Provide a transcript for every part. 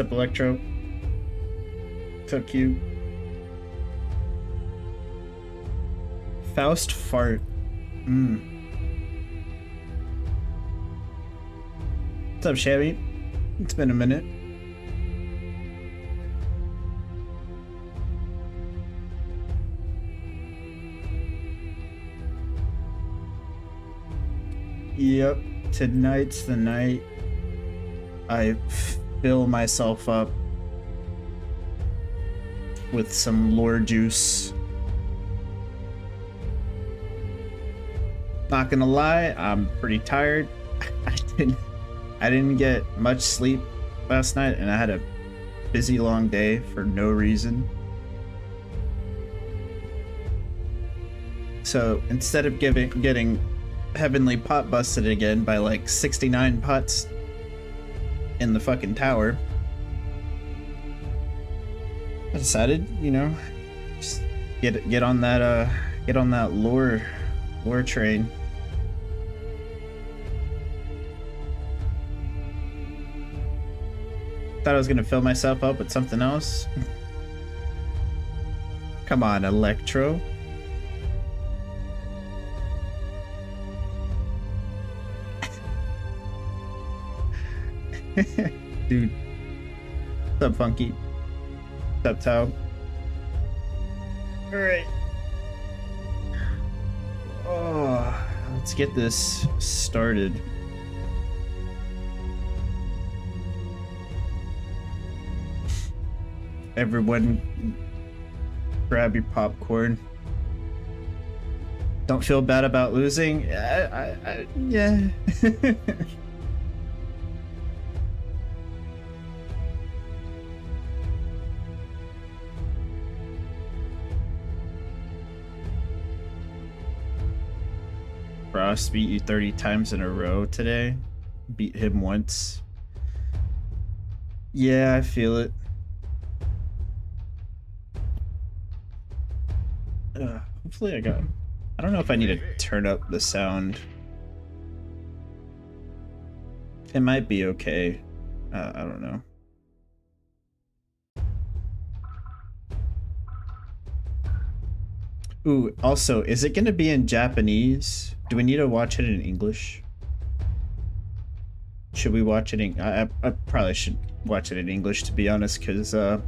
up, Electro? Took you. Faust fart. What's up, Shabby? It's been a minute. Yep, tonight's the night I fill myself up with some lore juice. Not gonna lie, I'm pretty tired. I didn't get much sleep last night, and I had a busy long day for no reason. So instead of getting heavenly pot busted again by like 69 pots in the fucking tower, I decided, you know, just get on that lore train. Thought I was gonna fill myself up with something else. Come on, Electro. Dude. What's up, Funky? What's up, Tao? Alright. Oh, let's get this started. Everyone, grab your popcorn. Don't feel bad about losing. Yeah. Frost beat you 30 times in a row today. Beat him once. Yeah, I feel it. Hopefully I don't know if I need to turn up the sound. It might be okay. I don't know. Ooh, also, is it gonna be in Japanese? Do we need to watch it in English? Should we watch it in... I probably should watch it in English, to be honest, because I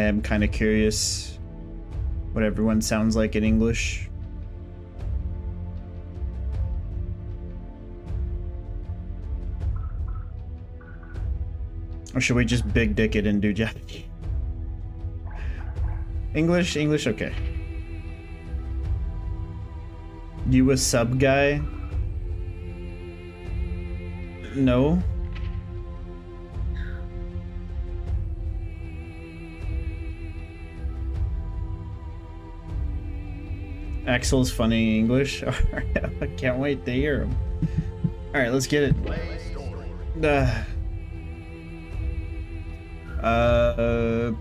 am kind of curious what everyone sounds like in English. Or should we just big dick it and do Japanese? English, okay. You a sub guy? No. Axel's funny in English. I can't wait to hear him. Alright, let's get it.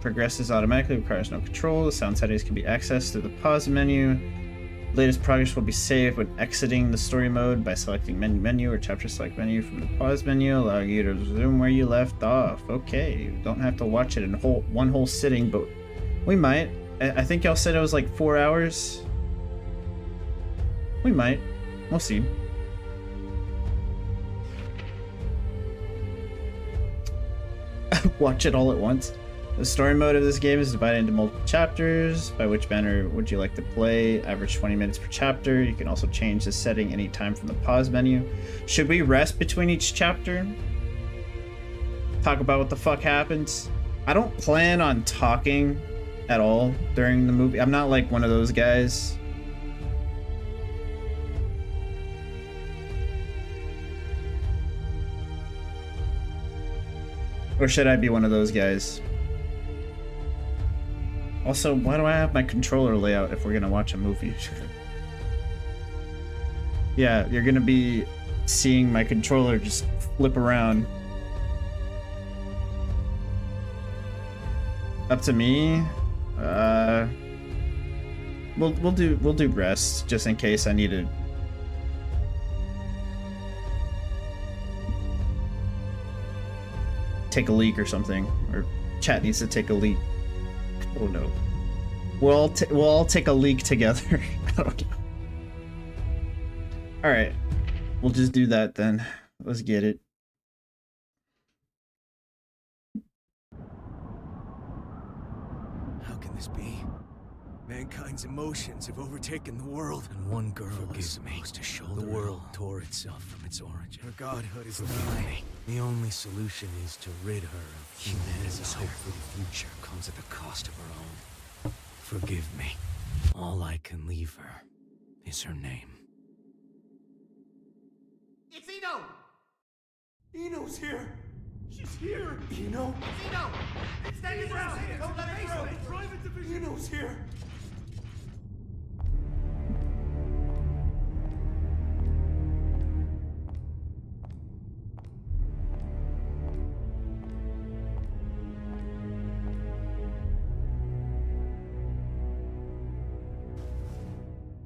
Progresses automatically, requires no control. The sound settings can be accessed through the pause menu. Latest progress will be saved when exiting the story mode by selecting menu or chapter select menu from the pause menu, allowing you to resume where you left off. Okay, you don't have to watch it in one whole sitting, but we might. I think y'all said it was like 4 hours. We might. We'll see. Watch it all at once. The story mode of this game is divided into multiple chapters. By which banner would you like to play? Average 20 minutes per chapter. You can also change the setting anytime from the pause menu. Should we rest between each chapter? Talk about what the fuck happens? I don't plan on talking at all during the movie. I'm not like one of those guys. Or should I be one of those guys? Also, why do I have my controller layout if we're gonna watch a movie? Yeah, you're gonna be seeing my controller just flip around. Up to me? We'll do rest just in case I need to take a leak or something, or chat needs to take a leak. Oh no. We'll all take a leak together. I don't know. All right, we'll just do that then. Let's get it. How can this be? Mankind's emotions have overtaken the world, and one girl is supposed to shoulder the world tore itself from its origin. Her godhood is dying. The only solution is to rid her of humanity's hope for the future comes at the cost of her own. Forgive me. All I can leave her is her name. It's Eno! Eno's here! She's here! Eno? It's Eno! Stand your ground! Don't let her through! Private division! Eno's here!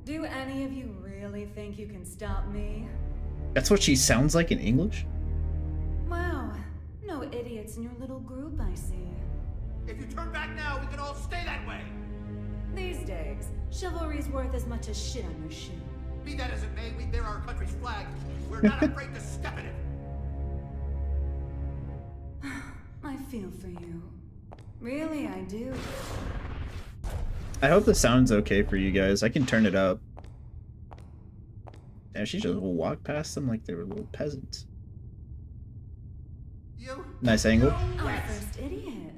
Do any of you really think you can stop me? That's what she sounds like in English? Wow, no idiots in your little group, I see. If you turn back now, we can all stay that way! These days, chivalry's worth as much as shit on your shoe. Be that as it may, we bear our country's flag. We're not afraid to step in it! I feel for you. Really, I do. I hope the sound's okay for you guys. I can turn it up. Damn, she just walked past them like they were little peasants. You? Nice angle. Our first idiot.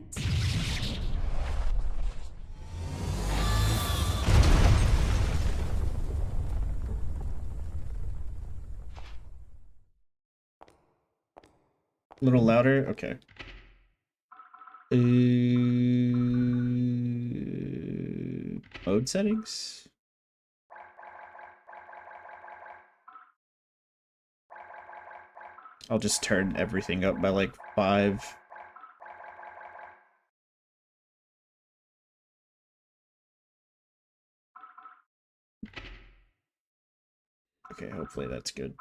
A little louder? Okay. Mode settings? I'll just turn everything up by like 5. Okay, hopefully that's good.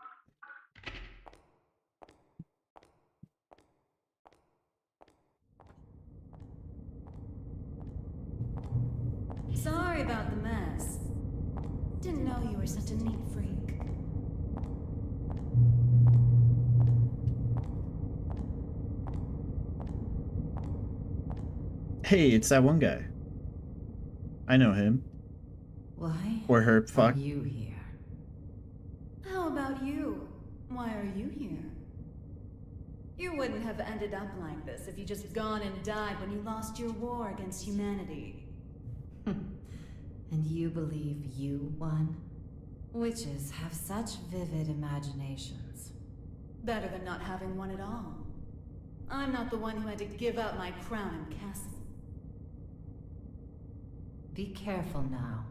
Sorry about the mess. Didn't know you were such a neat freak. Hey, it's that one guy. I know him. Why? Or her, Are fuck. you here? How about you? Why are you here? You wouldn't have ended up like this if you just gone and died when you lost your war against humanity. And you believe you won? Witches have such vivid imaginations. Better than not having one at all. I'm not the one who had to give up my crown and castle. Be careful now.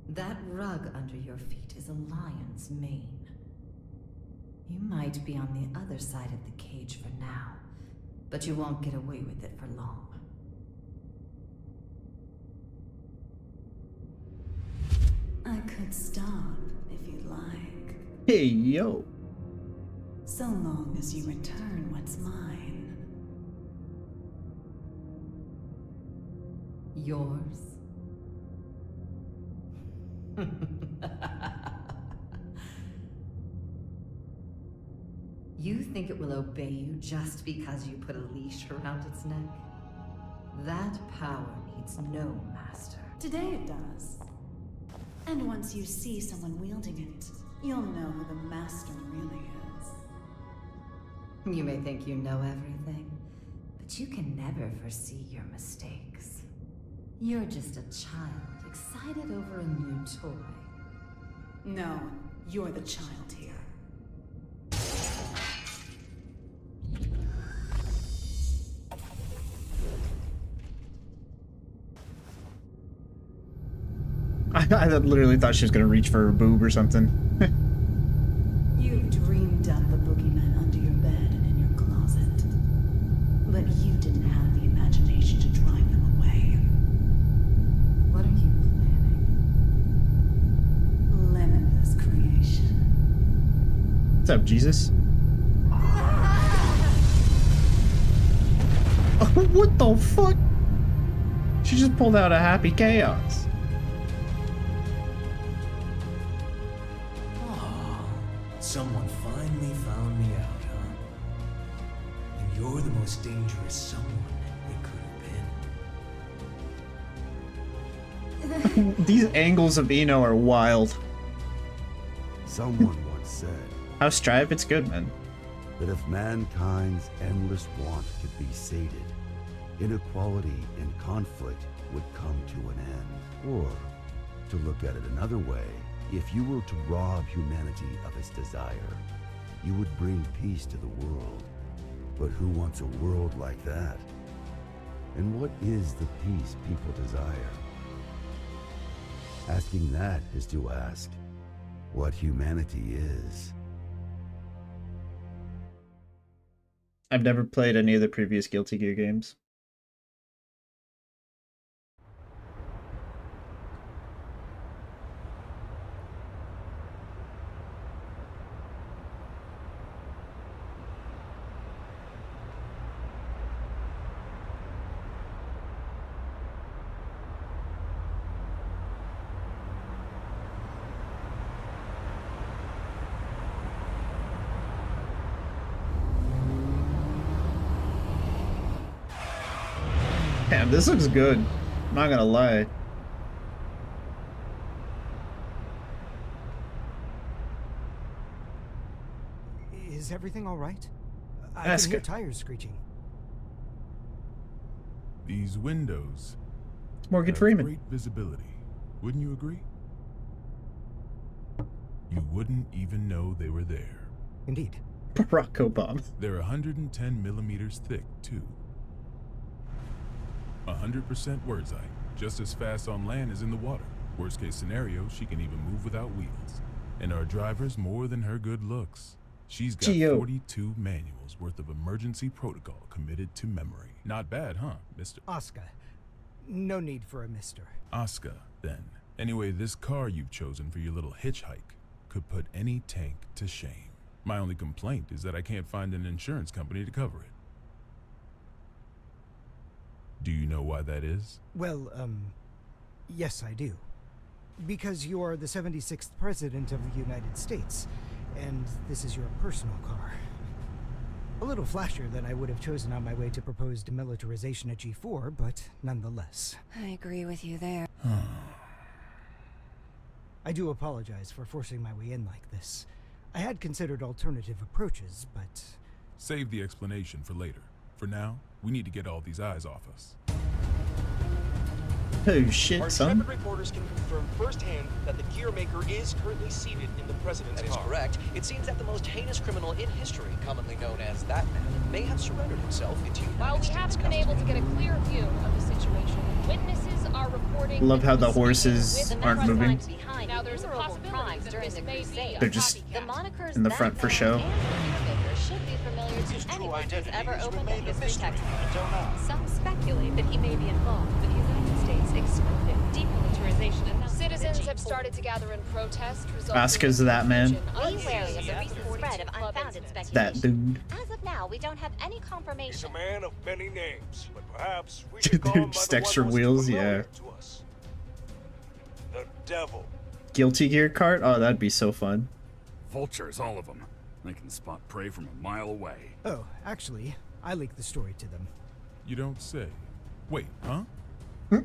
That rug under your feet is a lion's mane. You might be on the other side of the cage for now, but you won't get away with it for long. I could stop if you'd like. Hey, yo. So long as you return what's mine. Yours? You think it will obey you just because you put a leash around its neck? That power needs no master. Today it does. And once you see someone wielding it, you'll know who the master really is. You may think you know everything, but you can never foresee your mistakes. You're just a child excited over a new toy. No, you're the child here. I literally thought she was gonna reach for her boob or something. You've dreamed up the boogeyman under your bed and in your closet. But you didn't have the imagination to drive them away. What are you planning? Limitless creation. What's up, Jesus? What the fuck? She just pulled out a happy chaos. Oh, someone finally found me out, huh? And you're the most dangerous someone they could have been. These angles of Eno are wild. Someone once said How Strive, it's good, man. that if mankind's endless want could be sated, inequality and conflict would come to an end. Or, to look at it another way, if you were to rob humanity of its desire, you would bring peace to the world. But who wants a world like that? And what is the peace people desire? Asking that is to ask what humanity is. I've never played any of the previous Guilty Gear games. Damn, this looks good. I'm not gonna lie. Is everything all right? I Ask can hear her. tires screeching. These windows It's Morgan have Freeman. great visibility. Wouldn't you agree? You wouldn't even know they were there. Indeed. Barack Obama. They're 110 millimeters thick, too. 100% words eye. Just as fast on land as in the water. Worst case scenario, she can even move without wheels. And our driver's more than her good looks. She's got Geo. 42 manuals worth of emergency protocol committed to memory. Not bad, huh, Mr. Oscar. No need for a mister. Oscar, then. Anyway, this car you've chosen for your little hitchhike could put any tank to shame. My only complaint is that I can't find an insurance company to cover it. Do you know why that is? Well, yes, I do. Because you are the 76th President of the United States, and this is your personal car. A little flashier than I would have chosen on my way to proposed demilitarization at G4, but nonetheless. I agree with you there. I do apologize for forcing my way in like this. I had considered alternative approaches, but... Save the explanation for later. For now, we need to get all these eyes off us. Oh shit, Our son. intrepid reporters can confirm firsthand that the gear maker is currently seated in the president's That is car. correct. It seems that the most heinous criminal in history, commonly known as that man, may have surrendered himself into United While we States haven't been able to get a clear view of the situation, witnesses are reporting. Love how the that horses with aren't the moving. behind Now there's a innumerable possibility crimes that during this the may be Crusade. a They're just The copycat. monikers in the that front for man show. and the gear maker should be familiar His to true anyone who's identity ever has opened a remained a history mystery textbook. until now. Some speculate that he may be involved, but the United States excluded demilitarization announcement. Citizens at have G4. started to gather in protest, resulting Oscar's in that man. confusion, Be wary of the uncertainty recent for spread of 42 club unfounded incidents. That speculation. dude. As of now, we don't have any He's confirmation. a man of many names, but perhaps we should call him by Just the extra one most wheels, familiar yeah. to us. The devil. Guilty Gear cart? Oh, that'd be so fun. Vultures, all of them. They can spot prey from a mile away. Oh, actually, I leaked the story to them. You don't say. Wait, huh? I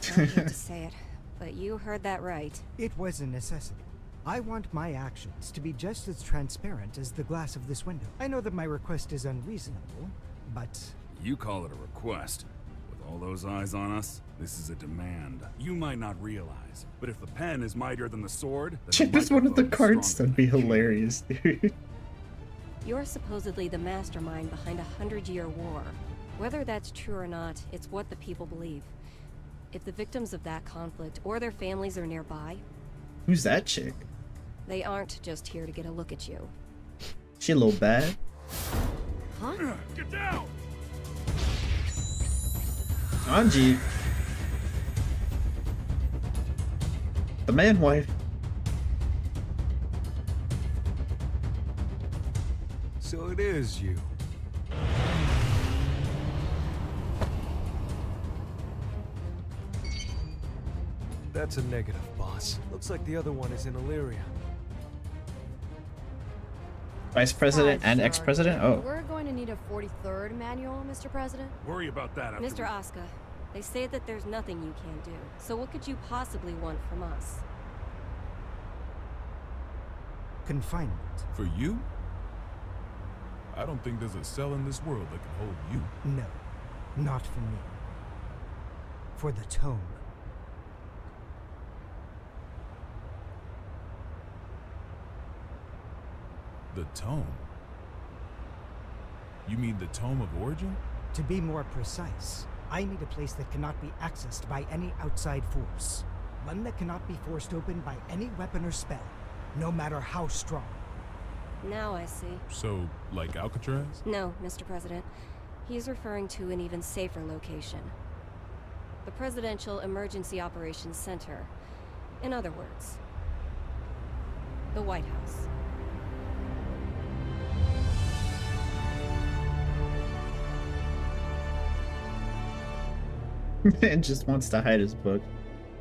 hate to say it, but you heard that right. It was a necessity. I want my actions to be just as transparent as the glass of this window. I know that my request is unreasonable, but... You call it a request. With all those eyes on us, this is a demand. You might not realize, but if the pen is mightier than the sword, then Chip is one of the microphone is carts. stronger That'd be than the hilarious, dude. You're supposedly the mastermind behind a 100-year war. Whether that's true or not, it's what the people believe. If the victims of that conflict or their families are nearby, Who's that chick? they aren't just here to get a look at you. She a little bad. Get down! Anji. The man wife. So it is you. That's a negative, boss. Looks like the other one is in Illyria. Vice President and Sure. ex-president? Oh. We're going to need a 43rd manual, Mr. President. Worry about that after Mr. Asuka, they say that there's nothing you can't do. So what could you possibly want from us? Confinement. For you? I don't think there's a cell in this world that can hold you. No, not for me. For the tome. The Tome? You mean the Tome of Origin? To be more precise, I need a place that cannot be accessed by any outside force. One that cannot be forced open by any weapon or spell, no matter how strong. Now I see. So, like Alcatraz? No, Mr. President. He's referring to an even safer location. The Presidential Emergency Operations Center. In other words, the White House. And just wants to hide his book.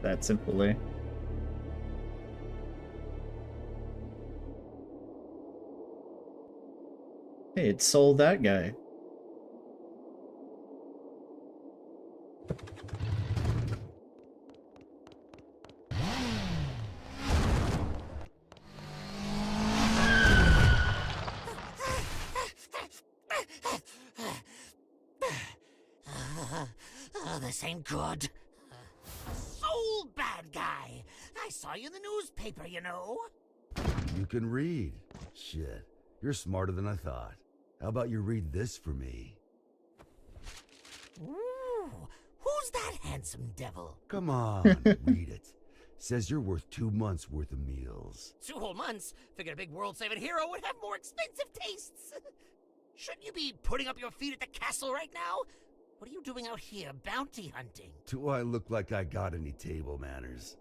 That simply. Hey, it sold that guy. Oh, this ain't good. Soul bad guy. I saw you in the newspaper, you know. You can read. Shit, you're smarter than I thought. How about you read this for me? Ooh, who's that handsome devil? Come on, read it. Says you're worth 2 months' worth of meals. 2 whole months? Figured a big world-saving hero would have more expensive tastes. Shouldn't you be putting up your feet at the castle right now? What are you doing out here, bounty hunting? Do I look like I got any table manners?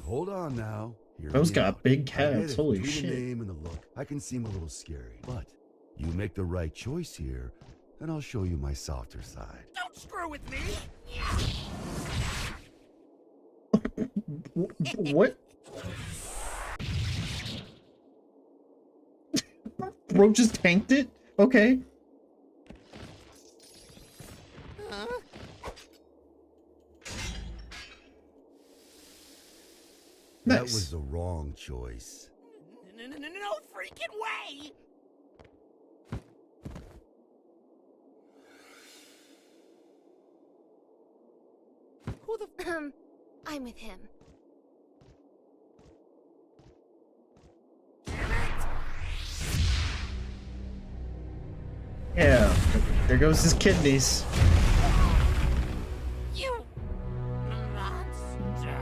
Hold on now. Hear Bro's me got out. big I get cats, it. holy Between shit. the name and the look, I can seem a little scary. But you make the right choice here, and I'll show you my softer side. Don't screw with me! What? Bro just tanked it? Okay. Huh? That Nice. was the wrong choice. No freaking way! Who the I'm with him. Yeah. There goes his kidneys. You monster!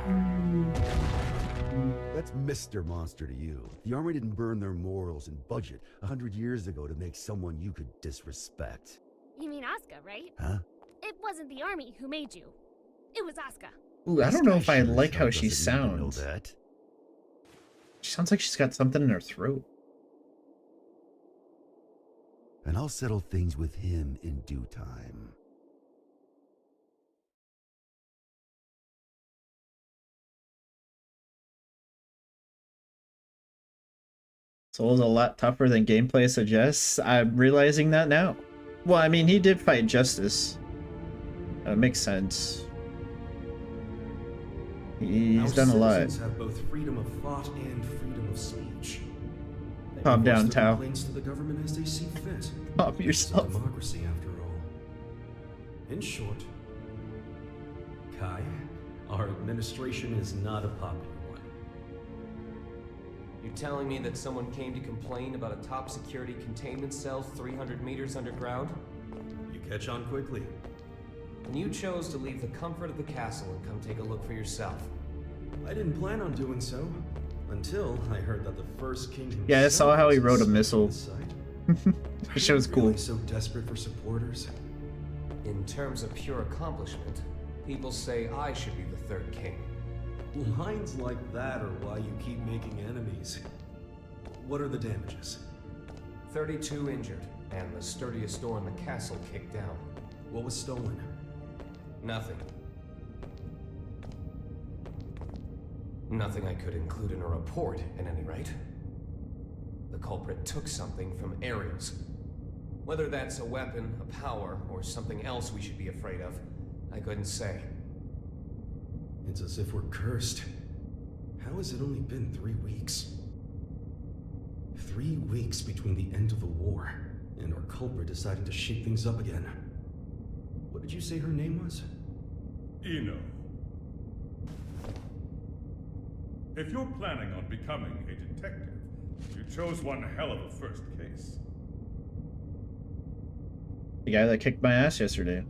That's Mr. Monster to you. The Army didn't burn their morals and budget 100 years ago to make someone you could disrespect. You mean Asuka, right? Huh? It wasn't the army who made you. It was Asuka. Ooh, I don't know if I Sure like as how hell she doesn't even know sounds. that. She sounds like she's got something in her throat. And I'll settle things with him in due time. Soul's a lot tougher than gameplay suggests. I'm realizing that now. Well, I mean, he did fight Justice. It makes sense. He's done a lot. Citizens have both freedom of thought and freedom of speech. They Calm may voice down, their Tao. complaints to the government as they see fit. Calm It's a yourself. democracy, after all. In short, Kai, our administration is not a popular one. You're telling me that someone came to complain about a top security containment cell 300 meters underground? You catch on quickly. And you chose to leave the comfort of the castle and come take a look for yourself. I didn't plan on doing so, until I heard that the first king himself Yeah, I saw how he was wrote a assigned missile. this site. The show's cool. Really so desperate for supporters? In terms of pure accomplishment, people say I should be the third king. Lines like that are why you keep making enemies. What are the damages? 32 injured, and the sturdiest door in the castle kicked down. What was stolen? Nothing. Nothing I could include in a report, at any rate. The culprit took something from Ares. Whether that's a weapon, a power, or something else we should be afraid of, I couldn't say. It's as if we're cursed. How has it only been 3 weeks? 3 weeks between the end of the war and our culprit deciding to shake things up again. What did you say her name was? Eno. If you're planning on becoming a detective, you chose one hell of a first case. The guy that kicked my ass yesterday.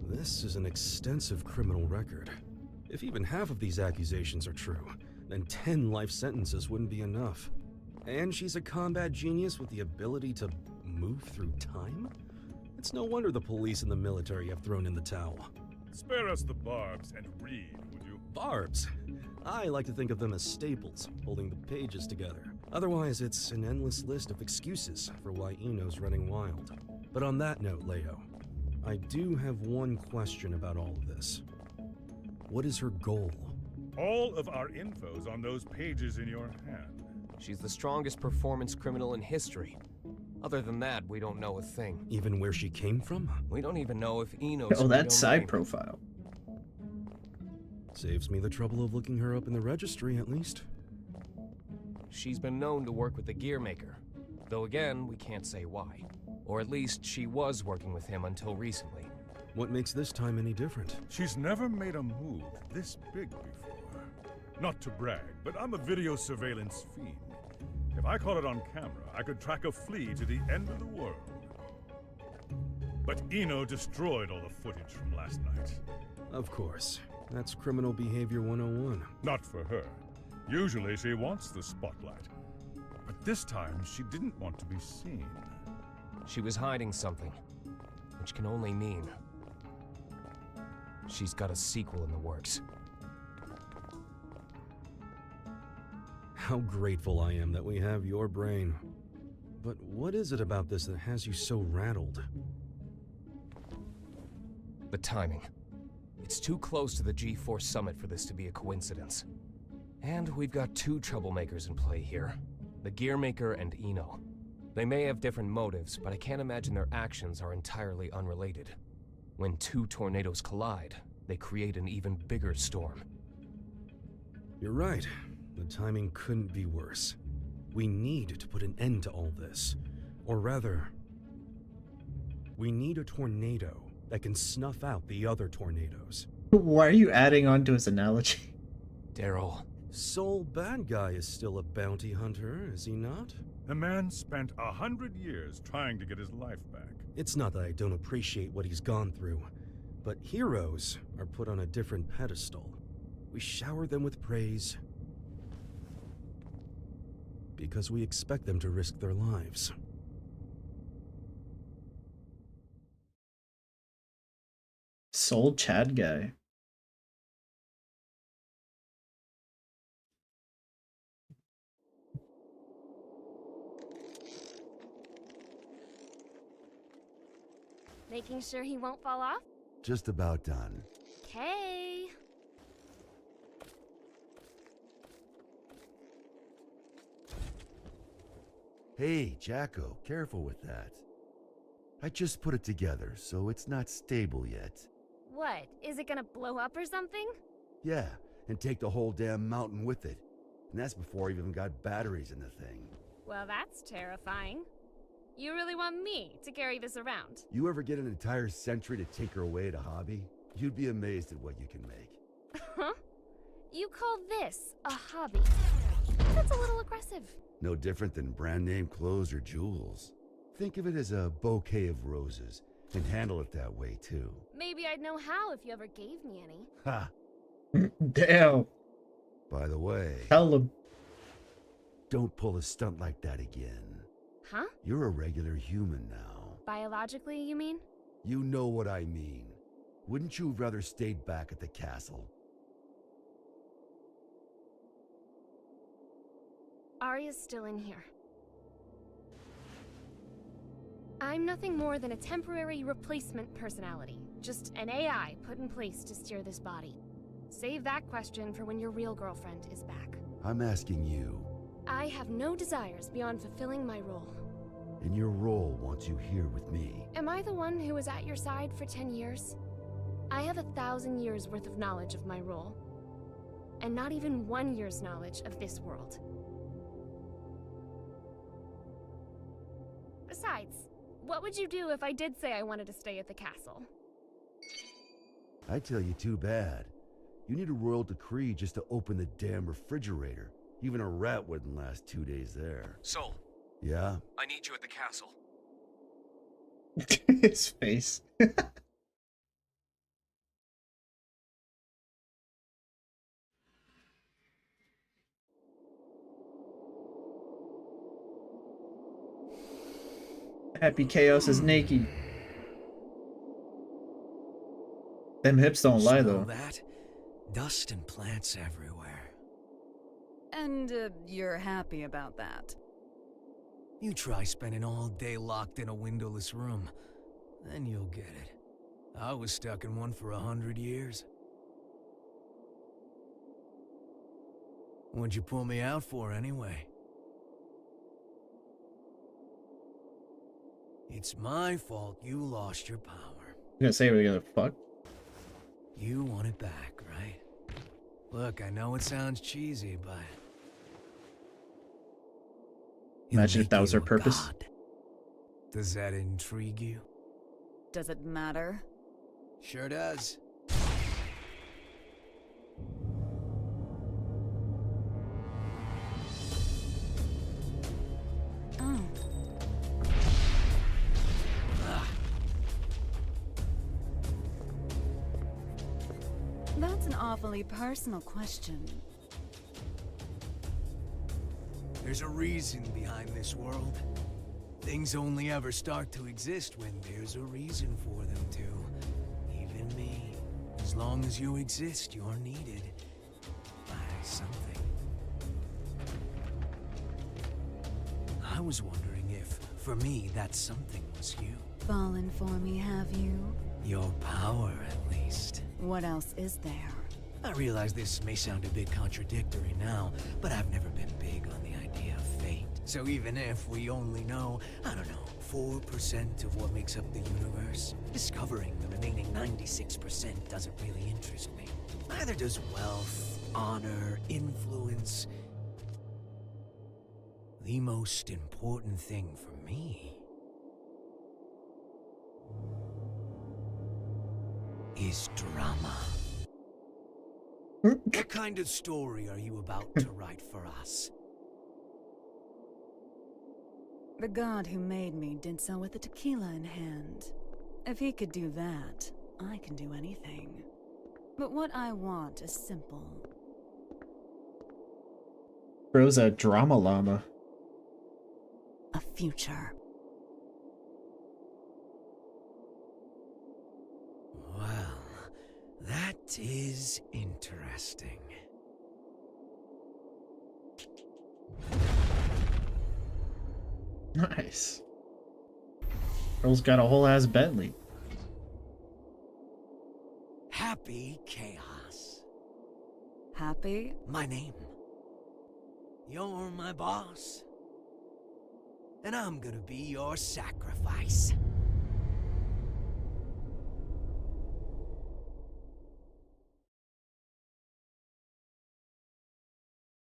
This is an extensive criminal record. If even half of these accusations are true, then 10 life sentences wouldn't be enough. And she's a combat genius with the ability to move through time? It's no wonder the police and the military have thrown in the towel. Spare us the barbs and read, would you? Barbs? I like to think of them as staples, holding the pages together. Otherwise, it's an endless list of excuses for why Eno's running wild. But on that note, Leo, I do have one question about all of this. What is her goal? All of our info's on those pages in your hand. She's the strongest performance criminal in history. Other than that, we don't know a thing. Even where she came from? We don't even know if Eno's Oh, that's side domain. profile. Saves me the trouble of looking her up in the registry, at least. She's been known to work with the gear maker. Though again, we can't say why. Or at least she was working with him until recently. What makes this time any different? She's never made a move this big before. Not to brag, but I'm a video surveillance fiend. If I caught it on camera, I could track a flea to the end of the world. But Eno destroyed all the footage from last night. Of course. That's criminal behavior 101. Not for her. Usually she wants the spotlight. But this time, she didn't want to be seen. She was hiding something, which can only mean she's got a sequel in the works. How grateful I am that we have your brain. But what is it about this that has you so rattled? The timing. It's too close to the G4 summit for this to be a coincidence. And we've got 2 troublemakers in play here. The Gearmaker and Eno. They may have different motives, but I can't imagine their actions are entirely unrelated. When 2 tornadoes collide, they create an even bigger storm. You're right. The timing couldn't be worse. We need to put an end to all this. Or rather, we need a tornado that can snuff out the other tornadoes. Why are you adding on to his analogy? Daryl. Soul Bad Guy is still a bounty hunter, is he not? The man spent 100 years trying to get his life back. It's not that I don't appreciate what he's gone through, but heroes are put on a different pedestal. We shower them with praise because we expect them to risk their lives. Soul Chad guy. Making sure he won't fall off? Just about done. Okay. Hey, Jacko, careful with that. I just put it together, so it's not stable yet. What? Is it gonna blow up or something? Yeah, and take the whole damn mountain with it. And that's before I even got batteries in the thing. Well, that's terrifying. You really want me to carry this around? You ever get an entire century to tinker away at a hobby? You'd be amazed at what you can make. Huh? You call this a hobby? That's a little aggressive. No different than brand name clothes or jewels. Think of it as a bouquet of roses, and handle it that way too. Maybe I'd know how if you ever gave me any. Ha! Damn. By the way, tell him. Don't pull a stunt like that again. Huh? You're a regular human now. Biologically, you mean? You know what I mean. Wouldn't you have rather stayed back at the castle? Arya's still in here. I'm nothing more than a temporary replacement personality. Just an AI put in place to steer this body. Save that question for when your real girlfriend is back. I'm asking you. I have no desires beyond fulfilling my role. And your role wants you here with me. Am I the one who was at your side for 10 years? I have 1,000 years worth of knowledge of my role. And not even 1 year's knowledge of this world. Besides, what would you do if I did say I wanted to stay at the castle? I tell you, too bad. You need a royal decree just to open the damn refrigerator. Even a rat wouldn't last 2 days there. Soul, Yeah? I need you at the castle. His face. Happy Chaos is naked. Them hips don't lie Smell though. that? Dust and plants everywhere. And you're happy about that? You try spending all day locked in a windowless room, then you'll get it. I was stuck in one for 100 years. What'd you pull me out for anyway? It's my fault you lost your power. You gonna say we're gonna fuck? You want it back, right? Look, I know it sounds cheesy, but... Imagine if that was her purpose. God. Does that intrigue you? Does it matter? Sure does. Oh. That's an awfully personal question. There's a reason behind this world. Things only ever start to exist when there's a reason for them to. Even me. As long as you exist, you're needed by something. I was wondering if, for me, that something was you. Fallen for me, have you? Your power, at least. What else is there? I realize this may sound a bit contradictory now, but I've never been big on the idea of fate. So even if we only know, I don't know, 4% of what makes up the universe, discovering the remaining 96% doesn't really interest me. Neither does wealth, honor, influence. The most important thing for me is drama. What kind of story are you about to write for us? The god who made me did so with a tequila in hand. If he could do that, I can do anything. But what I want is simple. Bro's a drama llama. A future. Well, that is interesting. Nice. Girl's got a whole ass Bentley. Happy Chaos. Happy? My name. You're my boss. And I'm gonna be your sacrifice.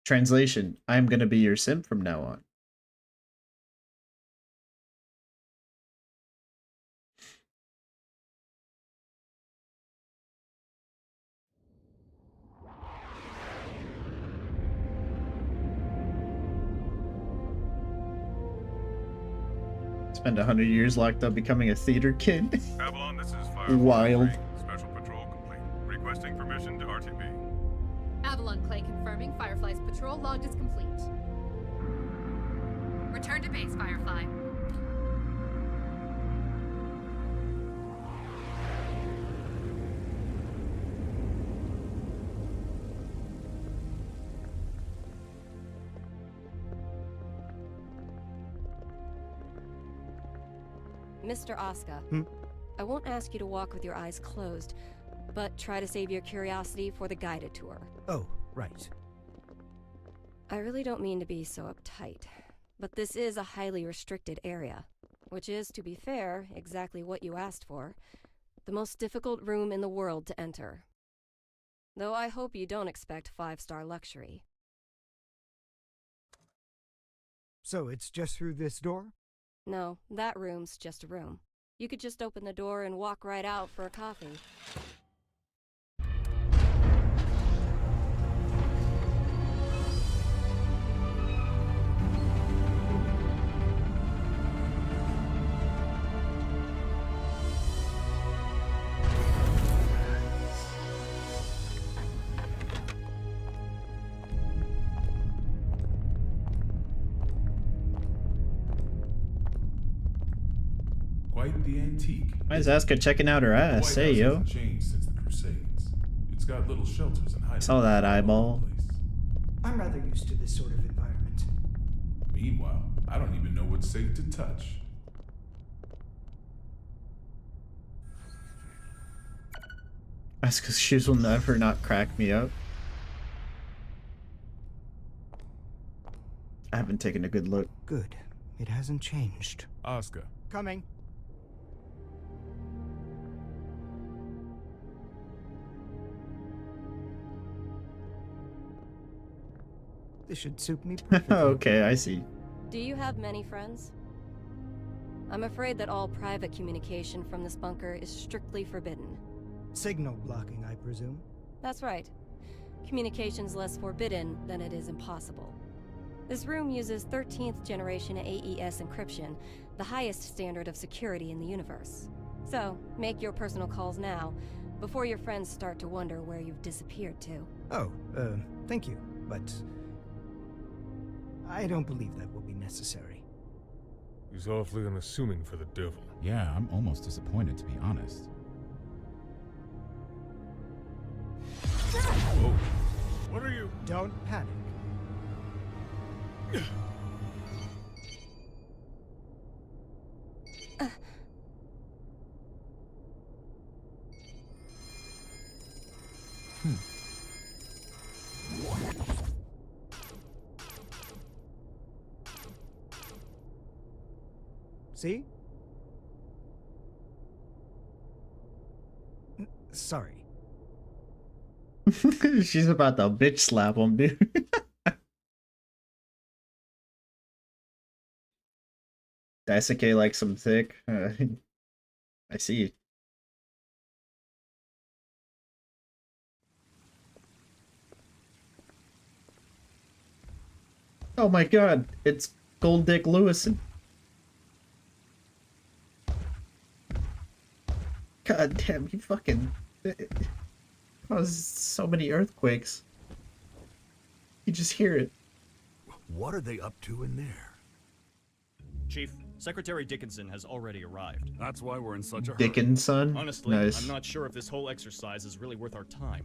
Translation: I'm gonna be your simp from now on. Spend 100 years locked up becoming a theater kid. Avalon, this is Firefly. Wild. Special patrol complete. Requesting permission to RTB. Avalon Clay confirming Firefly's patrol logged is complete. Return to base, Firefly. Mr. Asuka, I won't ask you to walk with your eyes closed, But try to save your curiosity for the guided tour. Oh, right. I really don't mean to be so uptight, but this is a highly restricted area, which is, to be fair, exactly what you asked for. The most difficult room in the world to enter. Though I hope you don't expect 5-star luxury. So it's just through this door? No, that room's just a room. You could just open the door and walk right out for a coffee. Quite the antique. Why is Asuka checking out her ass? The White Hey, House yo. hasn't changed since the Crusades. It's got little shelters and hiding. Saw that eyeball. I'm rather used to this sort of environment. Meanwhile, I don't even know what's safe to touch. Asuka's shoes will never not crack me up. I haven't taken a good look. Good. It hasn't changed. Asuka. Coming. This should suit me perfectly. Okay, I see. Do you have many friends? I'm afraid that all private communication from this bunker is strictly forbidden. Signal blocking, I presume? That's right. Communication's less forbidden than it is impossible. This room uses 13th generation AES encryption, the highest standard of security in the universe. So, make your personal calls now, before your friends start to wonder where you've disappeared to. Oh, thank you, but I don't believe that will be necessary. He's awfully unassuming for the devil. Yeah, I'm almost disappointed, to be honest. Whoa. What are you? Don't panic. See? Sorry. She's about to bitch slap him, dude. Daisuke likes some thick. I see. Oh my god, it's Gold Dick Lewison. God damn, you fucking caused so many earthquakes. You just hear it. What are they up to in there? Chief, Secretary Dickinson has already arrived. That's why we're in such a hurry. Dickinson? Honestly, Nice. I'm not sure if this whole exercise is really worth our time.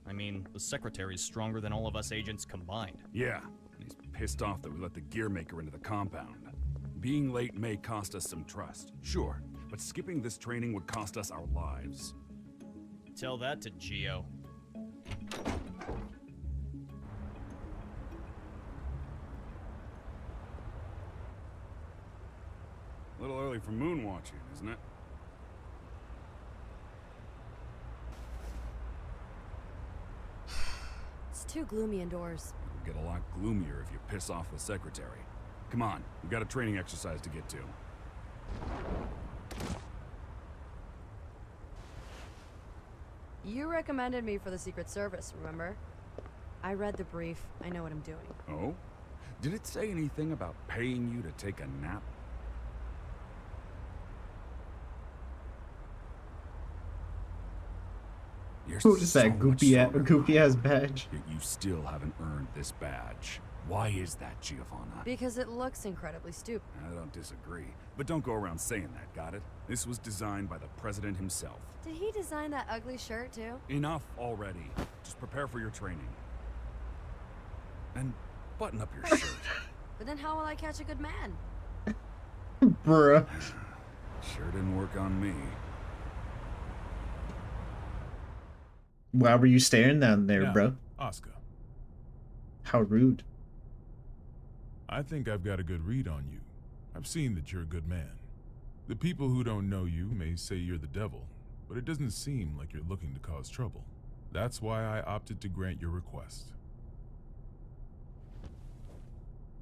I mean, the Secretary's stronger than all of us agents combined. Yeah, and he's pissed off that we let the gear maker into the compound. Being late may cost us some trust, sure, but skipping this training would cost us our lives. Tell that to Geo. A little early for moon watching, isn't it? It's too gloomy indoors. It'll get a lot gloomier if you piss off the Secretary. Come on, we've got a training exercise to get to. You recommended me for the Secret Service, remember? I read the brief. I know what I'm doing. Oh? Did it say anything about paying you to take a nap? You're Who is that so much goofy ass stronger, badge? Yet you still haven't earned this badge. Why is that, Giovanna? Because it looks incredibly stupid. I don't disagree. But don't go around saying that, got it? This was designed by the president himself. Did he design that ugly shirt, too? Enough already. Just prepare for your training. And button up your shirt. But then how will I catch a good man? Bruh. Sure didn't work on me. Why were you staring down there, Now, bro? Oscar, How rude. I think I've got a good read on you. I've seen that you're a good man. The people who don't know you may say you're the devil, but it doesn't seem like you're looking to cause trouble. That's why I opted to grant your request.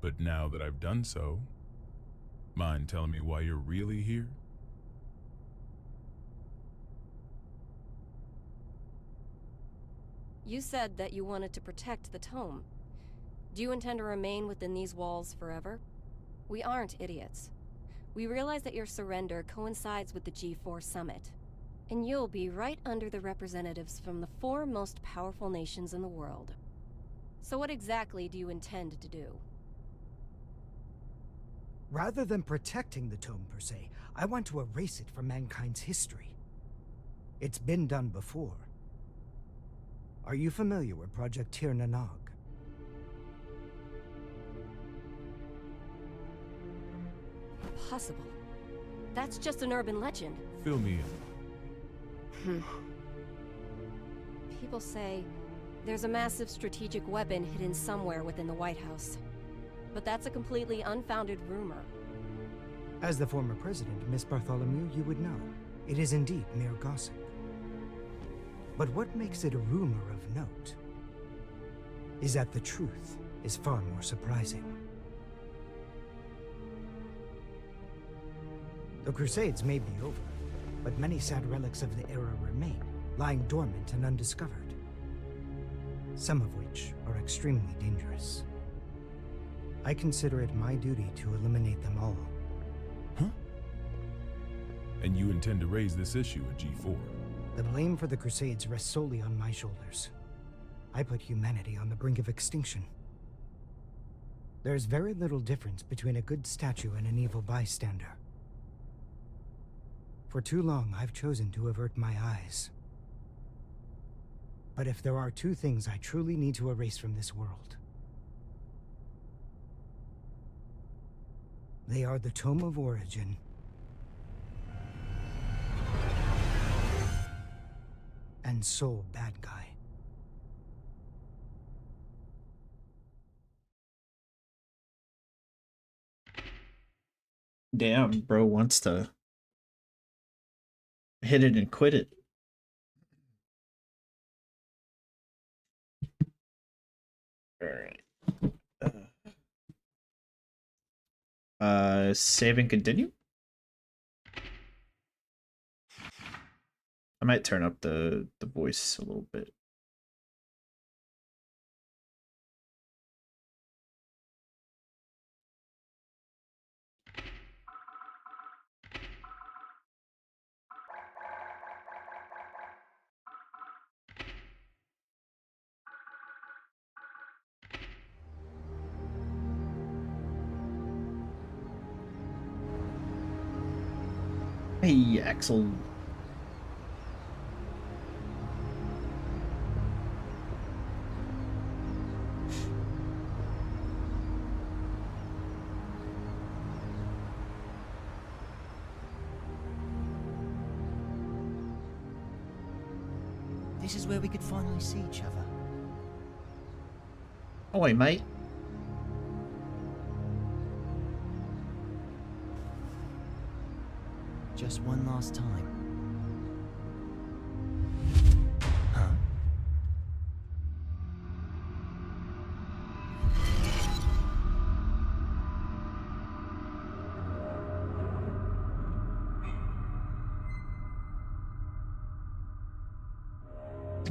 But now that I've done so, mind telling me why you're really here? You said that you wanted to protect the tome. Do you intend to remain within these walls forever? We aren't idiots. We realize that your surrender coincides with the G4 summit, and you'll be right under the representatives from the 4 most powerful nations in the world. So what exactly do you intend to do? Rather than protecting the tome per se, I want to erase it from mankind's history. It's been done before. Are you familiar with Project Tir Na Nog? Impossible. That's just an urban legend. Fill me in. People say there's a massive strategic weapon hidden somewhere within the White House. But that's a completely unfounded rumor. As the former president, Miss Bartholomew, you would know. It is indeed mere gossip. But what makes it a rumor of note is that the truth is far more surprising. The Crusades may be over, but many sad relics of the era remain, lying dormant and undiscovered. Some of which are extremely dangerous. I consider it my duty to eliminate them all. And you intend to raise this issue at G4? The blame for the Crusades rests solely on my shoulders. I put humanity on the brink of extinction. There's very little difference between a good statue and an evil bystander. For too long, I've chosen to avert my eyes. But if there are 2 things I truly need to erase from this world, they are the Tome of Origin and Soul Bad Guy. Damn, bro wants to hit it and quit it. Alright. Save and continue? I might turn up the voice a little bit. Hey, Axel. This is where we could finally see each other. Oi, mate. Just one last time.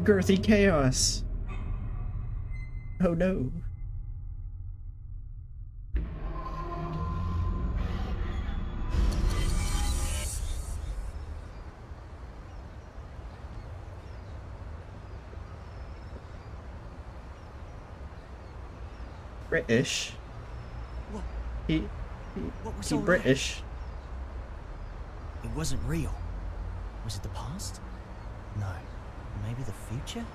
Girthy chaos. Oh no. British. What? He all that? British. It wasn't real. Was it the past? No. Maybe the future?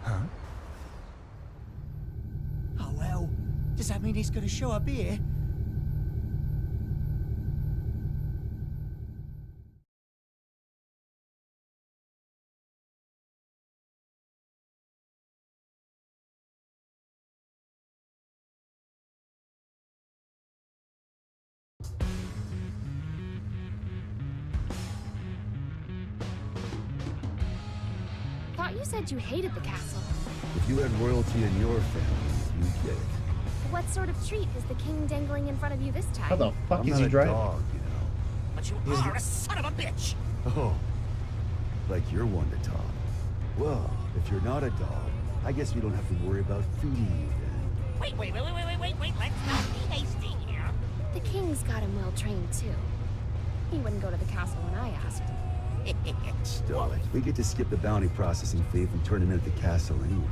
Huh? Oh well, does that mean he's gonna show up here? thought you said you hated the castle. If you had royalty in your family, you'd get it. What sort of treat is the king dangling in front of you this time? How the fuck I'm is not he a driving? dog, you know. But you are a son of a bitch! Oh, like you're one to talk. Well, if you're not a dog, I guess you don't have to worry about feeding you then. Wait, let's not be hasty here. The king's got him well trained, too. He wouldn't go to the castle when I asked. Stop it. We get to skip the bounty processing fee if we turn him into the castle anyway.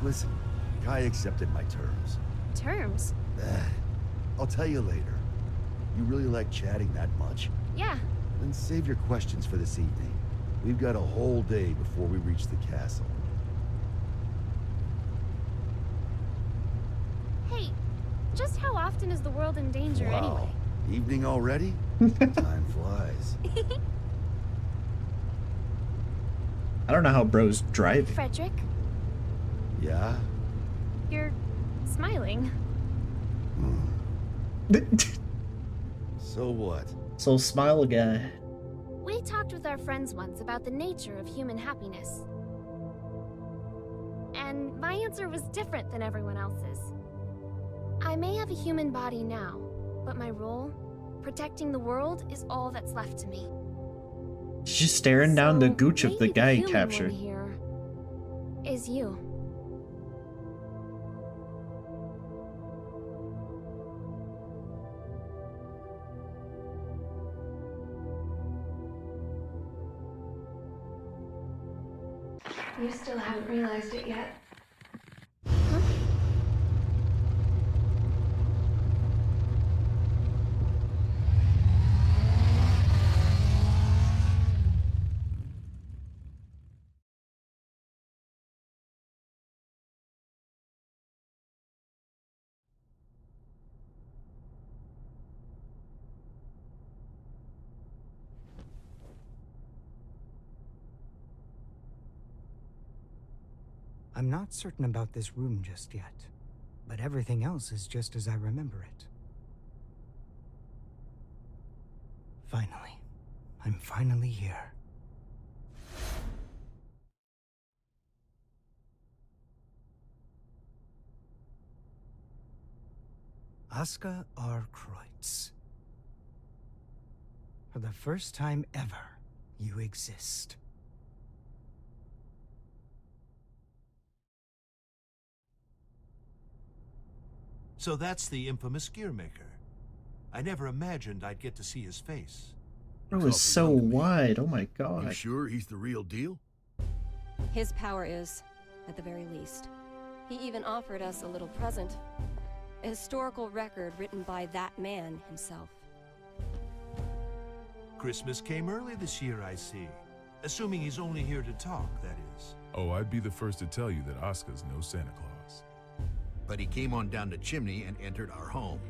Listen, Kai accepted my terms. Terms? I'll tell you later. You really like chatting that much? Yeah. Then save your questions for this evening. We've got a whole day before we reach the castle. Hey, just how often is the world in danger Wow. anyway? Evening already? Time flies. I don't know how bro's driving. Frederick, Yeah? you're smiling. So what? So smile guy. We talked with our friends once about the nature of human happiness. And my answer was different than everyone else's. I may have a human body now, but my role, protecting the world, is all that's left to me. She's just staring down the gooch of the Maybe guy he human one captured. here is you. You still haven't realized it yet. I'm not certain about this room just yet, but everything else is just as I remember it. Finally. I'm finally here. Aska R. Kreutz. For the first time ever, you exist. So that's the infamous Gearmaker. I never imagined I'd get to see his face. It was so wide. Oh my god. You sure he's the real deal? His power is, at the very least. He even offered us a little present. A historical record written by that man himself. Christmas came early this year, I see. Assuming he's only here to talk, that is. Oh, I'd be the first to tell you that Aska's no Santa Claus. But he came on down the chimney and entered our home.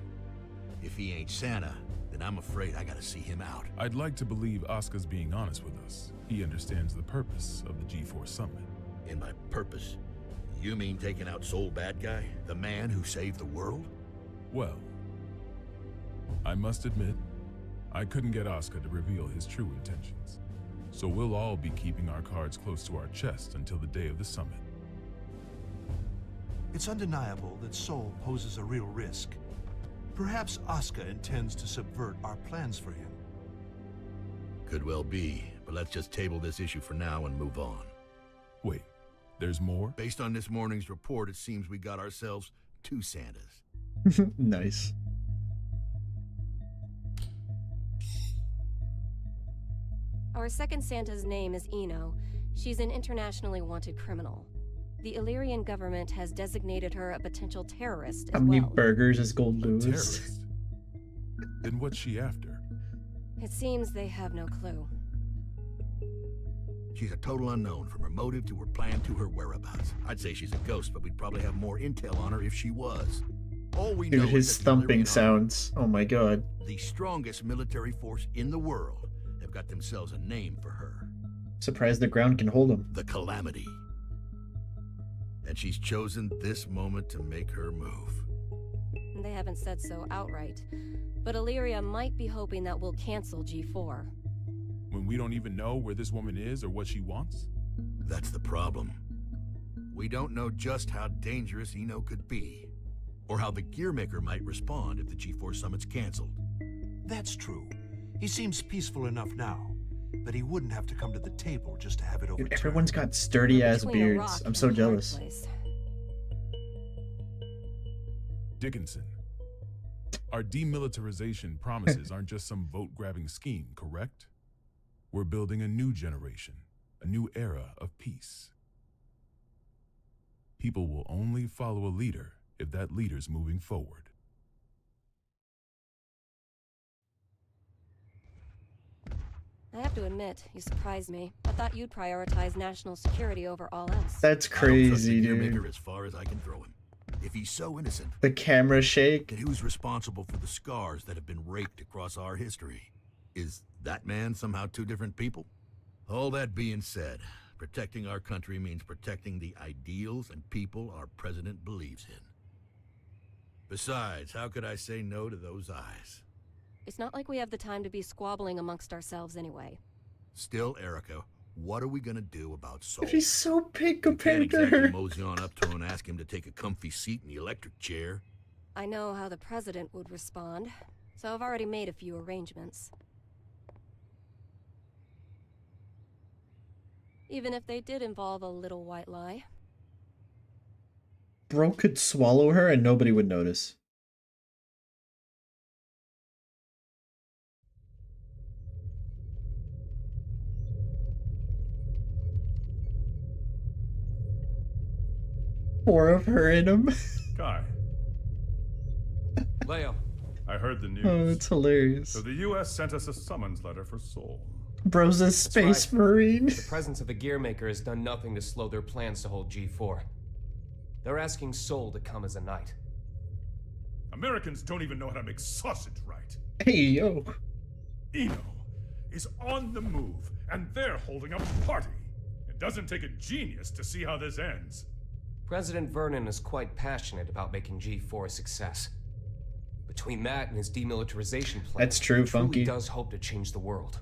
If he ain't Santa, then I'm afraid I gotta see him out. I'd like to believe Aska's being honest with us. He understands the purpose of the G4 Summit. And by purpose, you mean taking out Soul Bad Guy? The man who saved the world? Well, I must admit, I couldn't get Aska to reveal his true intentions. So we'll all be keeping our cards close to our chest until the day of the summit. It's undeniable that Soul poses a real risk. Perhaps Aska intends to subvert our plans for him. Could well be, but let's just table this issue for now and move on. Wait, there's more? Based on this morning's report, it seems we got ourselves 2 Santas. Nice. Our second Santa's name is Eno. She's an internationally wanted criminal. The Illyrian government has designated her a potential terrorist How as many well. burgers is Gold Lewis? Terrorist? Then what's she after? It seems they have no clue. She's a total unknown, from her motive to her plan to her whereabouts. I'd say she's a ghost, but we'd probably have more intel on her if she was. All we know Dude, is his that the thumping Illyrian sounds. Oh my god. Army, the strongest military force in the world, have got themselves a name for her. Surprised the ground can hold him. The Calamity. And she's chosen this moment to make her move. They haven't said so outright, but Illyria might be hoping that we'll cancel G4. When we don't even know where this woman is or what she wants? That's the problem. We don't know just how dangerous Eno could be, or how the Gearmaker might respond if the G4 summit's canceled. That's true. He seems peaceful enough now, but he wouldn't have to come to the table just to have it overturned. Dude, everyone's got sturdy ass beards. I'm so jealous. Dickinson, our demilitarization promises aren't just some vote-grabbing scheme, correct? We're building a new generation, a new era of peace. People will only follow a leader if that leader's moving forward. I have to admit, you surprised me. I thought you'd prioritize national security over all else. That's I don't trust crazy, the dude. Gearmaker as far as I can throw him. If he's so innocent, The camera shake. then who's responsible for the scars that have been raked across our history? Is that man somehow two different people? All that being said, protecting our country means protecting the ideals and people our president believes in. Besides, how could I say no to those eyes? It's not like we have the time to be squabbling amongst ourselves anyway. Still, Erica, what are we gonna do about Soul? She's so big We can't compared to exactly her. mosey on up to him and ask him to take a comfy seat in the electric chair. I know how the president would respond, so I've already made a few arrangements. Even if they did involve a little white lie. Bro could swallow her and nobody would notice. Four of her in him. Kai, Leo. I heard the news. Oh, it's hilarious. So the U.S. sent us a summons letter for Soul. Bro's a space marine. The presence of the Gearmaker has done nothing to slow their plans to hold G4. They're asking Soul to come as a knight. Americans don't even know how to make sausage right. Hey, yo. Eno is on the move, and they're holding a party. It doesn't take a genius to see how this ends. President Vernon is quite passionate about making G4 a success. Between that and his demilitarization plan, That's true, he truly Funky. does hope to change the world.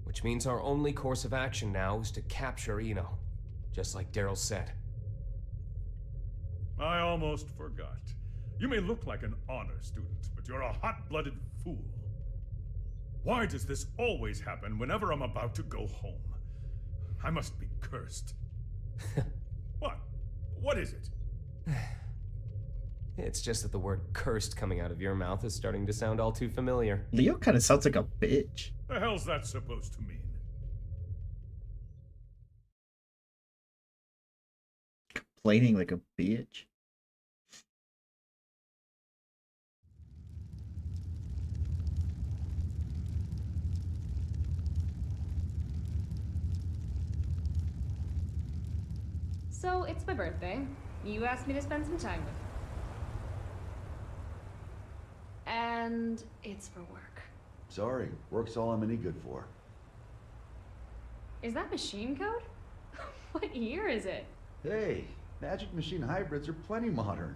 Which means our only course of action now is to capture Eno, just like Daryl said. I almost forgot. You may look like an honor student, but you're a hot-blooded fool. Why does this always happen whenever I'm about to go home? I must be cursed. What? What is it? It's just that the word cursed coming out of your mouth is starting to sound all too familiar. Leo kind of sounds like a bitch. The hell's that supposed to mean? Complaining like a bitch. So, it's my birthday. You asked me to spend some time with you. And it's for work. Sorry, work's all I'm any good for. Is that machine code? What year is it? Hey, Magic Machine hybrids are plenty modern.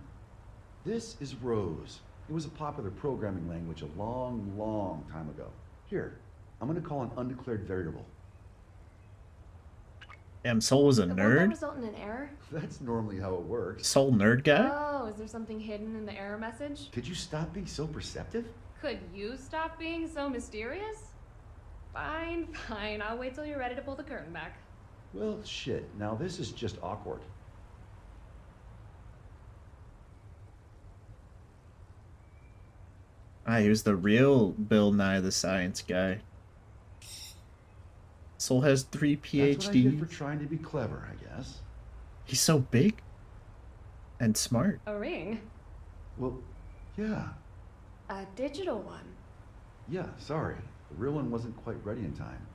This is Rose. It was a popular programming language a long, long time ago. Here, I'm gonna call an undeclared variable. Damn, Soul was a Won't that nerd? result in an error? That's normally how it works. Soul nerd guy? Oh, is there something hidden in the error message? Could you stop being so perceptive? Could you stop being so mysterious? Fine, fine. I'll wait till you're ready to pull the curtain back. Well, shit. Now this is just awkward. Ah, he was the real Bill Nye the Science guy. Soul has 3 That's what I get for PhDs. trying to be clever, I guess. He's so big and smart. A ring? Well, yeah. A digital one. Yeah, sorry. The real one wasn't quite ready in time.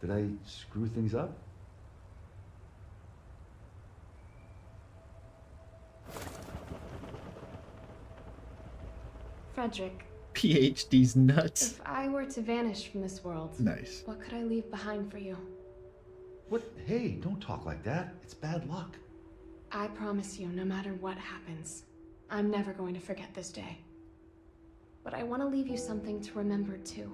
Did I screw things up? Frederick, PhD's nuts. if I were to vanish from this world, Nice. what could I leave behind for you? What? Hey, don't talk like that. It's bad luck. I promise you, no matter what happens, I'm never going to forget this day. but I want to leave you something to remember too.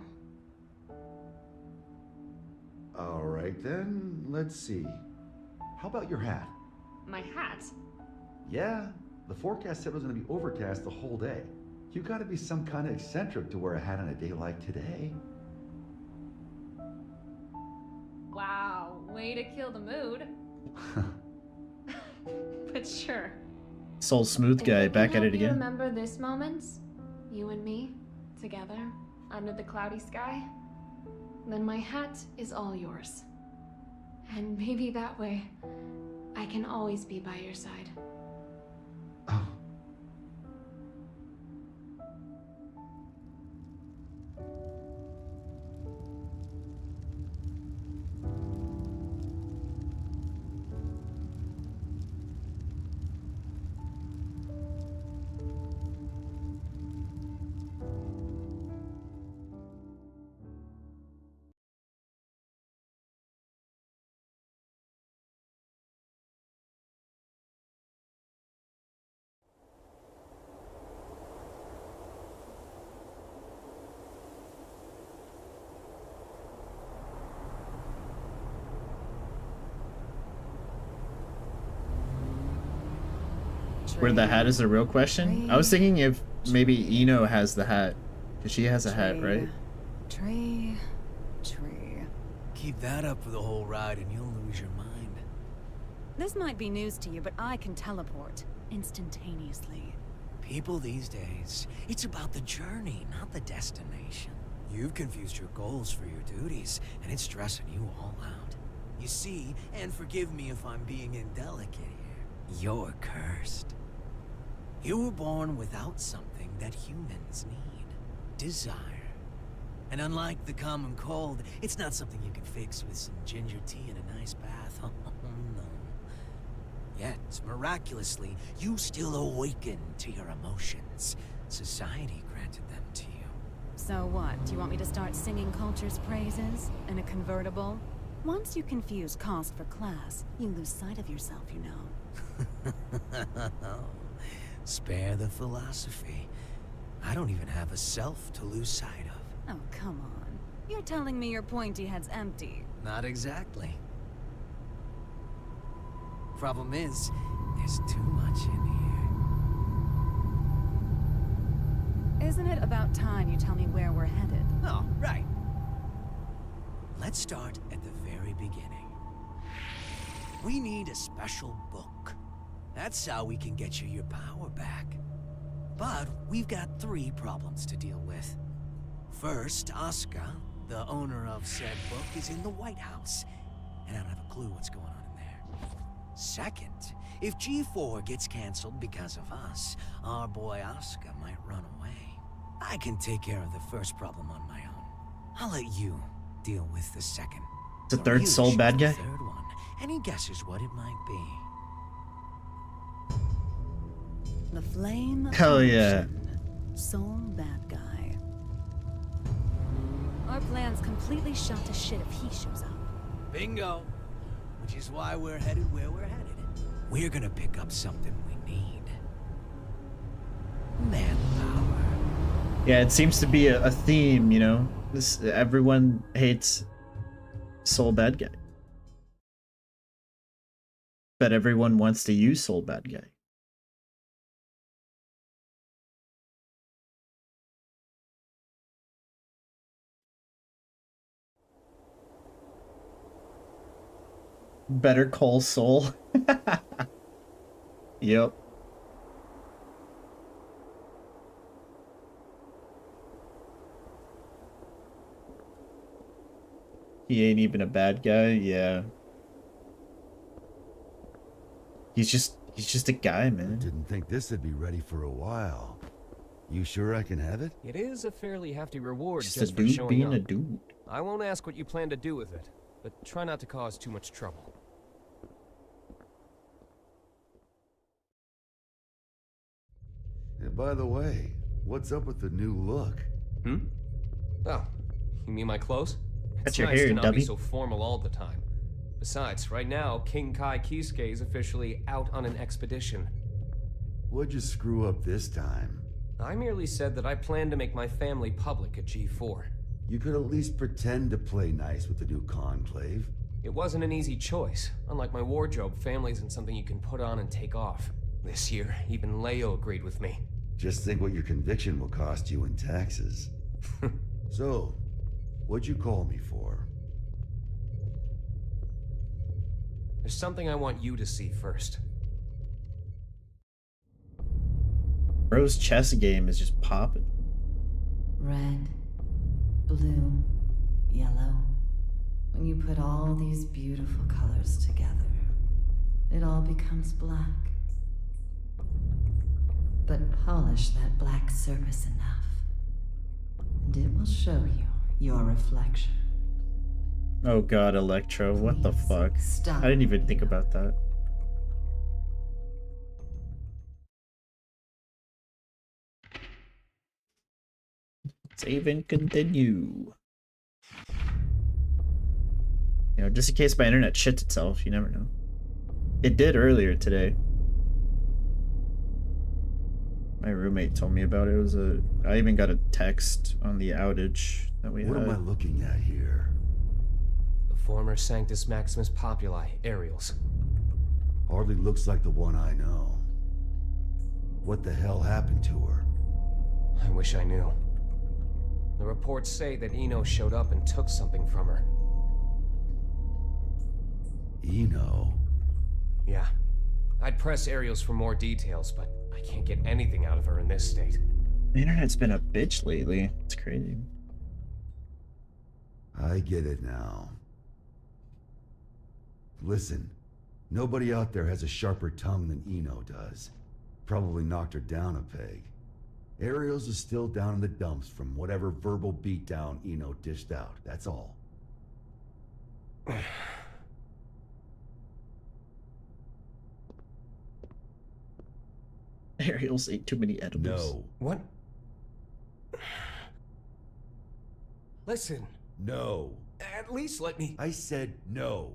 All right then, let's see. How about your hat? My hat? Yeah, the forecast said it was going to be overcast the whole day. You gotta be some kind of eccentric to wear a hat on a day like today. Wow, way to kill the mood. But sure. Soul Smooth guy back at it You again. remember this moment? You and me, together, under the cloudy sky? Then my hat is all yours. And maybe that way, I can always be by your side. Where the hat is the real question? I was thinking if maybe Eno has the hat. Because she has a hat, right? Tree. Keep that up for the whole ride and you'll lose your mind. This might be news to you, but I can teleport instantaneously. People these days, it's about the journey, not the destination. You've confused your goals for your duties, and it's stressing you all out. You see, and forgive me if I'm being indelicate here, you're cursed. You were born without something that humans need. Desire. And unlike the common cold, it's not something you can fix with some ginger tea and a nice bath. Oh, no. Yet, miraculously, you still awaken to your emotions. Society granted them to you. So what? Do you want me to start singing culture's praises in a convertible? Once you confuse cost for class, you lose sight of yourself, you know. Spare the philosophy. I don't even have a self to lose sight of. Oh, come on. You're telling me your pointy head's empty. Not exactly. Problem is, there's too much in here. Isn't it about time you tell me where we're headed? Oh, right. Let's start at the very beginning. We need a special book. That's how we can get you your power back. But we've got 3 problems to deal with. First, Asuka, the owner of said book, is in the White House, and I don't have a clue what's going on in there. Second, if G4 gets canceled because of us, our boy Asuka might run away. I can take care of the first problem on my own. I'll let you deal with the second. The third soul bad guy? The third one. Any guesses what it might be? The flame. Hell yeah. Soul bad guy. Our plan's completely shot to shit if he shows up. Bingo. Which is why we're headed where we're headed. We're gonna pick up something we need. Manpower. Yeah, it seems to be a theme, you know? Everyone hates Soul Bad Guy. But everyone wants to use Soul Bad Guy. Better Call Saul. Yep. He ain't even a bad guy, yeah. He's just a guy, man. Didn't think this would be ready for a while. You sure I can have it? It is a fairly hefty reward Just just a for dude showing being up. a dude. I won't ask what you plan to do with it, but try not to cause too much trouble. By the way, what's up with the new look? Hmm? Oh, you mean my clothes? It's your nice hair, to not be Dubby. so formal all the time. Besides, right now, King Kai Kisuke is officially out on an expedition. What'd you screw up this time? I merely said that I plan to make my family public at G4. You could at least pretend to play nice with the new Conclave. It wasn't an easy choice. Unlike my wardrobe, family isn't something you can put on and take off. This year, even Leo agreed with me. Just think what your conviction will cost you in taxes. So, what'd you call me for? There's something I want you to see first. Bro's chess game is just popping. Red, blue, yellow. When you put all these beautiful colors together, it all becomes black. But polish that black surface enough, and it will show you your reflection. Oh god, Electro, what the fuck? Stop. I didn't even think about that. Save and continue. You know, just in case my internet shits itself, you never know. It did earlier today. My roommate told me about it. I even got a text on the outage that we had. What am I looking at here? The former Sanctus Maximus Populi, Aerials. Hardly looks like the one I know. What the hell happened to her? I wish I knew. The reports say that Eno showed up and took something from her. Eno? Yeah. I'd press Aerials for more details, but I can't get anything out of her in this state. The internet's been a bitch lately. It's crazy. I get it now. Listen, nobody out there has a sharper tongue than Eno does. Probably knocked her down a peg. Aerials is still down in the dumps from whatever verbal beatdown Eno dished out, that's all. Aerials ate too many edibles. No. What? Listen. No. At least let me... I said no.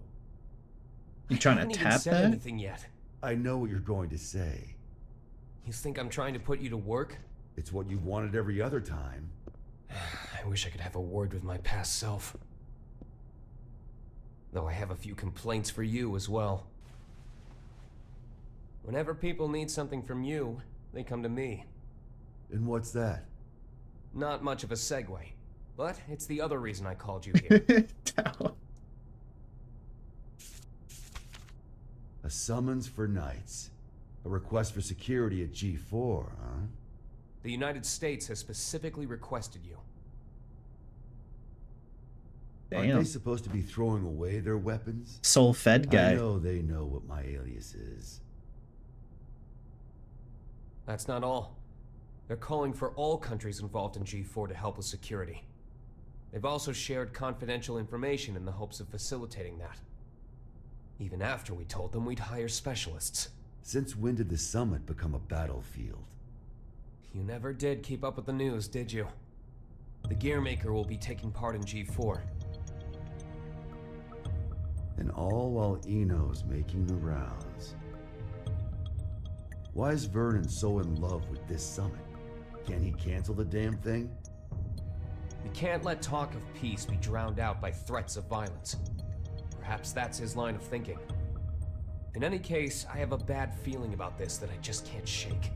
You trying I to haven't tap even said that? anything yet. I know what you're going to say. You think I'm trying to put you to work? It's what you've wanted every other time. I wish I could have a word with my past self. Though I have a few complaints for you as well. Whenever people need something from you, they come to me. And what's that? Not much of a segue, but it's the other reason I called you here. A summons for knights. A request for security at G4, huh? The United States has specifically requested you. Aren't they supposed to be throwing away their weapons? Soul-fed guy. I know they know what my alias is. That's not all. They're calling for all countries involved in G4 to help with security. They've also shared confidential information in the hopes of facilitating that. Even after we told them we'd hire specialists. Since when did the summit become a battlefield? You never did keep up with the news, did you? The Gearmaker will be taking part in G4. And all while Eno's making the rounds. Why is Vernon so in love with this summit? Can he cancel the damn thing? We can't let talk of peace be drowned out by threats of violence. Perhaps that's his line of thinking. In any case, I have a bad feeling about this that I just can't shake.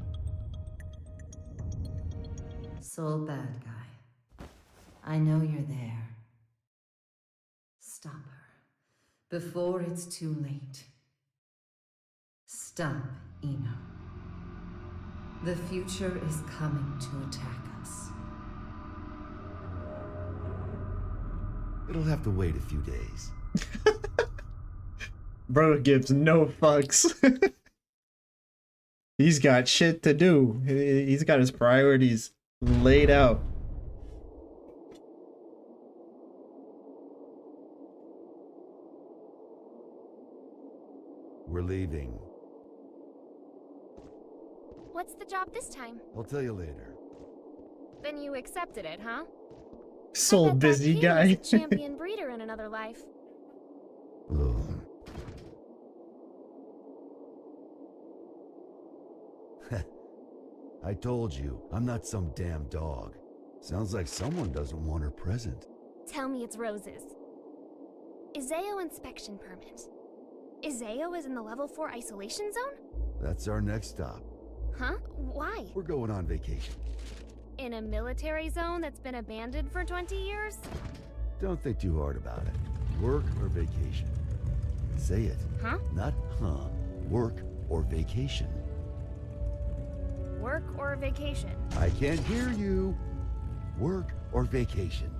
Soul bad guy. I know you're there. Stop her. Before it's too late. Stop, Eno. The future is coming to attack us. It'll have to wait a few days. Bro gives no fucks. He's got shit to do. He's got his priorities laid out. We're leaving. What's the job this time? I'll tell you later. Then you accepted it, huh? Soul busy King guy. was a champion breeder in another life. Ugh. I told you, I'm not some damn dog. Sounds like someone doesn't want her present. Tell me it's roses. Izeo inspection permit. Izeo is in the level 4 isolation zone? That's our next stop. Huh? Why? We're going on vacation. In a military zone that's been abandoned for 20 years? Don't think too hard about it. Work or vacation? Say it. Huh? Not huh. Work or vacation. Work or vacation? I can't hear you. Work or vacation?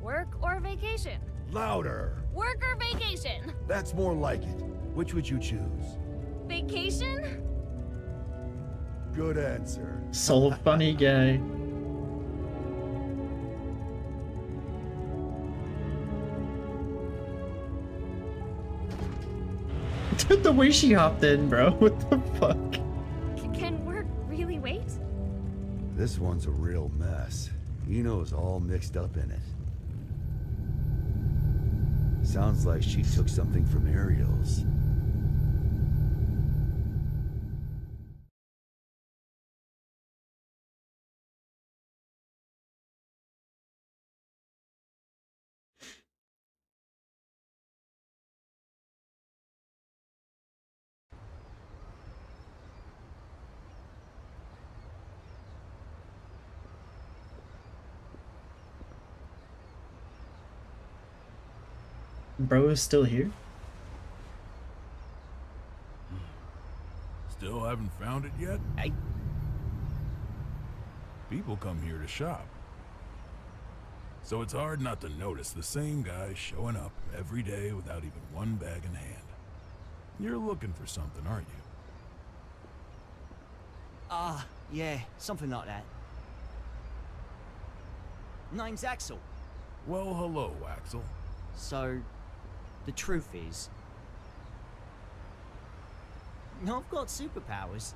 Work or vacation? Louder. Work or vacation? That's more like it. Which would you choose? Vacation? Good answer. So funny guy. The way she hopped in, bro. What the fuck? Can work really wait? This one's a real mess. Eno's all mixed up in it. Sounds like she took something from Ariel's. Bro is still here? Still haven't found it yet? Hey. People come here to shop. So it's hard not to notice the same guy showing up every day without even one bag in hand. You're looking for something, aren't you? Yeah, something like that. Name's Axel. Well, hello, Axel. So, the truth is, I've got superpowers.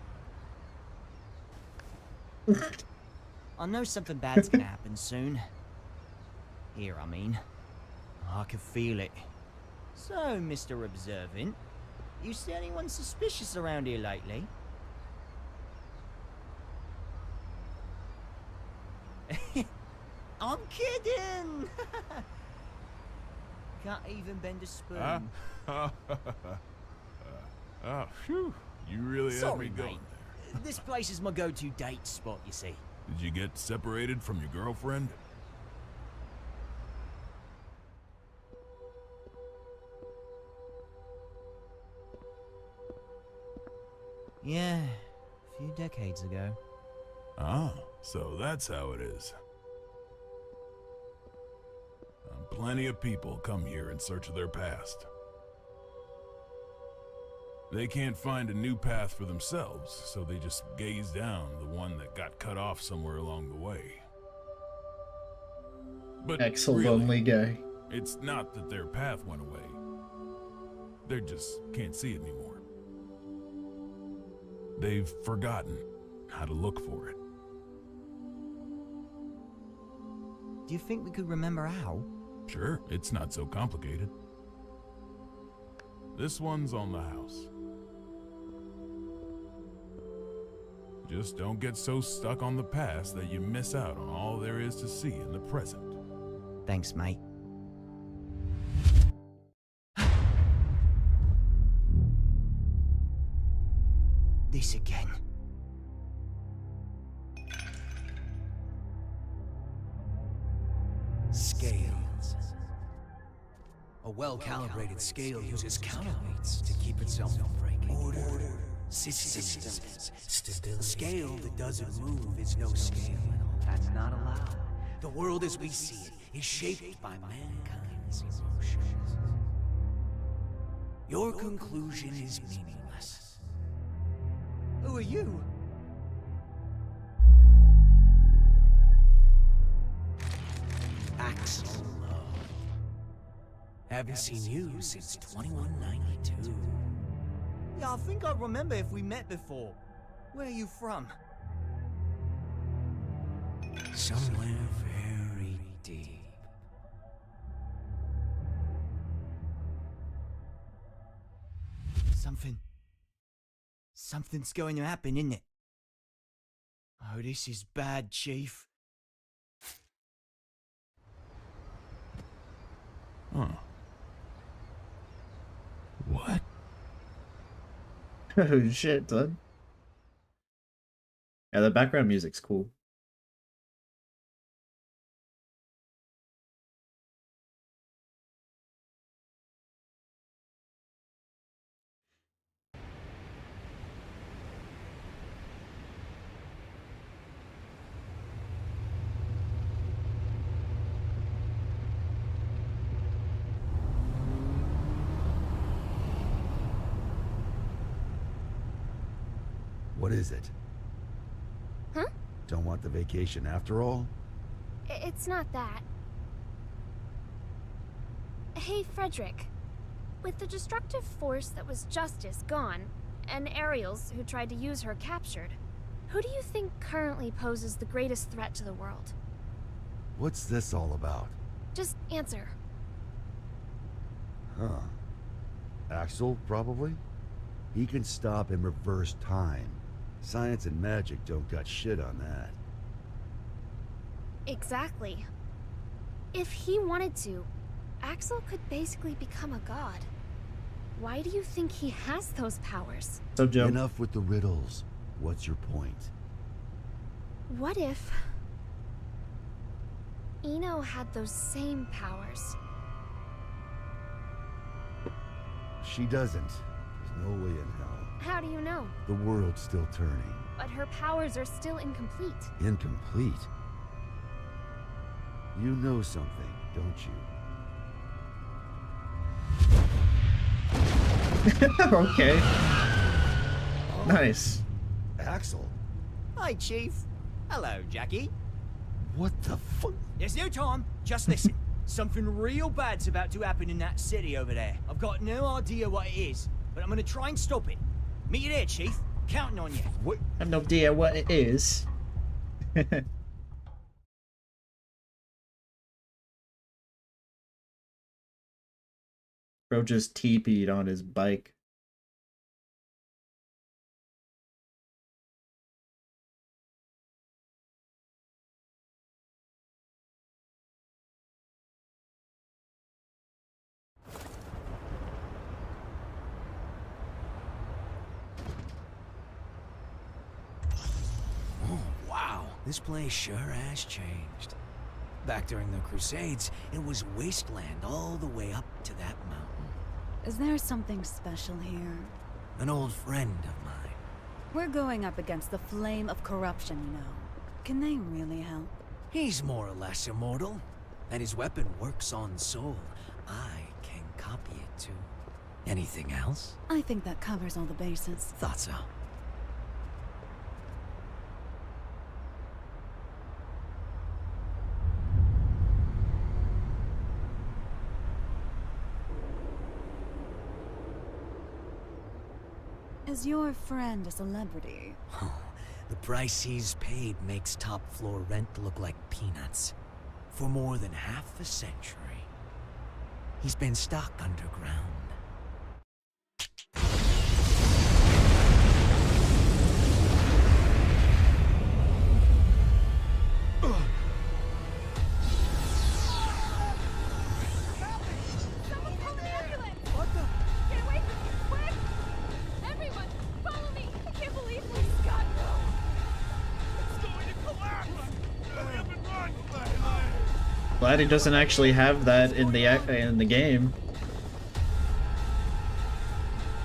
I know something bad's gonna happen soon. Here, I mean. I can feel it. So, Mr. Observant, you see anyone suspicious around here lately? I'm kidding! Can't even bend a spoon. Oh, phew. You really had me going mate. This place is my go-to date spot, you see. Did you get separated from your girlfriend? Yeah, a few decades ago. Ah, so that's how it is. Plenty of people come here in search of their past. They can't find a new path for themselves, so they just gaze down the one that got cut off somewhere along the way. But Axel, really, lonely guy. it's not that their path went away. They just can't see it anymore. They've forgotten how to look for it. Do you think we could remember how? Sure, it's not so complicated. This one's on the house. Just don't get so stuck on the past that you miss out on all there is to see in the present. Thanks, mate. This again. Scales. A well-calibrated scale uses counterweights to keep itself from breaking. Order. Systems. Stability. A scale that doesn't move is no scale. That's not allowed. The world as we see it is shaped by mankind's emotions. Your conclusion is meaningless. Who are you? Axel Love. Haven't seen you since 2192. Yeah, I think I remember if we met before. Where are you from? Somewhere very deep. Something's going to happen, isn't it? Oh, this is bad, Chief. Huh. What? Oh shit, dude. Yeah, the background music's cool. What is it? Huh? Don't want the vacation after all? It's not that. Hey, Frederick. With the destructive force that was Justice gone, and Ariels, who tried to use her, captured, who do you think currently poses the greatest threat to the world? What's this all about? Just answer. Huh. Axel, probably? He can stop and reverse time. Science and magic don't got shit on that. Exactly. If he wanted to, Axel could basically become a god. Why do you think he has those powers? So, Joe. Enough with the riddles. What's your point? What if Eno had those same powers? She doesn't. There's no way in hell. How do you know? The world's still turning. But her powers are still incomplete. Incomplete? You know something, don't you? Okay. Nice. Axel? Hi, Chief. Hello, Jackie. What the fuck? There's no time. Just listen. Something real bad's about to happen in that city over there. I've got no idea what it is, but I'm gonna try and stop it. Meet you there, Chief. Counting on you. What? I have no idea what it is. Bro just TP'd on his bike. Wow, this place sure has changed. Back during the Crusades, it was wasteland all the way up to that mountain. Is there something special here? An old friend of mine. We're going up against the flame of corruption, you know. Can they really help? He's more or less immortal, and his weapon works on soul. I can copy it too. Anything else? I think that covers all the bases. Thought so. Is your friend a celebrity? Oh, the price he's paid makes top floor rent look like peanuts. For more than half a century, he's been stuck underground. Glad he doesn't actually have that in the game.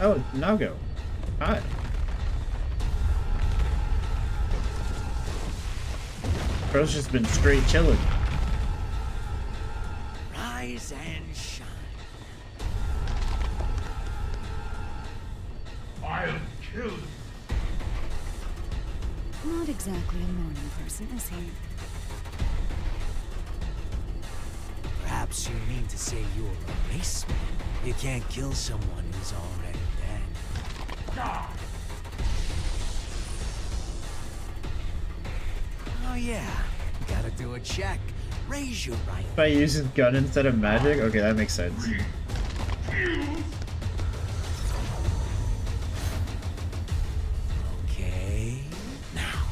Oh, Nago. Hi. Bro's just been straight chilling. Rise and shine. I'll kill you. Not exactly a morning person, is he? Perhaps you mean to say you're a raceman. You can't kill someone who's already dead. Oh yeah, gotta do a check. Raise your right. If I use his gun instead of magic? Okay, that makes sense. Okay, now.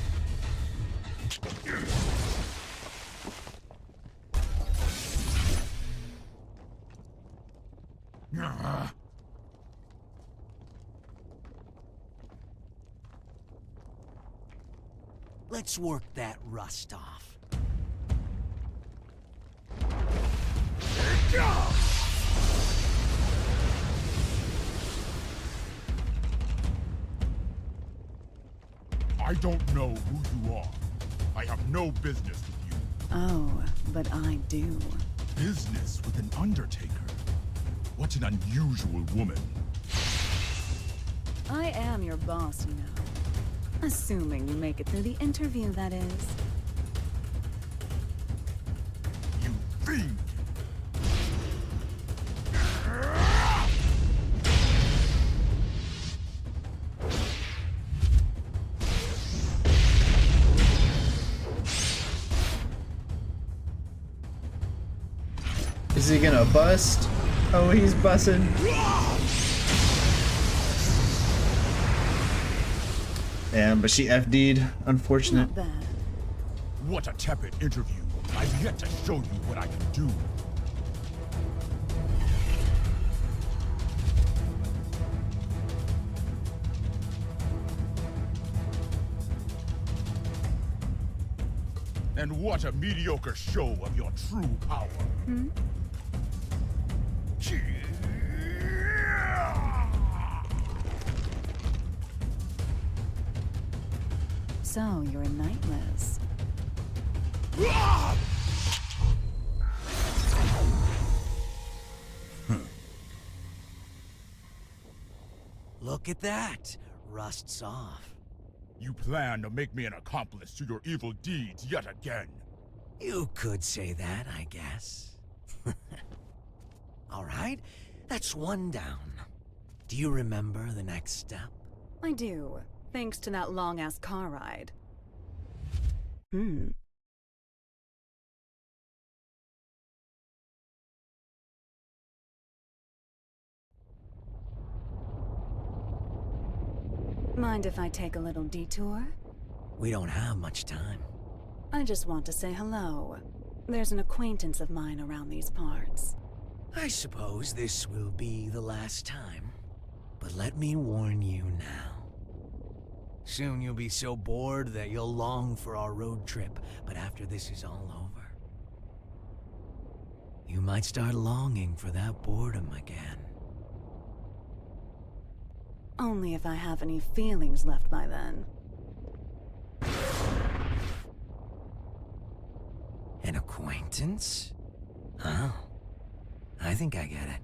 Let's work that rust off. I don't know who you are. I have no business with you. Oh, but I do. Business with an Undertaker? What an unusual woman. I am your boss, you know. Assuming you make it through the interview, that is. You fiend! Is he gonna bust? Oh, he's busting. Damn, but she FD'd. Unfortunate. What a tepid interview. I've yet to show you what I can do. And what a mediocre show of your true power. Hmm? So, you're a Nightless. Look at that. Rust's off. You plan to make me an accomplice to your evil deeds yet again. You could say that, I guess. All right, that's one down. Do you remember the next step? I do, thanks to that long-ass car ride. Mind if I take a little detour? We don't have much time. I just want to say hello. There's an acquaintance of mine around these parts. I suppose this will be the last time. But let me warn you now. Soon you'll be so bored that you'll long for our road trip, but after this is all over, you might start longing for that boredom again. Only if I have any feelings left by then. An acquaintance? Oh, I think I get it.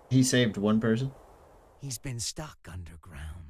He saved one person? He's been stuck underground.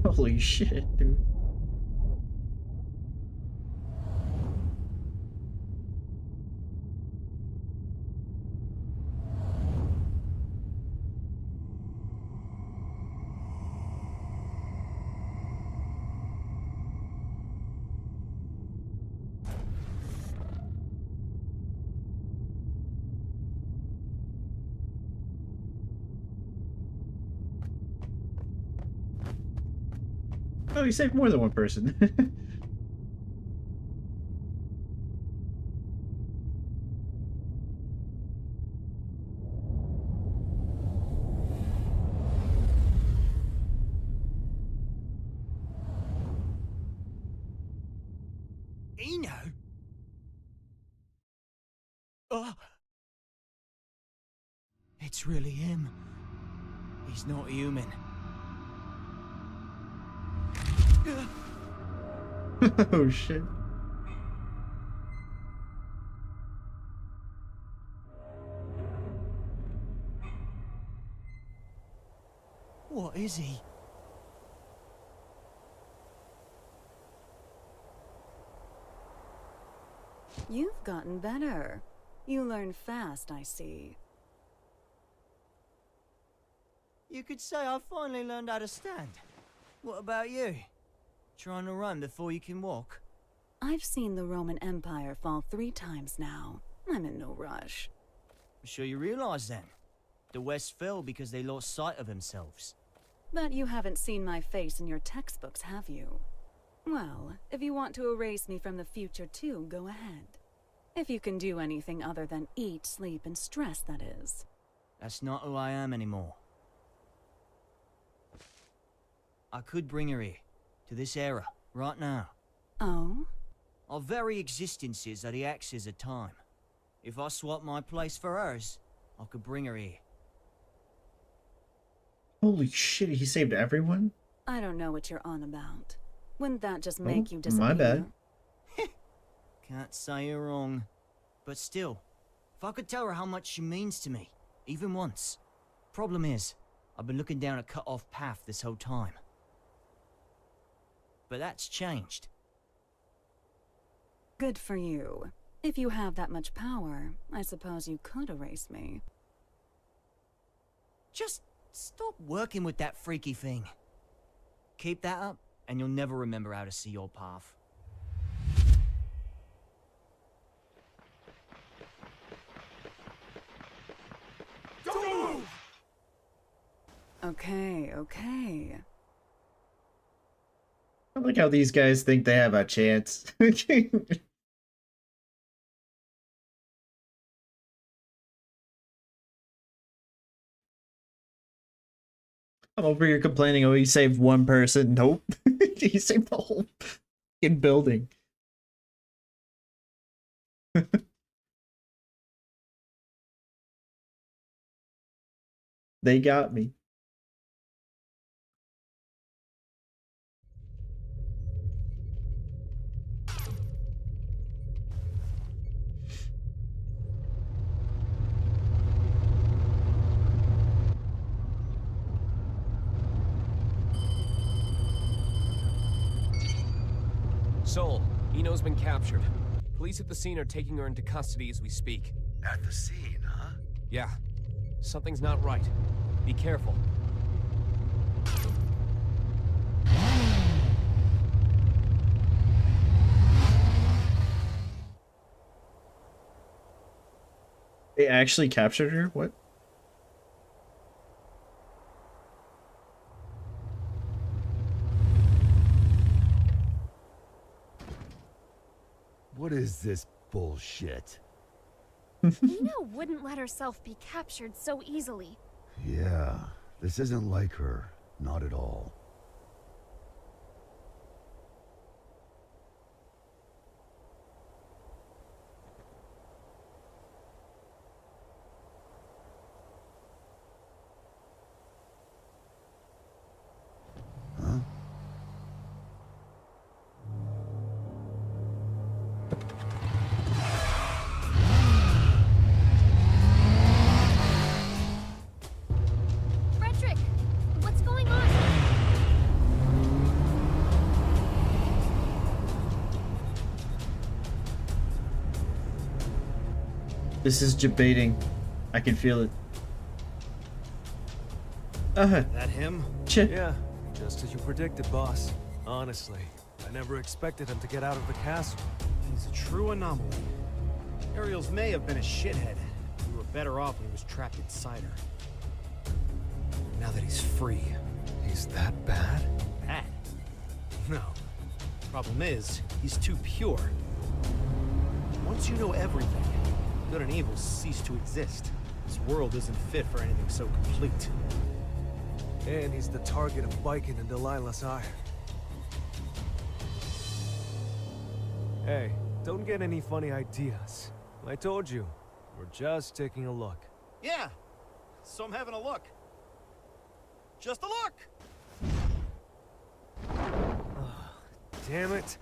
Holy shit, dude. Oh, you saved more than one person. Eno? Oh. It's really him. He's not human. Oh shit. is he? You've gotten better. You learn fast, I see. You could say I finally learned how to stand. What about you? Trying to run before you can walk? I've seen the Roman Empire fall 3 times now. I'm in no rush. I'm sure you realize then. The West fell because they lost sight of themselves. But you haven't seen my face in your textbooks, have you? Well, if you want to erase me from the future too, go ahead. If you can do anything other than eat, sleep, and stress, that is. That's not who I am anymore. I could bring her here, to this era, right now. Oh? Our very existences are the axes of time. If I swap my place for hers, I could bring her here. Holy shit, he saved everyone? I don't know what you're on about. Wouldn't that just make you disappear? My bad. Can't say you're wrong. But still, if I could tell her how much she means to me, even once. Problem is, I've been looking down a cut-off path this whole time. But that's changed. Good for you. If you have that much power, I suppose you could erase me. Just stop working with that freaky thing. Keep that up, and you'll never remember how to see your path. Okay, okay. I like how these guys think they have a chance. I'm over here complaining, oh, he saved one person. Nope. He saved the whole fucking building. They got me. Sol, Eno's been captured. Police at the scene are taking her into custody as we speak. At the scene, huh? Yeah. Something's not right. Be careful. They actually captured her? What? What is this bullshit? Eno wouldn't let herself be captured so easily. Yeah, this isn't like her. Not at all. Huh? Frederick, what's going on? This is debating. I can feel it. That him? Chip. Yeah, just as you predicted, boss. Honestly, I never expected him to get out of the castle. He's a true anomaly. Ariels may have been a shithead. We were better off when he was trapped inside her. Now that he's free, he's that bad? Bad? No. Problem is, he's too pure. Once you know everything, good and evil cease to exist. This world isn't fit for anything so complete. And he's the target of Viking and Delilah's ire. Hey, don't get any funny ideas. I told you, we're just taking a look. Yeah, so I'm having a look. Just a look! Damn it.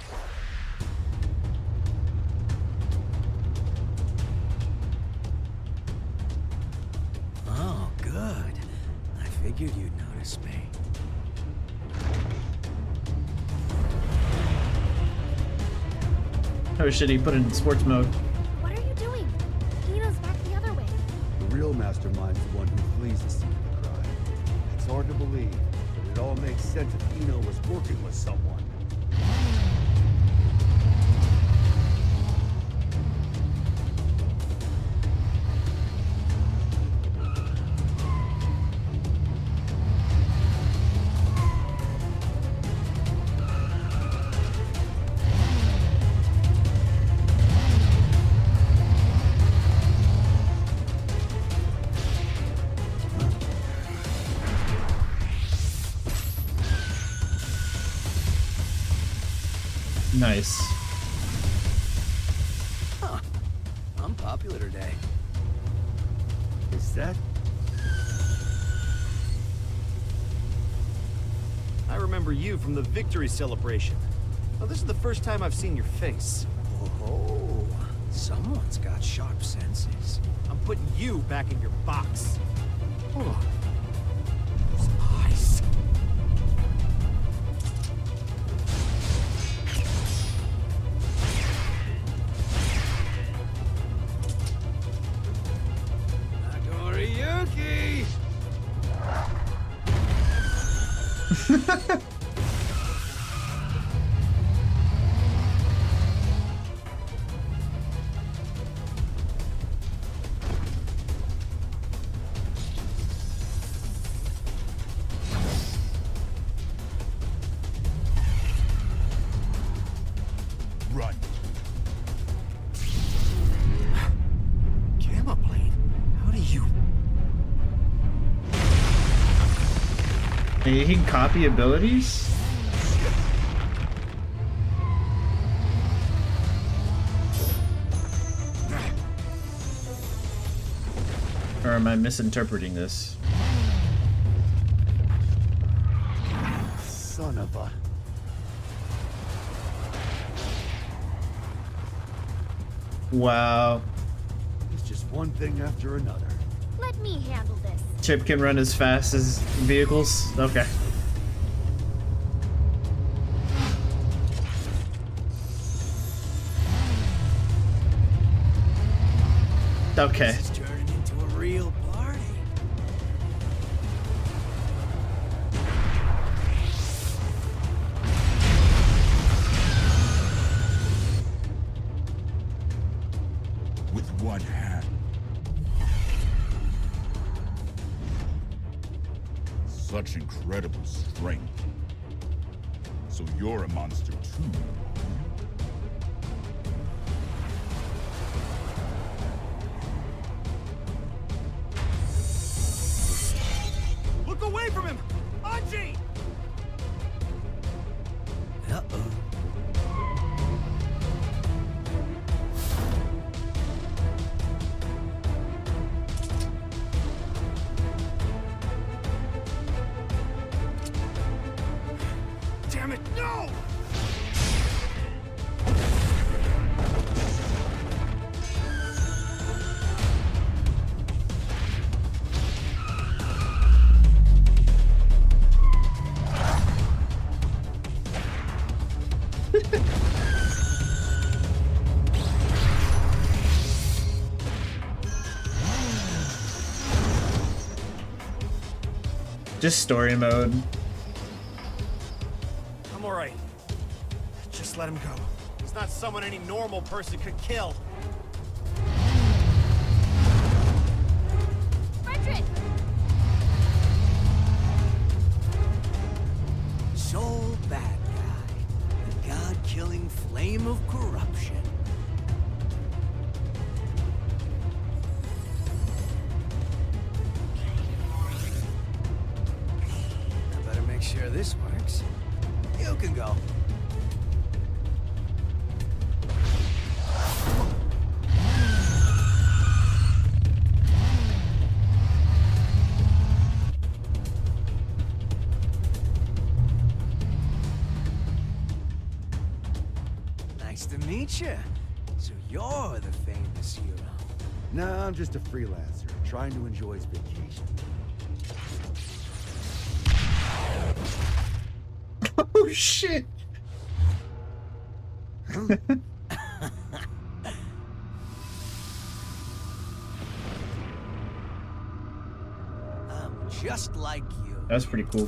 Oh, good. I figured you'd notice me. Oh shit, he put it in sports mode. What are you doing? Hina's back the other way. The real mastermind's the one who flees the scene of the crime. It's hard to believe, but it all makes sense if Eno was working with someone. Nice. Huh. I'm popular today. Is that? I remember you from the victory celebration. Now, this is the first time I've seen your face. Oh, someone's got sharp senses. I'm putting you back in your box. Oh. Those eyes. Nagoriyuki! Run. Gamma blade? How do you... He can copy abilities? Or am I misinterpreting this? Son of a... Wow. It's just one thing after another. Let me handle this. Chip can run as fast as vehicles? Okay. Okay. This is turning into a real party. With one hand. Such incredible strength. So you're a monster too. Look away from him! Anji! Uh-oh. Damn it, no! Just story mode. I'm alright. Just let him go. He's not someone any normal person could kill. Frederick! Sole bad guy. The god-killing flame of corruption. I better make sure this works. You can go. Nice to meet you. So you're the famous hero. Nah, I'm just a freelancer, trying to enjoy his vacation. Oh shit! just like you. That was pretty cool.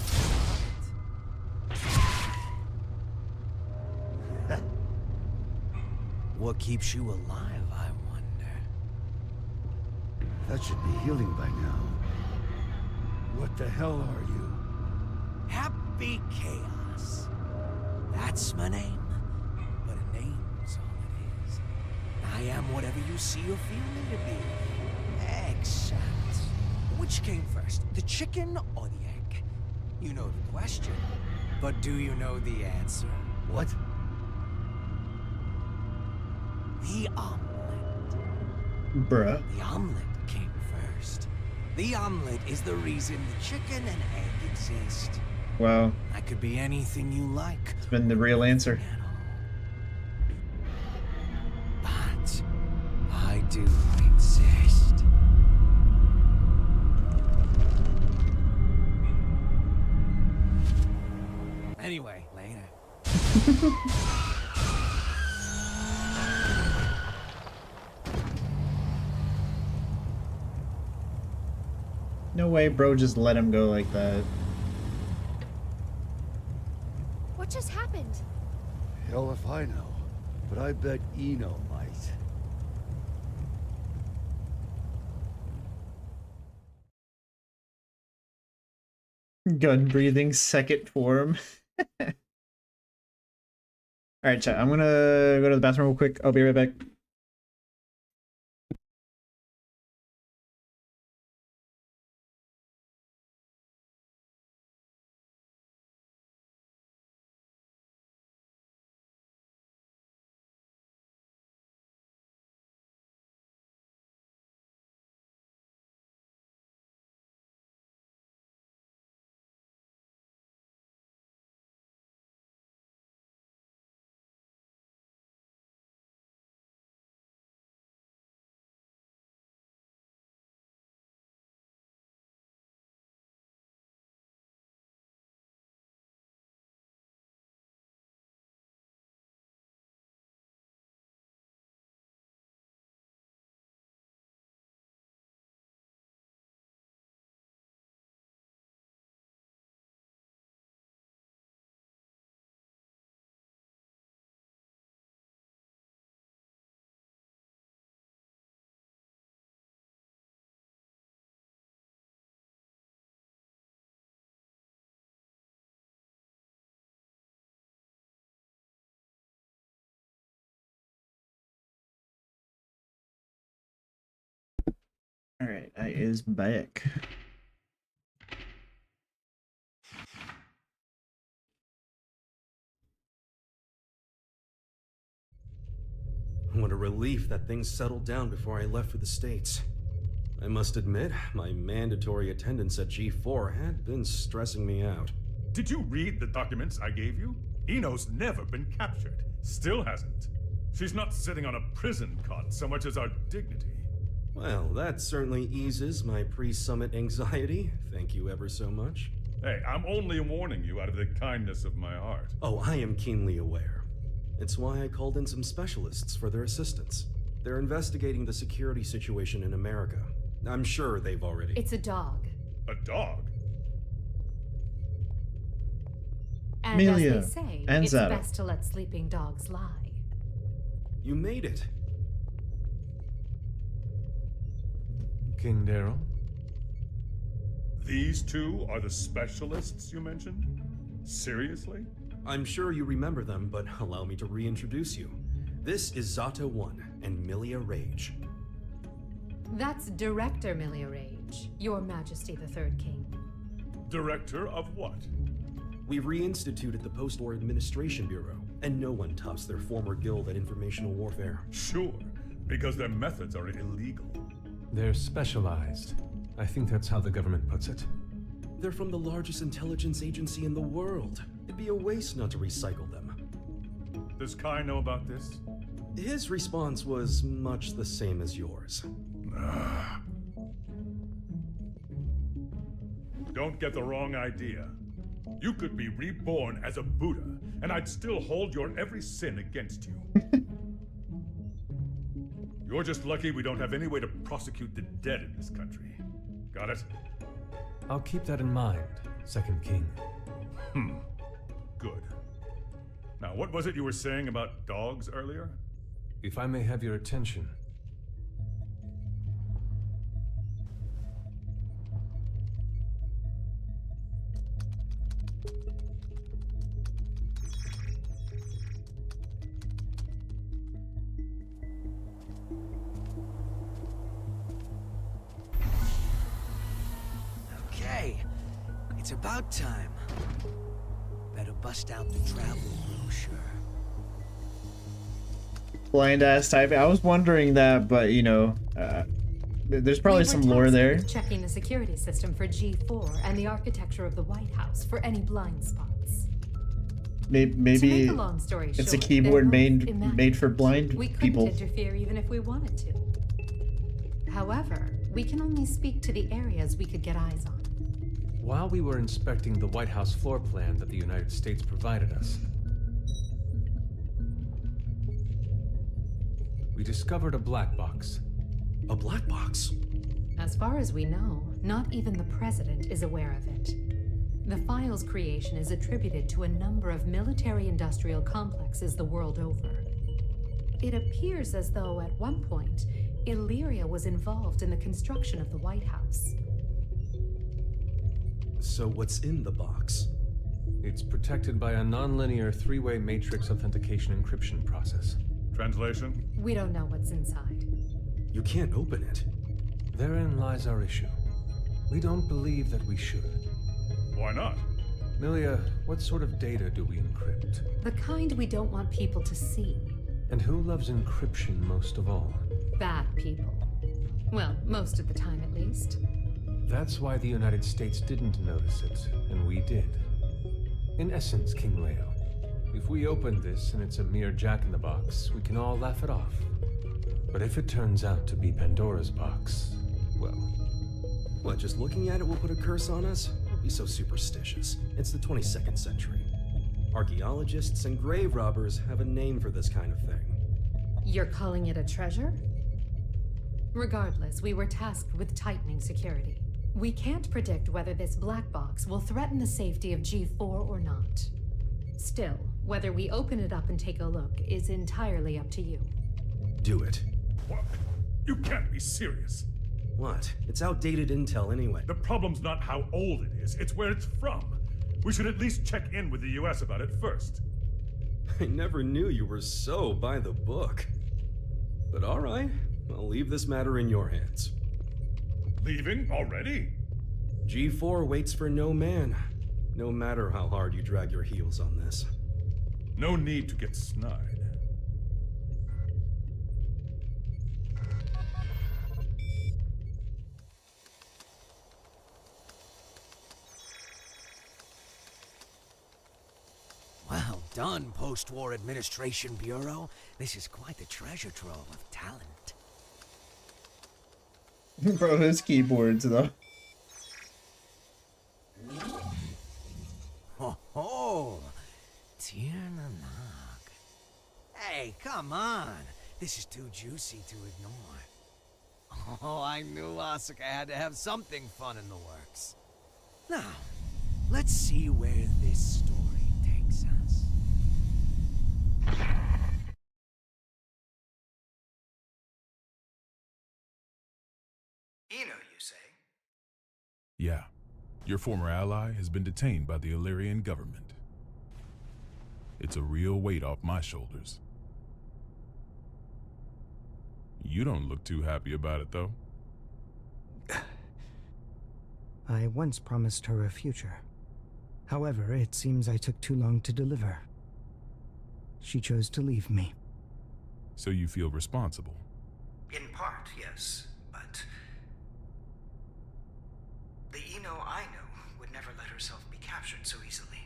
What keeps you alive, I wonder? That should be healing by now. What the hell are you? Happy Chaos. That's my name. But a name's all it is. I am whatever you see or feel me to be. Except, which came first, the chicken or the egg? You know the question, but do you know the answer? What? The omelet. Bruh. The omelet came first. The omelet is the reason the chicken and egg exist. Wow. I could be anything you like. It's been the real answer. But I do exist. Anyway, later. No way, bro, just let him go like that. What just happened? Hell if I know. But I bet Eno might. Gun breathing second form. Alright, chat. I'm gonna go to the bathroom real quick. I'll be right back. Alright, I is back. What a relief that things settled down before I left for the States. I must admit, my mandatory attendance at G4 had been stressing me out. Did you read the documents I gave you? Eno's never been captured. Still hasn't. She's not sitting on a prison cot so much as our dignity. Well, that certainly eases my pre-summit anxiety. Thank you ever so much. Hey, I'm only warning you out of the kindness of my heart. Oh, I am keenly aware. It's why I called in some specialists for their assistance. They're investigating the security situation in America. I'm sure they've already... It's a dog. A dog? And Amelia as they say, and it's Zara. best to let sleeping dogs lie. You made it. King Daryl? These two are the specialists you mentioned? Seriously? I'm sure you remember them, but allow me to reintroduce you. This is Zata 1 and Milia Rage. That's Director Milia Rage, Your Majesty the Third King. Director of what? We reinstituted the Post-War Administration Bureau, and no one tops their former guild at informational warfare. Sure, because their methods are illegal. They're specialized. I think that's how the government puts it. They're from the largest intelligence agency in the world. It'd be a waste not to recycle them. Does Kai know about this? His response was much the same as yours. Don't get the wrong idea. You could be reborn as a Buddha, and I'd still hold your every sin against you. You're just lucky we don't have any way to prosecute the dead in this country. Got it? I'll keep that in mind, Second King. Good. Now, what was it you were saying about dogs earlier? If I may have your attention. Okay, it's about time. Better bust out the travel brochure. Blind ass typing. I was wondering that, but you know, there's probably some lore there. Checking the security system for G4 and the architecture of the White House for any blind spots. Maybe To make a long story it's a short, keyboard they're both made immaculate. for blind We couldn't people. interfere even if we wanted to. However, we can only speak to the areas we could get eyes on. While we were inspecting the White House floor plan that the United States provided us, we discovered a black box. A black box? As far as we know, not even the president is aware of it. The file's creation is attributed to a number of military-industrial complexes the world over. It appears as though at one point, Illyria was involved in the construction of the White House. So what's in the box? It's protected by a nonlinear three-way matrix authentication encryption process. Translation? We don't know what's inside. You can't open it. Therein lies our issue. We don't believe that we should. Why not? Milia, what sort of data do we encrypt? The kind we don't want people to see. And who loves encryption most of all? Bad people. Well, most of the time at least. That's why the United States didn't notice it, and we did. In essence, King Leo, if we open this and it's a mere jack-in-the-box, we can all laugh it off. But if it turns out to be Pandora's box, well... What, just looking at it will put a curse on us? Don't be so superstitious. It's the 22nd century. Archaeologists and grave robbers have a name for this kind of thing. You're calling it a treasure? Regardless, we were tasked with tightening security. We can't predict whether this black box will threaten the safety of G4 or not. Still, whether we open it up and take a look is entirely up to you. Do it. What? You can't be serious. What? It's outdated intel anyway. The problem's not how old it is, it's where it's from. We should at least check in with the US about it first. I never knew you were so by the book. But all right, I'll leave this matter in your hands. Leaving already? G4 waits for no man, no matter how hard you drag your heels on this. No need to get snide. Well done, Post-War Administration Bureau. This is quite the treasure trove of talent. Bro, his keyboards though. Oh, Tiernanog. Hey, come on. This is too juicy to ignore. Oh, I knew Asuka had to have something fun in the works. Now, let's see where this story takes us. Eno, you say? Yeah. Your former ally has been detained by the Illyrian government. It's a real weight off my shoulders. You don't look too happy about it, though. I once promised her a future. However, it seems I took too long to deliver. She chose to leave me. So you feel responsible? In part, yes, but... the Eno I know would never let herself be captured so easily.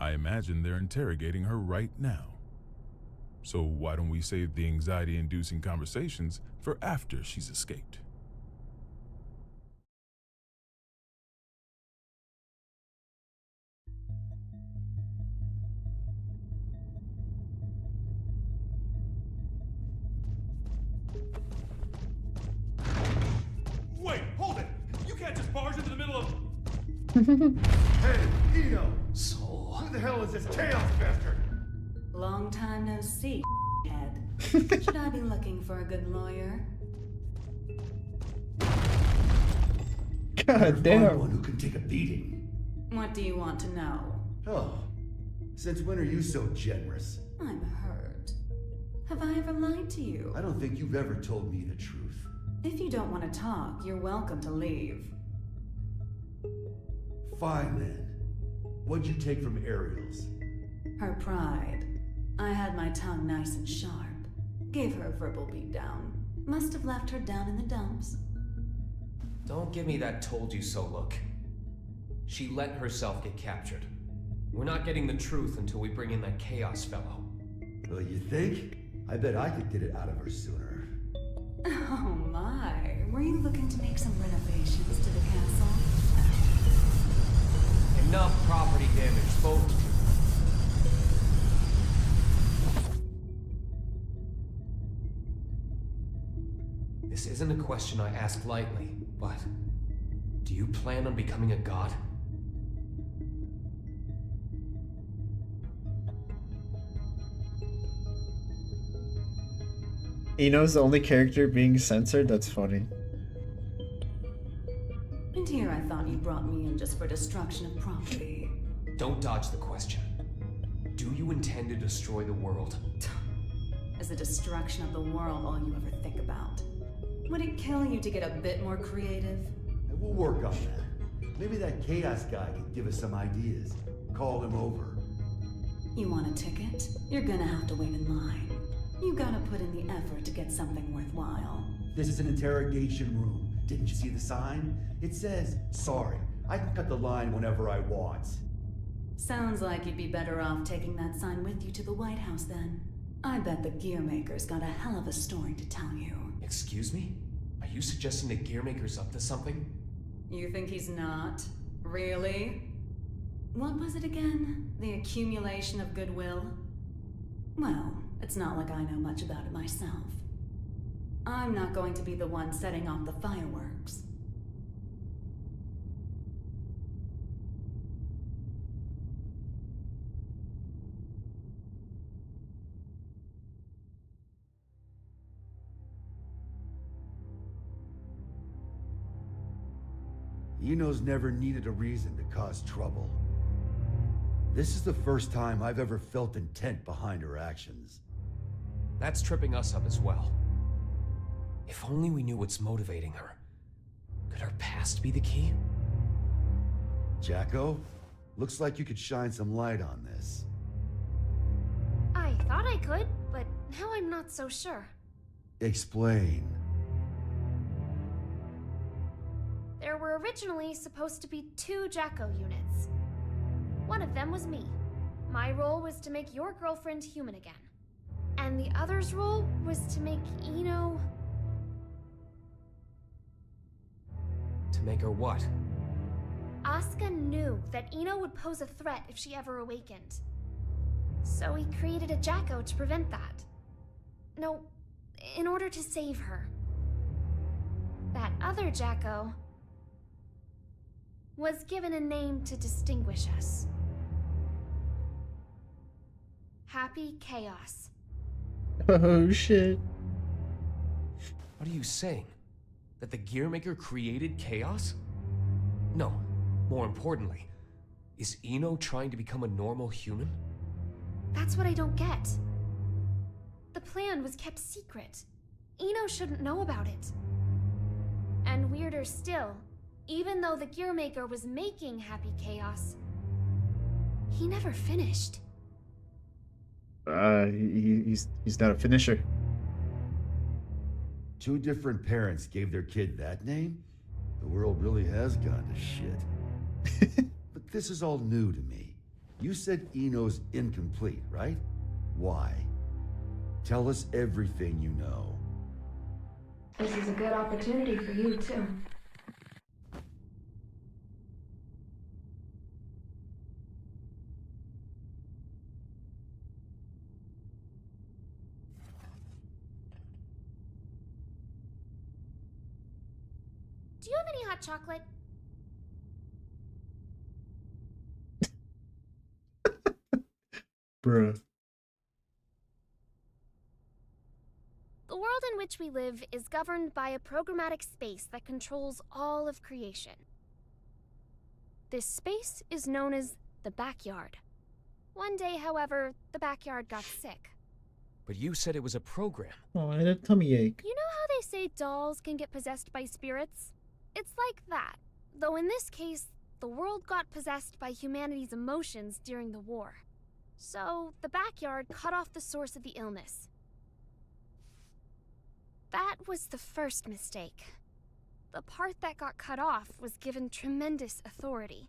I imagine they're interrogating her right now. So why don't we save the anxiety-inducing conversations for after she's escaped? Hey, Eno! Soul. Who the hell is this chaos bastard? Long time no see, head. Should I be looking for a good lawyer? God damn. One who can take a beating. What do you want to know? Oh, since when are you so generous? I'm hurt. Have I ever lied to you? I don't think you've ever told me the truth. If you don't want to talk, you're welcome to leave. Fine then. What'd you take from Ariel's? Her pride. I had my tongue nice and sharp. Gave her a verbal beatdown. Must have left her down in the dumps. Don't give me that told you so look. She let herself get captured. We're not getting the truth until we bring in that Chaos fellow. Well, you think? I bet I could get it out of her sooner. Oh my. Were you looking to make some renovations to the castle? Enough property damage, both of you. This isn't a question I ask lightly, but do you plan on becoming a god? Eno's the only character being censored? That's funny. And here I thought you brought me in just for destruction of property. Don't dodge the question. Do you intend to destroy the world? Is the destruction of the world all you ever think about? Would it kill you to get a bit more creative? We'll work on that. Maybe that Chaos guy can give us some ideas. Call him over. You want a ticket? You're gonna have to wait in line. You gotta put in the effort to get something worthwhile. This is an interrogation room. Didn't you see the sign? It says, sorry, I can cut the line whenever I want. Sounds like you'd be better off taking that sign with you to the White House then. I bet the Gearmaker's got a hell of a story to tell you. Excuse me? Are you suggesting the Gearmaker's up to something? You think he's not? Really? What was it again? The accumulation of goodwill? Well, it's not like I know much about it myself. I'm not going to be the one setting off the fireworks. Eno's never needed a reason to cause trouble. This is the first time I've ever felt intent behind her actions. That's tripping us up as well. If only we knew what's motivating her. Could her past be the key? Jacko, looks like you could shine some light on this. I thought I could, but now I'm not so sure. Explain. There were originally supposed to be 2 Jacko units. One of them was me. My role was to make your girlfriend human again. And the other's role was to make Eno... To make her what? Asuka knew that Eno would pose a threat if she ever awakened. So he created a Jacko to prevent that. No, in order to save her. That other Jacko was given a name to distinguish us. Happy Chaos. Oh shit. What are you saying? That the Gearmaker created chaos? No, more importantly, is Eno trying to become a normal human? That's what I don't get. The plan was kept secret. Eno shouldn't know about it. And weirder still, even though the Gearmaker was making Happy Chaos, he never finished. He's not a finisher. 2 different parents gave their kid that name? The world really has gone to shit. But this is all new to me. You said Eno's incomplete, right? Why? Tell us everything you know. This is a good opportunity for you, too. Do you have any hot chocolate? Bruh. The world in which we live is governed by a programmatic space that controls all of creation. This space is known as the backyard. One day, however, the backyard got sick. But you said it was a program. Oh, I had a tummy ache. You know how they say dolls can get possessed by spirits? It's like that, though in this case, the world got possessed by humanity's emotions during the war. So, the backyard cut off the source of the illness. That was the first mistake. The part that got cut off was given tremendous authority,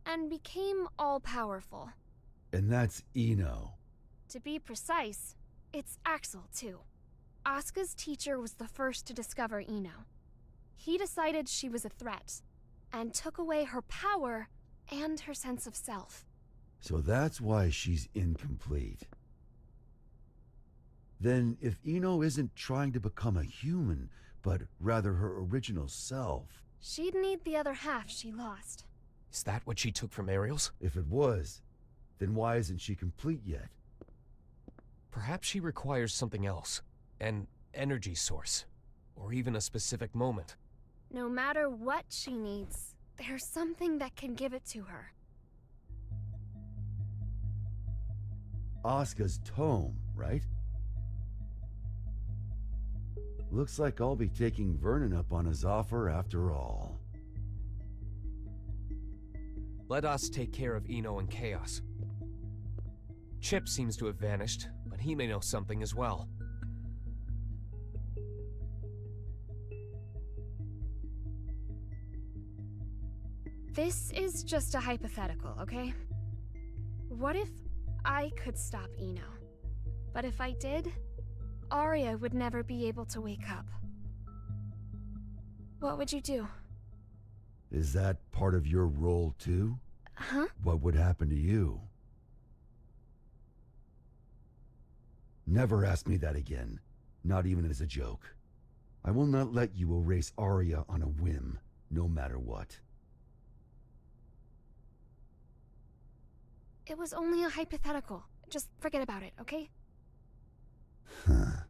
and became all-powerful. And that's Eno. To be precise, it's Axel, too. Asuka's teacher was the first to discover Eno. He decided she was a threat, and took away her power and her sense of self. So that's why she's incomplete. Then if Eno isn't trying to become a human, but rather her original self... She'd need the other half she lost. Is that what she took from Ariel's? If it was, then why isn't she complete yet? Perhaps she requires something else. An energy source. Or even a specific moment. No matter what she needs, there's something that can give it to her. Asuka's tome, right? Looks like I'll be taking Vernon up on his offer after all. Let us take care of Eno and Chaos. Chip seems to have vanished, but he may know something as well. This is just a hypothetical, okay? What if I could stop Eno? But if I did, Arya would never be able to wake up. What would you do? Is that part of your role too? Huh? What would happen to you? Never ask me that again, not even as a joke. I will not let you erase Arya on a whim, no matter what. It was only a hypothetical. Just forget about it, okay? Huh.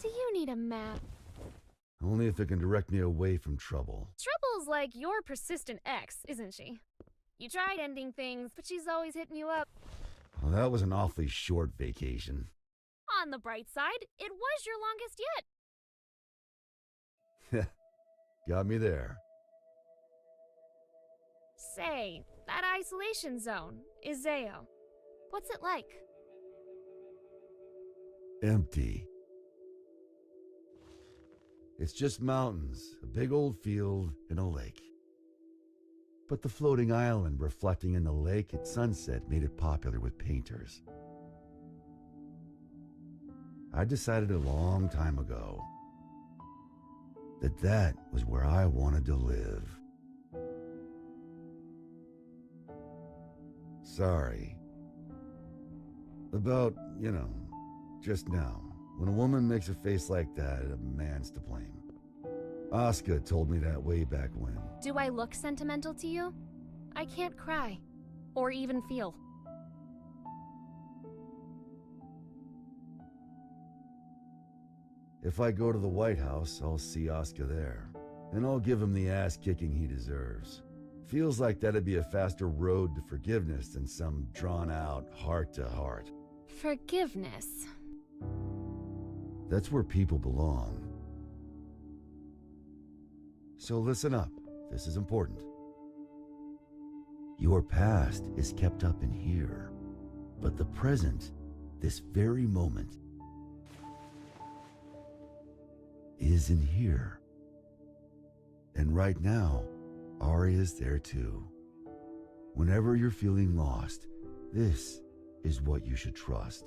Do you need a map? Only if it can direct me away from trouble. Trouble's like your persistent ex, isn't she? You tried ending things, but she's always hitting you up. Well, that was an awfully short vacation. On the bright side, it was your longest yet. Got me there. Say, that isolation zone, Izeo. What's it like? Empty. It's just mountains, a big old field, and a lake. But the floating island reflecting in the lake at sunset made it popular with painters. I decided a long time ago that was where I wanted to live. Sorry. About, just now. When a woman makes a face like that, a man's to blame. Asuka told me that way back when. Do I look sentimental to you? I can't cry. Or even feel. If I go to the White House, I'll see Asuka there. And I'll give him the ass-kicking he deserves. Feels like that'd be a faster road to forgiveness than some drawn-out heart-to-heart. Forgiveness. That's where people belong. So listen up. This is important. Your past is kept up in here. But the present, this very moment, is in here. And right now, Arya's there too. Whenever you're feeling lost, this is what you should trust.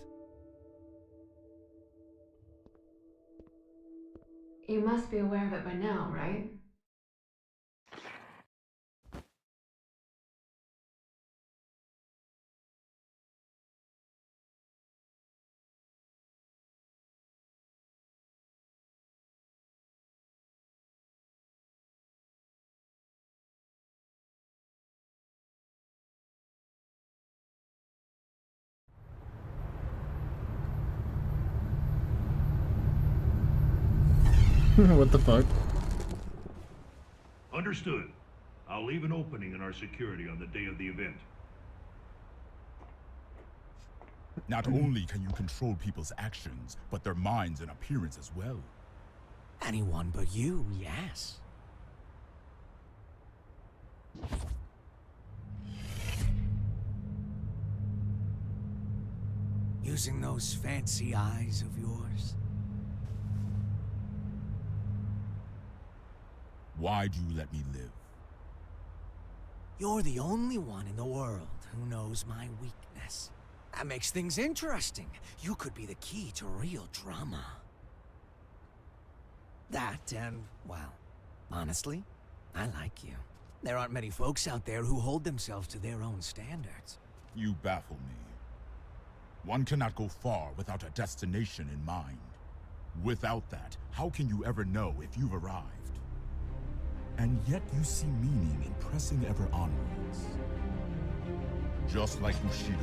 You must be aware of it by now, right? What the fuck? Understood. I'll leave an opening in our security on the day of the event. Not only can you control people's actions, but their minds and appearance as well. Anyone but you, yes. Using those fancy eyes of yours? Why do you let me live? You're the only one in the world who knows my weakness. That makes things interesting. You could be the key to real drama. That and, well, honestly, I like you. There aren't many folks out there who hold themselves to their own standards. You baffle me. One cannot go far without a destination in mind. Without that, how can you ever know if you've arrived? And yet you see meaning in pressing ever onwards. Just like Bushido.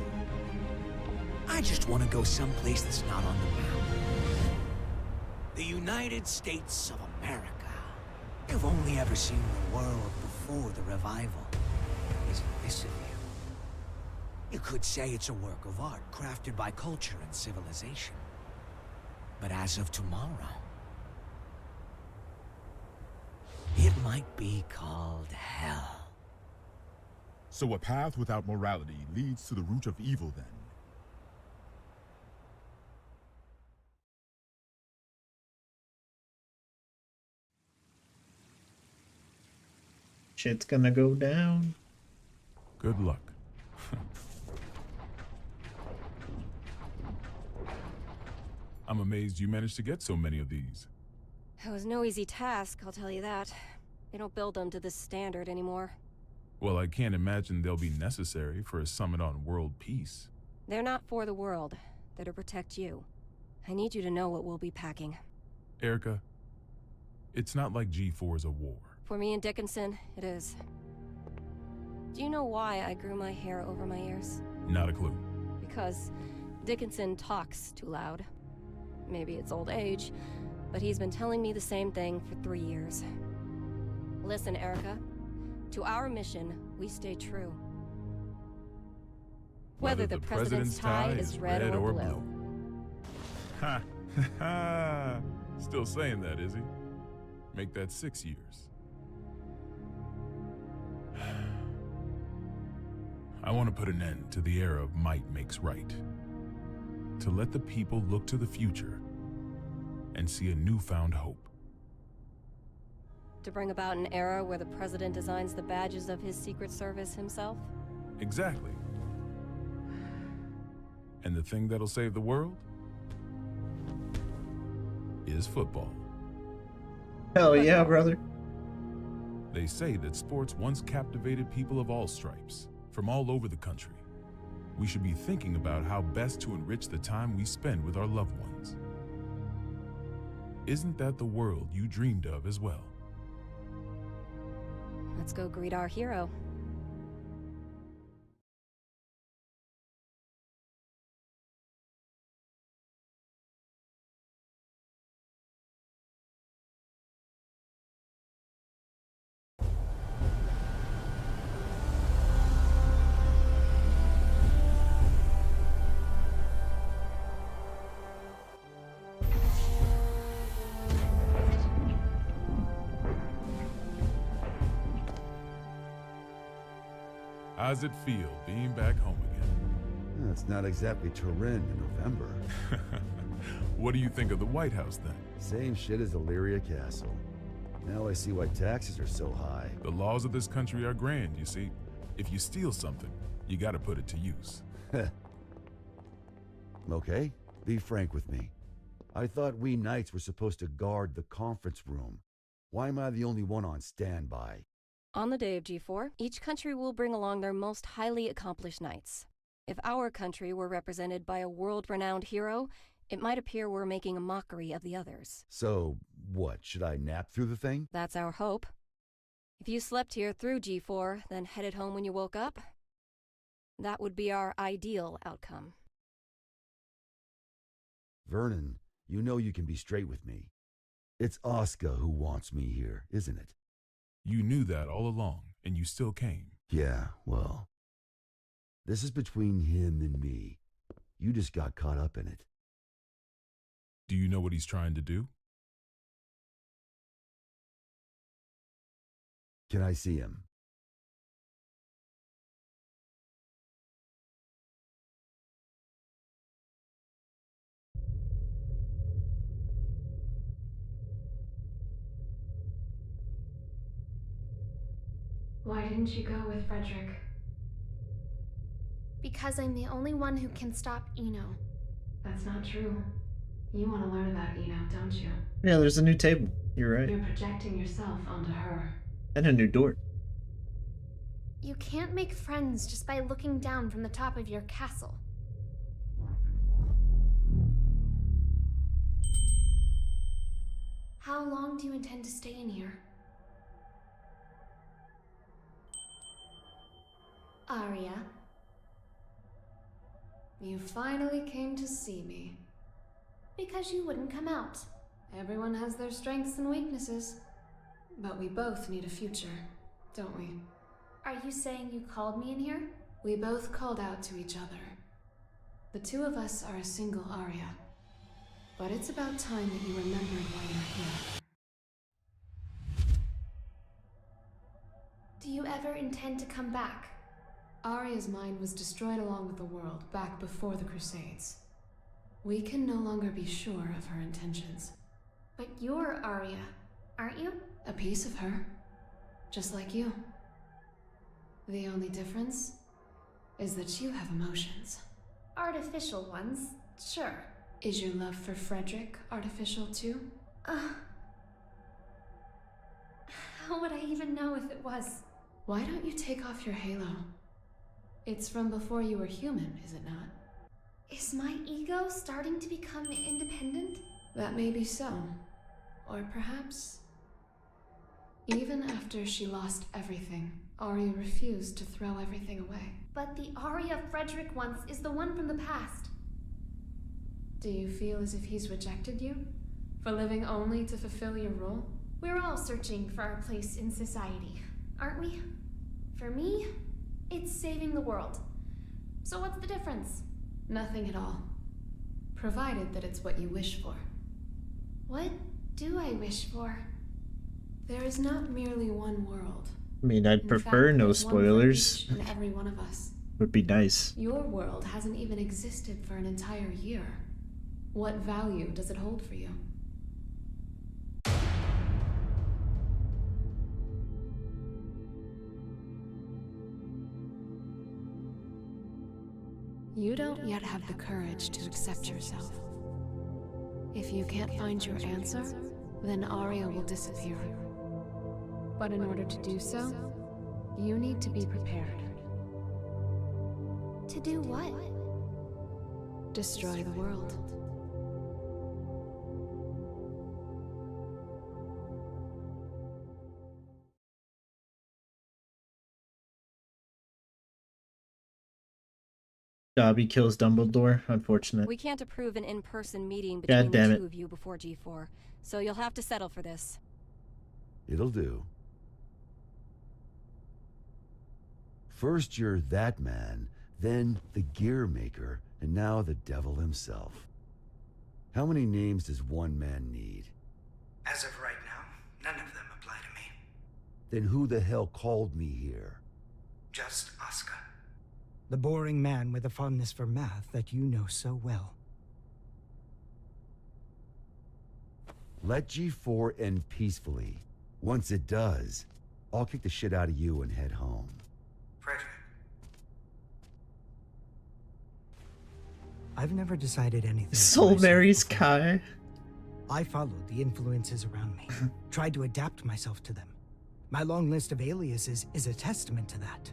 I just want to go someplace that's not on the map. The United States of America. You've only ever seen the world before the revival. Isn't this of you? You could say it's a work of art crafted by culture and civilization. But as of tomorrow, it might be called hell. So a path without morality leads to the root of evil then? Shit's gonna go down. Good luck. I'm amazed you managed to get so many of these. It was no easy task, I'll tell you that. They don't build them to this standard anymore. Well, I can't imagine they'll be necessary for a summit on world peace. They're not for the world. They're to protect you. I need you to know what we'll be packing. Erica, it's not like G4 is a war. For me and Dickinson, it is. Do you know why I grew my hair over my ears? Not a clue. Because Dickinson talks too loud. Maybe it's old age, but he's been telling me the same thing for 3 years. Listen, Erica. To our mission, we stay true. Whether the president's tie is red or blue. Ha! Ha! Still saying that, is he? Make that 6 years. I want to put an end to the era of might makes right. To let the people look to the future and see a newfound hope. To bring about an era where the president designs the badges of his Secret Service himself? Exactly. And the thing that'll save the world is football. Hell yeah, brother. They say that sports once captivated people of all stripes, from all over the country. We should be thinking about how best to enrich the time we spend with our loved ones. Isn't that the world you dreamed of as well? Let's go greet our hero. How's it feel being back home again? It's not exactly Turin in November. What do you think of the White House then? Same shit as Illyria Castle. Now I see why taxes are so high. The laws of this country are grand, you see. If you steal something, you gotta put it to use. Okay, be frank with me. I thought we knights were supposed to guard the conference room. Why am I the only one on standby? On the day of G4, each country will bring along their most highly accomplished knights. If our country were represented by a world-renowned hero, it might appear we're making a mockery of the others. So, what, should I nap through the thing? That's our hope. If you slept here through G4, then headed home when you woke up, that would be our ideal outcome. Vernon, you know you can be straight with me. It's Oscar who wants me here, isn't it? You knew that all along, and you still came. Yeah, well, this is between him and me. You just got caught up in it. Do you know what he's trying to do? Can I see him? Why didn't you go with Frederick? Because I'm the only one who can stop Eno. That's not true. You want to learn about Eno, don't you? Yeah, there's a new table. You're right. You're projecting yourself onto her. And a new door. You can't make friends just by looking down from the top of your castle. How long do you intend to stay in here? Arya. You finally came to see me. Because you wouldn't come out. Everyone has their strengths and weaknesses. But we both need a future, don't we? Are you saying you called me in here? We both called out to each other. The two of us are a single Arya. But it's about time that you remembered why you're here. Do you ever intend to come back? Arya's mind was destroyed along with the world back before the Crusades. We can no longer be sure of her intentions. But you're Arya, aren't you? A piece of her. Just like you. The only difference is that you have emotions. Artificial ones, sure. Is your love for Frederick artificial too? How would I even know if it was? Why don't you take off your halo? It's from before you were human, is it not? Is my ego starting to become independent? That may be so. Or perhaps... Even after she lost everything, Arya refused to throw everything away. But the Arya Frederick wants is the one from the past. Do you feel as if he's rejected you? For living only to fulfill your role? We're all searching for our place in society, aren't we? For me, it's saving the world. So what's the difference? Nothing at all. Provided that it's what you wish for. What do I wish for? There is not merely one world. I mean, I'd prefer no spoilers. In every one of us. Would be nice. Your world hasn't even existed for an entire year. What value does it hold for you? You don't yet have the courage to accept yourself. If you can't find your answer, then Arya will disappear. But in order to do so, you need to be prepared. To do what? Destroy the world. Dobby kills Dumbledore. Unfortunate. We can't approve an in-person meeting God between damn the it. two of you before G4, so you'll have to settle for this. It'll do. First you're that man, then the gear maker, and now the devil himself. How many names does one man need? As of right now, none of them apply to me. Then who the hell called me here? Just Oscar. The boring man with a fondness for math that you know so well. Let G4 end peacefully. Once it does, I'll kick the shit out of you and head home. Frederick. I've never decided anything. for Soul myself marries before. Kai. I followed the influences around me, tried to adapt myself to them. My long list of aliases is a testament to that.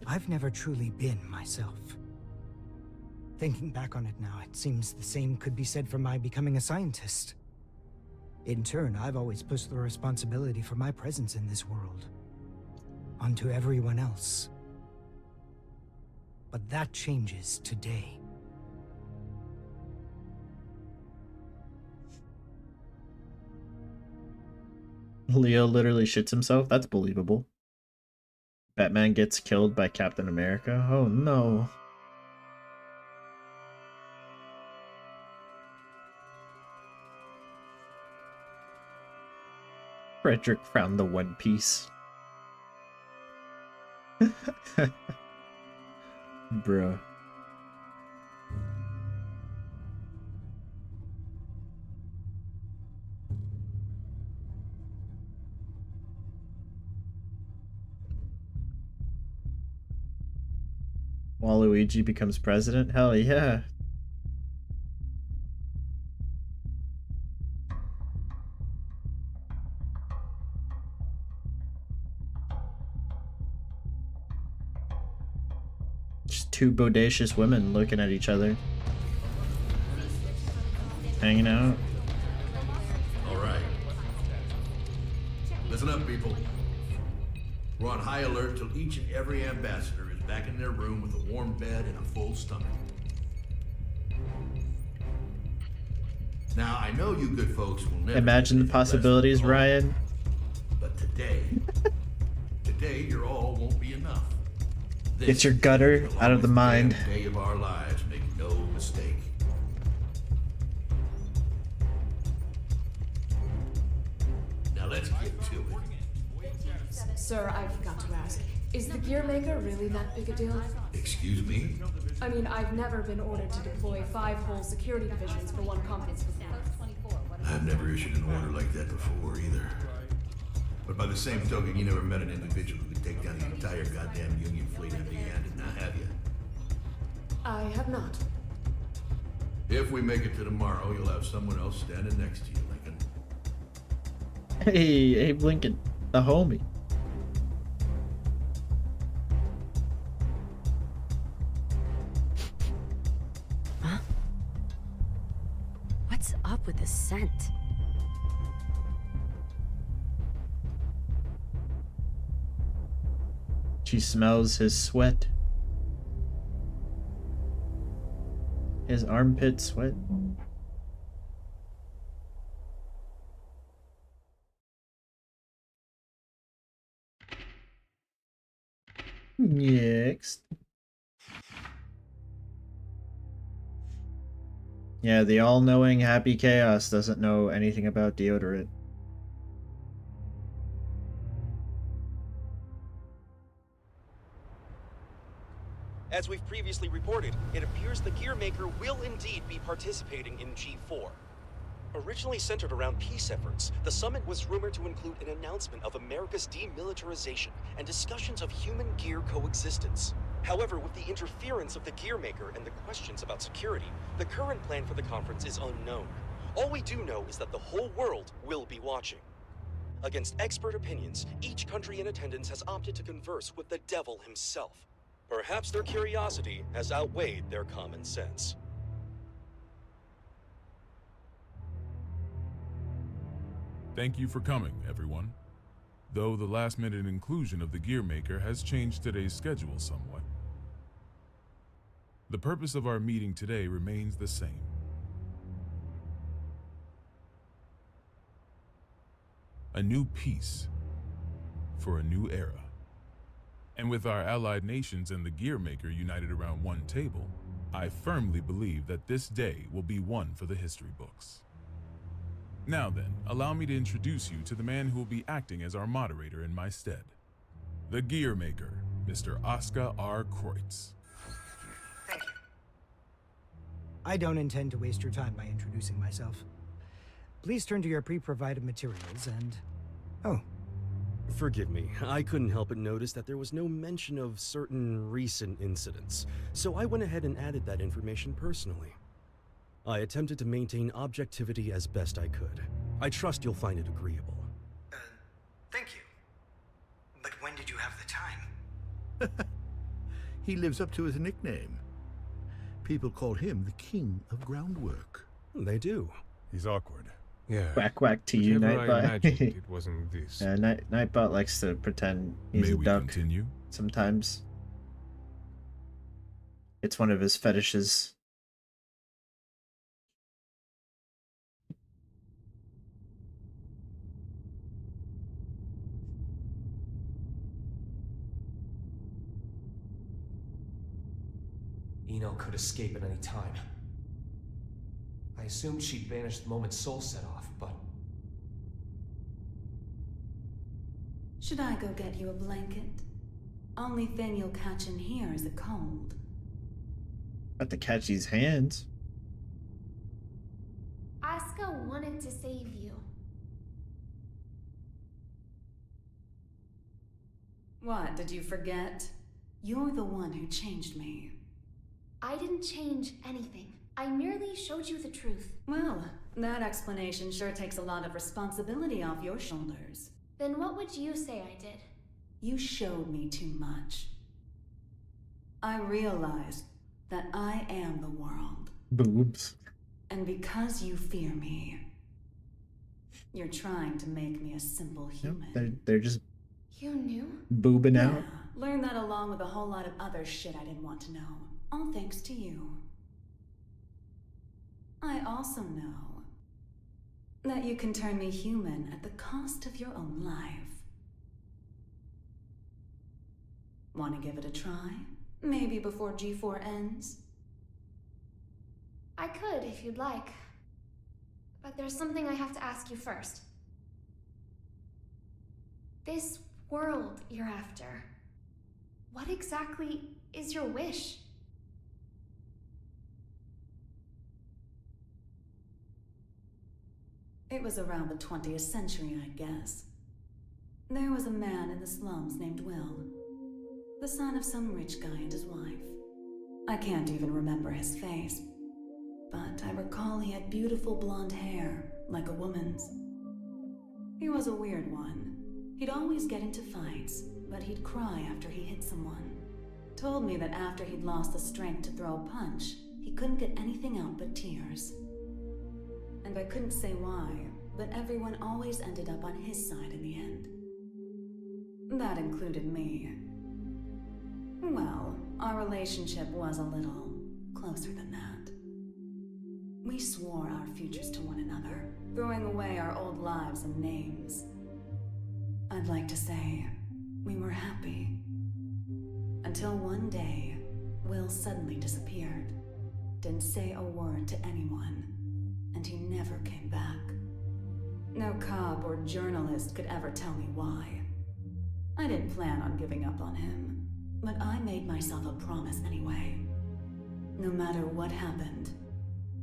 I've never truly been myself. Thinking back on it now, it seems the same could be said for my becoming a scientist. In turn, I've always pushed the responsibility for my presence in this world onto everyone else. But that changes today. Leo literally shits himself. That's believable. Batman gets killed by Captain America. Oh no. Frederick found the One Piece. Bruh. Waluigi becomes president? Hell yeah. Just two bodacious women looking at each other. Hanging out. All right. Listen up, people. We're on high alert till each and every ambassador is back in their room with a warm bed and a full stomach. Now, I know you good folks will never Imagine the possibilities, Ryan. But today, your all won't be enough. Get your gutter out of the mind. Day of our lives, make no mistake. Now let's get to it. Sir, I forgot to ask. Is the gear maker really that big a deal? Excuse me? I mean, I've never been ordered to deploy 5 whole security divisions for one conference before. I've never issued an order like that before either. But by the same token, you never met an individual who could take down the entire goddamn Union fleet empty-handed, now have you? I have not. If we make it to tomorrow, you'll have someone else standing next to you, Lincoln. Hey, Abe Lincoln, the homie. Huh? What's up with the scent? She smells his sweat. His armpit sweat. Next. Yeah, the all-knowing Happy Chaos doesn't know anything about deodorant. As we've previously reported, it appears the gear maker will indeed be participating in G4. Originally centered around peace efforts, the summit was rumored to include an announcement of America's demilitarization and discussions of human gear coexistence. However, with the interference of the gear maker and the questions about security, the current plan for the conference is unknown. All we do know is that the whole world will be watching. Against expert opinions, each country in attendance has opted to converse with the devil himself. Perhaps their curiosity has outweighed their common sense. Thank you for coming, everyone. Though the last-minute inclusion of the gear maker has changed today's schedule somewhat. The purpose of our meeting today remains the same. A new peace for a new era. And with our allied nations and the gear maker united around one table, I firmly believe that this day will be one for the history books. Now then, allow me to introduce you to the man who will be acting as our moderator in my stead. The gear maker, Mr. Oscar R. Kreutz. Thank you. I don't intend to waste your time by introducing myself. Please turn to your pre-provided materials and... Oh. Forgive me, I couldn't help but notice that there was no mention of certain recent incidents, so I went ahead and added that information personally. I attempted to maintain objectivity as best I could. I trust you'll find it agreeable. Thank you. But when did you have the time? He lives up to his nickname. People call him the king of groundwork. They do. He's awkward. Yeah. Quack quack to you, Whichever I Nightbot. imagined it wasn't this. Nightbot likes to pretend he's May a we duck. continue? Sometimes. It's one of his fetishes. Eno could escape at any time. I assumed she'd vanished the moment Soul set off, but... Should I go get you a blanket? Only thing you'll catch in here is a cold. About to catch these hands. Asuka wanted to save you. What, did you forget? You're the one who changed me. I didn't change anything. I merely showed you the truth. Well, that explanation sure takes a lot of responsibility off your shoulders. Then what would you say I did? You showed me too much. I realized that I am the world. Boobs. And because you fear me, you're trying to make me a simple human. Yep, they're just You knew? boobing Yeah, out. learned that along with a whole lot of other shit I didn't want to know. All thanks to you. I also know that you can turn me human at the cost of your own life. Want to give it a try? Maybe before G4 ends? I could if you'd like. But there's something I have to ask you first. This world you're after, what exactly is your wish? It was around the 20th century, I guess. There was a man in the slums named Will, the son of some rich guy and his wife. I can't even remember his face, but I recall he had beautiful blonde hair, like a woman's. He was a weird one. He'd always get into fights, but he'd cry after he hit someone. Told me that after he'd lost the strength to throw a punch, he couldn't get anything out but tears. And I couldn't say why, but everyone always ended up on his side in the end. That included me. Well, our relationship was a little closer than that. We swore our futures to one another, throwing away our old lives and names. I'd like to say we were happy. Until one day, Will suddenly disappeared. Didn't say a word to anyone. And he never came back. No cop or journalist could ever tell me why. I didn't plan on giving up on him, but I made myself a promise anyway. No matter what happened,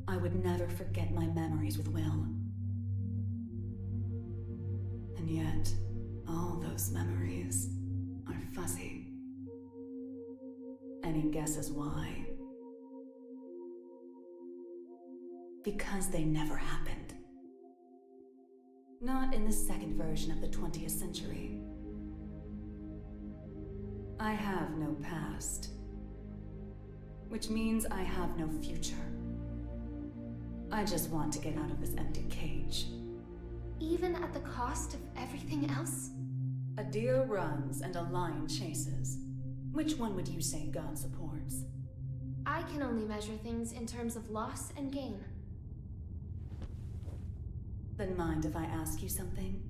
I would never forget my memories with Will. And yet, all those memories are fuzzy. Any guesses why? Because they never happened. Not in the second version of the 20th century. I have no past. Which means I have no future. I just want to get out of this empty cage. Even at the cost of everything else? A deer runs and a lion chases. Which one would you say God supports? I can only measure things in terms of loss and gain. Then mind if I ask you something?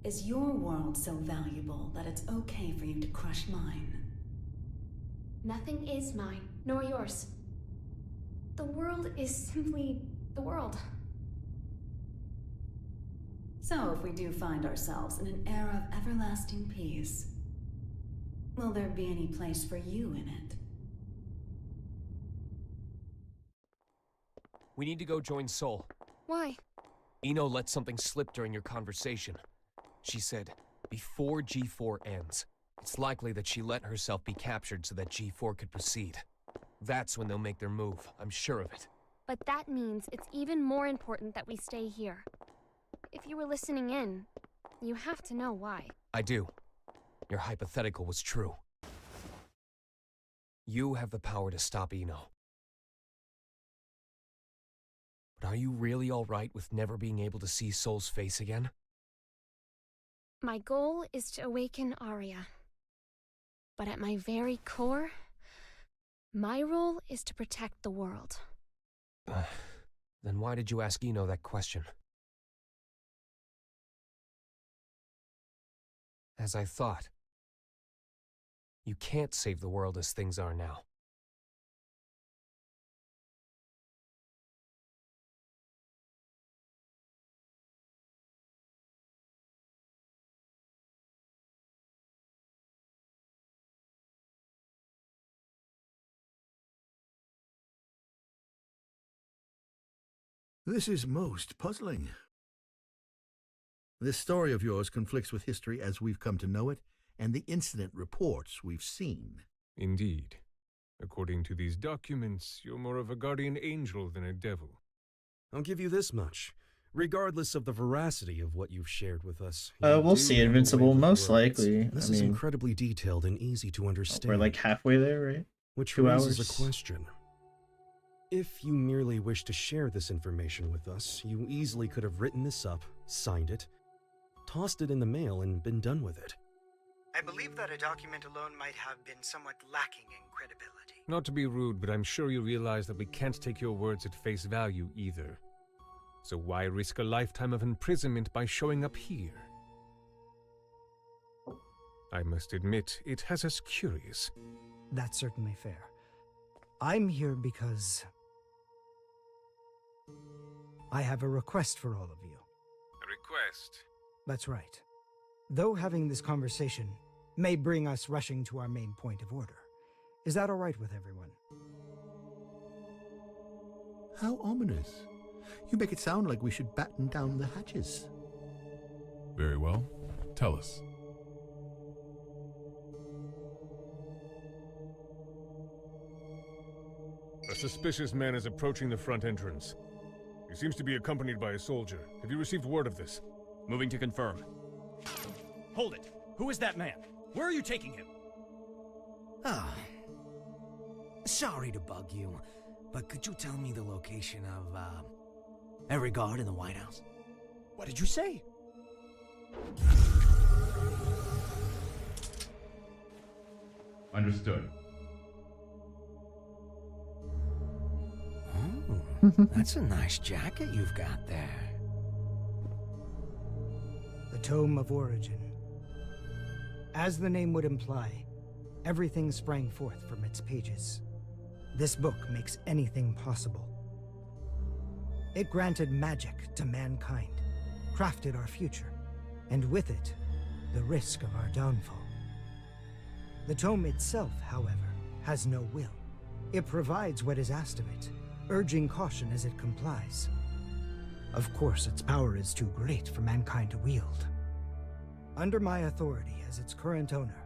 Is your world so valuable that it's okay for you to crush mine? Nothing is mine, nor yours. The world is simply the world. So if we do find ourselves in an era of everlasting peace, will there be any place for you in it? We need to go join Soul. Why? Eno let something slip during your conversation. She said, before G4 ends. It's likely that she let herself be captured so that G4 could proceed. That's when they'll make their move, I'm sure of it. But that means it's even more important that we stay here. If you were listening in, you have to know why. I do. Your hypothetical was true. You have the power to stop Eno. But are you really alright with never being able to see Soul's face again? My goal is to awaken Arya. But at my very core, my role is to protect the world. Then why did you ask Eno that question? As I thought. You can't save the world as things are now. This is most puzzling. This story of yours conflicts with history as we've come to know it, and the incident reports we've seen. Indeed. According to these documents, you're more of a guardian angel than a devil. I'll give you this much. Regardless of the veracity of what you've shared with us, we'll see Invincible, most likely. This is incredibly detailed and easy to understand. We're like halfway there, right? Which 2 raises hours. a question. If you merely wish to share this information with us, you easily could have written this up, signed it, tossed it in the mail, and been done with it. I believe that a document alone might have been somewhat lacking in credibility. Not to be rude, but I'm sure you realize that we can't take your words at face value either. So why risk a lifetime of imprisonment by showing up here? I must admit, it has us curious. That's certainly fair. I'm here because I have a request for all of you. A request? That's right. Though having this conversation may bring us rushing to our main point of order, is that all right with everyone? How ominous. You make it sound like we should batten down the hatches. Very well. Tell us. A suspicious man is approaching the front entrance. He seems to be accompanied by a soldier. Have you received word of this? Moving to confirm. Hold it! Who is that man? Where are you taking him? Ah. Sorry to bug you, but could you tell me the location of, every guard in the White House? What did you say? Understood. Oh, that's a nice jacket you've got there. The Tome of Origin. As the name would imply, everything sprang forth from its pages. This book makes anything possible. It granted magic to mankind, crafted our future, and with it, the risk of our downfall. The tome itself, however, has no will. It provides what is asked of it, urging caution as it complies. Of course, its power is too great for mankind to wield. Under my authority as its current owner,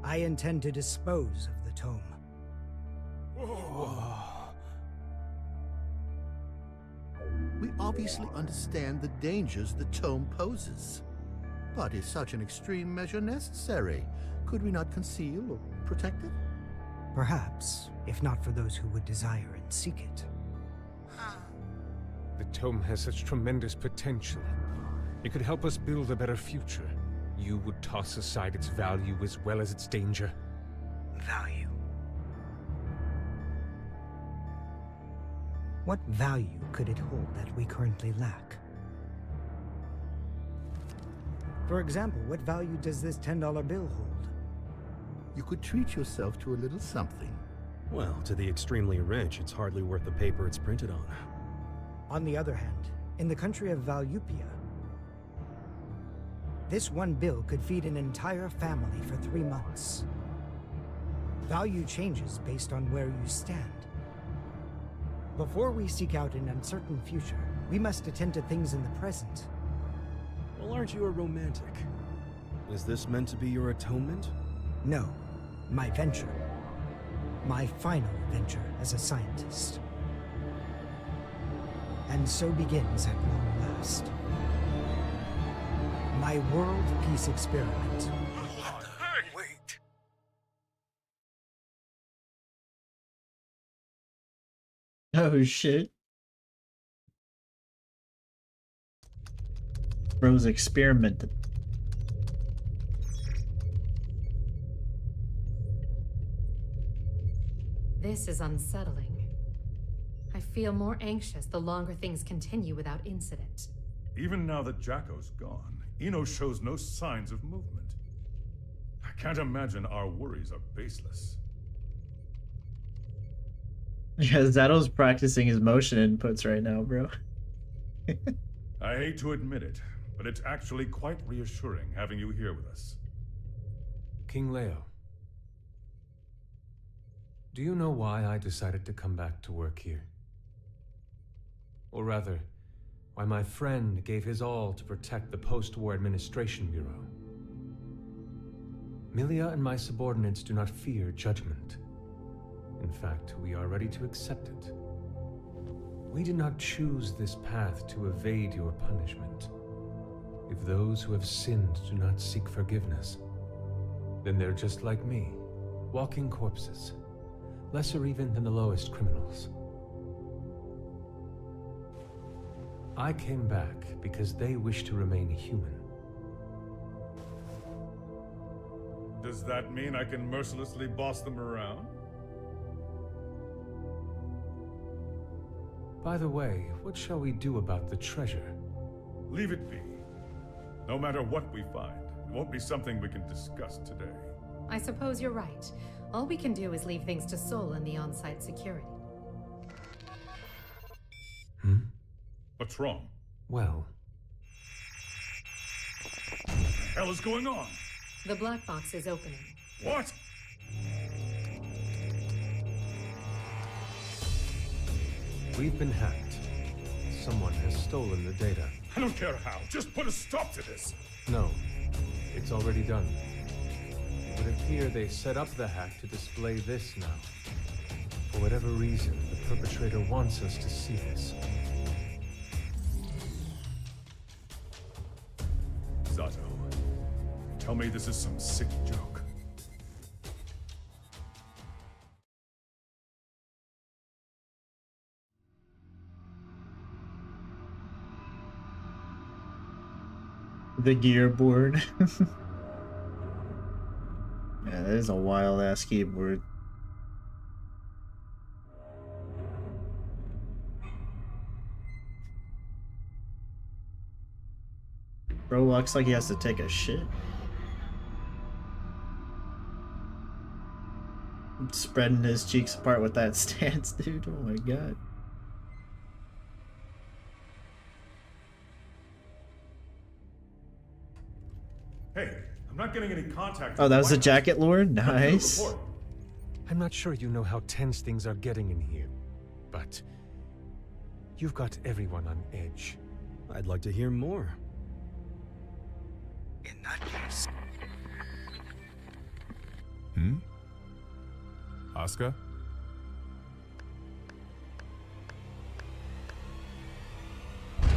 I intend to dispose of the tome. We obviously understand the dangers the tome poses. But is such an extreme measure necessary? Could we not conceal or protect it? Perhaps, if not for those who would desire and seek it. The tome has such tremendous potential. It could help us build a better future. You would toss aside its value as well as its danger. Value. What value could it hold that we currently lack? For example, what value does this $10 bill hold? You could treat yourself to a little something. Well, to the extremely rich, it's hardly worth the paper it's printed on. On the other hand, in the country of Valyupia, this one bill could feed an entire family for 3 months. Value changes based on where you stand. Before we seek out an uncertain future, we must attend to things in the present. Well, aren't you a romantic? Is this meant to be your atonement? No, my venture. My final venture as a scientist. And so begins at long last my world peace experiment. Wait. Oh shit. Bro's experimented. This is unsettling. I feel more anxious the longer things continue without incident. Even now that Jacko's gone, Eno shows no signs of movement. I can't imagine our worries are baseless. Yeah, Zato's practicing his motion inputs right now, bro. I hate to admit it, but it's actually quite reassuring having you here with us. King Leo. Do you know why I decided to come back to work here? Or rather, why my friend gave his all to protect the Post-War Administration Bureau? Milia and my subordinates do not fear judgment. In fact, we are ready to accept it. We did not choose this path to evade your punishment. If those who have sinned do not seek forgiveness, then they're just like me, walking corpses, lesser even than the lowest criminals. I came back because they wish to remain human. Does that mean I can mercilessly boss them around? By the way, what shall we do about the treasure? Leave it be. No matter what we find, it won't be something we can discuss today. I suppose you're right. All we can do is leave things to Sol and the on-site security. What's wrong? Well... What the hell is going on? The black box is opening. What? We've been hacked. Someone has stolen the data. I don't care how. Just put a stop to this. No, it's already done. It would appear they set up the hack to display this now. For whatever reason, the perpetrator wants us to see this. Zato, tell me this is some sick joke. The gear board. Yeah, that is a wild ass keyboard. Bro looks like he has to take a shit. Spreading his cheeks apart with that stance, dude. Oh my god. Hey, I'm not getting any contact. Oh, that was the Jacket Lord? Nice. I'm not sure you know how tense things are getting in here, but you've got everyone on edge. I'd like to hear more. In that case. Asuka?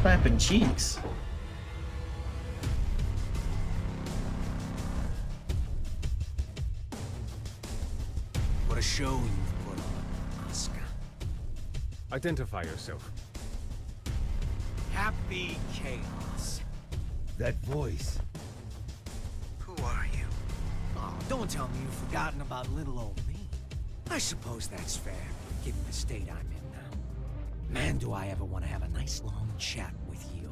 Clapping cheeks. What a show you've put on, Asuka. Identify yourself. Happy Chaos. That voice. Who are you? Oh, don't tell me you've forgotten about little old me. I suppose that's fair, given the state I'm in now. Man, do I ever want to have a nice long chat with you.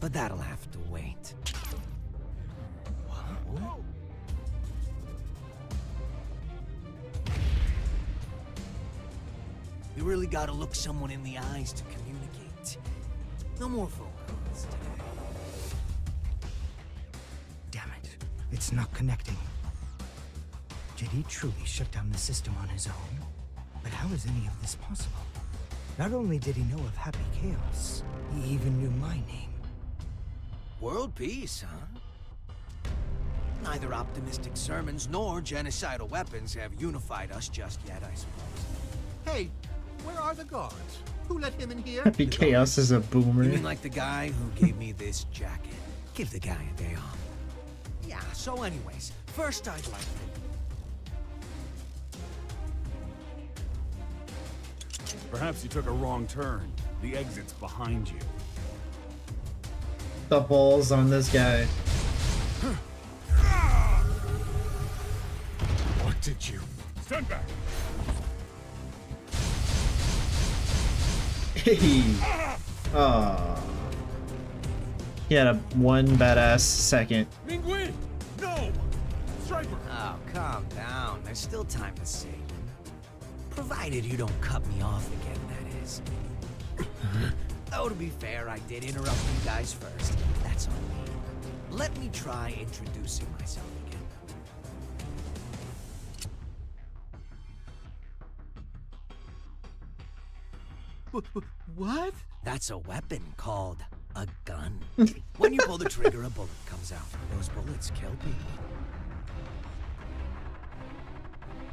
But that'll have to wait. Whoa. You really gotta look someone in the eyes to communicate. No more phone calls today. Damn it. It's not connecting. Did he truly shut down the system on his own? But how is any of this possible? Not only did he know of Happy Chaos, he even knew my name. World peace, huh? Neither optimistic sermons nor genocidal weapons have unified us just yet, I suppose. Hey, where are the guards? Who let him in here? Happy Chaos is a boomer. You mean like the guy who gave me this jacket? Give the guy a day off. Yeah, so anyways, first I'd like to... Perhaps you took a wrong turn. The exit's behind you. The balls on this guy. What did you? Stand back. Hey. Aww. He had a one badass second. Mingui! No! Striker! Oh, calm down. There's still time to save him. Provided you don't cut me off again, that is. Oh, to be fair, I did interrupt you guys first. That's on me. Let me try introducing myself again. What? That's a weapon called a gun. When you pull the trigger, a bullet comes out. Those bullets kill people.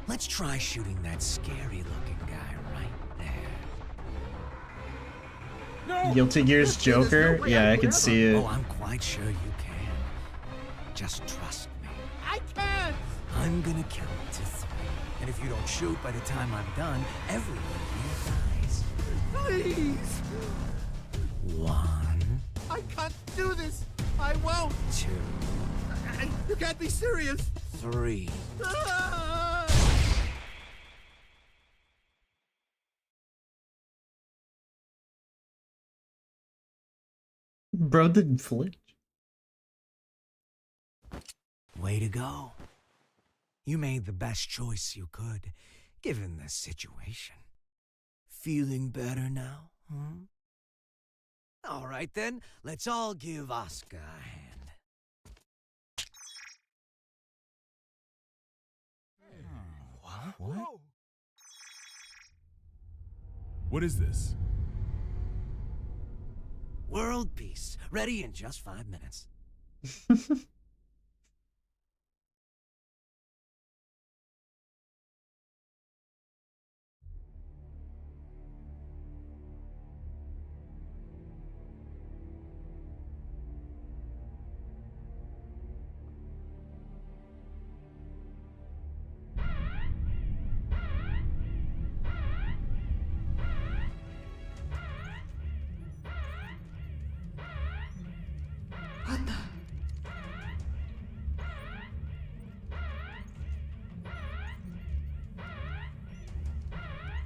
Let's try shooting that scary-looking guy right there. No! Guilty Gear's Joker? Yeah, I can see it. Oh, I'm quite sure you can. Just trust me. I can't! I'm gonna count to 3. And if you don't shoot by the time I'm done, everyone here dies. Please! 1. I can't do this! I won't! 2. You can't be serious! 3. Ah! Bro didn't flinch. Way to go. You made the best choice you could, given the situation. Feeling better now, huh? All right then, let's all give Oscar a hand. What? What is this? World peace, ready in just 5 minutes.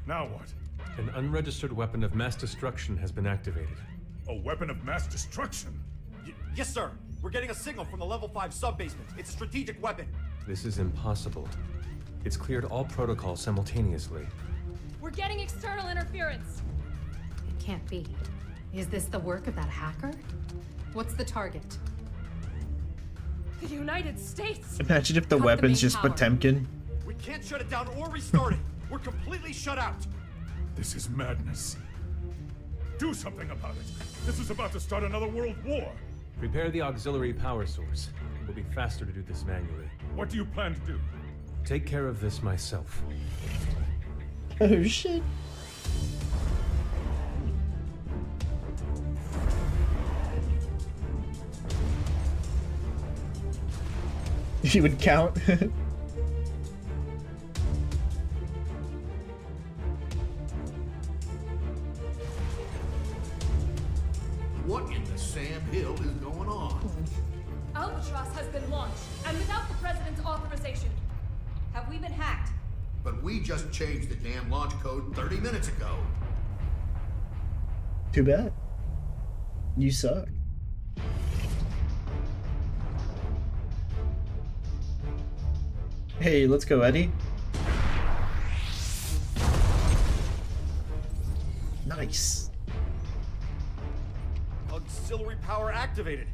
Now what? An unregistered weapon of mass destruction has been activated. A weapon of mass destruction? Yes, sir. We're getting a signal from the level 5 sub-basement. It's a strategic weapon. This is impossible. It's cleared all protocols simultaneously. We're getting external interference. It can't be. Is this the work of that hacker? What's the target? The United States! Imagine if the Cut weapons main just power. Potemkin. We can't shut it down or restart it. We're completely shut out. This is madness. Do something about it. This is about to start another world war. Prepare the auxiliary power source. It will be faster to do this manually. What do you plan to do? Take care of this myself. Oh shit. He would count. What in the Sam Hill is going on? Albatross has been launched, and without the President's authorization. Have we been hacked? But we just changed the damn launch code 30 minutes ago. Too bad. You suck. Hey, let's go, Eddie. Nice. Auxiliary power activated.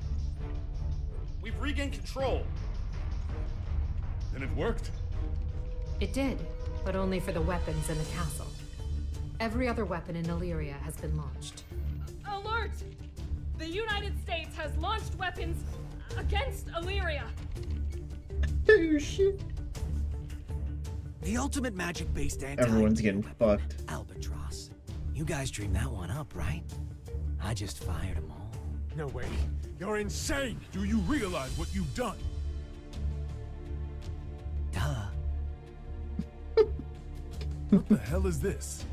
We've regained control. Then it worked. It did, but only for the weapons in the castle. Every other weapon in Illyria has been launched. Alert! The United States has launched weapons against Illyria. Oh shit. The ultimate magic-based anti- Everyone's getting fucked. Albatross. You guys dreamed that one up, right? I just fired them all. No way. You're insane. Do you realize what you've done? Duh. What the hell is this?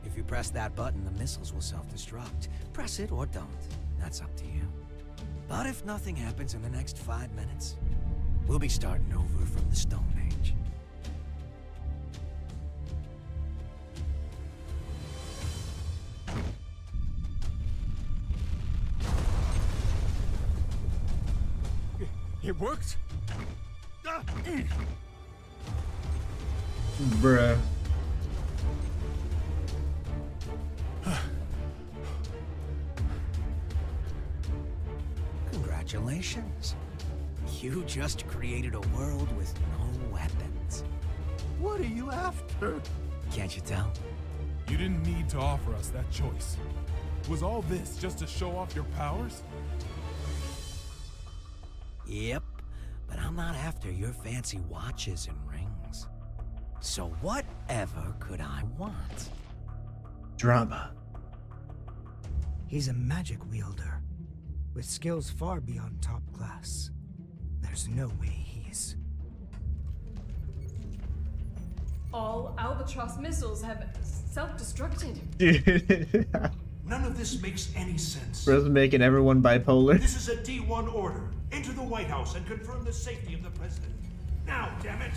If you press that button, the missiles will self-destruct. Press it or don't. That's up to you. But if nothing happens in the next 5 minutes, we'll be starting over from the Stone Age. It worked? Bruh. Congratulations. You just created a world with no weapons. What are you after? Can't you tell? You didn't need to offer us that choice. Was all this just to show off your powers? Yep, but I'm not after your fancy watches and rings. So whatever could I want? Drama. He's a magic wielder, with skills far beyond top class. There's no way he's... All Albatross missiles have self-destructed. Dude. None of this makes any sense. Bro's making everyone bipolar. This is a D1 order. Enter the White House and confirm the safety of the president. Now, damn it!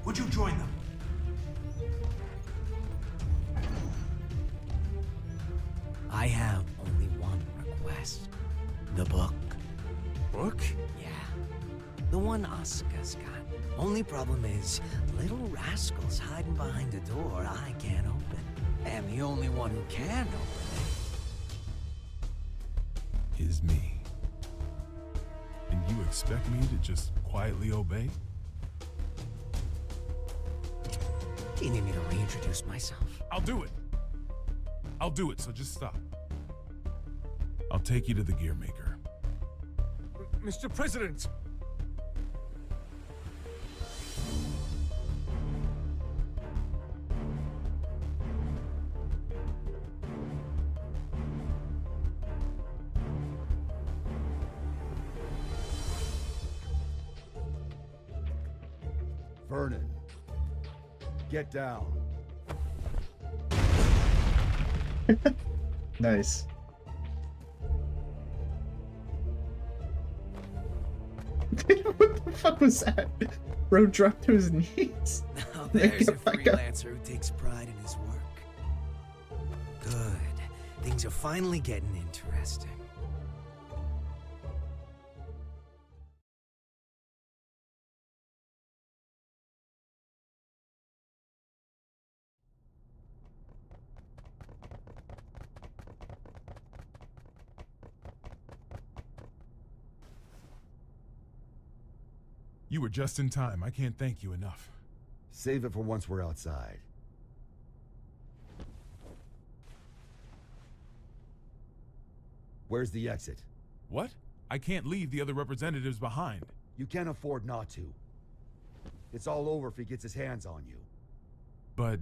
Would you join them? I have only one request. The book. Book? Yeah. The one Asuka's got. Only problem is, little rascals hiding behind a door I can't open. And the only one who can open it is me. And you expect me to just quietly obey? Do you need me to reintroduce myself? I'll do it. I'll do it, so just stop. I'll take you to the gear maker. Mr. President! Vernon, get down. Nice. What the fuck was that? Bro dropped to his knees. Now there's a freelancer who takes pride in his work. Good. Things are finally getting interesting. You were just in time. I can't thank you enough. Save it for once we're outside. Where's the exit? What? I can't leave the other representatives behind. You can't afford not to. It's all over if he gets his hands on you. But...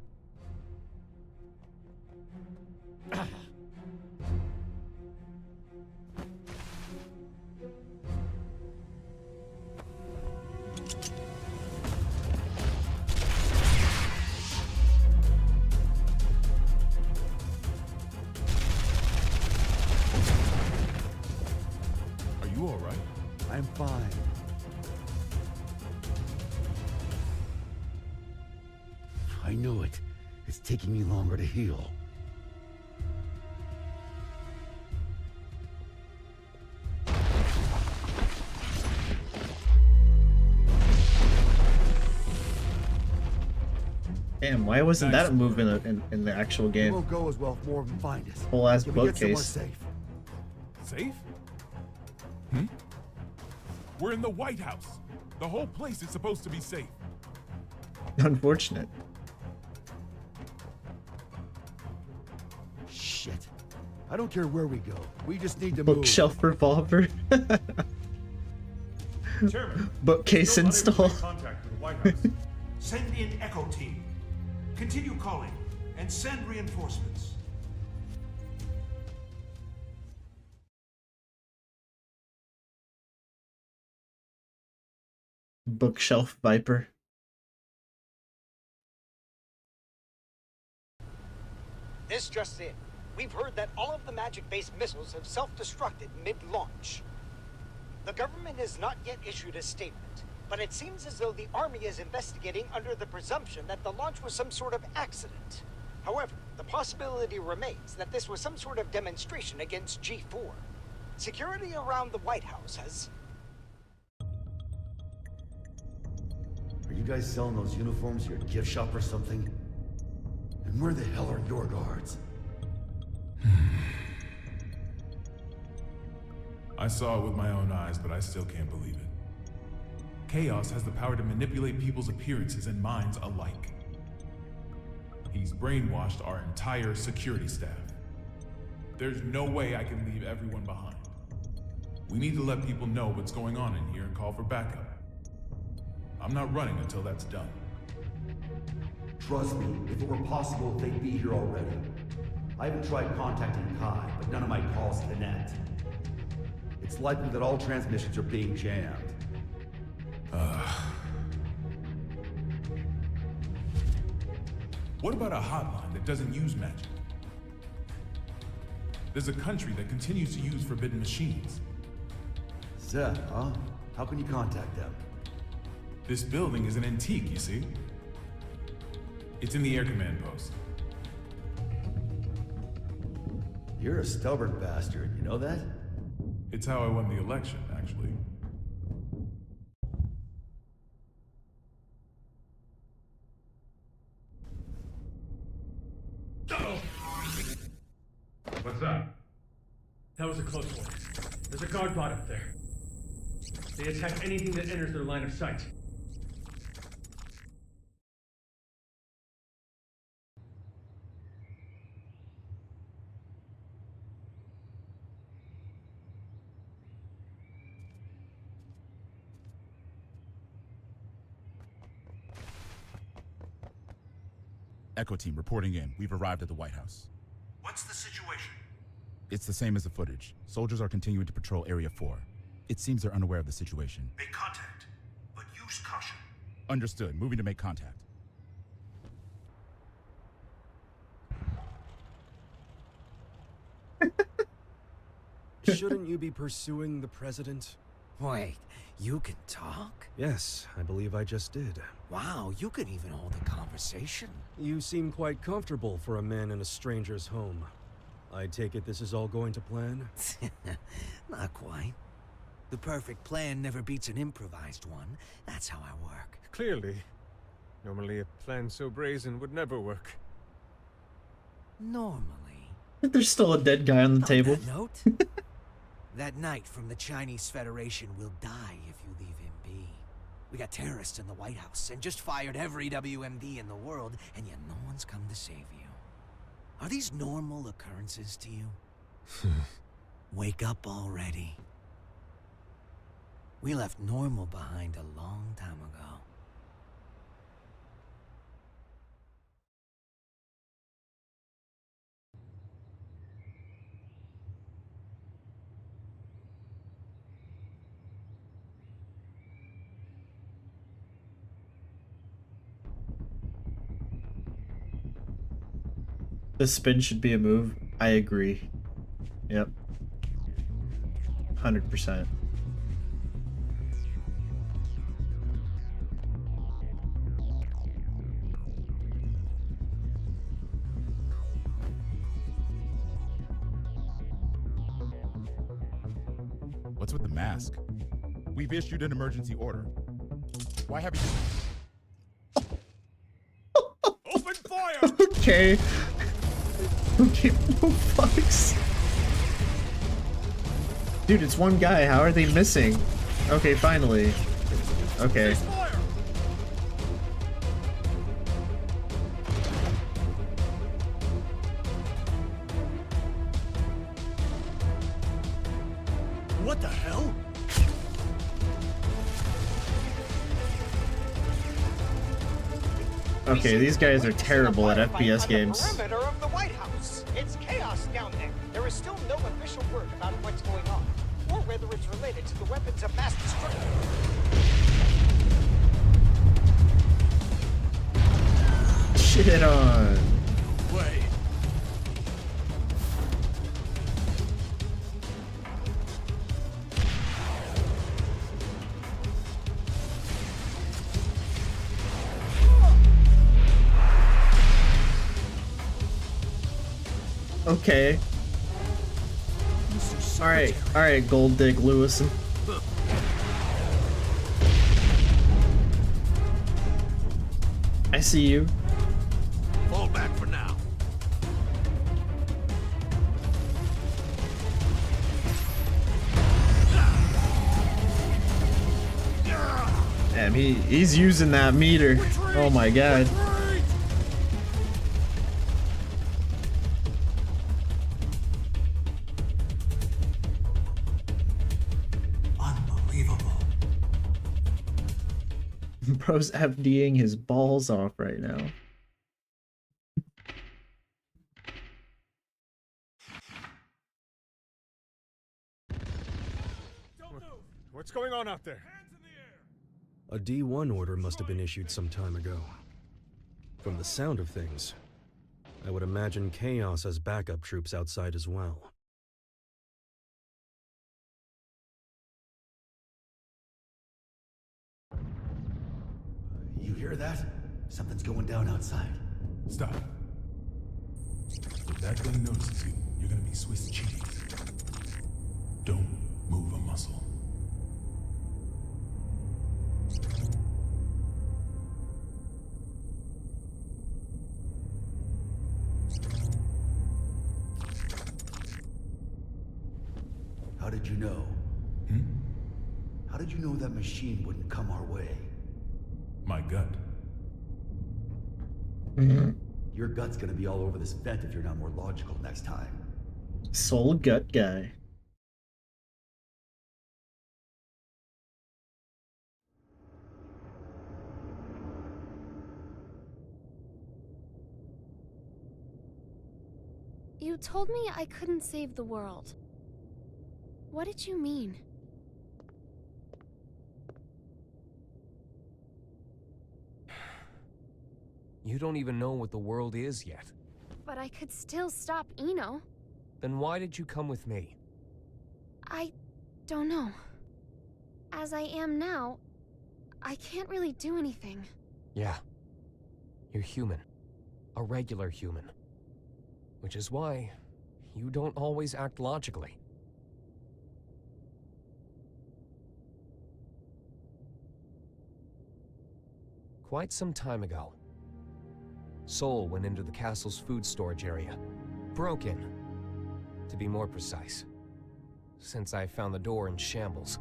You all right? I'm fine. I knew it. It's taking me longer to heal. Damn, why wasn't that a move in the actual It game? won't go as well if more of them find us. Whole ass Can we get somewhere bookcase. safe? Safe? We're in the White House. The whole place is supposed to be safe. Unfortunate. Shit. I don't care where we go. We just need to Bookshelf revolver. Chairman, Bookcase still unable to install. make contact with the White House. Send in Echo Team. Continue calling and send reinforcements. Bookshelf Viper. This just in. We've heard that all of the magic-based missiles have self-destructed mid-launch. The government has not yet issued a statement, but it seems as though the Army is investigating under the presumption that the launch was some sort of accident. However, the possibility remains that this was some sort of demonstration against G4. Security around the White House has... Are you guys selling those uniforms to your gift shop or something? And where the hell are your guards? I saw it with my own eyes, but I still can't believe it. Chaos has the power to manipulate people's appearances and minds alike. He's brainwashed our entire security staff. There's no way I can leave everyone behind. We need to let people know what's going on in here and call for backup. I'm not running until that's done. Trust me, if it were possible, they'd be here already. I haven't tried contacting Kai, but none of my calls connect. It's likely that all transmissions are being jammed. What about a hotline that doesn't use magic? There's a country that continues to use forbidden machines. Zed, huh? How can you contact them? This building is an antique, you see? It's in the air command post. You're a stubborn bastard, you know that? It's how I won the election, actually. What's that? That was a close one. There's a guard bot up there. They attack anything that enters their line of sight. Echo team reporting in. We've arrived at the White House. What's the situation? It's the same as the footage. Soldiers are continuing to patrol Area 4. It seems they're unaware of the situation. Make contact, but use caution. Understood. Moving to make contact. Shouldn't you be pursuing the president? Wait, you can talk? Yes, I believe I just did. Wow, you can even hold a conversation. You seem quite comfortable for a man in a stranger's home. I take it this is all going to plan? Not quite. The perfect plan never beats an improvised one. That's how I work. Clearly. Normally a plan so brazen would never work. Normally. There's still a dead guy on the table. That note, that knight from the Chinese Federation will die if you leave him be. We got terrorists in the White House and just fired every WMD in the world, and yet no one's come to save you. Are these normal occurrences to you? Wake up already. We left normal behind a long time ago. The spin should be a move. I agree. Yep. 100%. What's with the mask? We've issued an emergency order. Why haven't you... Open fire! Okay. Okay, no fucks. Dude, it's one guy. How are they missing? Okay, finally. Okay. What the hell? Okay, these guys are terrible at FPS games. Perimeter of the White House. It's chaos down there. There is still no official word about what's going on, or whether it's related to the weapons of mass destruction. Shit on. Wait. Okay. Alright, Gold Dick Lewison. I see you. Fall back for now. Damn, he's using that meter. Oh my god. Bro's FDing his balls off right now. What's going on out there? A D1 order must have been issued some time ago. From the sound of things, I would imagine Chaos has backup troops outside as well. You hear that? Something's going down outside. Stop. If that thing notices you, you're gonna be Swiss cheese. Don't move a muscle. How did you know? How did you know that machine wouldn't come our way? My gut. Your gut's gonna be all over this vent if you're not more logical next time. Soul gut guy. You told me I couldn't save the world. What did you mean? You don't even know what the world is yet. But I could still stop Eno. Then why did you come with me? I don't know. As I am now, I can't really do anything. Yeah. You're human. A regular human. Which is why you don't always act logically. Quite some time ago, Sol went into the castle's food storage area. Broke in, to be more precise. Since I found the door in shambles.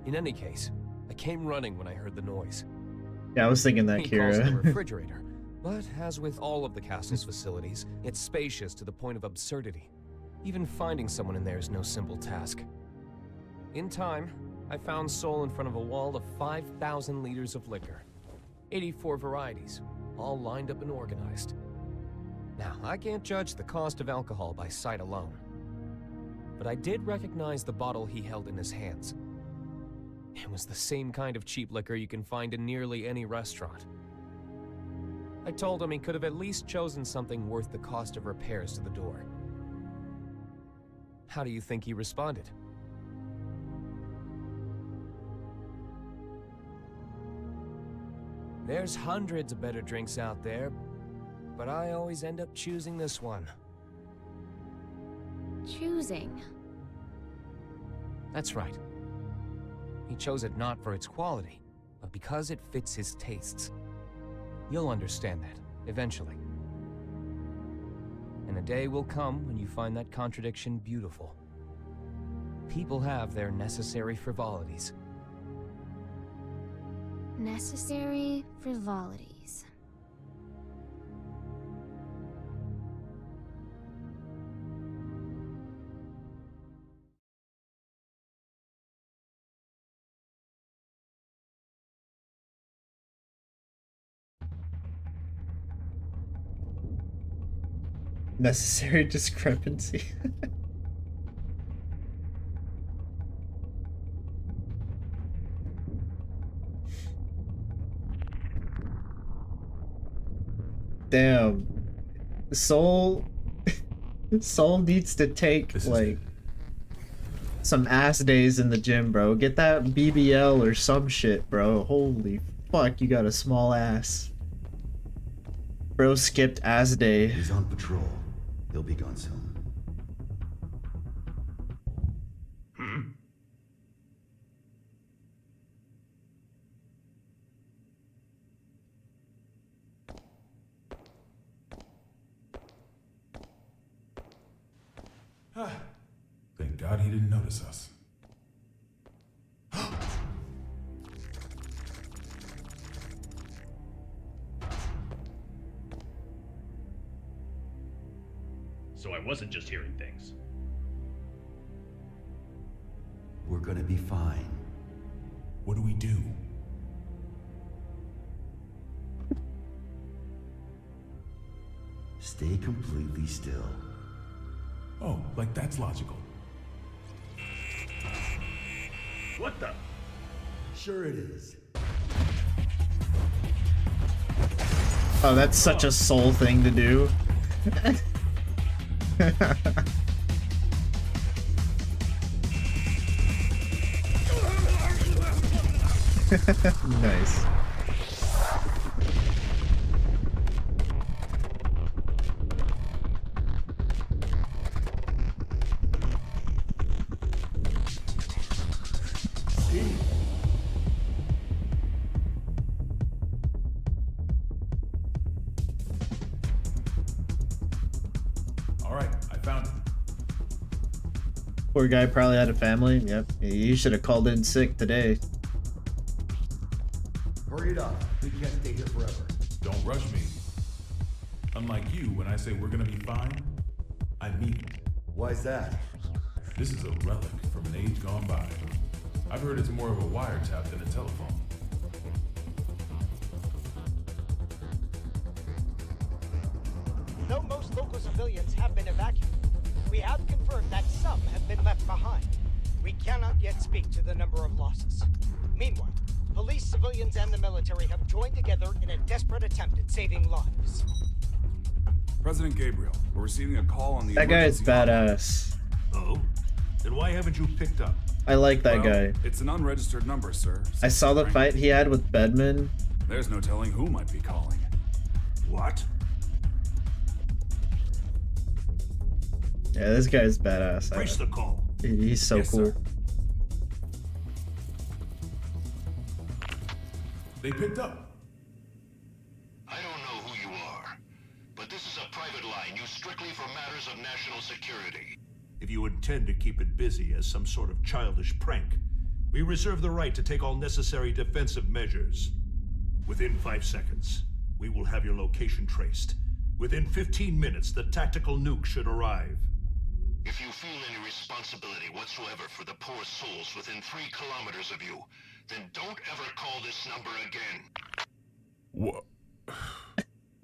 In any case, I came running when I heard the noise. Yeah, I was thinking that, He calls it a Kira. refrigerator, but as with all of the castle's facilities, it's spacious to the point of absurdity. Even finding someone in there is no simple task. In time, I found Sol in front of a wall of 5,000 liters of liquor. 84 varieties, all lined up and organized. Now, I can't judge the cost of alcohol by sight alone, but I did recognize the bottle he held in his hands. It was the same kind of cheap liquor you can find in nearly any restaurant. I told him he could have at least chosen something worth the cost of repairs to the door. How do you think he responded? There's hundreds of better drinks out there, but I always end up choosing this one. Choosing? That's right. He chose it not for its quality, but because it fits his tastes. You'll understand that, eventually. And a day will come when you find that contradiction beautiful. People have their necessary frivolities. Necessary frivolities. Necessary discrepancy. Damn. Soul needs to take like some ass days in the gym, bro. Get that BBL or some shit, bro. Holy fuck, you got a small ass. Bro skipped ass day. He's on patrol. He'll be gone soon. Thank God he didn't notice us. So I wasn't just hearing things. We're gonna be fine. What do we do? stay completely still. Oh, like that's logical. What the? Sure it is. Oh, that's such a Soul thing to do. Nice. Alright, I found it. Poor guy probably had a family. Yep. You should have called in sick today. Hurry it up. We can't stay here forever. Don't rush me. Unlike you, when I say we're gonna be fine, I mean it. Why's that? This is a relic from an age gone by. I've heard it's more of a wiretap than a telephone. Though most local civilians have been evacuated, we have confirmed that some have been left behind. We cannot yet speak to the number of losses. Meanwhile, police, civilians, and the military have joined together in a desperate attempt at saving lives. President Gabriel, we're receiving a call on the That guy is badass. Oh? Then why haven't you picked up? I like that guy. It's an unregistered number, sir. I saw the fight he had with Bedman. There's no telling who might be calling. What? Yeah, this guy's badass. Trace the call. He's so Yes, cool. sir. They picked up. I don't know who you are, but this is a private line used strictly for matters of national security. If you intend to keep it busy as some sort of childish prank, we reserve the right to take all necessary defensive measures. Within 5 seconds, we will have your location traced. Within 15 minutes, the tactical nuke should arrive. If you feel any responsibility whatsoever for the poor souls within 3 kilometers of you, then don't ever call this number again. What?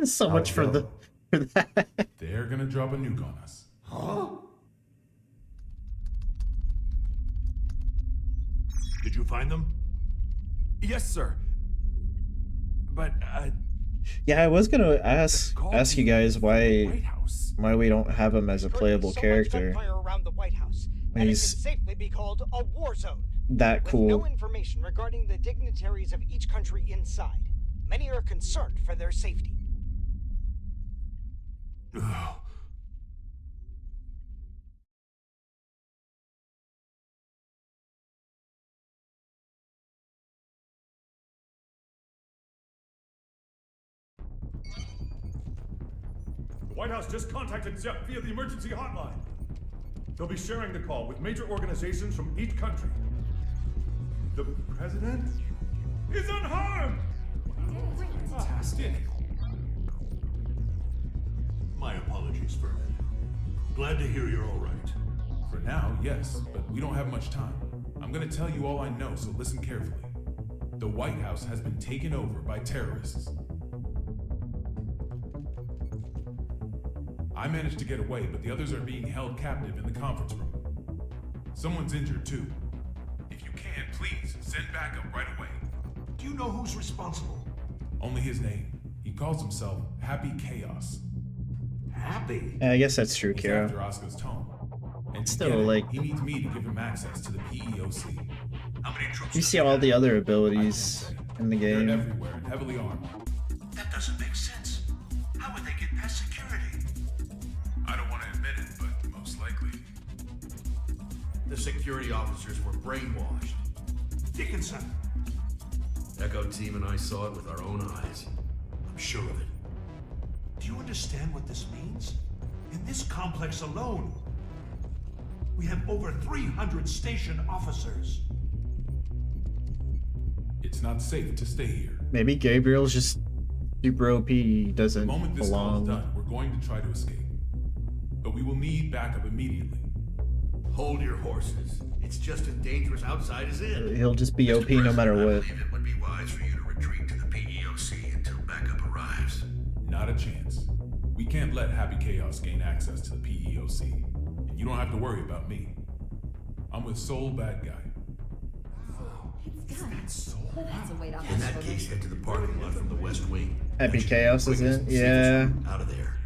So much for the for that. They're gonna drop a nuke on us. Huh? Did you find them? Yes, sir. But, Yeah, I was gonna ask you guys why we don't have him as a playable character. Around the White House, and it can safely be called a war zone. That With cool. no information regarding the dignitaries of each country inside. Many are concerned for their safety. The White House just contacted Zepp via the emergency hotline. They'll be sharing the call with major organizations from each country. The president is unharmed! Fantastic. My apologies, Furman. Glad to hear you're all right. For now, yes, but we don't have much time. I'm gonna tell you all I know, so listen carefully. The White House has been taken over by terrorists. I managed to get away, but the others are being held captive in the conference room. Someone's injured too. If you can, please send backup right away. Do you know who's responsible? Only his name. He calls himself Happy Chaos. Happy? Yeah, I guess that's true, He's Kira. after Oscar's tome. And to Still, get it, like- he needs me to give him access to the PEOC. How many troops? You see all the other abilities in the They're game. everywhere and heavily armed. That doesn't make sense. How would they get past security? I don't want to admit it, but most likely. The security officers were brainwashed. Dickinson. Echo Team and I saw it with our own eyes. I'm sure of it. Do you understand what this means? In this complex alone, we have over 300 station officers. It's not safe to stay here. Maybe Gabriel's just super OP. He The doesn't moment this call is belong. done, we're going to try to escape. But we will need backup immediately. Hold your horses. It's just as dangerous outside as in. He'll just be OP no matter what. It would be wise for you to retreat to the PEOC until backup arrives. Not a chance. We can't let Happy Chaos gain access to the PEOC. And you don't have to worry about me. I'm with Soul Bad Guy. In that case, head to the parking lot from the West Wing. Happy Chaos is in? Yeah. Out of there.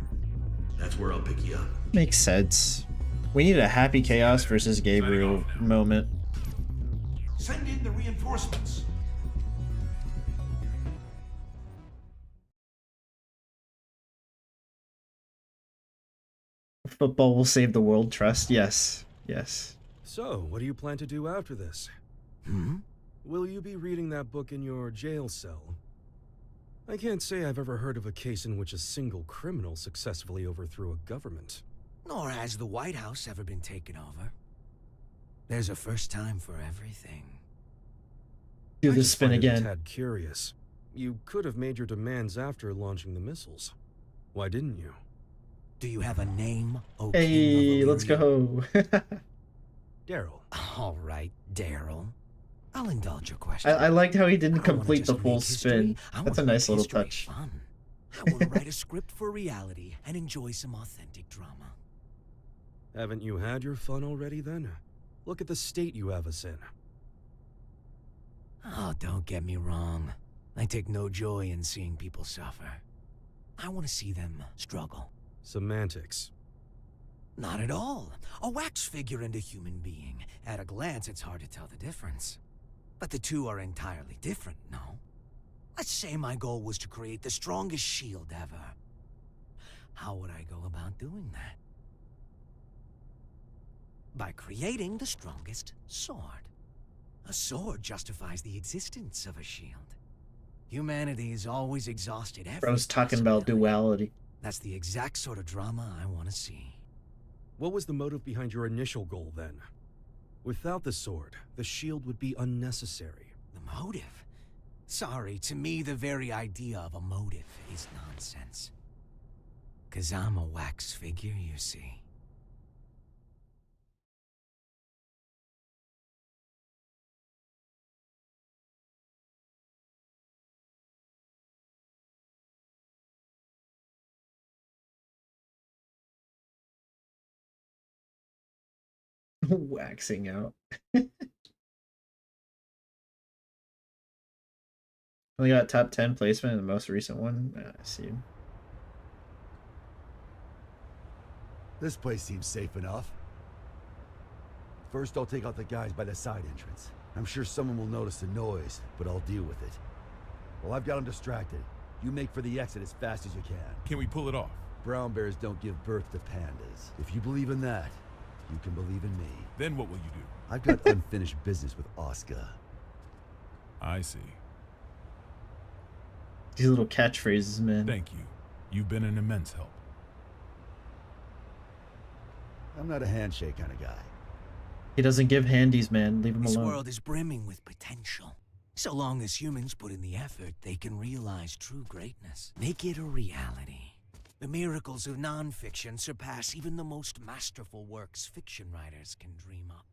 That's where I'll pick you up. Makes sense. We need a Happy Chaos versus Gabriel moment. Send in the reinforcements. Football will save the world trust. Yes. Yes. So, what do you plan to do after this? Will you be reading that book in your jail cell? I can't say I've ever heard of a case in which a single criminal successfully overthrew a government. Nor has the White House ever been taken over. There's a first time for everything. Do I the just spin find it a again. tad curious. You could have made your demands after launching the missiles. Why didn't you? Do you have a name, O Hey, let's go. Daryl. All right, Daryl. I'll indulge your question. I liked how he didn't complete the full make history. spin. I That's a wanna nice make little history touch. fun. I want to write a script for reality and enjoy some authentic drama. Haven't you had your fun already then? Look at the state you have us in. Oh, don't get me wrong. I take no joy in seeing people suffer. I want to see them struggle. Semantics. Not at all. A wax figure and a human being. At a glance, it's hard to tell the difference. But the two are entirely different, no? Let's say my goal was to create the strongest shield ever. How would I go about doing that? By creating the strongest sword. A sword justifies the existence of a shield. Humanity is always exhausted every Bro's talking about duality. That's the exact sort of drama I want to see. What was the motive behind your initial goal then? Without the sword, the shield would be unnecessary. The motive? Sorry, to me the very idea of a motive is nonsense. 'Cause I'm a wax figure, you see. Waxing out. Only got top 10 placement in the most recent one. I see. This place seems safe enough. First, I'll take out the guys by the side entrance. I'm sure someone will notice the noise, but I'll deal with it. While I've got them distracted, you make for the exit as fast as you can. Can we pull it off? Brown bears don't give birth to pandas. If you believe in that, you can believe in me. Then what will you do? I've got unfinished business with Oscar. I see. These little catchphrases, man. Thank you. You've been an immense help. I'm not a handshake kind of guy. He doesn't give handies, man. Leave him This alone. world is brimming with potential. So long as humans put in the effort, they can realize true greatness. Make it a reality. The miracles of nonfiction surpass even the most masterful works fiction writers can dream up.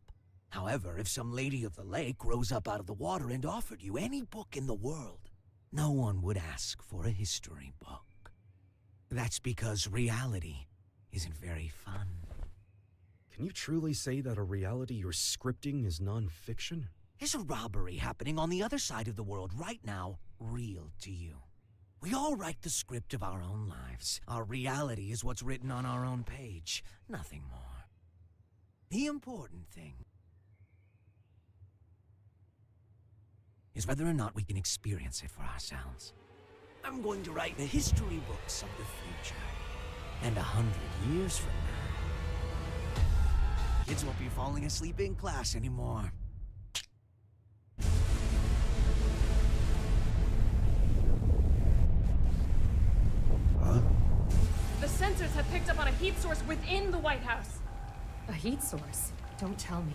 However, if some lady of the lake rose up out of the water and offered you any book in the world, no one would ask for a history book. That's because reality isn't very fun. Can you truly say that a reality you're scripting is non-fiction? Is a robbery happening on the other side of the world right now real to you? We all write the script of our own lives. Our reality is what's written on our own page, nothing more. The important thing is whether or not we can experience it for ourselves. I'm going to write the history books of the future. And 100 years from now, kids won't be falling asleep in class anymore. The sensors have picked up on a heat source within the White House. A heat source? Don't tell me.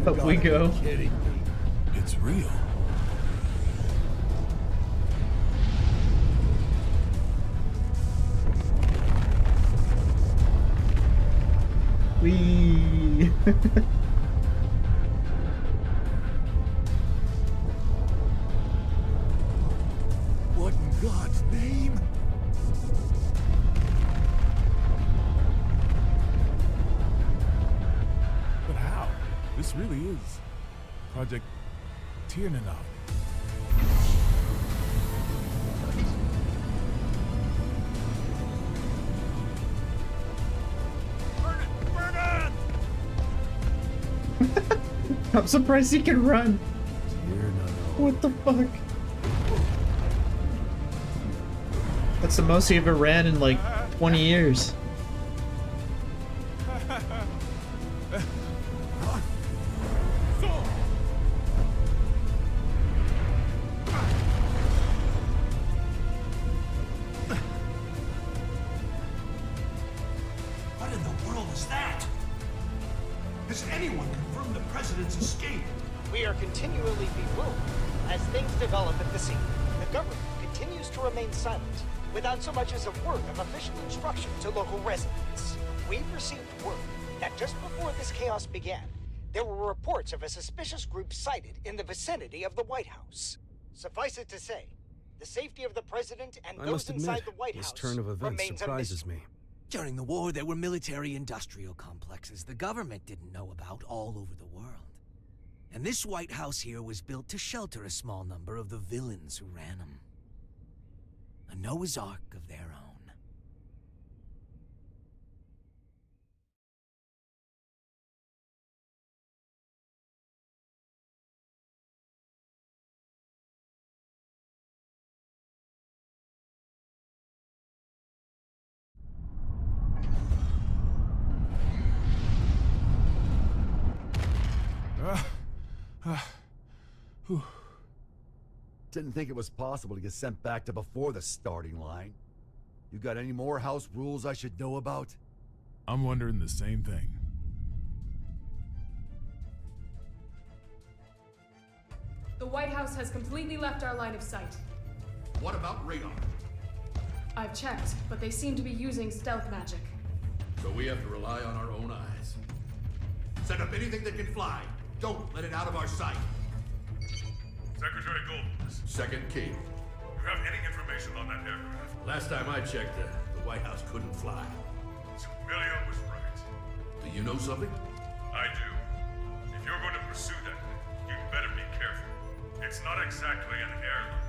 Up we go. Kidding me. It's real. Whee! What in God's name? But how? This really is Project Tiernanog. I'm surprised he can run. What the fuck? That's the most he ever ran in like 20 years. What in the world is that? Has anyone confirmed the president's escape? We are continually bewildered as things develop at the scene. The government continues to remain silent, without so much as a word of official instruction to local residents. We've received word that just before this chaos began, there were reports of a suspicious group sighted in the vicinity of the White House. Suffice it to say, the safety of the president and I those must admit, inside the White this House turn of events remains a surprises mystery. me. During the war, there were military-industrial complexes the government didn't know about all over the world. And this White House here was built to shelter a small number of the villains who ran them. A Noah's Ark of their own. Didn't think it was possible to get sent back to before the starting line. You got any more house rules I should know about? I'm wondering the same thing. The White House has completely left our line of sight. What about radar? I've checked, but they seem to be using stealth magic. So we have to rely on our own eyes. Set up anything that can fly. Don't let it out of our sight. Secretary Goldfuss, Second key. you have any information on that aircraft? Last time I checked, the White House couldn't fly. Amelia was right. Do you know something? I do. If you're going to pursue that thing, you'd better be careful. It's not exactly an heirloom.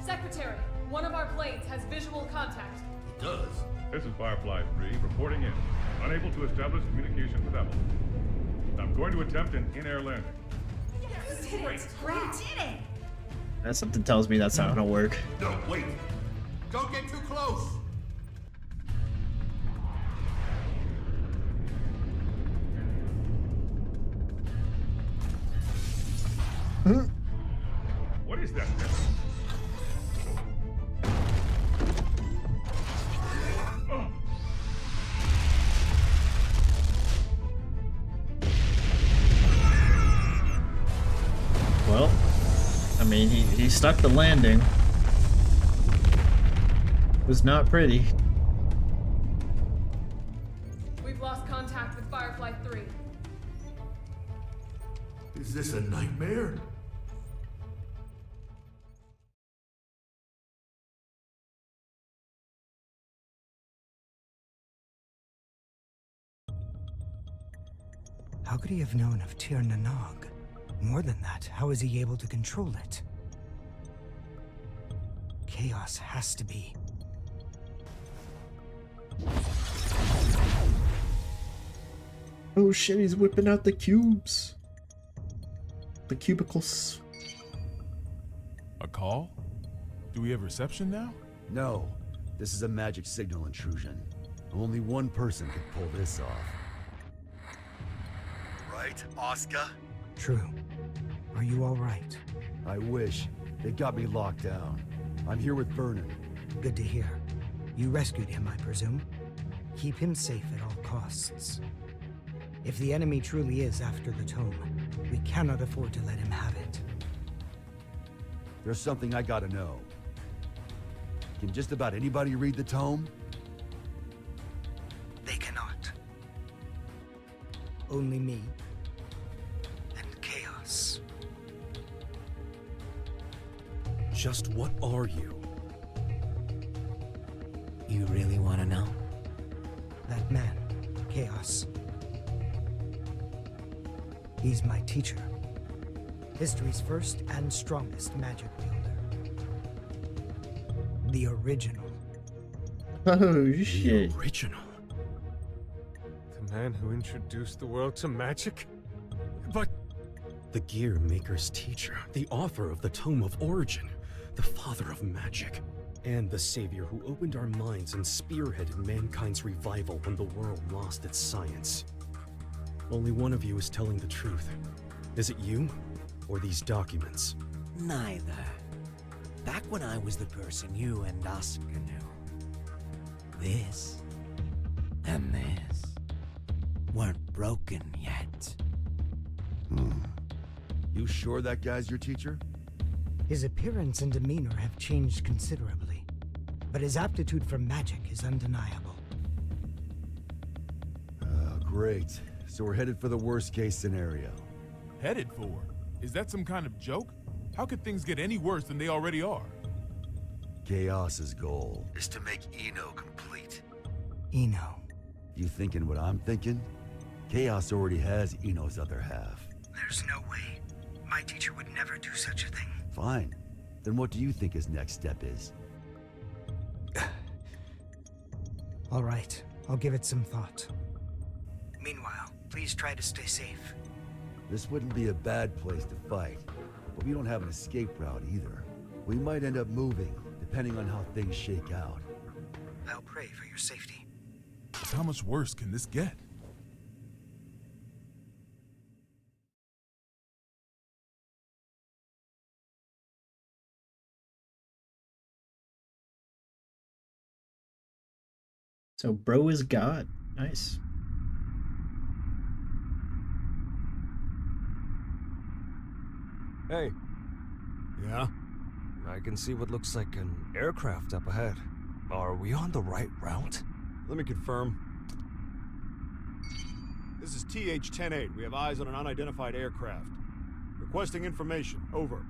Secretary, one of our planes has visual contact. It does. This is Firefly 3 reporting in. Unable to establish communication with Evelyn. I'm going to attempt an in-air landing. Yes, did it! Great! That something tells me that's not gonna work. No, wait. Don't get too close. What is that? Well, I mean, he stuck the landing. It was not pretty. We've lost contact with Firefly 3. Is this a nightmare? How could he have known of Tir Nanog? More than that, how is he able to control it? Chaos has to be. Oh shit, he's whipping out the cubes. The cubicles. A call? Do we have reception now? No. This is a magic signal intrusion. Only one person could pull this off. Right, Oscar? True. Are you all right? I wish. They got me locked down. I'm here with Vernon. Good to hear. You rescued him, I presume? Keep him safe at all costs. If the enemy truly is after the tome, we cannot afford to let him have it. There's something I gotta know. Can just about anybody read the tome? They cannot. Only me and Chaos. Just what are you? You really want to know? That man, Chaos. He's my teacher. History's first and strongest magic wielder. The original. Oh, shit. The original? The man who introduced the world to magic? But... The Gear Maker's teacher, the author of the Tome of Origin, the father of magic, and the savior who opened our minds and spearheaded mankind's revival when the world lost its science. Only one of you is telling the truth. Is it you, or these documents? Neither. Back when I was the person you and Oscar knew, this and this weren't broken yet. You sure that guy's your teacher? His appearance and demeanor have changed considerably, but his aptitude for magic is undeniable. Great. So we're headed for the worst case scenario. Headed for? Is that some kind of joke? How could things get any worse than they already are? Chaos's goal is to make Eno complete. Eno. You thinking what I'm thinking? Chaos already has Eno's other half. There's no way. My teacher would never do such a thing. Fine. Then what do you think his next step is? All right, I'll give it some thought. Meanwhile, please try to stay safe. This wouldn't be a bad place to fight, but we don't have an escape route either. We might end up moving, depending on how things shake out. I'll pray for your safety. So how much worse can this get? So bro is God. Nice. Hey. Yeah? I can see what looks like an aircraft up ahead. Are we on the right route? Let me confirm. This is TH-108. We have eyes on an unidentified aircraft. Requesting information. Over.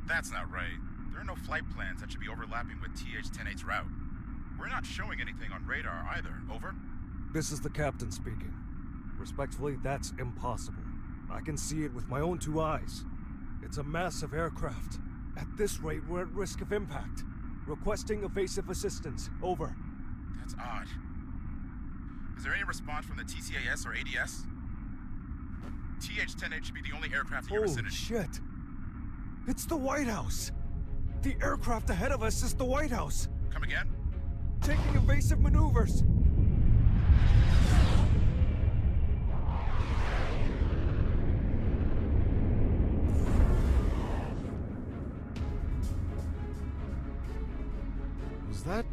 That's not right. There are no flight plans that should be overlapping with TH-108's route. We're not showing anything on radar either. Over. This is the captain speaking. Respectfully, that's impossible. I can see it with my own two eyes. It's a massive aircraft. At this rate, we're at risk of impact. Requesting evasive assistance. Over. That's odd. Is there any response from the TCAS or ADS? TH-108 should be the only aircraft in your vicinity. Shit! It's the White House! The aircraft ahead of us is the White House! Come again? Taking evasive maneuvers! Was that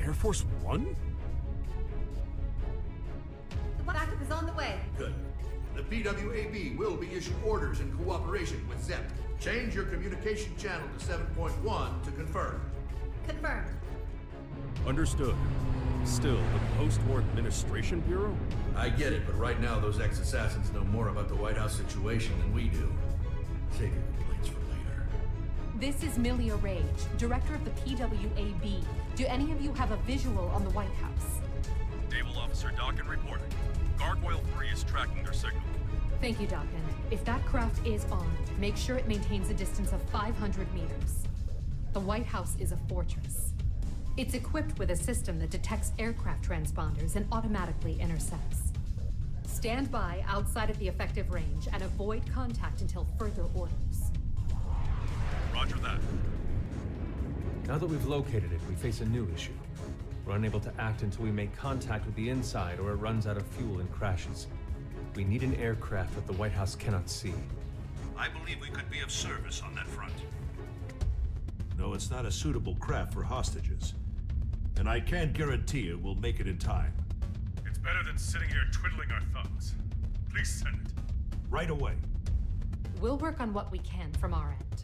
Air Force One? The backup is on the way. Good. The PWAB will be issued orders in cooperation with ZEP. Change your communication channel to 7.1 to confirm. Confirmed. Understood. Still, the Post-War Administration Bureau? I get it, but right now those ex-assassins know more about the White House situation than we do. Save your complaints for later. This is Milia Rage, director of the PWAB. Do any of you have a visual on the White House? Naval Officer Dockin reporting. Gargoyle 3 is tracking their signal. Thank you, Dockin. If that craft is armed, make sure it maintains a distance of 500 meters. The White House is a fortress. It's equipped with a system that detects aircraft transponders and automatically intercepts. Stand by outside of the effective range and avoid contact until further orders. Roger that. Now that we've located it, we face a new issue. We're unable to act until we make contact with the inside or it runs out of fuel and crashes. We need an aircraft that the White House cannot see. I believe we could be of service on that front. No, it's not a suitable craft for hostages. And I can't guarantee it will make it in time. It's better than sitting here twiddling our thumbs. Please send it. Right away. We'll work on what we can from our end.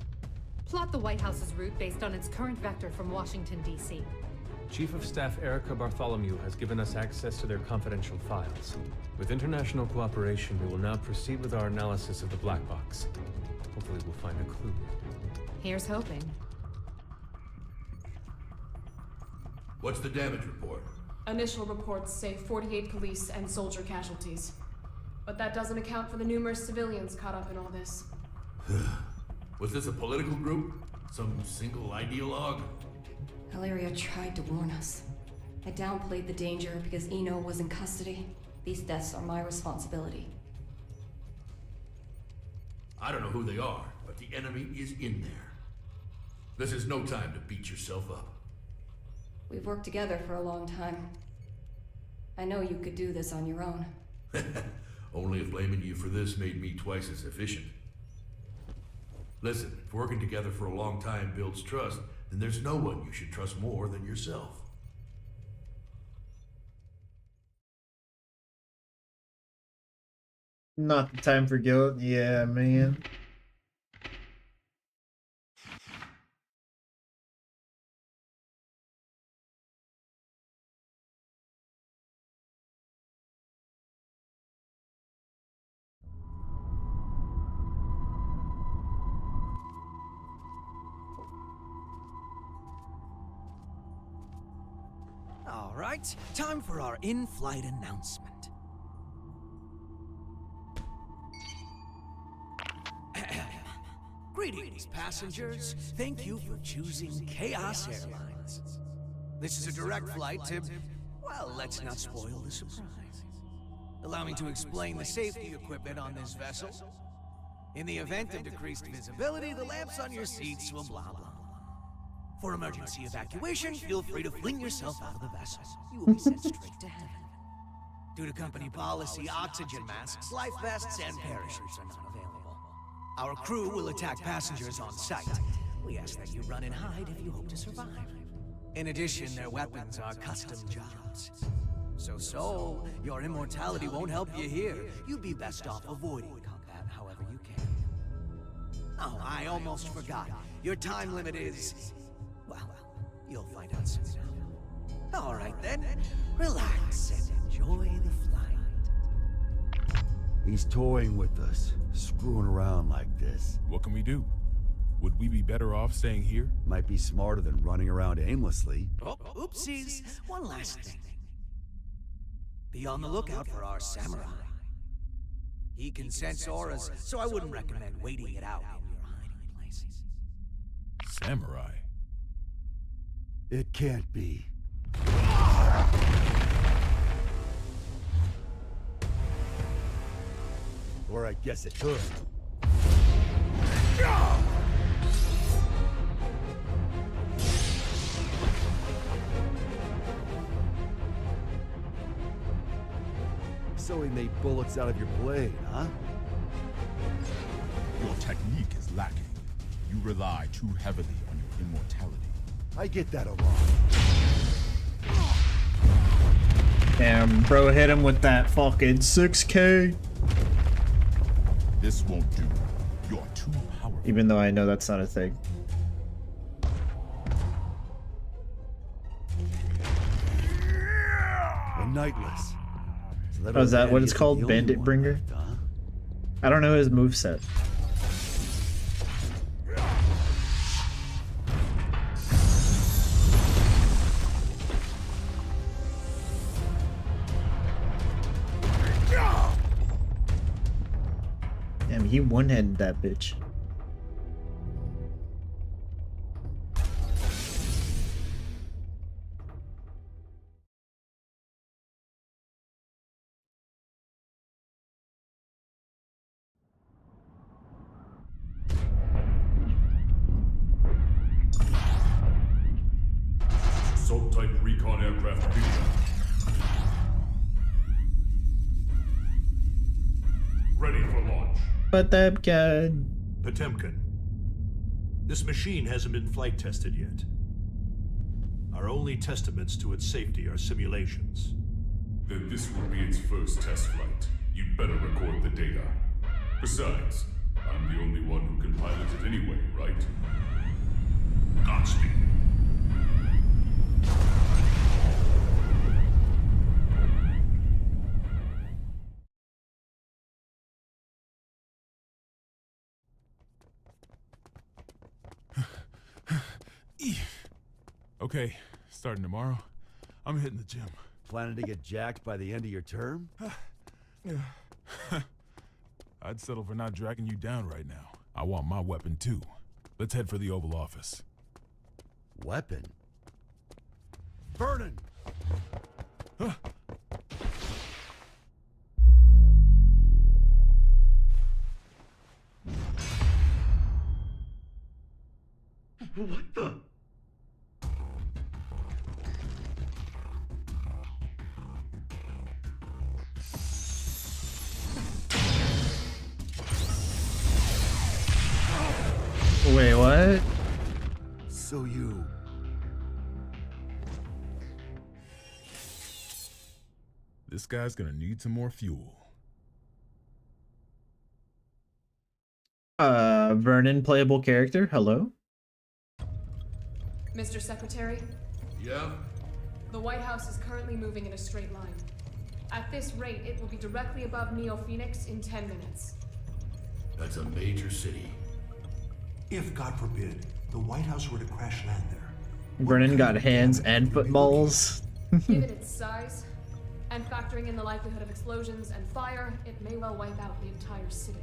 Plot the White House's route based on its current vector from Washington, D.C. Chief of Staff Erica Bartholomew has given us access to their confidential files. With international cooperation, we will now proceed with our analysis of the black box. Hopefully we'll find a clue. Here's hoping. What's the damage report? Initial reports say 48 police and soldier casualties. But that doesn't account for the numerous civilians caught up in all this. Was this a political group? Some single ideologue? Hilaria tried to warn us. I downplayed the danger because Eno was in custody. These deaths are my responsibility. I don't know who they are, but the enemy is in there. This is no time to beat yourself up. We've worked together for a long time. I know you could do this on your own. Only if blaming you for this made me twice as efficient. Listen, if working together for a long time builds trust, then there's no one you should trust more than yourself. Not the time for guilt. Yeah, man. All right, time for our in-flight announcement. Greetings, passengers. Thank you for choosing Chaos Airlines. This is a direct flight to, well, let's not spoil the surprise. Allow me to explain the safety equipment on this vessel. In the event of decreased visibility, the lamps on your seats will blah, blah, blah. For emergency evacuation, feel free to fling yourself out of the vessel. You will be sent straight to heaven. Due to company policy, oxygen masks, life vests, and parachutes are not available. Our crew will attack passengers on sight. We ask that you run and hide if you hope to survive. In addition, their weapons are custom jobs. So, your immortality won't help you here. You'd be best off avoiding combat however you can. Oh, I almost forgot. Your time limit is... well, you'll find out soon enough. All right then, relax and enjoy the flight. He's toying with us, screwing around like this. What can we do? Would we be better off staying here? Might be smarter than running around aimlessly. Oh, oopsies. One last thing. Be on the lookout for our samurai. He can sense auras, so I wouldn't recommend waiting it out in your hiding places. Samurai? It can't be. Or I guess it could. So he made bullets out of your blade, huh? Your technique is lacking. You rely too heavily on your immortality. I get that a lot. Damn, bro, hit him with that fucking 6K. This won't do. You're too powerful. Even though I know that's not a thing. A Nightless. Oh, is that what it's called? Bandit Bringer? Left, huh? I don't know his moveset. Damn, he one-handed that bitch. Assault-type recon aircraft beacon. Ready for launch. Potemkin. Potemkin. This machine hasn't been flight tested yet. Our only testaments to its safety are simulations. Then this will be its first test flight. You'd better record the data. Besides, I'm the only one who can pilot it anyway, right? Godspeed. Okay, starting tomorrow, I'm hitting the gym. Planning to get jacked by the end of your term? I'd settle for not dragging you down right now. I want my weapon too. Let's head for the Oval Office. Weapon? Vernon! What the? Wait, what? So you... This guy's gonna need some more fuel. Vernon, playable character, hello? Mr. Secretary? Yeah? The White House is currently moving in a straight line. At this rate, it will be directly above Neo Phoenix in 10 minutes. That's a major city. If, God forbid, the White House were to crash land there. Vernon got hands and footballs. Given its size, and factoring in the likelihood of explosions and fire, it may well wipe out the entire city.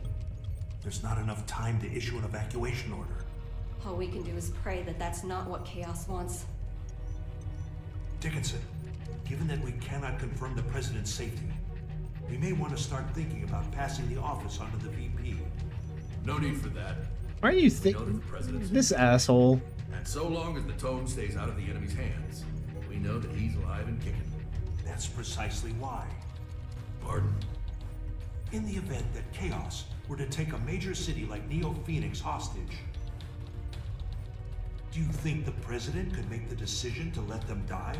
There's not enough time to issue an evacuation order. All we can do is pray that that's not what Chaos wants. Dickinson, given that we cannot confirm the president's safety, we may want to start thinking about passing the office on to the VP. No need for that. Why are you thinking this asshole? And so long as the tome stays out of the enemy's hands, we know that he's alive and kicking. That's precisely why. Pardon? In the event that Chaos were to take a major city like Neo Phoenix hostage, do you think the president could make the decision to let them die?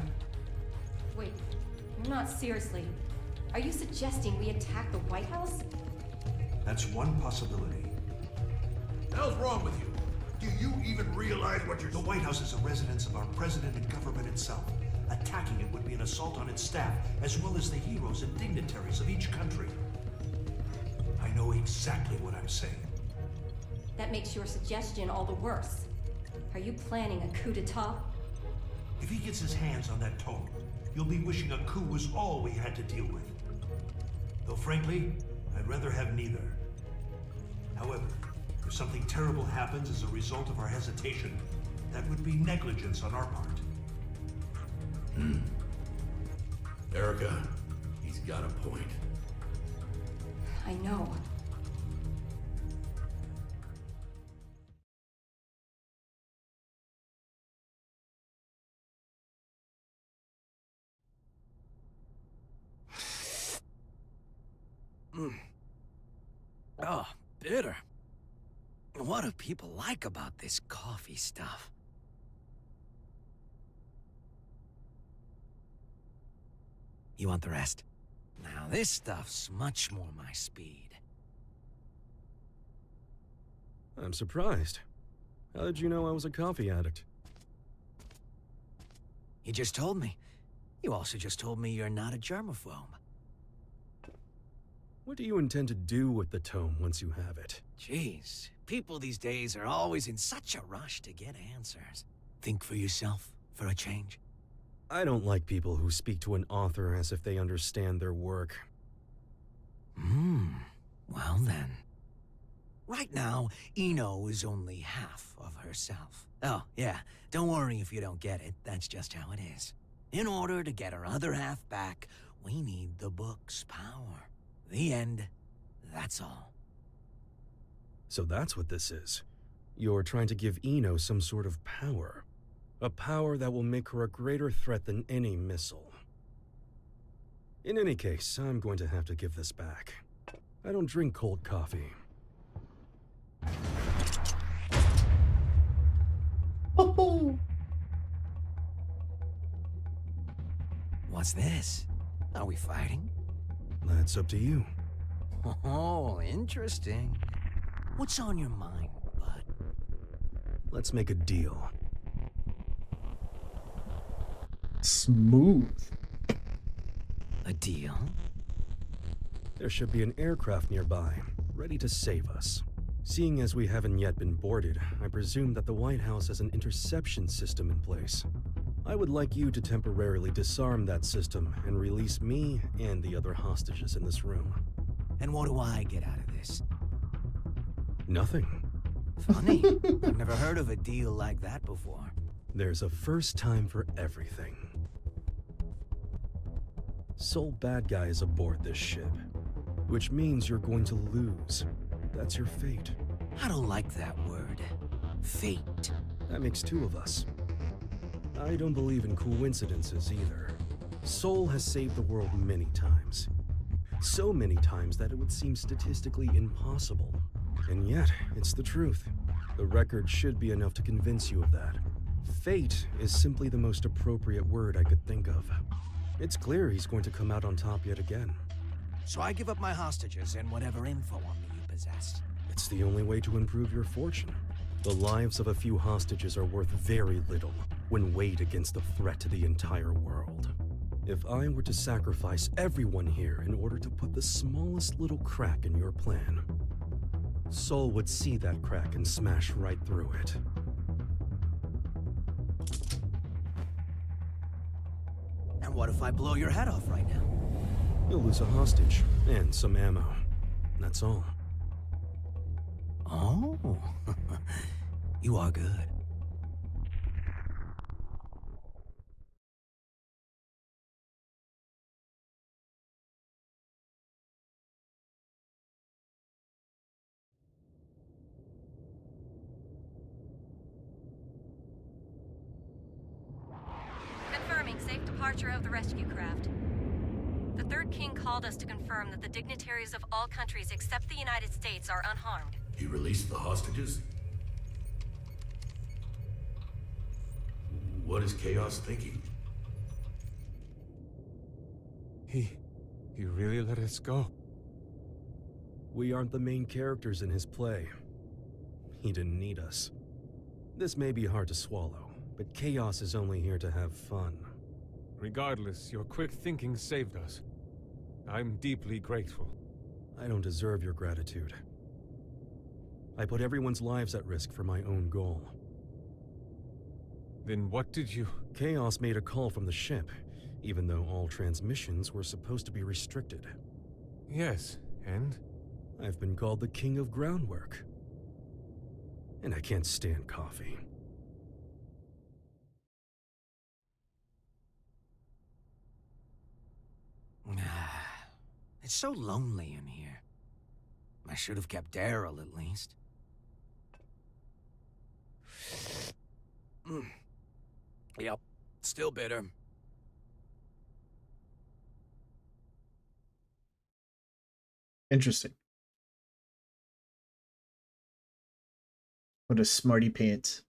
Wait, you're not seriously. Are you suggesting we attack the White House? That's one possibility. The hell's wrong with you? Do you even realize what you're... The White House is a residence of our president and government itself. Attacking it would be an assault on its staff, as well as the heroes and dignitaries of each country. I know exactly what I'm saying. That makes your suggestion all the worse. Are you planning a coup d'etat? If he gets his hands on that tome, you'll be wishing a coup was all we had to deal with. Though frankly, I'd rather have neither. However, if something terrible happens as a result of our hesitation, that would be negligence on our part. Erica, he's got a point. I know. Oh, bitter. What do people like about this coffee stuff? You want the rest? Now this stuff's much more my speed. I'm surprised. How did you know I was a coffee addict? You just told me. You also just told me you're not a germaphobe. What do you intend to do with the tome once you have it? Jeez, people these days are always in such a rush to get answers. Think for yourself, for a change. I don't like people who speak to an author as if they understand their work. Well then. Right now, Eno is only half of herself. Oh, yeah, don't worry if you don't get it, that's just how it is. In order to get her other half back, we need the book's power. The end, that's all. So that's what this is. You're trying to give Eno some sort of power. A power that will make her a greater threat than any missile. In any case, I'm going to have to give this back. I don't drink cold coffee. What's this? Are we fighting? That's up to you. Oh, interesting. What's on your mind, bud? Let's make a deal. Smooth. A deal? There should be an aircraft nearby, ready to save us. Seeing as we haven't yet been boarded, I presume that the White House has an interception system in place. I would like you to temporarily disarm that system and release me and the other hostages in this room. And what do I get out of this? Nothing. Funny. I've never heard of a deal like that before. There's a first time for everything. Sole bad guy is aboard this ship, which means you're going to lose. That's your fate. I don't like that word. Fate. That makes two of us. I don't believe in coincidences either. Sol has saved the world many times. So many times that it would seem statistically impossible. And yet, it's the truth. The record should be enough to convince you of that. Fate is simply the most appropriate word I could think of. It's clear he's going to come out on top yet again. So I give up my hostages and whatever info on me you possess. It's the only way to improve your fortune. The lives of a few hostages are worth very little when weighed against the threat to the entire world. If I were to sacrifice everyone here in order to put the smallest little crack in your plan, Sol would see that crack and smash right through it. And what if I blow your head off right now? You'll lose a hostage and some ammo. That's all. Oh, you are good. Confirming safe departure of the rescue craft. The Third King called us to confirm that the dignitaries of all countries except the United States are unharmed. He released the hostages? What is Chaos thinking? He really let us go. We aren't the main characters in his play. He didn't need us. This may be hard to swallow, but Chaos is only here to have fun. Regardless, your quick thinking saved us. I'm deeply grateful. I don't deserve your gratitude. I put everyone's lives at risk for my own goal. Then what did you... Chaos made a call from the ship, even though all transmissions were supposed to be restricted. Yes, and? I've been called the King of Groundwork. And I can't stand coffee. It's so lonely in here. I should have kept Daryl at least. Yep, still bitter. Interesting. What a smarty pants.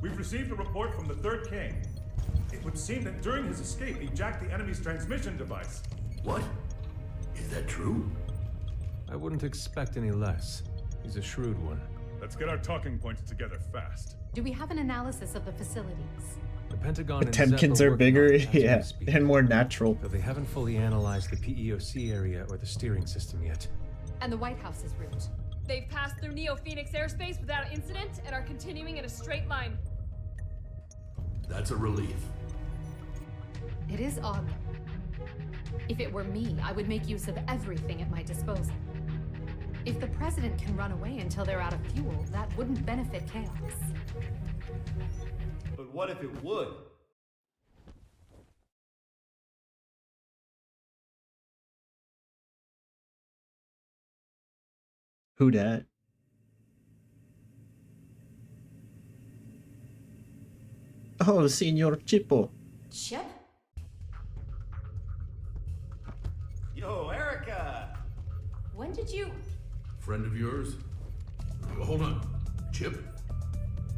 We've received a report from the Third King. It would seem that during his escape, he jacked the enemy's transmission device. What? Is that true? I wouldn't expect any less. He's a shrewd one. Let's get our talking points together fast. Do we have an analysis of the facilities? The Pentagon and Potemkins Zep are bigger, working on it as we yeah, speak. and more natural. Though they haven't fully analyzed the PEOC area or the steering system yet. And the White House's route? They've passed through Neo-Phoenix airspace without incident and are continuing in a straight line. That's a relief. It is odd. If it were me, I would make use of everything at my disposal. If the President can run away until they're out of fuel, that wouldn't benefit Chaos. But what if it would? Who dat? Oh, Senor Chippo. Chip? Yo, Erica! When did you... Friend of yours? Hold on. Chip?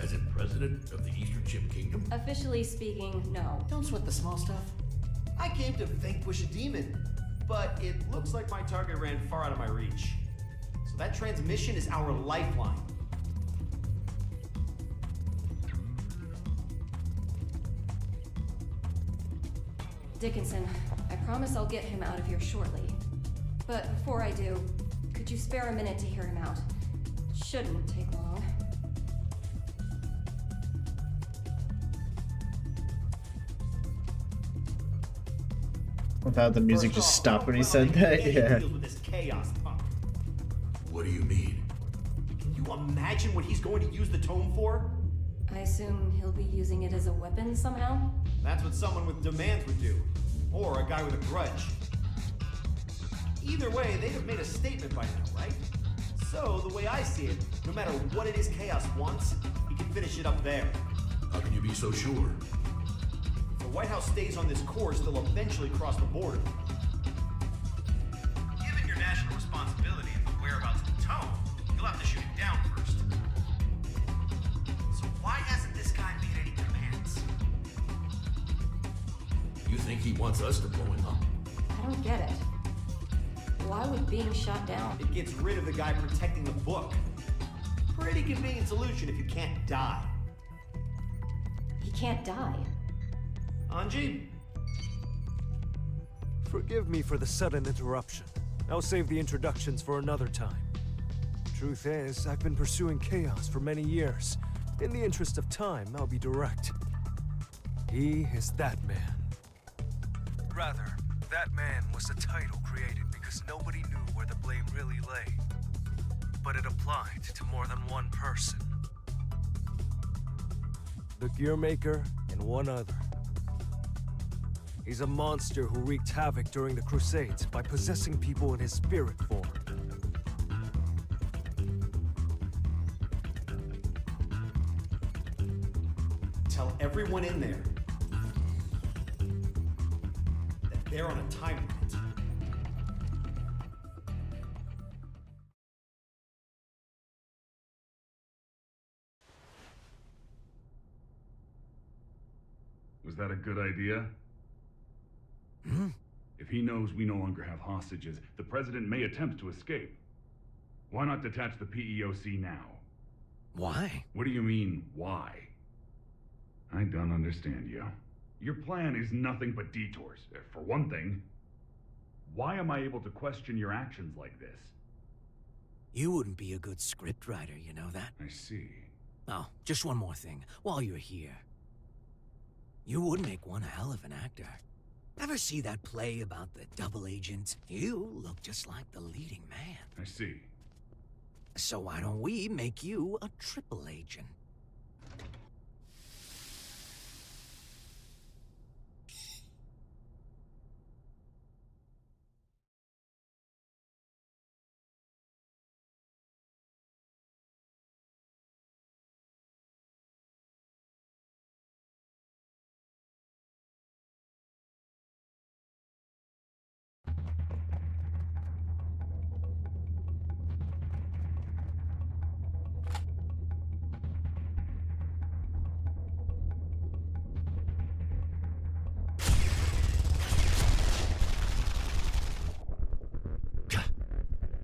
As in president of the Eastern Chip Kingdom? Officially speaking, no. Don't sweat the small stuff. I came to vanquish a demon, but it looks like my target ran far out of my reach. So that transmission is our lifeline. Dickinson, I promise I'll get him out of here shortly. But before I do, could you spare a minute to hear him out? Shouldn't take long. Without the music just stopped when he said that, yeah. With this chaos punk. What do you mean? Can you imagine what he's going to use the tome for? I assume he'll be using it as a weapon somehow? That's what someone with demands would do. Or a guy with a grudge. Either way, they'd have made a statement by now, right? So, the way I see it, no matter what it is Chaos wants, he can finish it up there. How can you be so sure? If the White House stays on this course, they'll eventually cross the border. Given your national responsibility and the whereabouts of the tome, you'll have to shoot it down first. So why hasn't this guy made any demands? You think he wants us to blow him up? I don't get it. Why would being shot down? It gets rid of the guy protecting the book. Pretty convenient solution if you can't die. He can't die. Anji? Forgive me for the sudden interruption. I'll save the introductions for another time. Truth is, I've been pursuing Chaos for many years. In the interest of time, I'll be direct. He is that man. Rather, that man was a title created because nobody knew where the blame really lay. But it applied to more than one person. The Gearmaker and one other. He's a monster who wreaked havoc during the Crusades by possessing people in his spirit form. Tell everyone in there that they're on a time limit. Was that a good idea? If he knows we no longer have hostages, the president may attempt to escape. Why not detach the PEOC now? Why? What do you mean, why? I don't understand you. Your plan is nothing but detours. For one thing, why am I able to question your actions like this? You wouldn't be a good scriptwriter, you know that? I see. Oh, just one more thing, while you're here. You would make one hell of an actor. Ever see that play about the double agent? You look just like the leading man. I see. So why don't we make you a triple agent?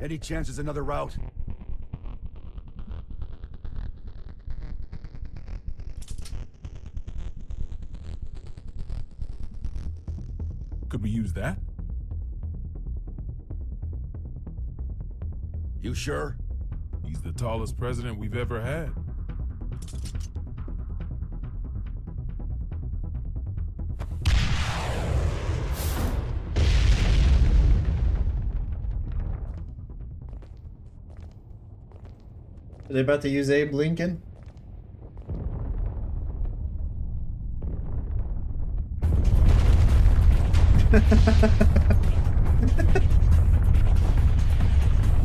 Any chance there's another route? Could we use that? You sure? He's the tallest president we've ever had. Are they about to use Abe Lincoln?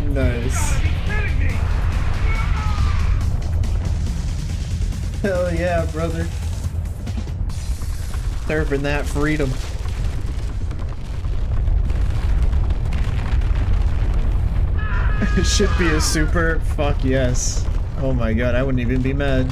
Nice. Hell yeah, brother. Serving that freedom. It should be a super. Fuck yes. Oh my god, I wouldn't even be mad.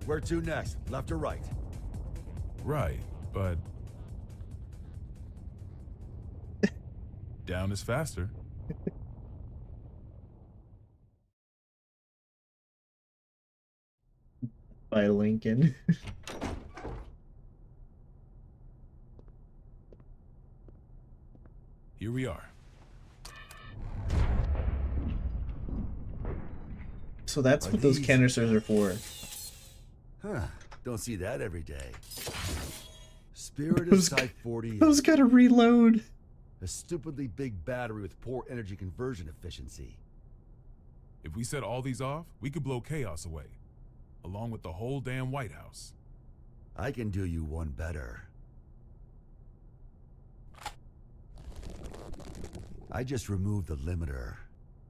Where to next? Left or right? Right, but... down is faster. By Lincoln. Here we are. So that's what those canisters are for. Huh. Don't see that every day. Spirit of Site 40. Those gotta reload. A stupidly big battery with poor energy conversion efficiency. If we set all these off, we could blow chaos away, along with the whole damn White House. I can do you one better. I just removed the limiter.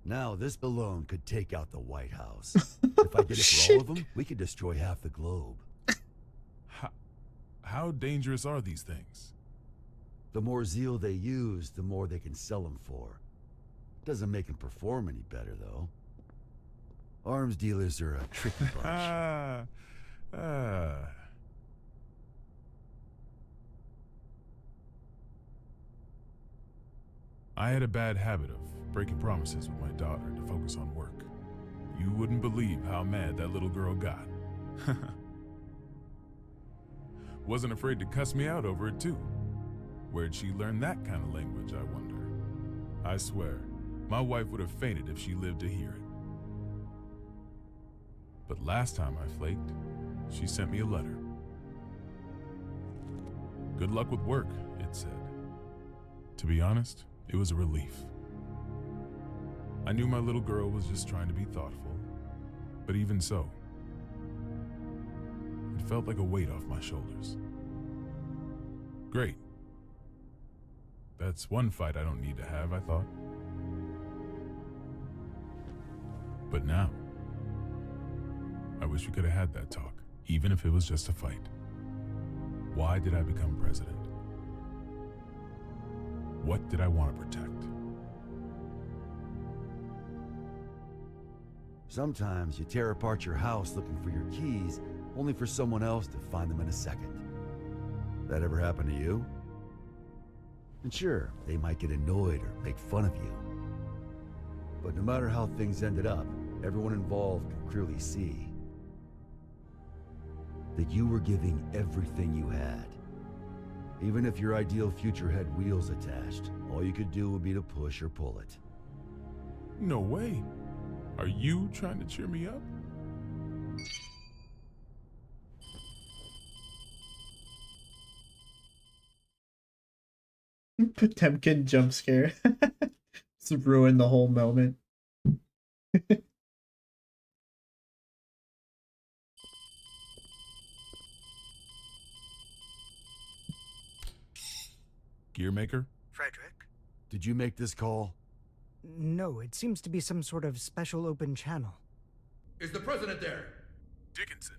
Now this alone could take out the White House. If I did it for all of them, we could destroy half the globe. How dangerous are these things? The more zeal they use, the more they can sell them for. Doesn't make them perform any better, though. Arms dealers are a tricky bunch. I had a bad habit of breaking promises with my daughter to focus on work. You wouldn't believe how mad that little girl got. Wasn't afraid to cuss me out over it too. Where'd she learn that kind of language, I wonder? I swear, my wife would have fainted if she lived to hear it. But last time I flaked, she sent me a letter. Good luck with work, it said. To be honest, it was a relief. I knew my little girl was just trying to be thoughtful, but even so, it felt like a weight off my shoulders. Great. That's one fight I don't need to have, I thought. But now, I wish we could have had that talk, even if it was just a fight. Why did I become president? What did I want to protect? Sometimes you tear apart your house looking for your keys, only for someone else to find them in a second. That ever happen to you? And sure, they might get annoyed or make fun of you. But no matter how things ended up, everyone involved can clearly see that you were giving everything you had. Even if your ideal future had wheels attached, all you could do would be to push or pull it. No way. Are you trying to cheer me up? Potemkin jump scare. Just ruined the whole moment. Gearmaker? Frederick? Did you make this call? No, it seems to be some sort of special open channel. Is the president there? Dickinson.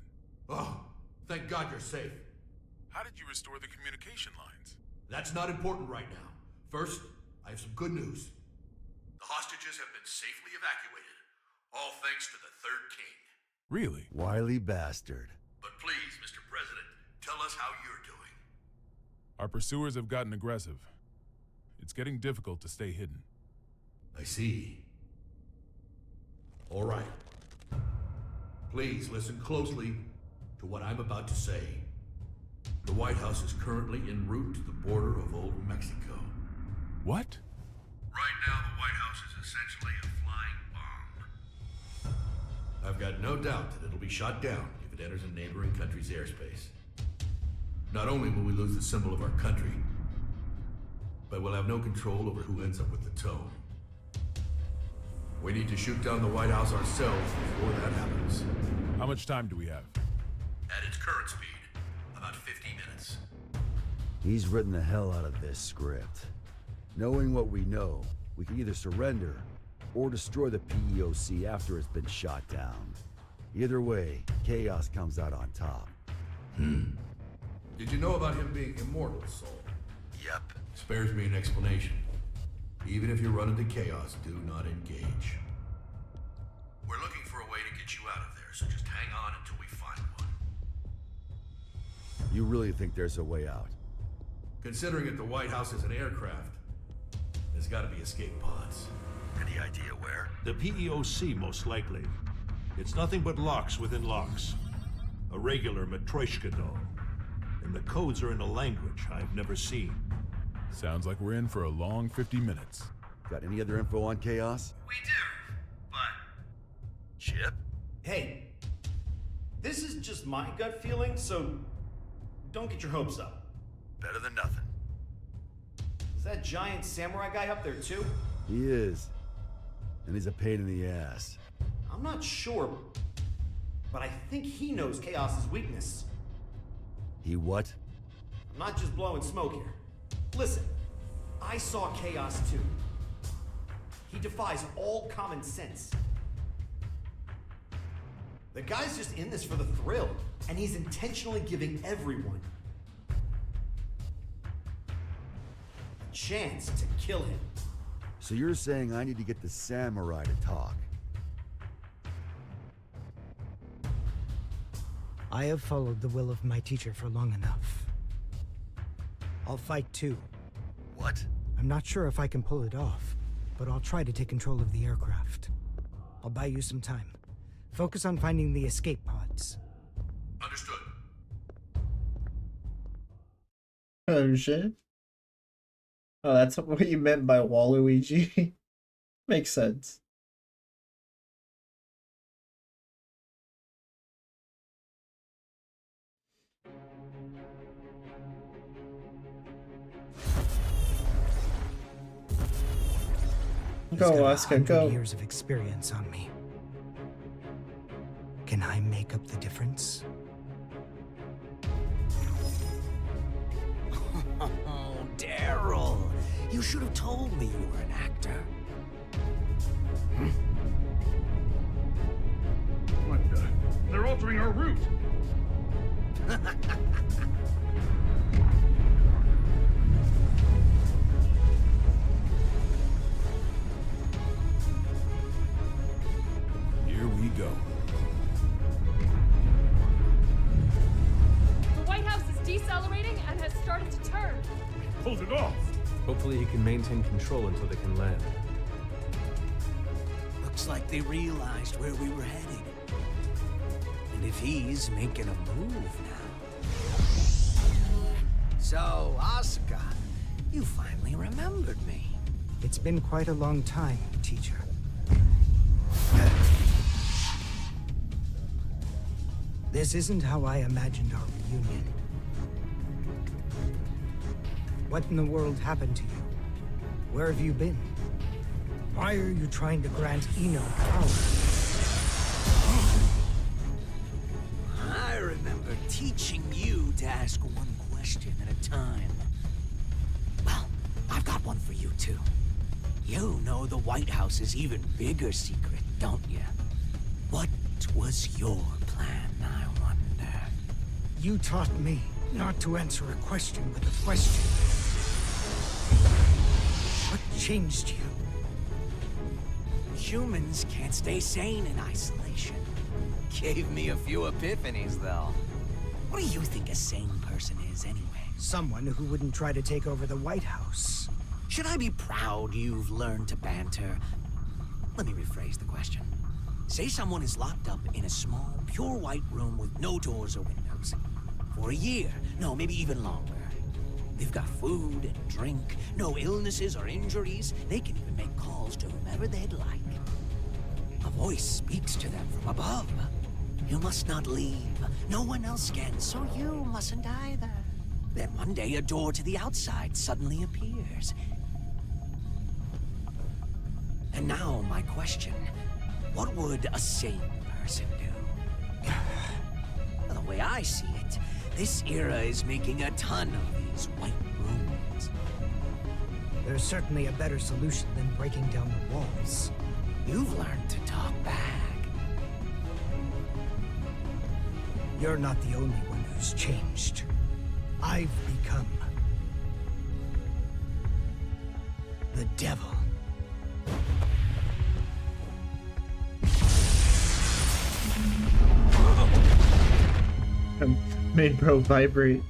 Oh, thank God you're safe. How did you restore the communication lines? That's not important right now. First, I have some good news. The hostages have been safely evacuated, all thanks to the Third King. Really? Wily bastard. But please, Mr. President, tell us how you're doing. Our pursuers have gotten aggressive. It's getting difficult to stay hidden. I see. All right. Please listen closely to what I'm about to say. The White House is currently en route to the border of Old Mexico. What? Right now, the White House is essentially a flying bomb. I've got no doubt that it'll be shot down if it enters a neighboring country's airspace. Not only will we lose the symbol of our country, but we'll have no control over who ends up with the tow. We need to shoot down the White House ourselves before that happens. How much time do we have? At its current speed, about 50 minutes. He's written the hell out of this script. Knowing what we know, we can either surrender or destroy the PEOC after it's been shot down. Either way, Chaos comes out on top. Did you know about him being immortal, Saul? Yep. Spares me an explanation. Even if you run into Chaos, do not engage. We're looking for a way to get you out of there, so just hang on until we find one. You really think there's a way out? Considering that the White House is an aircraft, there's gotta be escape pods. Any idea where? The PEOC, most likely. It's nothing but locks within locks. A regular Matryoshka doll. And the codes are in a language I've never seen. Sounds like we're in for a long 50 minutes. Got any other info on Chaos? We do, but... Chip? Hey, this is just my gut feeling, so don't get your hopes up. Better than nothing. Is that giant samurai guy up there too? He is. And he's a pain in the ass. I'm not sure, but I think he knows Chaos's weakness. He what? I'm not just blowing smoke here. Listen, I saw Chaos too. He defies all common sense. The guy's just in this for the thrill, and he's intentionally giving everyone a chance to kill him. So you're saying I need to get the samurai to talk? I have followed the will of my teacher for long enough. I'll fight too. What? I'm not sure if I can pull it off, but I'll try to take control of the aircraft. I'll buy you some time. Focus on finding the escape pods. Understood. Oh shit. Oh, that's what you meant by Waluigi. Makes sense. Go, Oscar, go. Years of experience on me. Can I make up the difference? Oh, Daryl! You should have told me you were an actor. What the? They're altering our route! Here we go. The White House is decelerating and has started to turn. Pulled it off! Hopefully he can maintain control until they can land. Looks like they realized where we were headed. And if he's making a move now... So, Asuka, you finally remembered me. It's been quite a long time, teacher. This isn't how I imagined our reunion. What in the world happened to you? Where have you been? Why are you trying to grant Eno power? I remember teaching you to ask one question at a time. Well, I've got one for you too. You know the White House's even bigger secret, don't you? What was your plan, I wonder? You taught me not to answer a question with a question. What changed you? Humans can't stay sane in isolation. Gave me a few epiphanies, though. What do you think a sane person is, anyway? Someone who wouldn't try to take over the White House. Should I be proud you've learned to banter? Let me rephrase the question. Say someone is locked up in a small, pure white room with no doors or windows. For a year, no, maybe even longer. They've got food and drink, no illnesses or injuries. They can even make calls to whomever they'd like. A voice speaks to them from above. You must not leave. No one else can, so you mustn't either. Then one day a door to the outside suddenly appears. And now my question, what would a sane person do? The way I see it, this era is making a ton of these white rooms. There's certainly a better solution than breaking down the walls. You've learned to talk back. You're not the only one who's changed. I've become the devil. Made bro vibrate.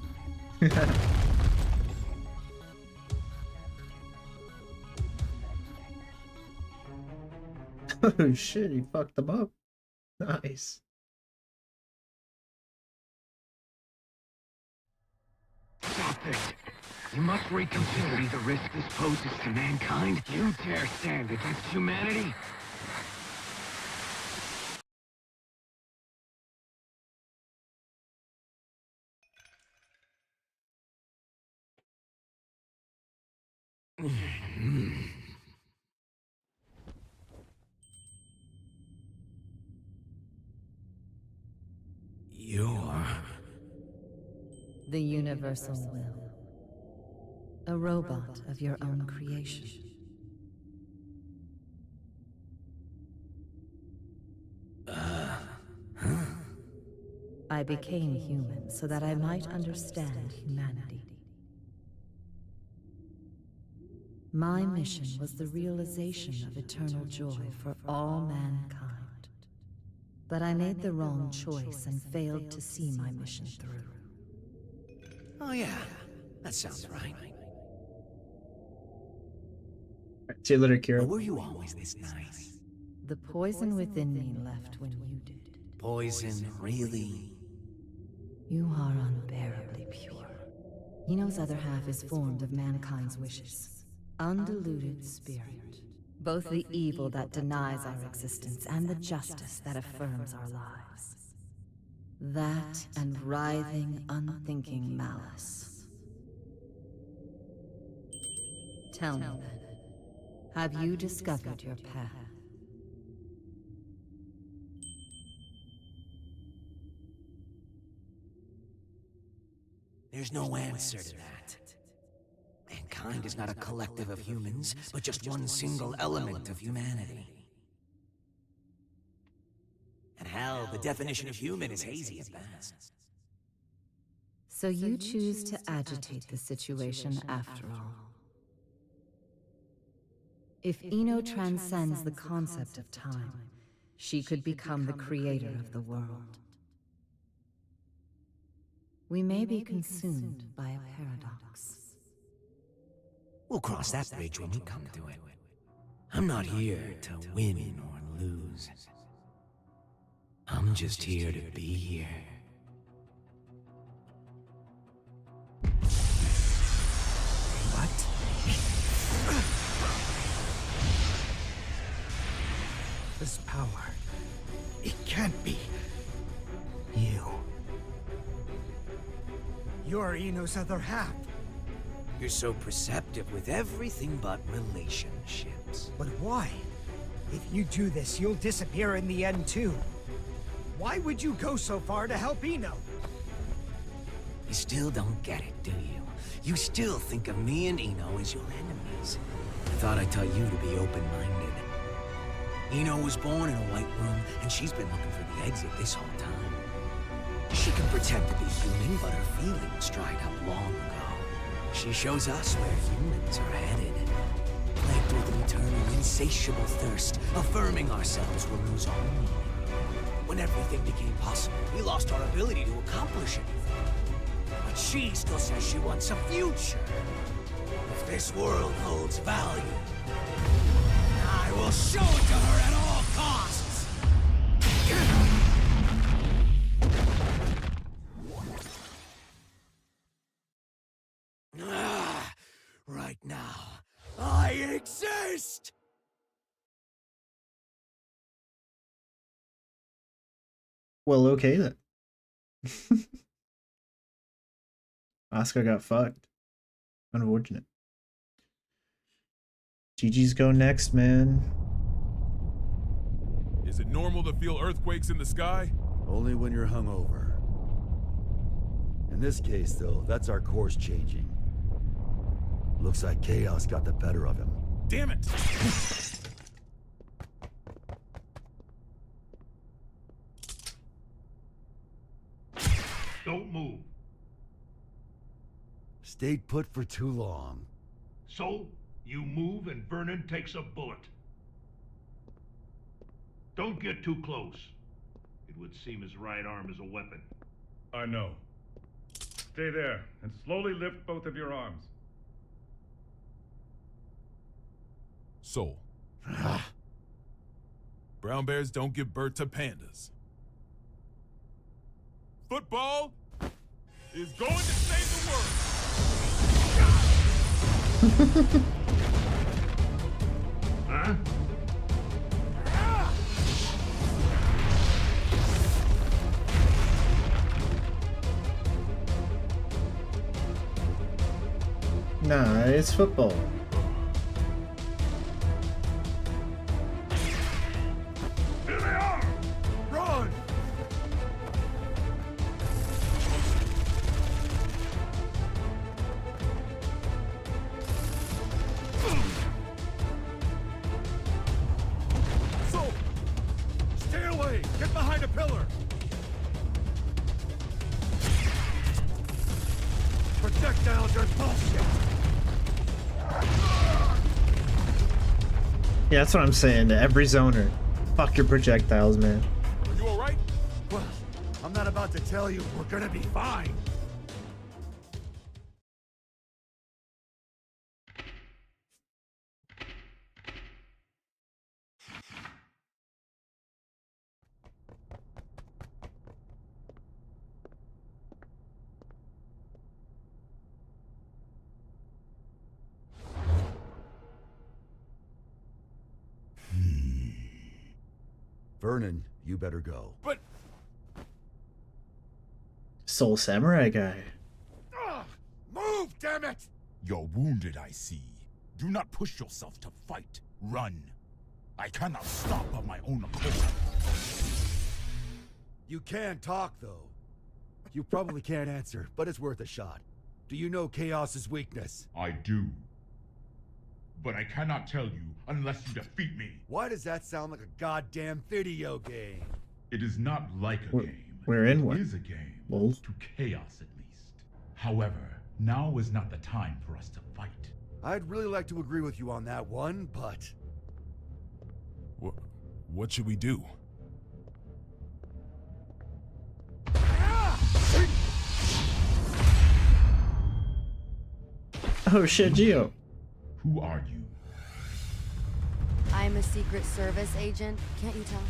Oh shit, he fucked them up. Nice. Stop it. You must reconsider the risk this poses to mankind. You dare stand against humanity? You're... The Universal Will. A robot of your own creation. I became human so that I might understand humanity. My mission was the realization of eternal joy for all mankind. But I made the wrong choice and failed to see my mission through. Oh yeah, that sounds right. See you later, Kira. But were you always this nice? The poison within me left when you did. Poison, really? You are unbearably pure. Eno's other half is formed of mankind's wishes. Undiluted spirit. Both the evil that denies our existence and the justice that affirms our lives. That and writhing, unthinking malice. Tell me then, have you discovered your path? There's no answer to that. Mankind is not a collective of humans, but just one single element of humanity. And hell, the definition of human is hazy at best. So you choose to agitate the situation after all. If Eno transcends the concept of time, she could become the creator of the world. We may be consumed by a paradox. We'll cross that bridge when we come to it. I'm not here to win or lose. I'm just here to be here. What? This power, it can't be you. You're Eno's other half. You're so perceptive with everything but relationships. But why? If you do this, you'll disappear in the end too. Why would you go so far to help Eno? You still don't get it, do you? You still think of me and Eno as your enemies. I thought I'd tell you to be open-minded. Eno was born in a white room, and she's been looking for the exit this whole time. She can pretend to be human, but her feelings dried up long ago. She shows us where humans are headed. Plagued with an eternal, insatiable thirst, affirming ourselves will lose all meaning. When everything became possible, we lost our ability to accomplish anything. But she still says she wants a future. If this world holds value, I will show it to her at all costs! Right now, I exist! Well, okay then. Asuka got fucked. Unfortunate. GG's go next, man. Is it normal to feel earthquakes in the sky? Only when you're hungover. In this case, though, that's our course changing. Looks like chaos got the better of him. Damn it! Don't move. Stayed put for too long. So, you move and Vernon takes a bullet. Don't get too close. It would seem his right arm is a weapon. I know. Stay there, and slowly lift both of your arms. Soul. Brown bears don't give birth to pandas. Football is going to save the world. Huh? Nah, it's football. Here they are! Run! So, stay away! Get behind a pillar! Projectiles are bullshit! Yeah, that's what I'm saying to every zoner. Fuck your projectiles, man. Are you alright? Well, I'm not about to tell you we're gonna be fine. Vernon, you better go. But Soul Samurai guy. Move, damn it! You're wounded, I see. Do not push yourself to fight. Run. I cannot stop of my own accord. You can talk, though. You probably can't answer, but it's worth a shot. Do you know Chaos's weakness? I do. But I cannot tell you unless you defeat me. Why does that sound like a goddamn video game? It is not like a game. We're in It one. is a game. Lol. To Chaos, at least. However, now is not the time for us to fight. I'd really like to agree with you on that one, but... What should we do? Oh shit, Geo. Who are you? I'm a Secret Service agent. Can't you tell?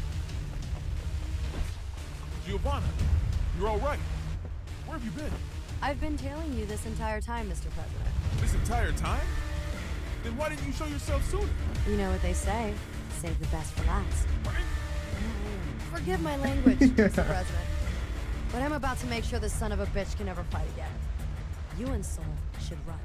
Giovanna, you're all right. Where have you been? I've been tailing you this entire time, Mr. President. This entire time? Then why didn't you show yourself sooner? You know what they say. Save the best for last. Forgive my language, Mr. President. But I'm about to make sure this son of a bitch can never fight again. You and Soul should run.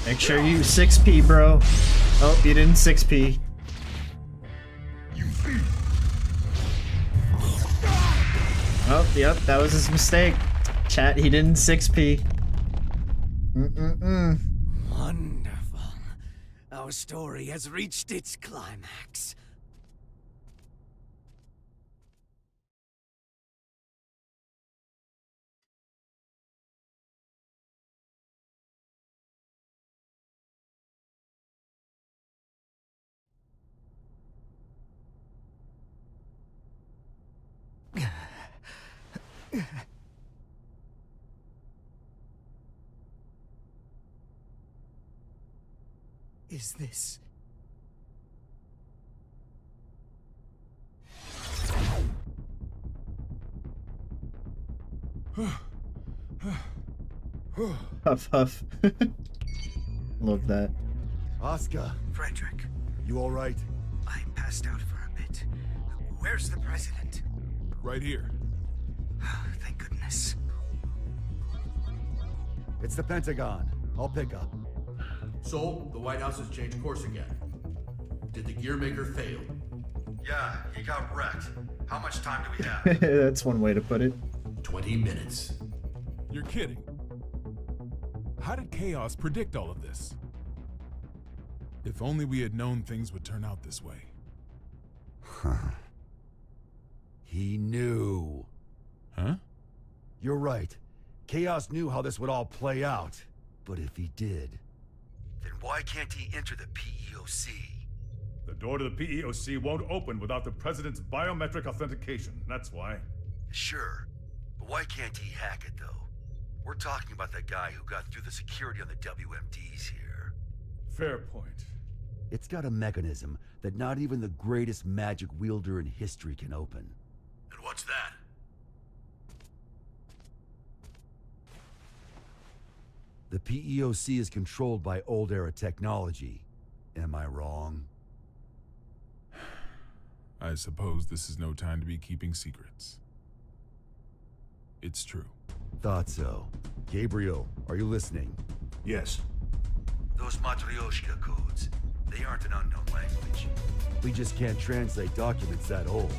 Make sure you 6P, bro. Oh, you didn't 6P. Oh, yep, that was his mistake. Chat, he didn't 6P. Wonderful. Our story has reached its climax. Is this... Huff, huff. Love that. Oscar. Frederick. You all right? I passed out for a bit. Where's the president? Right here. Thank goodness. It's the Pentagon. I'll pick up. So, the White House has changed course again. Did the Gearmaker fail? Yeah, he got wrecked. How much time do we have? That's one way to put it. 20 minutes. You're kidding. How did Chaos predict all of this? If only we had known things would turn out this way. He knew. Huh? You're right. Chaos knew how this would all play out. But if he did, then why can't he enter the PEOC? The door to the PEOC won't open without the President's biometric authentication, that's why. Sure, but why can't he hack it, though? We're talking about the guy who got through the security on the WMDs here. Fair point. It's got a mechanism that not even the greatest magic wielder in history can open. And what's that? The PEOC is controlled by old-era technology. Am I wrong? I suppose this is no time to be keeping secrets. It's true. Thought so. Gabriel, are you listening? Yes. Those Matryoshka codes, they aren't an unknown language. We just can't translate documents that old.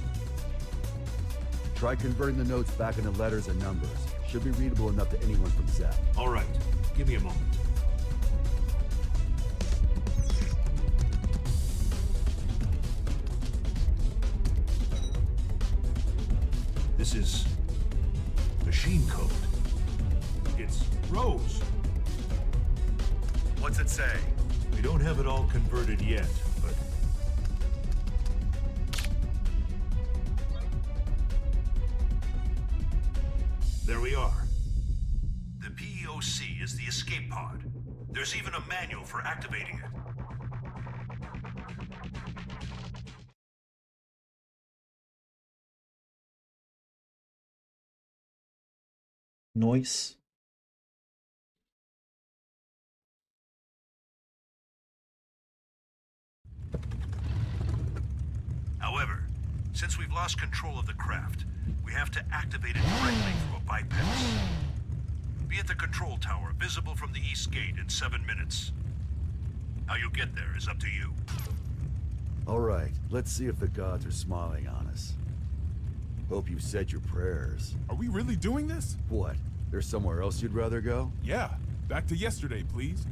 Try converting the notes back into letters and numbers. Should be readable enough to anyone from Zep. All right. Give me a moment. This is machine code. It's Rose. What's it say? We don't have it all converted yet, but... There we are. The PEOC is the escape pod. There's even a manual for activating it. Noise. However, since we've lost control of the craft, we have to activate it directly through a bypass. Be at the control tower, visible from the east gate in 7 minutes. How you get there is up to you. All right, let's see if the gods are smiling on us. Hope you've said your prayers. Are we really doing this? What? There's somewhere else you'd rather go? Yeah. Back to yesterday, please.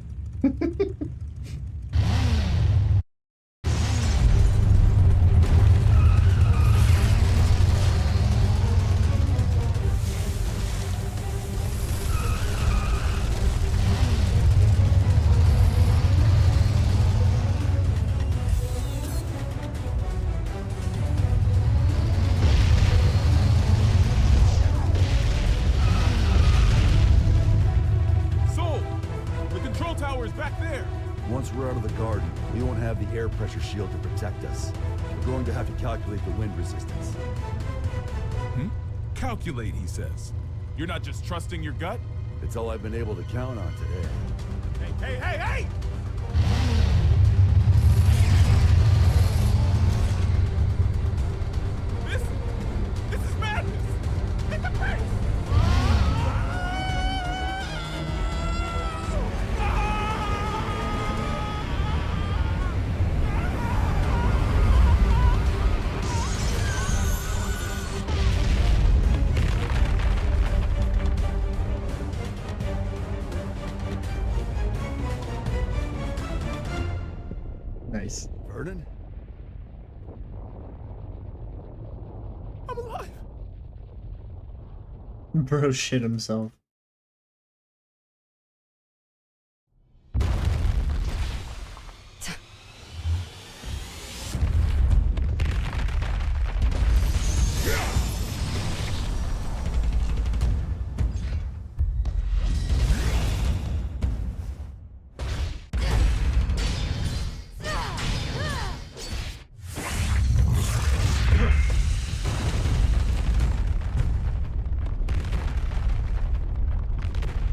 Once we're out of the garden, we won't have the air pressure shield to protect us. We're going to have to calculate the wind resistance. Calculate, he says. You're not just trusting your gut? It's all I've been able to count on today. Hey! This is madness! Hit the brakes! Nice. Vernon? I'm alive! Bro shit himself.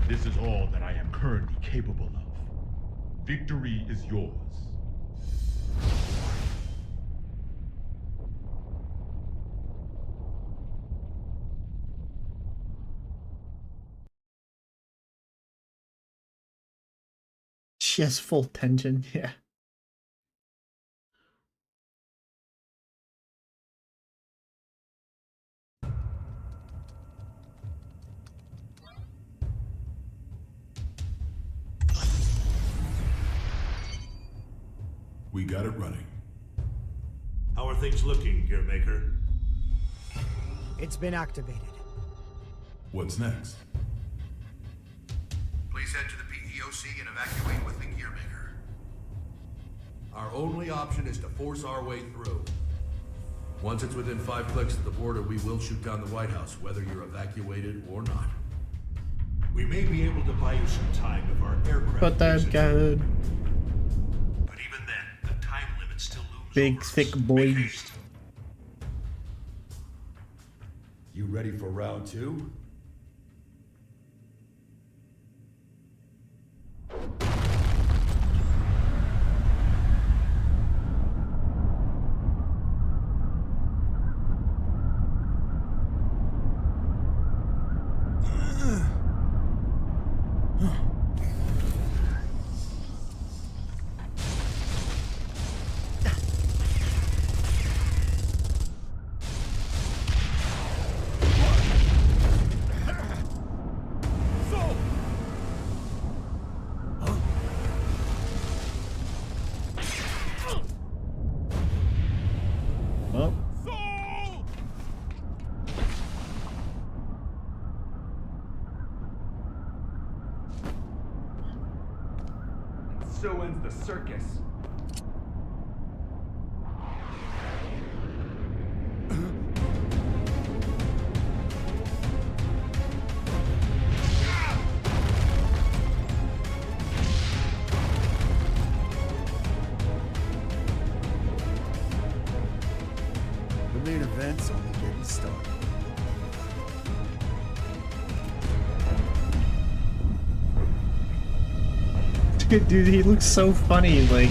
This is all that I am currently capable of. Victory is yours. She has full tension, yeah. We got it running. How are things looking, Gearmaker? It's been activated. What's next? OC and evacuate with the Gearmaker. Our only option is to force our way through. Once it's within 5 clicks of the border, we will shoot down the White House, whether you're evacuated or not. We may be able to buy you some time if our aircraft... But that's good. But even then, the time limit still looms Big, over us. thick boy. Make haste. You ready for round 2? Well, So ends the circus. The main event's only getting started. dude, he looks so funny, like,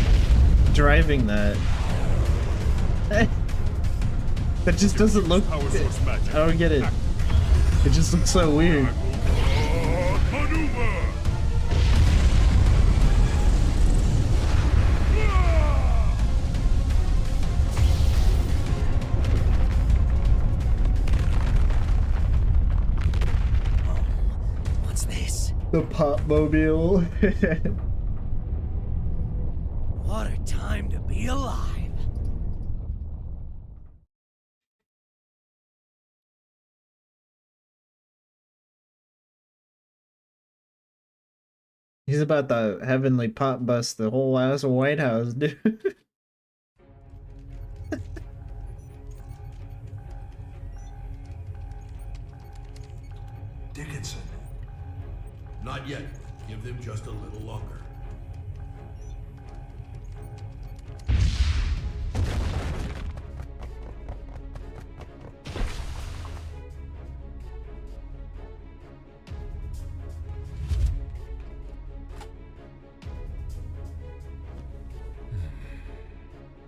driving that. That just doesn't look... I don't get it. It just looks so weird. What's this? The Pop-Mobile. What a time to be alive. He's about to heavenly pop bust the whole ass White House, dude. Dickinson. Not yet. Give them just a little longer.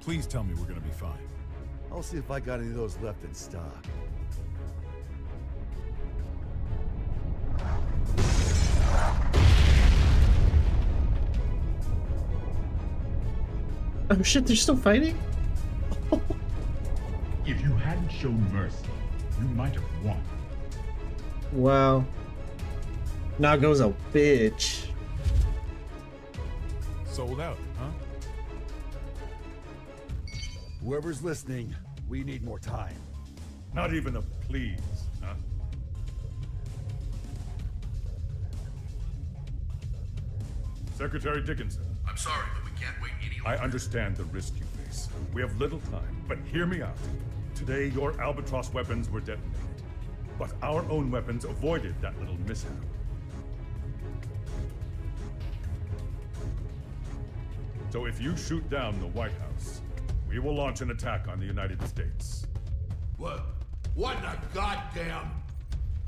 Please tell me we're gonna be fine. I'll see if I got any of those left in stock. Oh shit, they're still fighting? If you hadn't shown mercy, you might have won. Wow. Nago's a bitch. Sold out, huh? Whoever's listening, we need more time. Not even a please, huh? Secretary Dickinson. I'm sorry, but we can't wait any I longer. understand the risk you face. We have little time, but hear me out. Today, your Albatross weapons were detonated, but our own weapons avoided that little mishap. So if you shoot down the White House, we will launch an attack on the United States. What? What in the goddamn...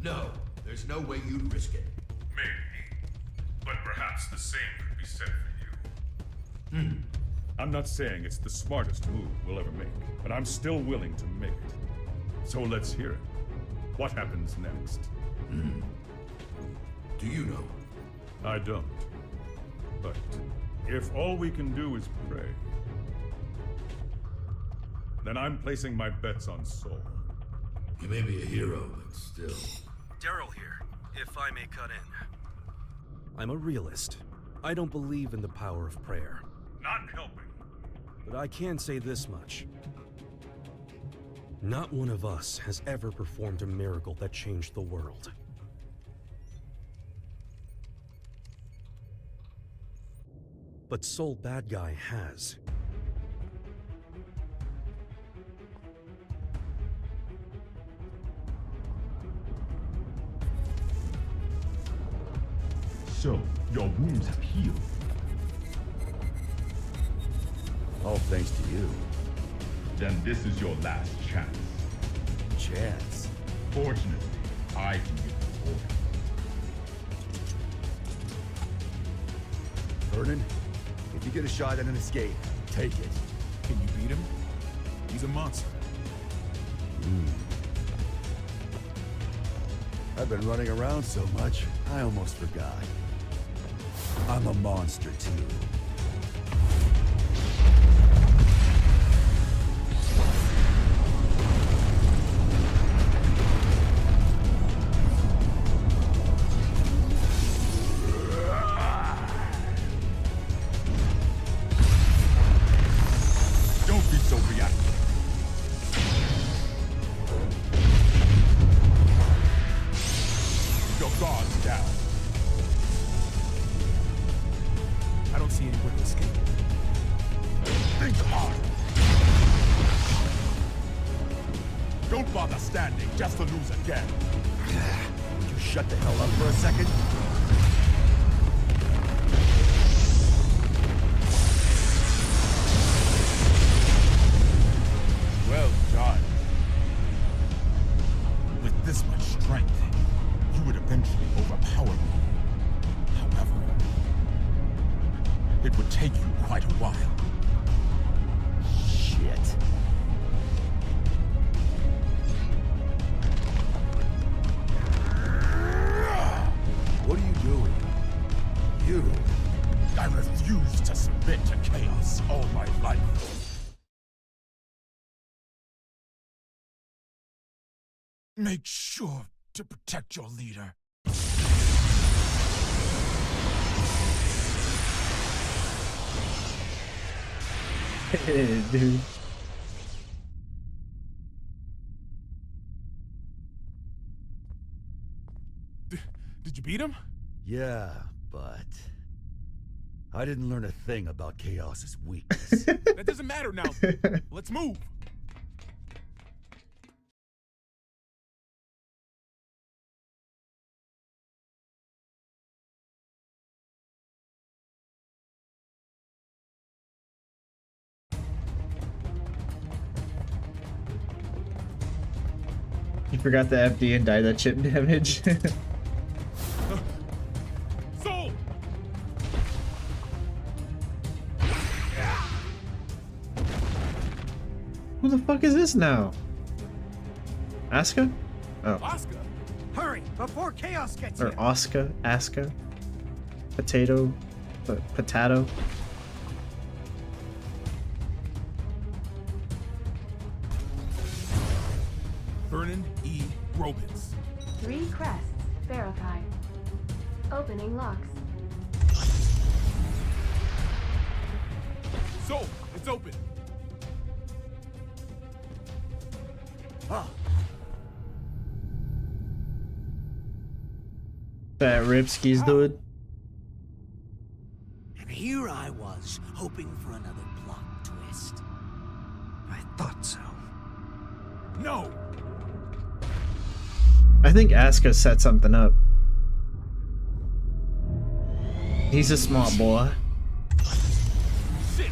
No, there's no way you'd risk it. Maybe, but perhaps the same could be said for you. I'm not saying it's the smartest move we'll ever make, but I'm still willing to make it. So let's hear it. What happens next? Do you know? I don't. But if all we can do is pray, then I'm placing my bets on Sol. You may be a hero, but still... Daryl here, if I may cut in. I'm a realist. I don't believe in the power of prayer. Not helping. But I can say this much. Not one of us has ever performed a miracle that changed the world. but Soul Bad Guy has. So, your wounds have healed. All thanks to you. Then this is your last chance. Chance? Fortunately, I can give you orders. Vernon, if you get a shot at an escape, take it. Can you beat him? He's a monster. I've been running around so much, I almost forgot. I'm a monster too. Don't be so reactive. Your guard's down. I don't see anywhere to escape. Think hard. Don't bother standing just to lose again. Would you shut the hell up for a second? Well done. With this much strength, you would eventually overpower me. However, it would take you quite a while. Shit. What are you doing? You? I refuse to submit to chaos all my life. Make sure to protect your leader. Dude. Did you beat him? Yeah, but I didn't learn a thing about Chaos's weakness. That doesn't matter now. Let's move. You forgot the FD and died that chip damage. Soul! Who the fuck is this now? Asuka? Oh. Asuka! Hurry, before Chaos gets Or here! Asuka? Asuka? Potato? Potato? Vernon E. Robbins. 3 crests verified. Opening locks. Soul, it's open. That Ripski's dude. And here I was, hoping for another plot twist. I thought so. No! I think Asuka set something up. He's a smart boy. Shit!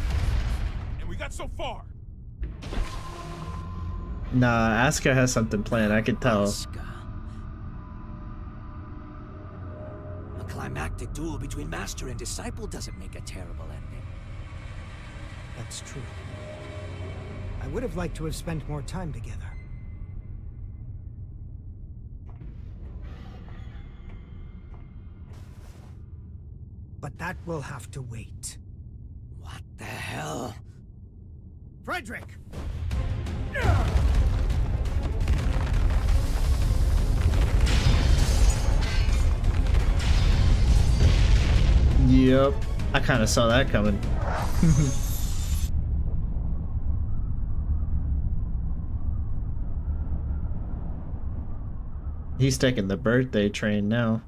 And we got so far. Nah, Asuka has something planned, I could tell. A climactic duel between master and disciple doesn't make a terrible ending. That's true. I would have liked to have spent more time together. But that will have to wait. What the hell? Frederick! Yep. I kind of saw that coming. He's taking the birthday train now.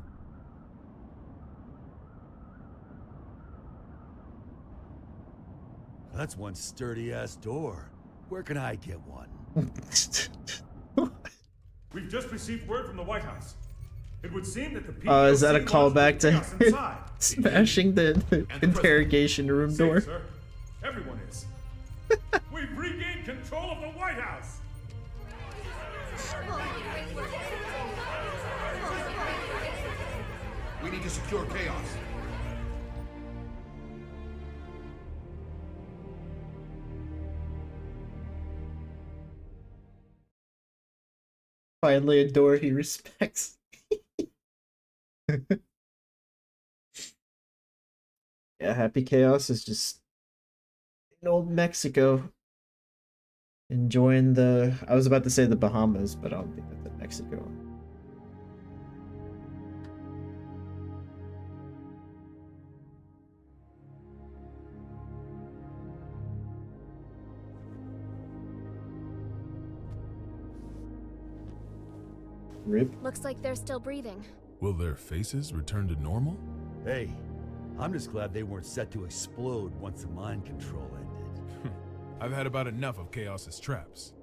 That's one sturdy-ass door. Where can I get one? We've just received word from the White House. It would seem that the Oh, is that a POC callback wants to chaos inside. smashing the interrogation room door? Safe, sir. Everyone is. We've regained control of the White House. We need to secure chaos. Finally, a door he respects. Yeah, Happy Chaos is just in old Mexico. Enjoying the... I was about to say the Bahamas, but I'll leave it to Mexico. Rip. Looks like they're still breathing. Will their faces return to normal? Hey, I'm just glad they weren't set to explode once the mind control ended. I've had about enough of Chaos's traps.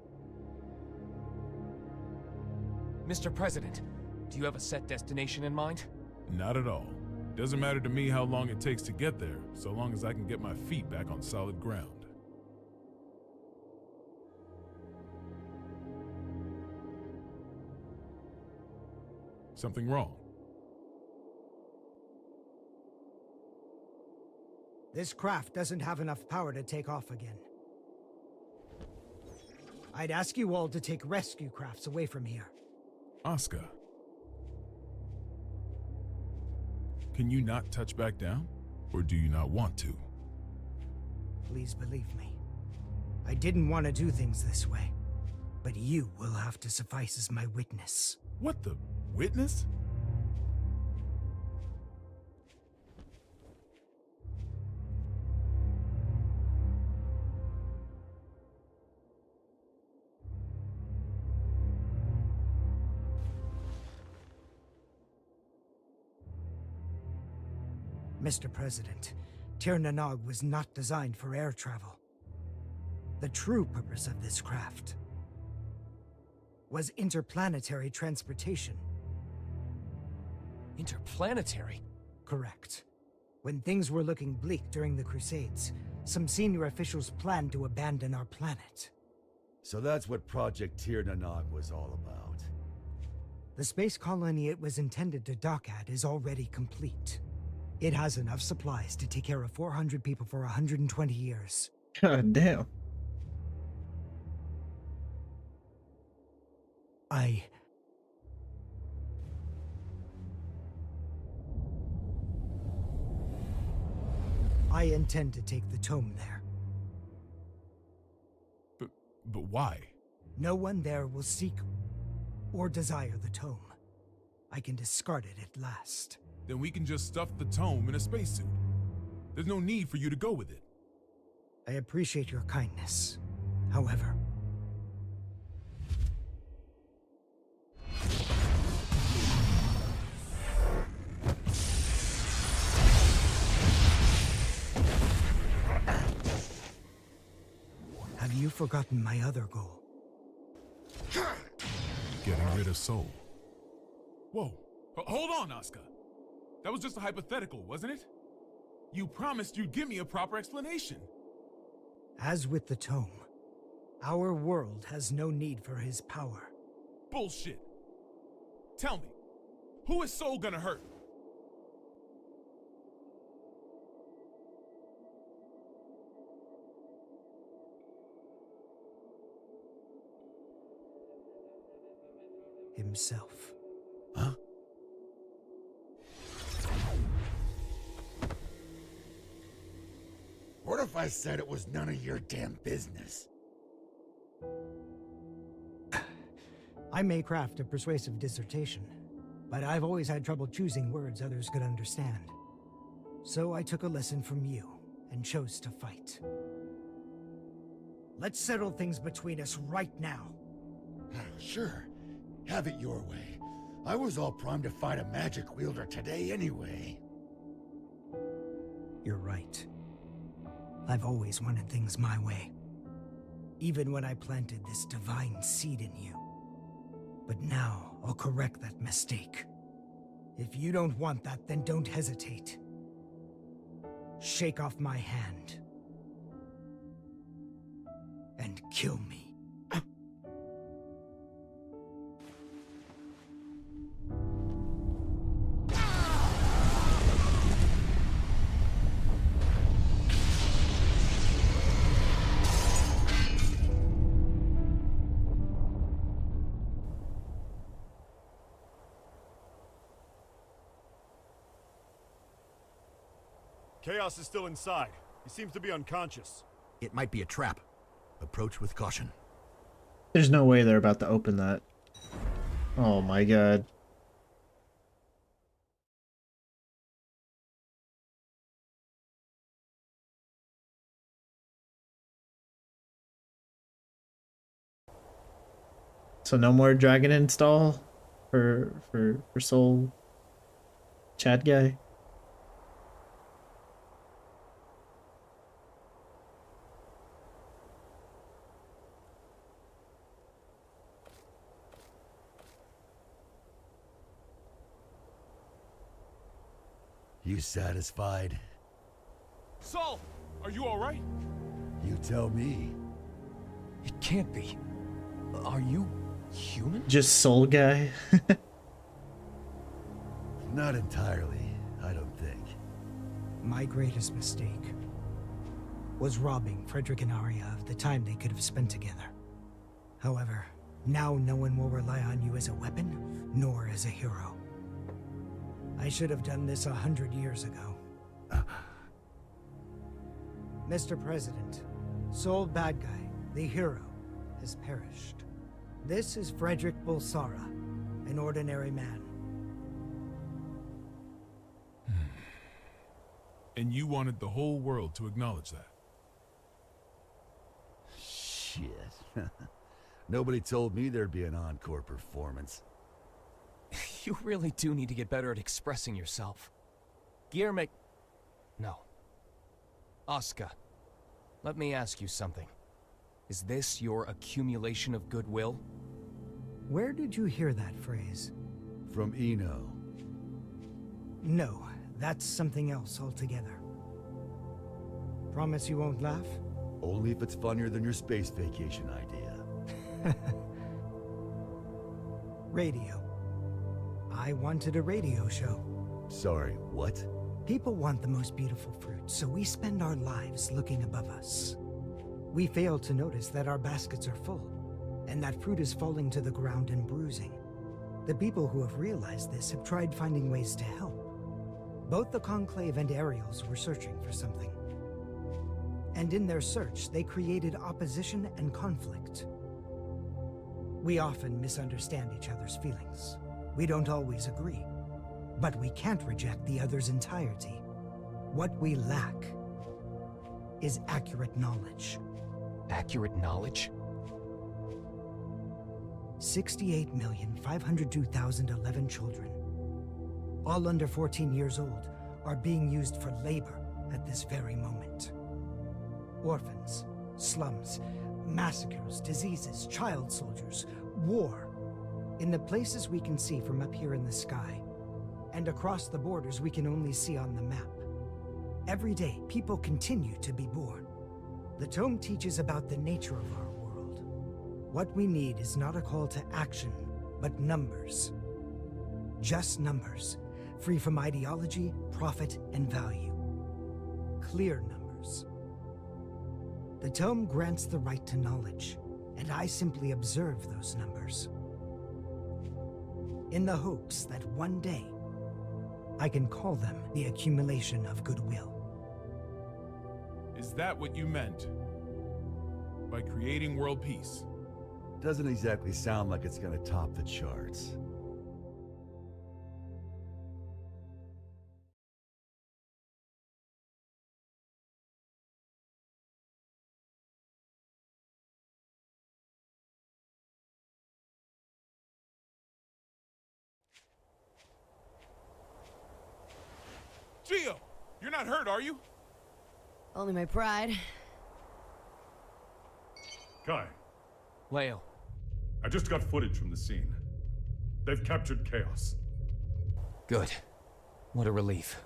Mr. President, do you have a set destination in mind? Not at all. Doesn't matter to me how long it takes to get there, so long as I can get my feet back on solid ground. Something wrong? This craft doesn't have enough power to take off again. I'd ask you all to take rescue crafts away from here. Oscar. Can you not touch back down? Or do you not want to? Please believe me. I didn't want to do things this way. But you will have to suffice as my witness. What the... witness? Mr. President, Tir na Nog was not designed for air travel. The true purpose of this craft was interplanetary transportation. Interplanetary? Correct. When things were looking bleak during the Crusades, some senior officials planned to abandon our planet. So that's what Project Tir na Nog was all about. The space colony it was intended to dock at is already complete. It has enough supplies to take care of 400 people for 120 years. God damn. I intend to take the tome there. But why? No one there will seek or desire the tome. I can discard it at last. Then we can just stuff the tome in a spacesuit. There's no need for you to go with it. I appreciate your kindness. However, have you forgotten my other goal? Getting rid of Soul. Whoa. Hold on, Oscar. That was just a hypothetical, wasn't it? You promised you'd give me a proper explanation. As with the tome, our world has no need for his power. Bullshit. Tell me, who is Soul gonna hurt? Himself. Huh? What if I said it was none of your damn business? I may craft a persuasive dissertation, but I've always had trouble choosing words others could understand. So I took a lesson from you and chose to fight. Let's settle things between us right now. Sure. Have it your way. I was all primed to fight a magic wielder today anyway. You're right. I've always wanted things my way. Even when I planted this divine seed in you. But now, I'll correct that mistake. If you don't want that, then don't hesitate. Shake off my hand. And kill me. Chaos is still inside. He seems to be unconscious. It might be a trap. Approach with caution. There's no way they're about to open that. Oh my god. So no more dragon install for Soul Chad guy. You satisfied? Saul, are you all right? You tell me. It can't be. Are you human? Just Soul guy. Not entirely, I don't think. My greatest mistake was robbing Frederick and Arya of the time they could have spent together. However, now no one will rely on you as a weapon, nor as a hero. I should have done this 100 years ago. Mr. President, Soul Bad Guy, the hero, has perished. This is Frederick Bulsara, an ordinary man. And you wanted the whole world to acknowledge that. Shit. Nobody told me there'd be an encore performance. You really do need to get better at expressing yourself. Guillermo... No. Oscar, let me ask you something. Is this your accumulation of goodwill? Where did you hear that phrase? From Eno. No, that's something else altogether. Promise you won't laugh? Only if it's funnier than your space vacation idea. Radio. I wanted a radio show. Sorry, what? People want the most beautiful fruit, so we spend our lives looking above us. We fail to notice that our baskets are full, and that fruit is falling to the ground and bruising. The people who have realized this have tried finding ways to help. Both the Conclave and Ariels were searching for something. And in their search, they created opposition and conflict. We often misunderstand each other's feelings. We don't always agree, but we can't reject the other's entirety. What we lack is accurate knowledge. Accurate knowledge? 68,502,011 children, all under 14 years old, are being used for labor at this very moment. Orphans, slums, massacres, diseases, child soldiers, war. In the places we can see from up here in the sky, and across the borders we can only see on the map. Every day, people continue to be born. The tome teaches about the nature of our world. What we need is not a call to action, but numbers. Just numbers, free from ideology, profit, and value. Clear numbers. The tome grants the right to knowledge, and I simply observe those numbers. In the hopes that one day, I can call them the accumulation of goodwill. Is that what you meant? By creating world peace? Doesn't exactly sound like it's gonna top the charts. Gio! You're not hurt, are you? Only my pride. Kai. Leo. I just got footage from the scene. They've captured Chaos. Good. What a relief.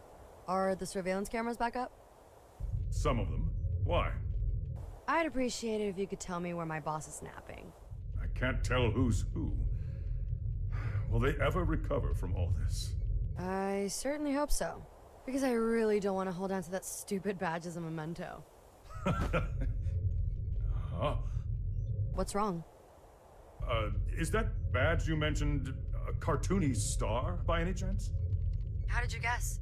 Are the surveillance cameras back up? Some of them. Why? I'd appreciate it if you could tell me where my boss is napping. I can't tell who's who. Will they ever recover from all this? I certainly hope so. Because I really don't want to hold on to that stupid badge as a memento. Huh? What's wrong? Is that badge you mentioned a cartoony star, by any chance? How did you guess?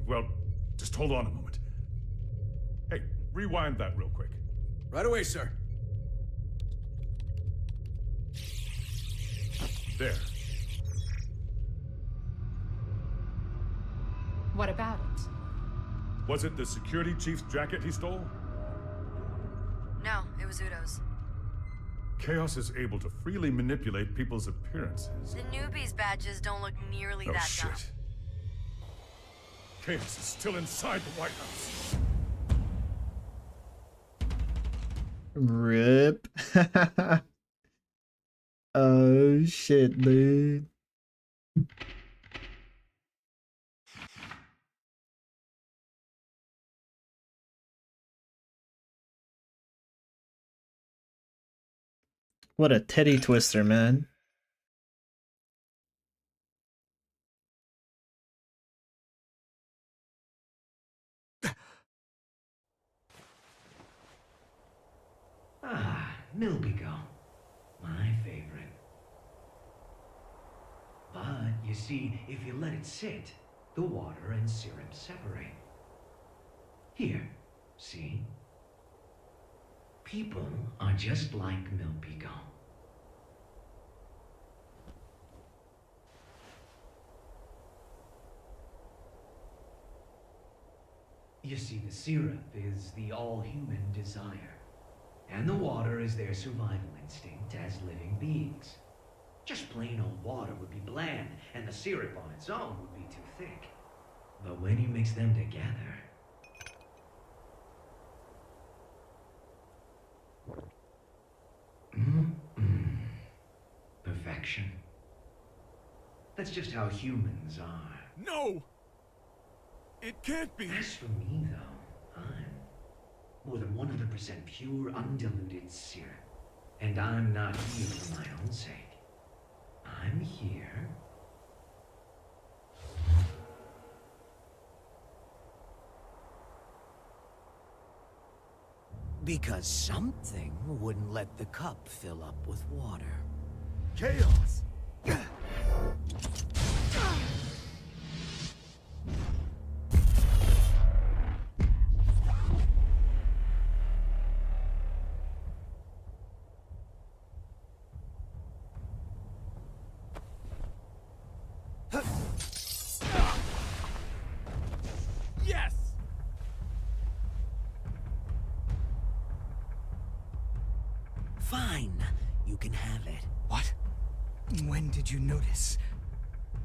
Well, just hold on a moment. Hey, rewind that real quick. Right away, sir. There. What about it? Was it the security chief's jacket he stole? No, it was Udo's. Chaos is able to freely manipulate people's appearances. The newbies badges don't look nearly Oh, that shit. dumb. Chaos is still inside the White House. Rip. Oh shit, dude. What a titty twister, man. Ah, Milbigo. My favorite. But, you see, if you let it sit, the water and syrup separate. Here, see? People are just like Milbigo. You see, the syrup is the all-human desire. And the water is their survival instinct as living beings. Just plain old water would be bland, and the syrup on its own would be too thick. But when you mix them together... Perfection. That's just how humans are. No! It can't be! As for me, though, I'm more than 100% pure, undiluted syrup. And I'm not here for my own sake. I'm here... Because something wouldn't let the cup fill up with water. Chaos! Yes! Fine. You can have it. What? When did you notice?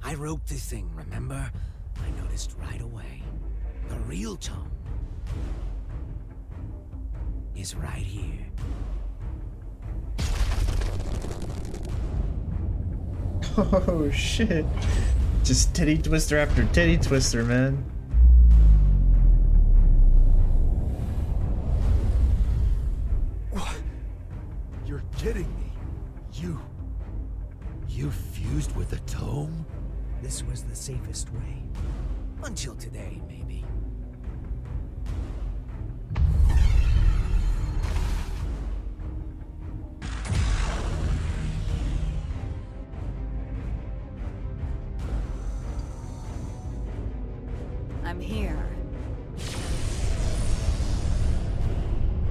I wrote the thing, remember? I noticed right away. The real tone is right here. Oh shit. Just titty twister after titty twister, man. What? You're kidding me. You fused with the tome? This was the safest way. Until today, maybe. I'm here.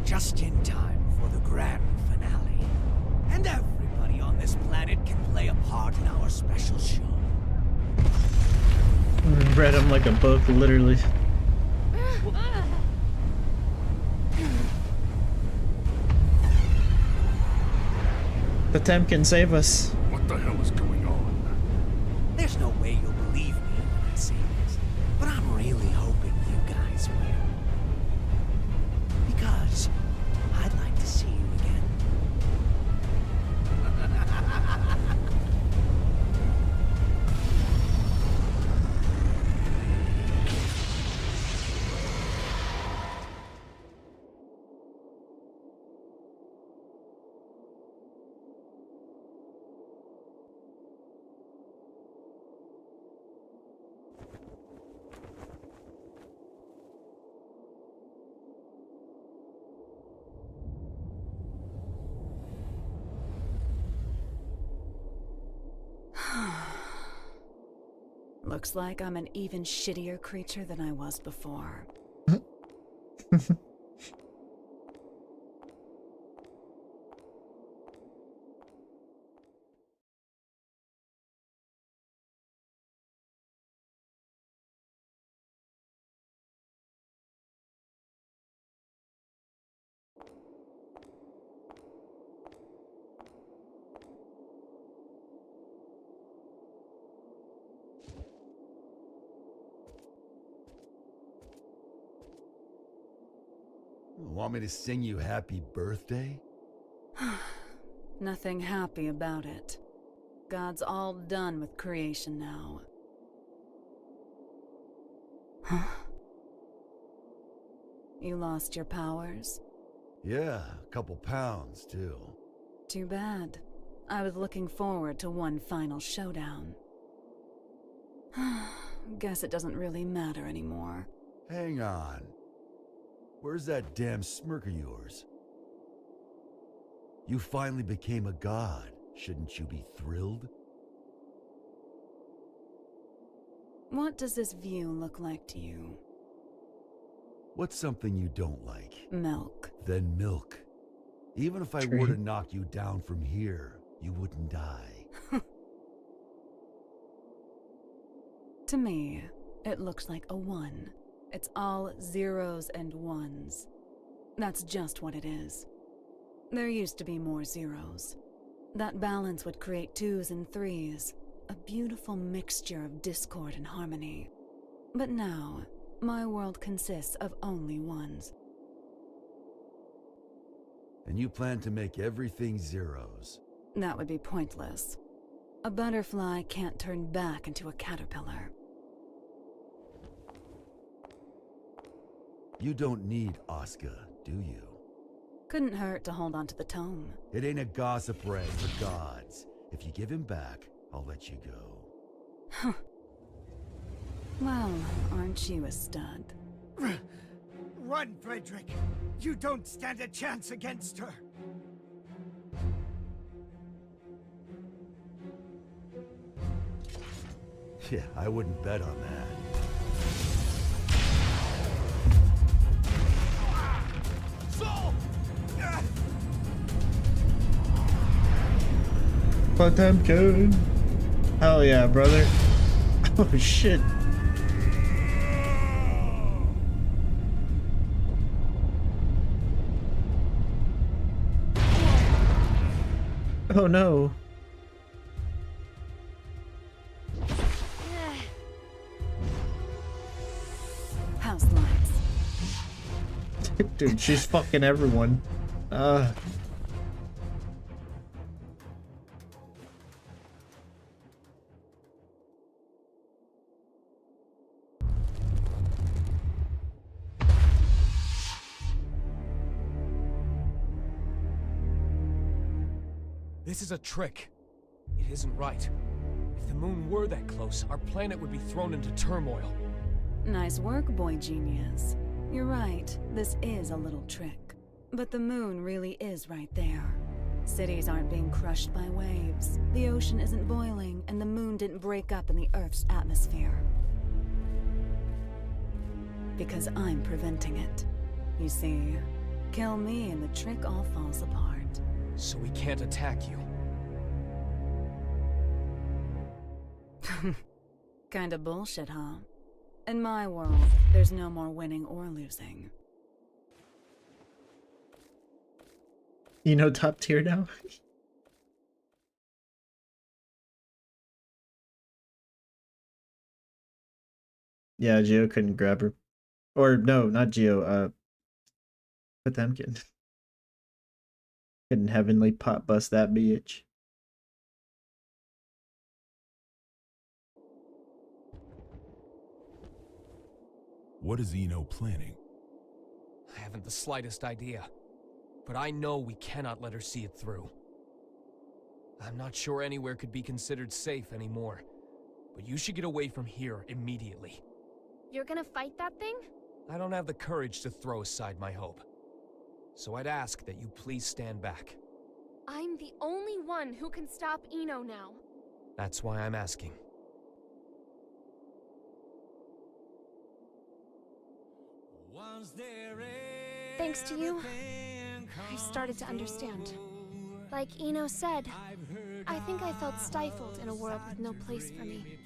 Just in time for the grand finale. And everybody on this planet can play a part in our special show. Read him like a book, literally. The Tem can save us. What the hell is going on? There's no way you'll believe me when I say this, but I'm really hoping you guys will. because I'd like to see you again. Looks like I'm an even shittier creature than I was before. Want me to sing you happy birthday? Nothing happy about it. God's all done with creation now. Huh? You lost your powers? Yeah, a couple pounds, too. Too bad. I was looking forward to one final showdown. Guess it doesn't really matter anymore. Hang on. Where's that damn smirk of yours? You finally became a god. Shouldn't you be thrilled? What does this view look like to you? What's something you don't like? Milk. Then milk. Even if I were to knock you down from here, you wouldn't die. To me, it looks like a 1. It's all zeros and ones. That's just what it is. There used to be more zeros. That balance would create 2s and 3s, a beautiful mixture of discord and harmony. But now, my world consists of only 1s. And you plan to make everything zeros? That would be pointless. A butterfly can't turn back into a caterpillar. You don't need Asuka, do you? Couldn't hurt to hold on to the tome. It ain't a gossip rag for gods. If you give him back, I'll let you go. Huh. Well, aren't you a stud? Run, Frederick! You don't stand a chance against her! Yeah, I wouldn't bet on that. Potemkin. Hell yeah, brother. Oh shit. Oh no. House lights. Dude, she's fucking everyone. This is a trick. It isn't right. If the moon were that close, our planet would be thrown into turmoil. Nice work, boy genius. You're right, this is a little trick. But the moon really is right there. Cities aren't being crushed by waves. The ocean isn't boiling, and the moon didn't break up in the Earth's atmosphere. Because I'm preventing it. You see, kill me and the trick all falls apart. So we can't attack you. Kinda bullshit, huh? In my world, there's no more winning or losing. You know, top tier now? Yeah, Geo couldn't grab her. Or no, not Geo, Potemkin. Couldn't heavenly pot bust that bitch. What is Eno planning? I haven't the slightest idea. But I know we cannot let her see it through. I'm not sure anywhere could be considered safe anymore. But you should get away from here immediately. You're gonna fight that thing? I don't have the courage to throw aside my hope. So I'd ask that you please stand back. I'm the only one who can stop Eno now. That's why I'm asking. Thanks to you, I started to understand. Like Eno said, I think I felt stifled in a world with no place for me.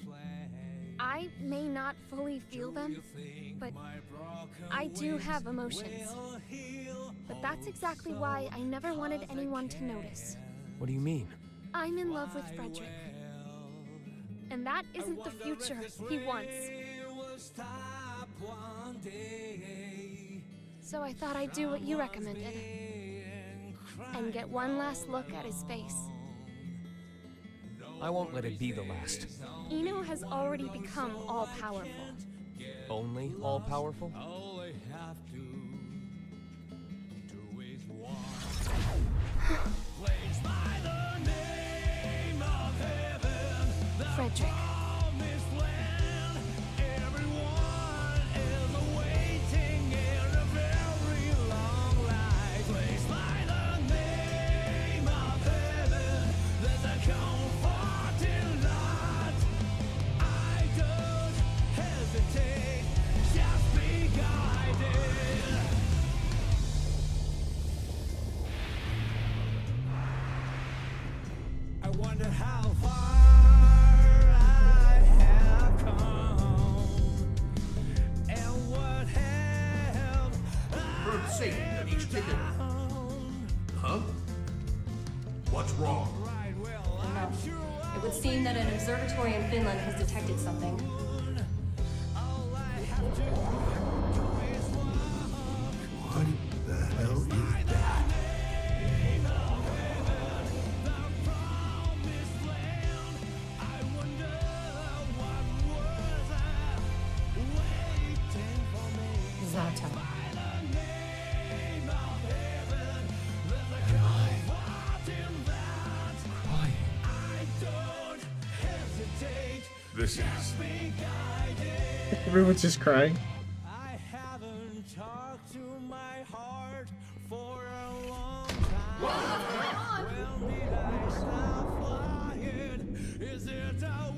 I may not fully feel them, but I do have emotions. But that's exactly why I never wanted anyone to notice. What do you mean? I'm in love with Frederick. And that isn't the future he wants. So I thought I'd do what you recommended. And get one last look at his face. I won't let it be the last. Eno has already become all-powerful. Only all-powerful? Frederick. I wonder how far I have come, and what have For the sake of each ticket. Huh? What's wrong? It would seem that an observatory in Finland has detected something. What the hell is that? Zato. This is... Everyone's just crying. I haven't talked to my heart for a long time. When did I stop flying? Is it a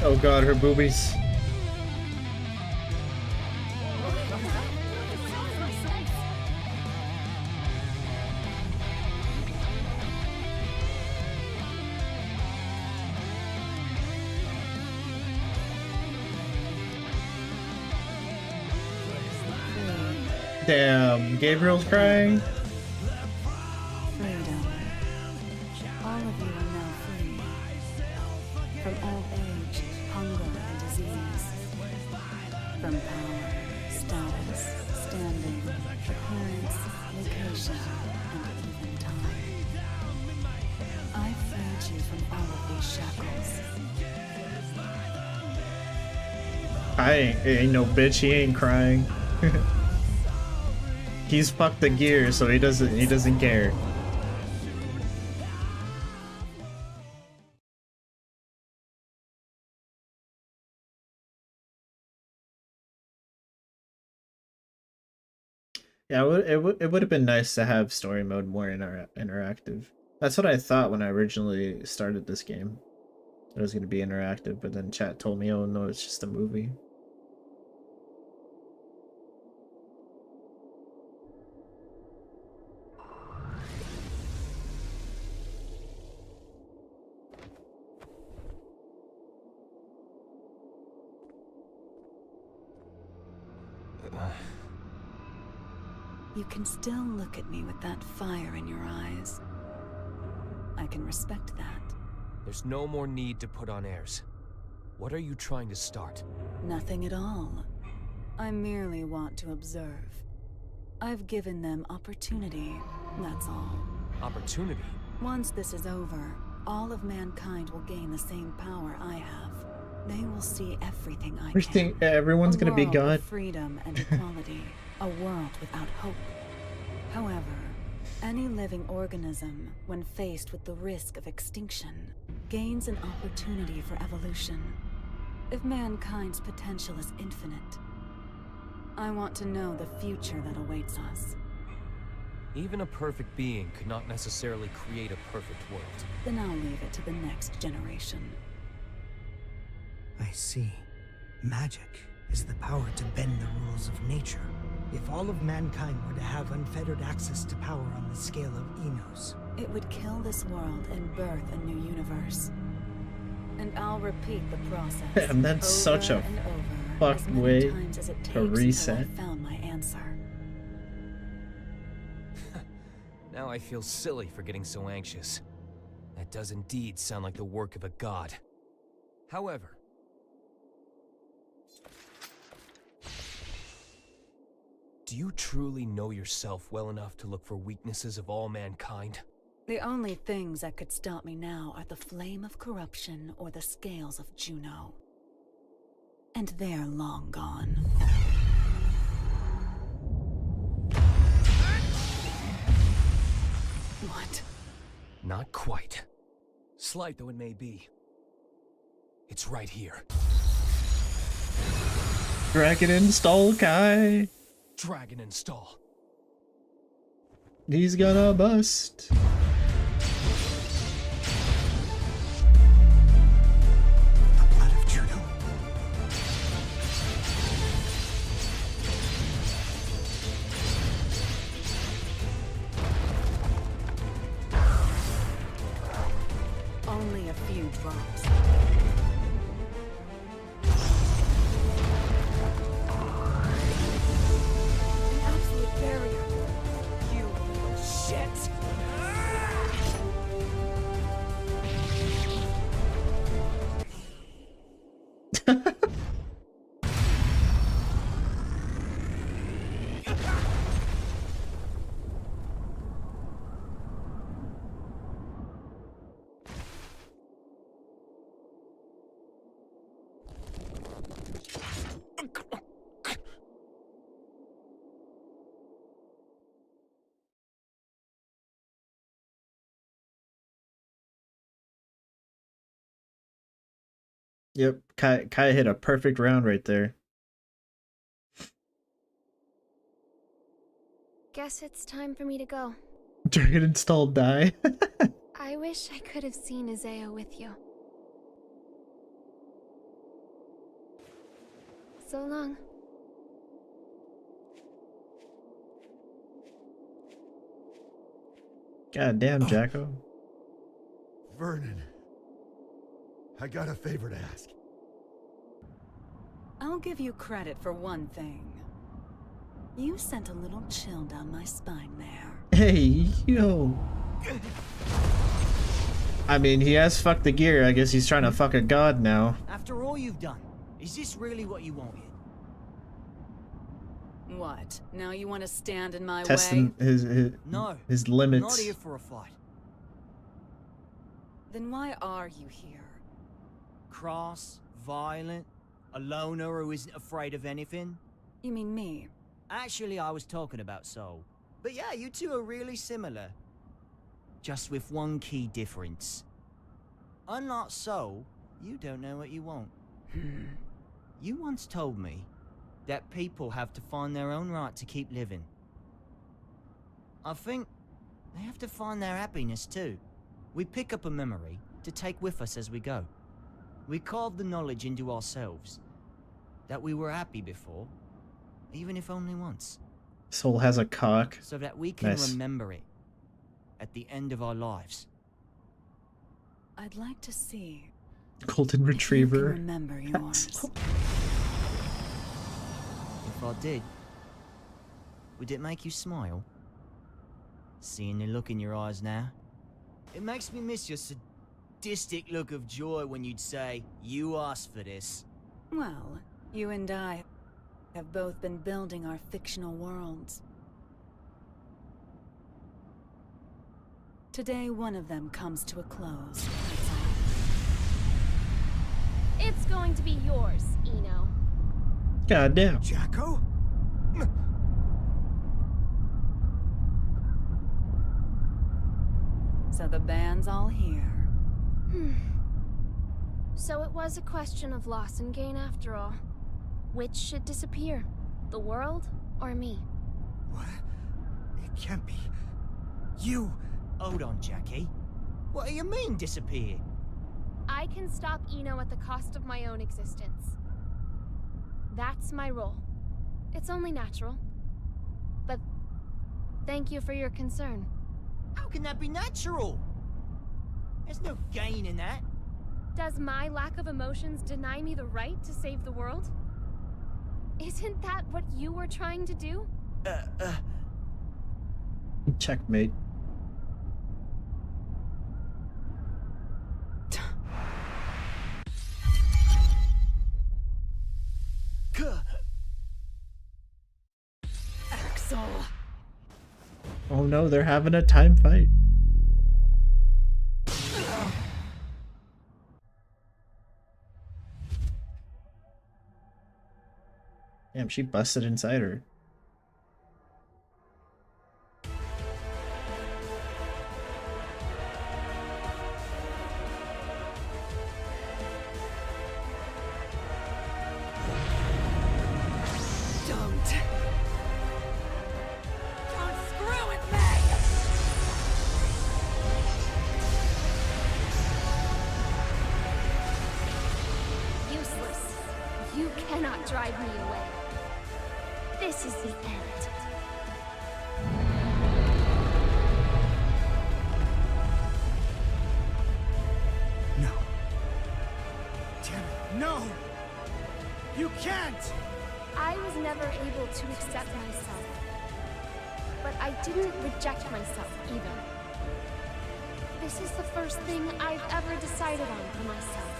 Oh god, her boobies. Damn, Gabriel's crying. Freedom. All of you are now free. From old age, hunger, and disease. From power, status, standing, appearance, location, and even time. I freed you from all of these shackles. I ain't no bitch, he ain't crying. He's fucked the gear, so he doesn't care. Yeah, it would have been nice to have story mode more interactive. That's what I thought when I originally started this game. It was going to be interactive, but then chat told me, oh no, it's just a movie. You can still look at me with that fire in your eyes. I can respect that. There's no more need to put on airs. What are you trying to start? Nothing at all. I merely want to observe. I've given them opportunity, that's all. Opportunity? Once this is over, all of mankind will gain the same power I have. They will see everything I can. Everyone's gonna be A world God. of freedom and equality. A world without hope. However, any living organism, when faced with the risk of extinction, gains an opportunity for evolution. If mankind's potential is infinite, I want to know the future that awaits us. Even a perfect being could not necessarily create a perfect world. Then I'll leave it to the next generation. I see. Magic is the power to bend the rules of nature. If all of mankind were to have unfettered access to power on the scale of Enos, it would kill this world and birth a new universe. And I'll repeat the process. Damn, that's such a fucked way to reset. I found my answer. Now I feel silly for getting so anxious. That does indeed sound like the work of a god. However, do you truly know yourself well enough to look for weaknesses of all mankind? The only things that could stop me now are the flame of corruption or the scales of Juno. And they're long gone. What? Not quite. Slight though it may be. It's right here. Dragon install, Kai. Dragon install. He's gonna bust. Only a few drops. An absolute barrier. You little shit. Yep, Kai hit a perfect round right there. Guess it's time for me to go. Dragon install, die. I wish I could have seen Isaiah with you. So long. God damn, Jacko. Vernon, I got a favor to ask. I'll give you credit for one thing. You sent a little chill down my spine there. Hey, yo. I mean, he has fucked the gear. I guess he's trying to fuck a god now. After all you've done, is this really what you wanted? What? Now you want to stand in my Testing way? his limits. I'm not here for a fight. Then why are you here? Cross, violent, a loner who isn't afraid of anything? You mean me? Actually, I was talking about Soul. But yeah, you two are really similar. Just with one key difference. Unlike Soul, you don't know what you want. You once told me that people have to find their own right to keep living. I think they have to find their happiness too. We pick up a memory to take with us as we go. We carve the knowledge into ourselves that we were happy before, even if only once. Soul has a cock. So that we can remember it at the end of our lives. I'd like to see. Golden Retriever. Remember yours. If I did, would it make you smile? Seeing the look in your eyes now? It makes me miss you, sadistic look of joy when you'd say, "You asked for this." Well, you and I have both been building our fictional worlds. Today, one of them comes to a close. That's all. It's going to be yours, Eno. God damn. Jacko? So the band's all here. So it was a question of loss and gain after all. Which should disappear? The world or me? What? It can't be. You... Hold on, Jackie. What do you mean, disappear? I can stop Eno at the cost of my own existence. That's my role. It's only natural. But thank you for your concern. How can that be natural? There's no gain in that. Does my lack of emotions deny me the right to save the world? Isn't that what you were trying to do? Checkmate. Axel. Oh no, they're having a time fight. Damn, she busted inside her. Don't screw with me! Useless. You cannot drive me away. This is the end. No. Damn it, no! You can't! I was never able to accept myself. But I didn't reject myself either. This is the first thing I've ever decided on for myself.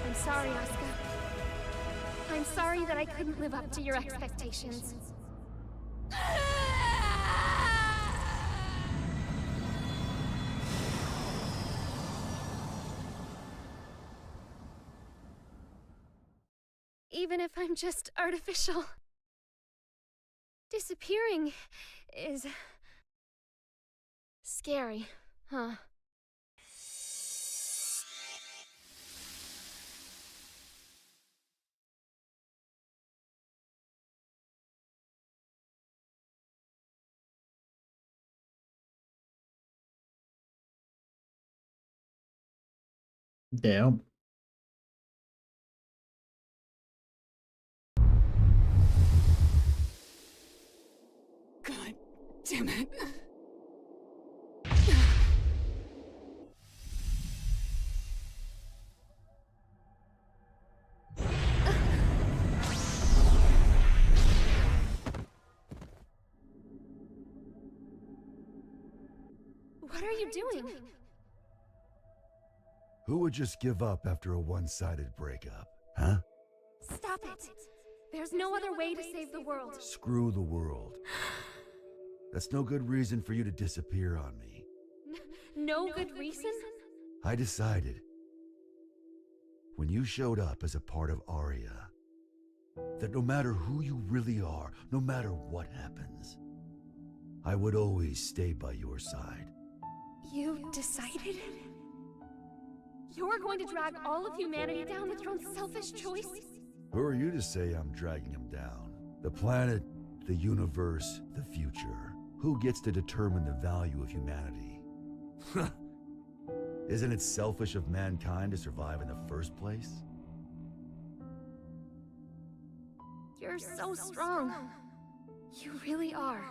I'm sorry, Asuka. I'm sorry that I couldn't live up to your expectations. Even if I'm just artificial. Disappearing is scary, huh? Damn. God damn it. What are you doing? Who would just give up after a one-sided breakup, huh? Stop it! There's no other way to save the world. Screw the world. That's no good reason for you to disappear on me. No good reason? I decided, when you showed up as a part of Aria, that no matter who you really are, no matter what happens, I would always stay by your side. You decided? You're going to drag all of humanity down with your own selfish choice? Who are you to say I'm dragging him down? The planet, the universe, the future. Who gets to determine the value of humanity? Isn't it selfish of mankind to survive in the first place? You're so strong. You really are.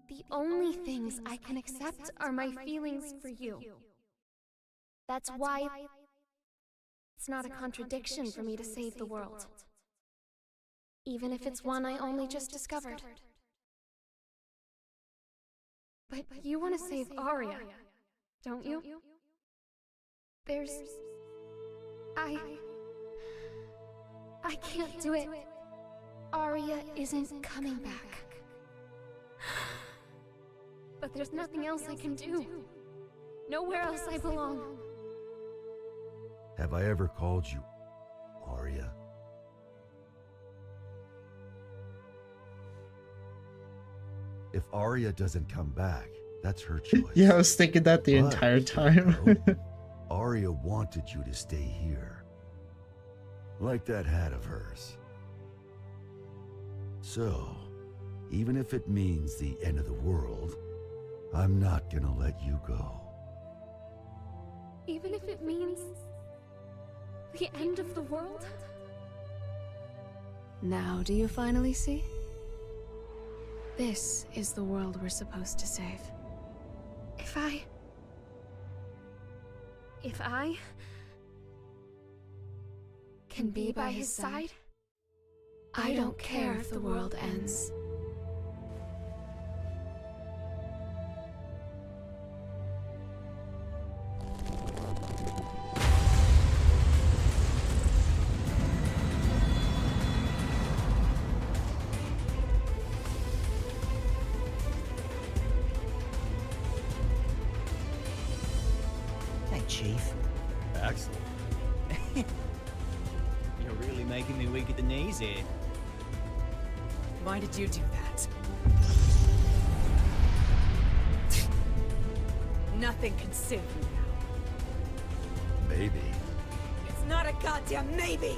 The only things I can accept are my feelings for you. That's why it's not a contradiction for me to save the world. Even if it's one I only just discovered. But you want to save Aria. don't you? There's... I can't do it. Arya isn't coming back. But there's nothing else I can do. Nowhere else I belong. Have I ever called you Arya? If Arya doesn't come back, that's her choice. Yeah, I was thinking that the But, entire time. you know, Arya wanted you to stay here. Like that hat of hers. So, even if it means the end of the world, I'm not gonna let you go. Even if it means the end of the world? Now do you finally see? This is the world we're supposed to save. If I can be by his side, I don't care if the world ends. Hey, Chief. Excellent. You're really making me weak at the knees here. Why did you do that? Nothing can save you now. Maybe. It's not a goddamn maybe!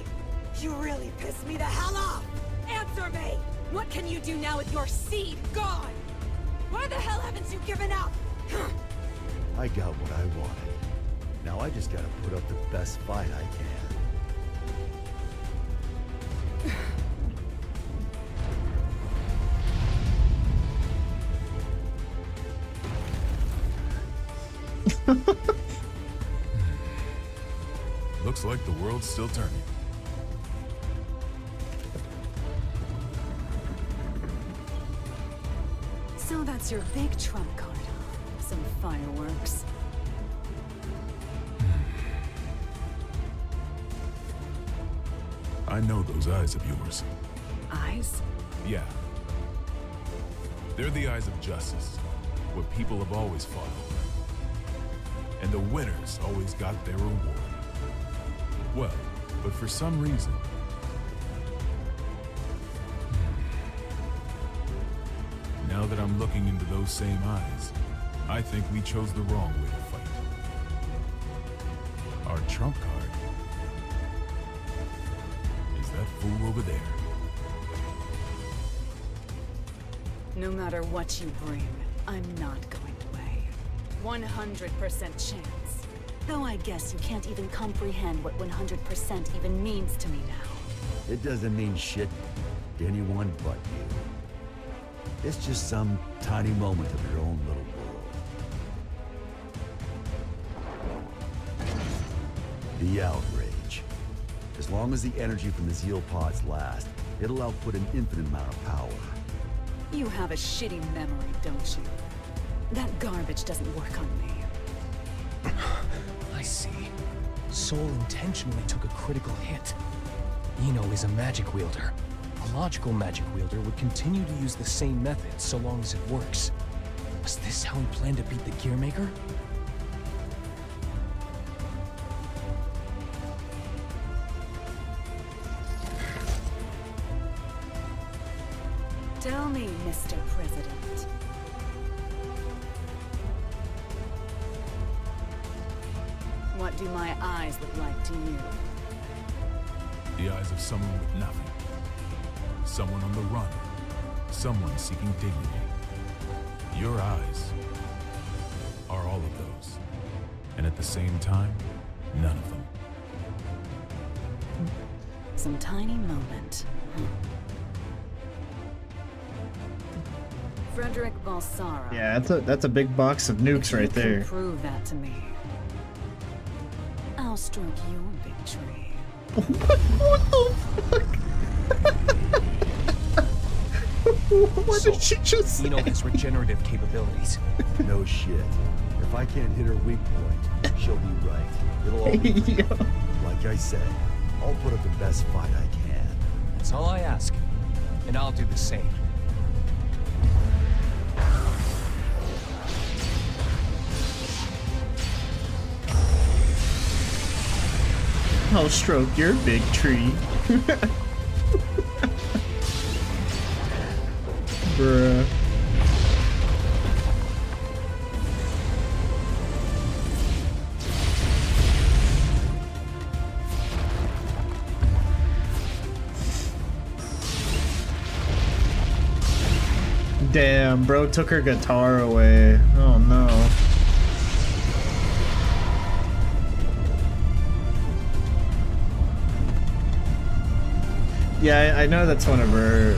You really pissed me the hell off! Answer me! What can you do now with your seed gone? Why the hell haven't you given up? I got what I wanted. Now I just gotta put up the best fight I can. Looks like the world's still turning. So that's your big trump card, huh? Some fireworks. I know those eyes of yours. Eyes? Yeah. They're the eyes of justice, what people have always fought over. And the winners always got their reward. Well, but for some reason... Now that I'm looking into those same eyes, I think we chose the wrong way to fight. Our trump card is that fool over there. No matter what you bring, I'm not going away. 100% chance. Though I guess you can't even comprehend what 100% even means to me now. It doesn't mean shit to anyone but you. It's just some tiny moment of your own little world. The outrage. As long as the energy from the Zeal pods last, it'll output an infinite amount of power. You have a shitty memory, don't you? That garbage doesn't work on me. I see. Soul intentionally took a critical hit. Eno is a magic wielder. A logical magic wielder would continue to use the same method so long as it works. Was this how he planned to beat the Gearmaker? Tell me, Mr. President. What do my eyes look like to you? The eyes of someone with nothing. Someone on the run. Someone seeking dignity. Your eyes are all of those. And at the same time, none of them. Some tiny moment. Frederick Balsara. Yeah, that's a big box of nukes right You there. can prove that to me. I'll stroke your victory. What the fuck? What did she just say? Eno has regenerative capabilities. No shit. If I can't hit her weak point, she'll be right. It'll all be fine. Like I said, I'll put up the best fight I can. That's all I ask. And I'll do the same. I'll stroke your big tree. Bruh. Damn, bro took her guitar away. Oh no. Yeah, I know that's one of her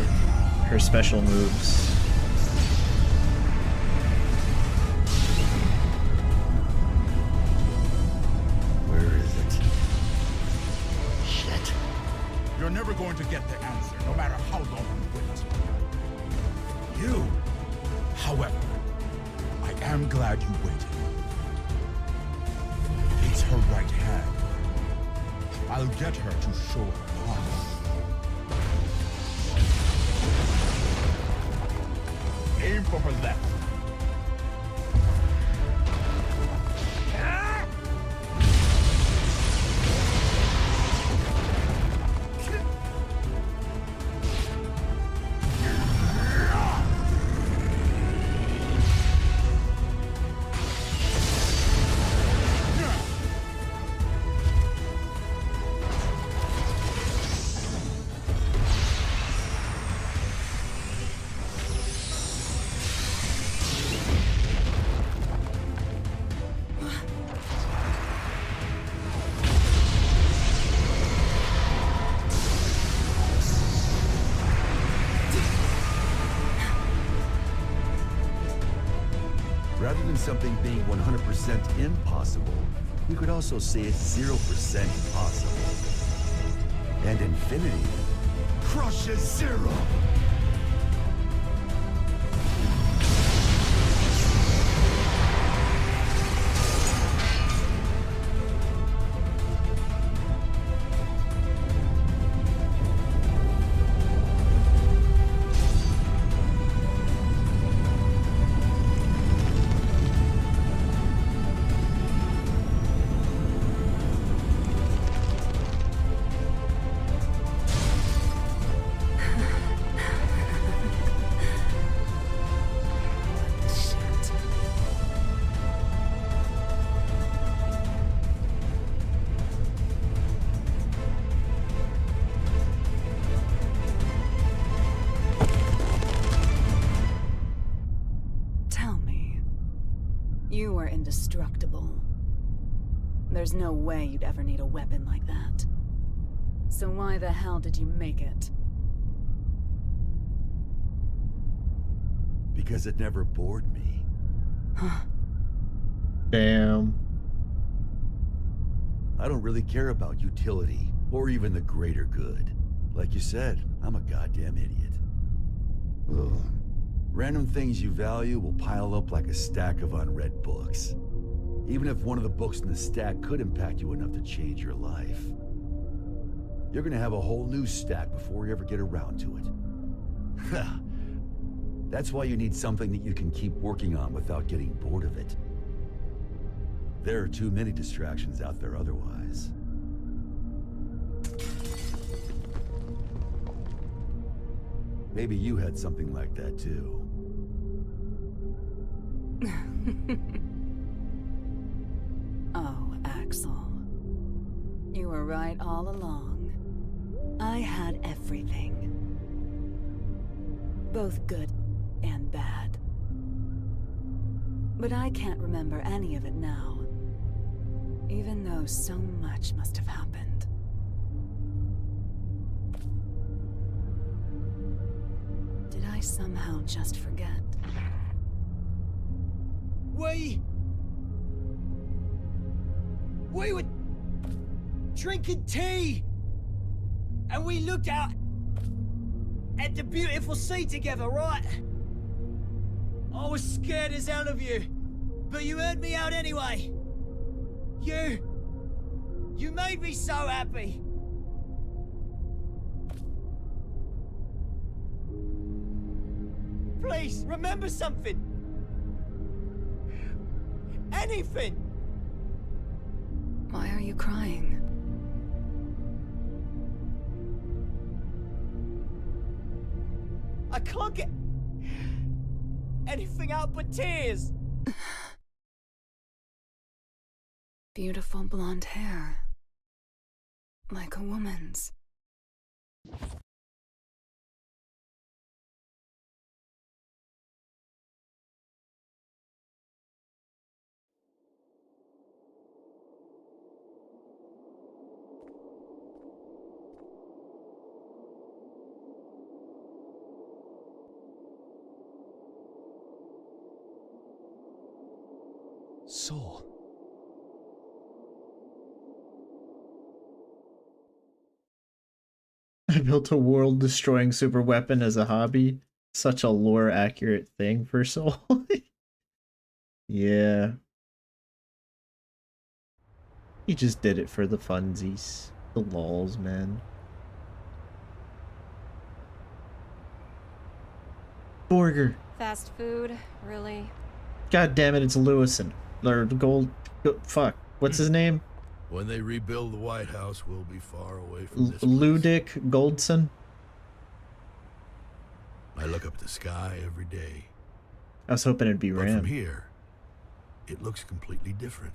special moves. Where is it? Shit. You're never going to get the answer, no matter how long you wait. You, however, I am glad you waited. It's her right hand. I'll get her to show her power. Aim for her left. Rather than something being 100% impossible, you could also say it's 0% possible. And infinity crushes zero. You are indestructible. There's no way you'd ever need a weapon like that. So why the hell did you make it? Because it never bored me. Damn. I don't really care about utility, or even the greater good. Like you said, I'm a goddamn idiot. Ugh. Random things you value will pile up like a stack of unread books. Even if one of the books in the stack could impact you enough to change your life. You're gonna have a whole new stack before you ever get around to it. That's why you need something that you can keep working on without getting bored of it. There are too many distractions out there otherwise. Maybe you had something like that too. Oh, Axel. You were right all along. I had everything. Both good and bad. But I can't remember any of it now. Even though so much must have happened. Did I somehow just forget? We were drinking tea, and we looked out at the beautiful sea together, right? I was scared as hell of you, but you heard me out anyway. You made me so happy. Please, remember something. Anything. Why are you crying? I can't get anything out but tears. Beautiful blonde hair. Like a woman's. Soul. I built a world-destroying super weapon as a hobby. Such a lore-accurate thing for Soul. Yeah. He just did it for the funsies. The lols, man. Borger. Fast food, really? God damn it, it's Lewison. Or fuck. What's his name? When they rebuild the White House, we'll be far away from this. Ludic Goldson? I look up at the sky every day. I was hoping it'd be But Ram. from here, it looks completely different.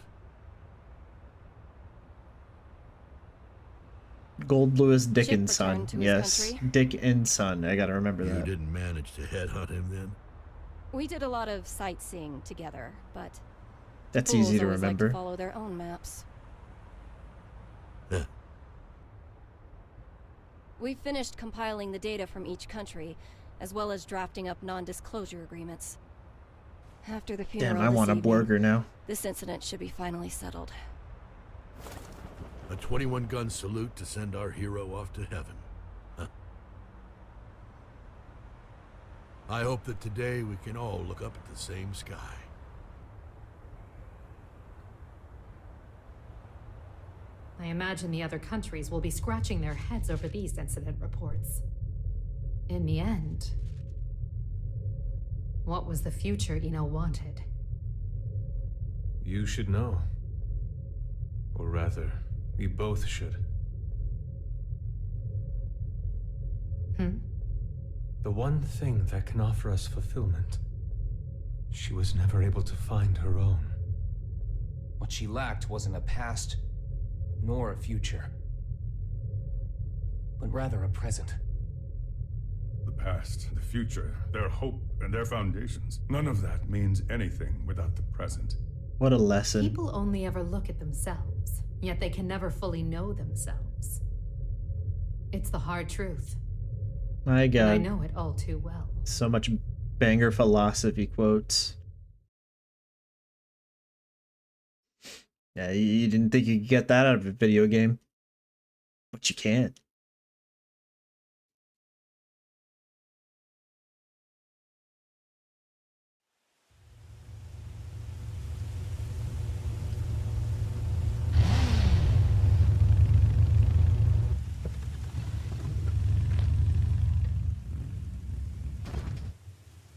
Gold Lewis Dick Chip and Son. returned to his Yes. country. Dick and Son. I gotta remember You that. didn't manage to headhunt him then? We did a lot of sightseeing together, but That's fools easy to always like remember. follow their own maps. We finished compiling the data from each country, as well as drafting up non-disclosure agreements. After the funeral Damn, I this want a evening, burger now. this incident should be finally settled. A 21-gun salute to send our hero off to heaven. Huh? I hope that today we can all look up at the same sky. I imagine the other countries will be scratching their heads over these incident reports. In the end, what was the future Eno wanted? You should know. Or rather, we both should. The one thing that can offer us fulfillment. She was never able to find her own. What she lacked wasn't a past, nor a future, but rather a present. The past, the future, their hope, and their foundations. None of that means anything without the present. What a lesson. People only ever look at themselves, yet they can never fully know themselves. It's the hard truth. My And I God. know it all too well. So much banger philosophy quotes. Yeah, you didn't think you could get that out of a video game. But you can.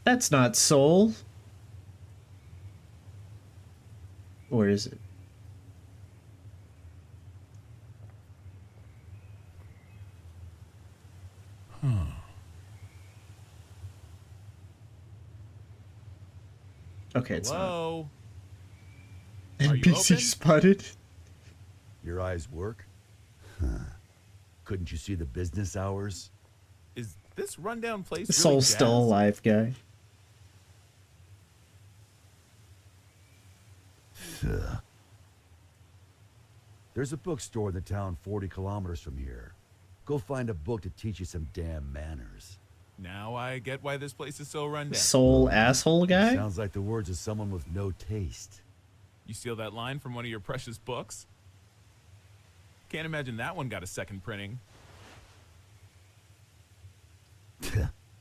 That's not Soul. Or is it? Okay, it's Hello? not. Are you NPC open? spotted. Your eyes work? Huh. Couldn't you see the business hours? Is this rundown place Soul's really still jazz? alive, guy. Ugh. There's a bookstore in the town 40 kilometers from here. Go find a book to teach you some damn manners. Now I get why this place is so rundown. Soul asshole guy? Sounds like the words of someone with no taste. You steal that line from one of your precious books? Can't imagine that one got a second printing.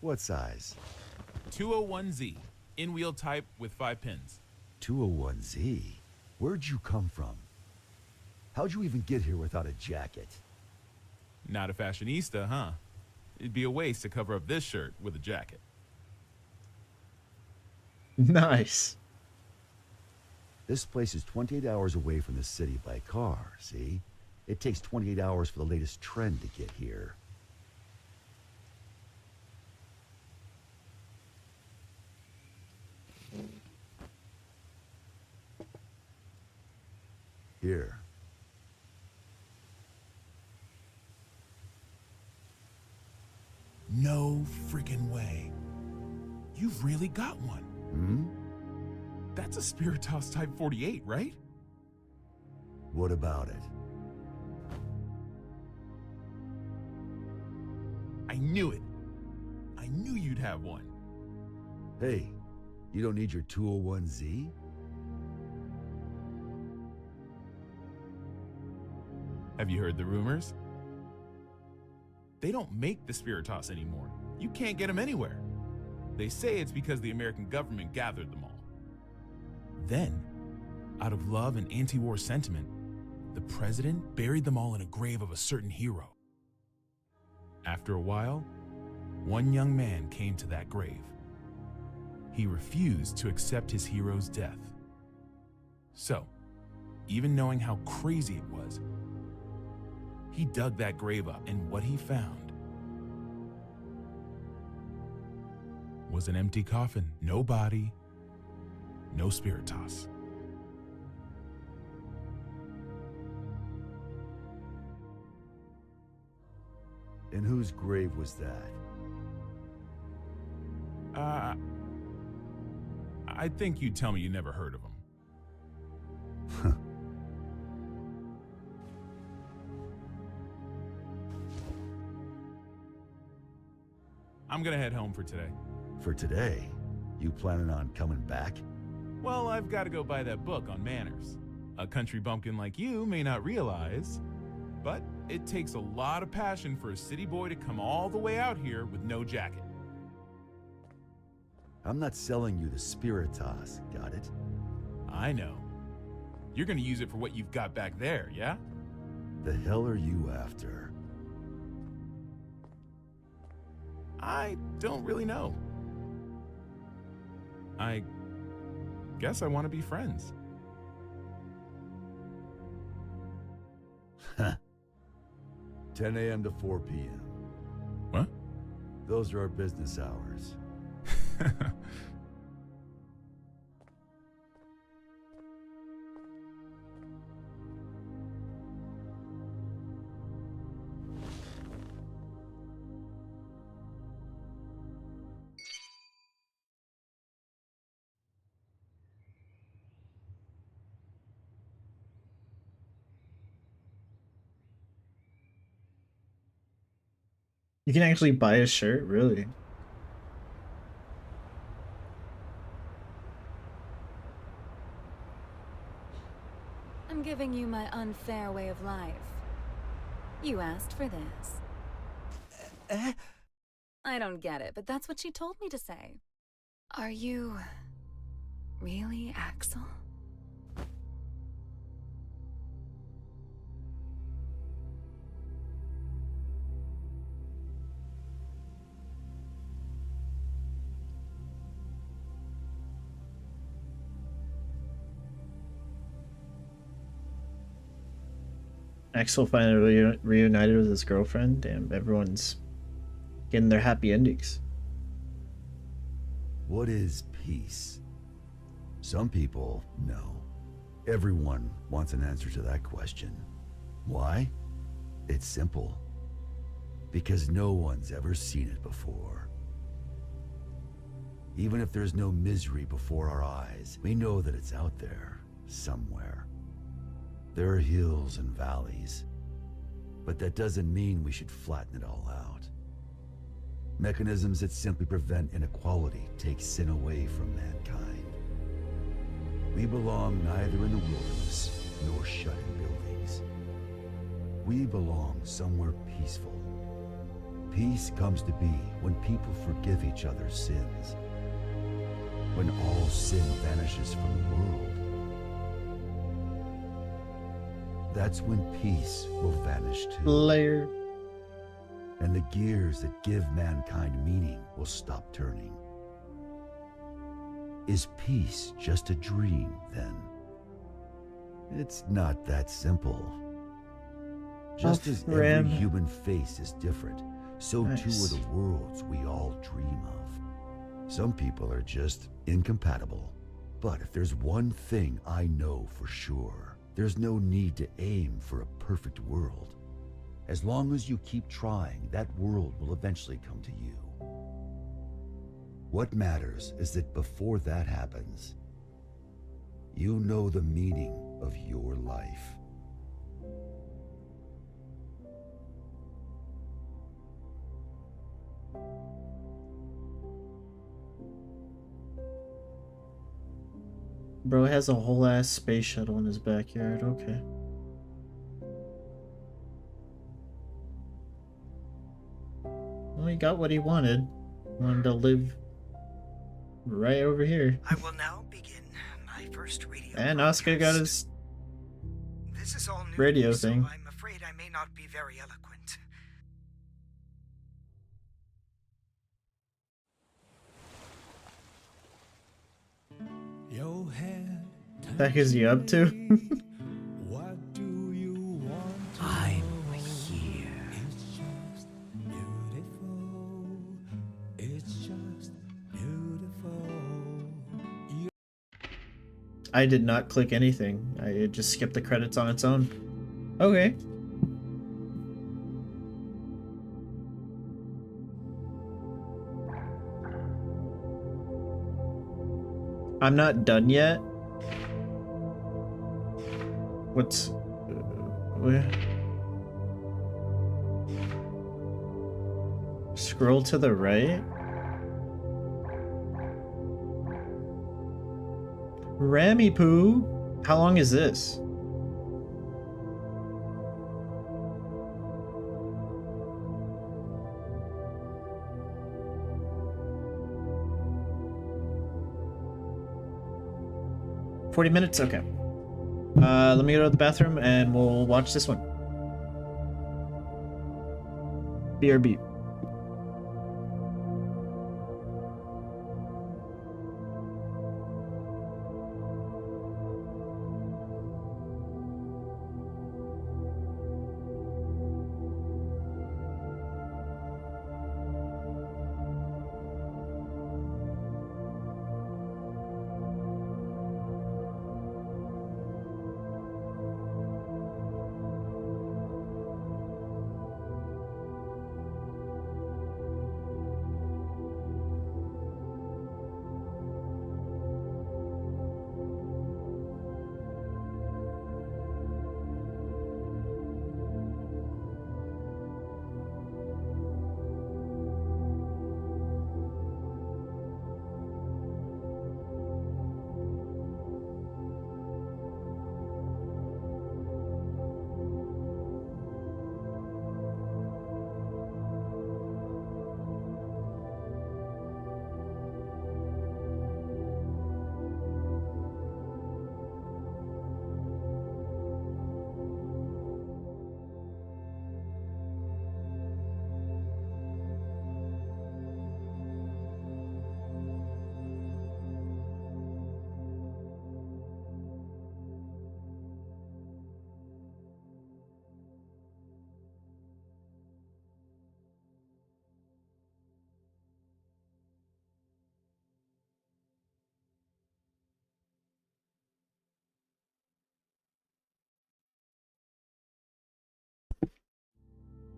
What size? 201Z. In-wheel type with 5 pins. 201Z? Where'd you come from? How'd you even get here without a jacket? Not a fashionista, huh? It'd be a waste to cover up this shirt with a jacket. Nice. This place is 28 hours away from the city by car, see? It takes 28 hours for the latest trend to get here. Here. No freaking way. You've really got one. Hmm? That's a Spiritos Type 48, right? What about it? I knew it. I knew you'd have one. Hey, you don't need your 201Z? Have you heard the rumors? They don't make the Spiritos anymore. You can't get them anywhere. They say it's because the American government gathered them all. Then, out of love and anti-war sentiment, the president buried them all in a grave of a certain hero. After a while, one young man came to that grave. He refused to accept his hero's death. So, even knowing how crazy it was, he dug that grave up, and what he found was an empty coffin. No body, no Spiritos. And whose grave was that? I think you'd tell me you never heard of him. I'm gonna head home for today. For today? You planning on coming back? Well, I've got to go buy that book on manners. A country bumpkin like you may not realize, but it takes a lot of passion for a city boy to come all the way out here with no jacket. I'm not selling you the Spiritos, got it? I know. You're gonna use it for what you've got back there, yeah? The hell are you after? I don't really know. I guess I want to be friends. 10 a.m. to 4 p.m. What? Those are our business hours. You can actually buy a shirt, really? I'm giving you my unfair way of life. You asked for this. I don't get it, but that's what she told me to say. Are you really Axel? Axel finally reunited with his girlfriend. Damn, everyone's getting their happy endings. What is peace? Some people know. Everyone wants an answer to that question. Why? It's simple. Because no one's ever seen it before. Even if there's no misery before our eyes, we know that it's out there, somewhere. There are hills and valleys, but that doesn't mean we should flatten it all out. Mechanisms that simply prevent inequality take sin away from mankind. We belong neither in the wilderness nor shut in buildings. We belong somewhere peaceful. Peace comes to be when people forgive each other's sins. When all sin vanishes from the world. That's when peace will vanish too. Layer. And the gears that give mankind meaning will stop turning. Is peace just a dream, then? It's not that simple. Just as every human face is different, so too are the worlds we all dream of. Some people are just incompatible. But if there's one thing I know for sure, there's no need to aim for a perfect world. As long as you keep trying, that world will eventually come to you. What matters is that before that happens, you know the meaning of your life. Bro has a whole ass space shuttle in his backyard. Okay. Well, he got what he wanted. Wanted to live right over here. I will now begin my first radio. And Oscar got his This is all new radio to me, thing. So I'm afraid I may not be very eloquent. Your head The heck is he up to? what do you want to I'm know? here. It's just beautiful. It's just beautiful. I did not click anything. It just skipped the credits on its own. Okay. I'm not done yet. What's... where? Scroll to the right? Rammy Poo? How long is this? $40 minutes? Okay. Let me go to the bathroom and we'll watch this one. BRB.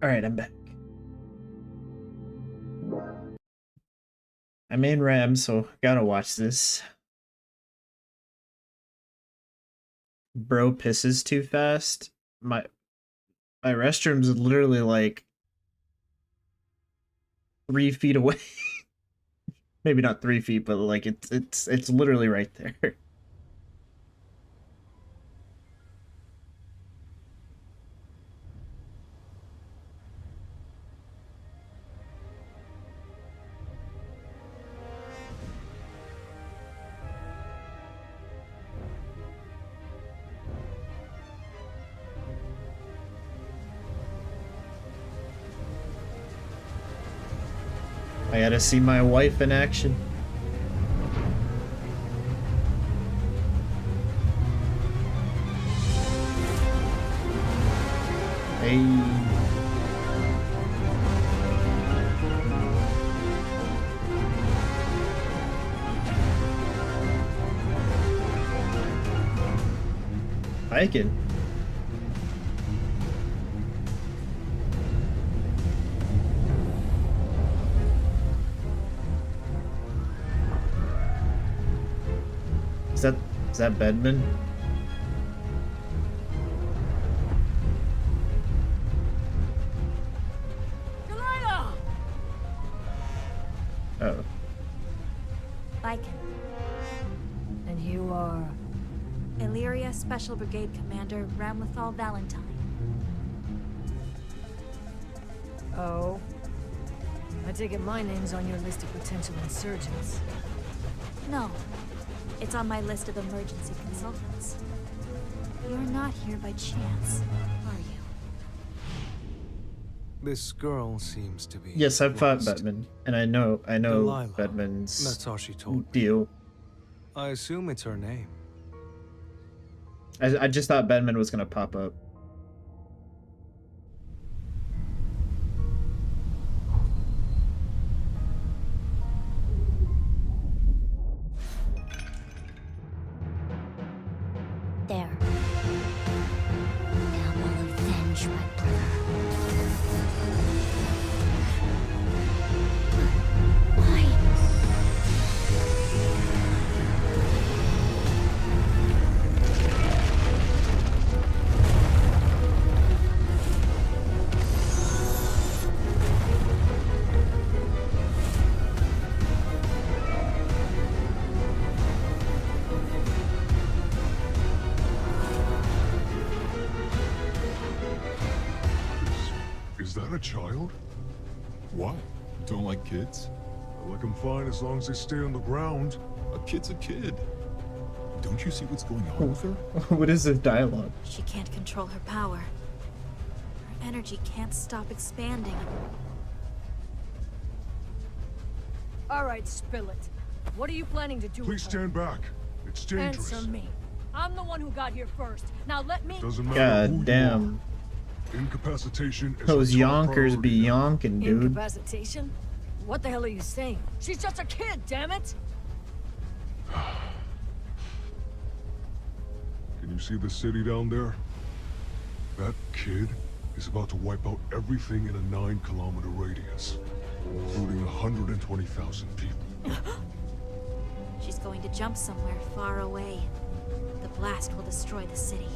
Alright, I'm back. I'm in RAM, so gotta watch this. Bro pisses too fast. My restroom's literally like 3 feet away. Maybe not 3 feet, but like it's literally right there. I gotta see my wife in action. Hey. Hiking. Is that Bedman? Oh. Lycan. And you are? Illyria Special Brigade Commander Ramlethal Valentine. Oh. I take it my name's on your list of potential insurgents. No. It's on my list of emergency consultants. You're not here by chance, are you? This girl seems to be. Yes, I've fought lost. Bedman, and I know Delilah. Bedman's That's all she told me. deal. I assume it's her name. I just thought Bedman was gonna pop up. There. Now I'll avenge my brother. Why? Is that a child? Why? Don't like kids? I like them fine as long as they stay on the ground. A kid's a kid. Don't you see what's going on with her? What is this dialogue? She can't control her power. Her energy can't stop expanding. All right, spill it. What are you planning to do Please with her? stand back. It's dangerous. Answer me. I'm the one who got here first. Now let me. Doesn't matter who God you damn. are. Incapacitation is Those a top yonkers be priority. yonking, dude. Incapacitation? What the hell are you saying? She's just a kid, damn it! Can you see the city down there? That kid is about to wipe out everything in a 9-kilometer radius, including 120,000 people. She's going to jump somewhere far away. The blast will destroy the city.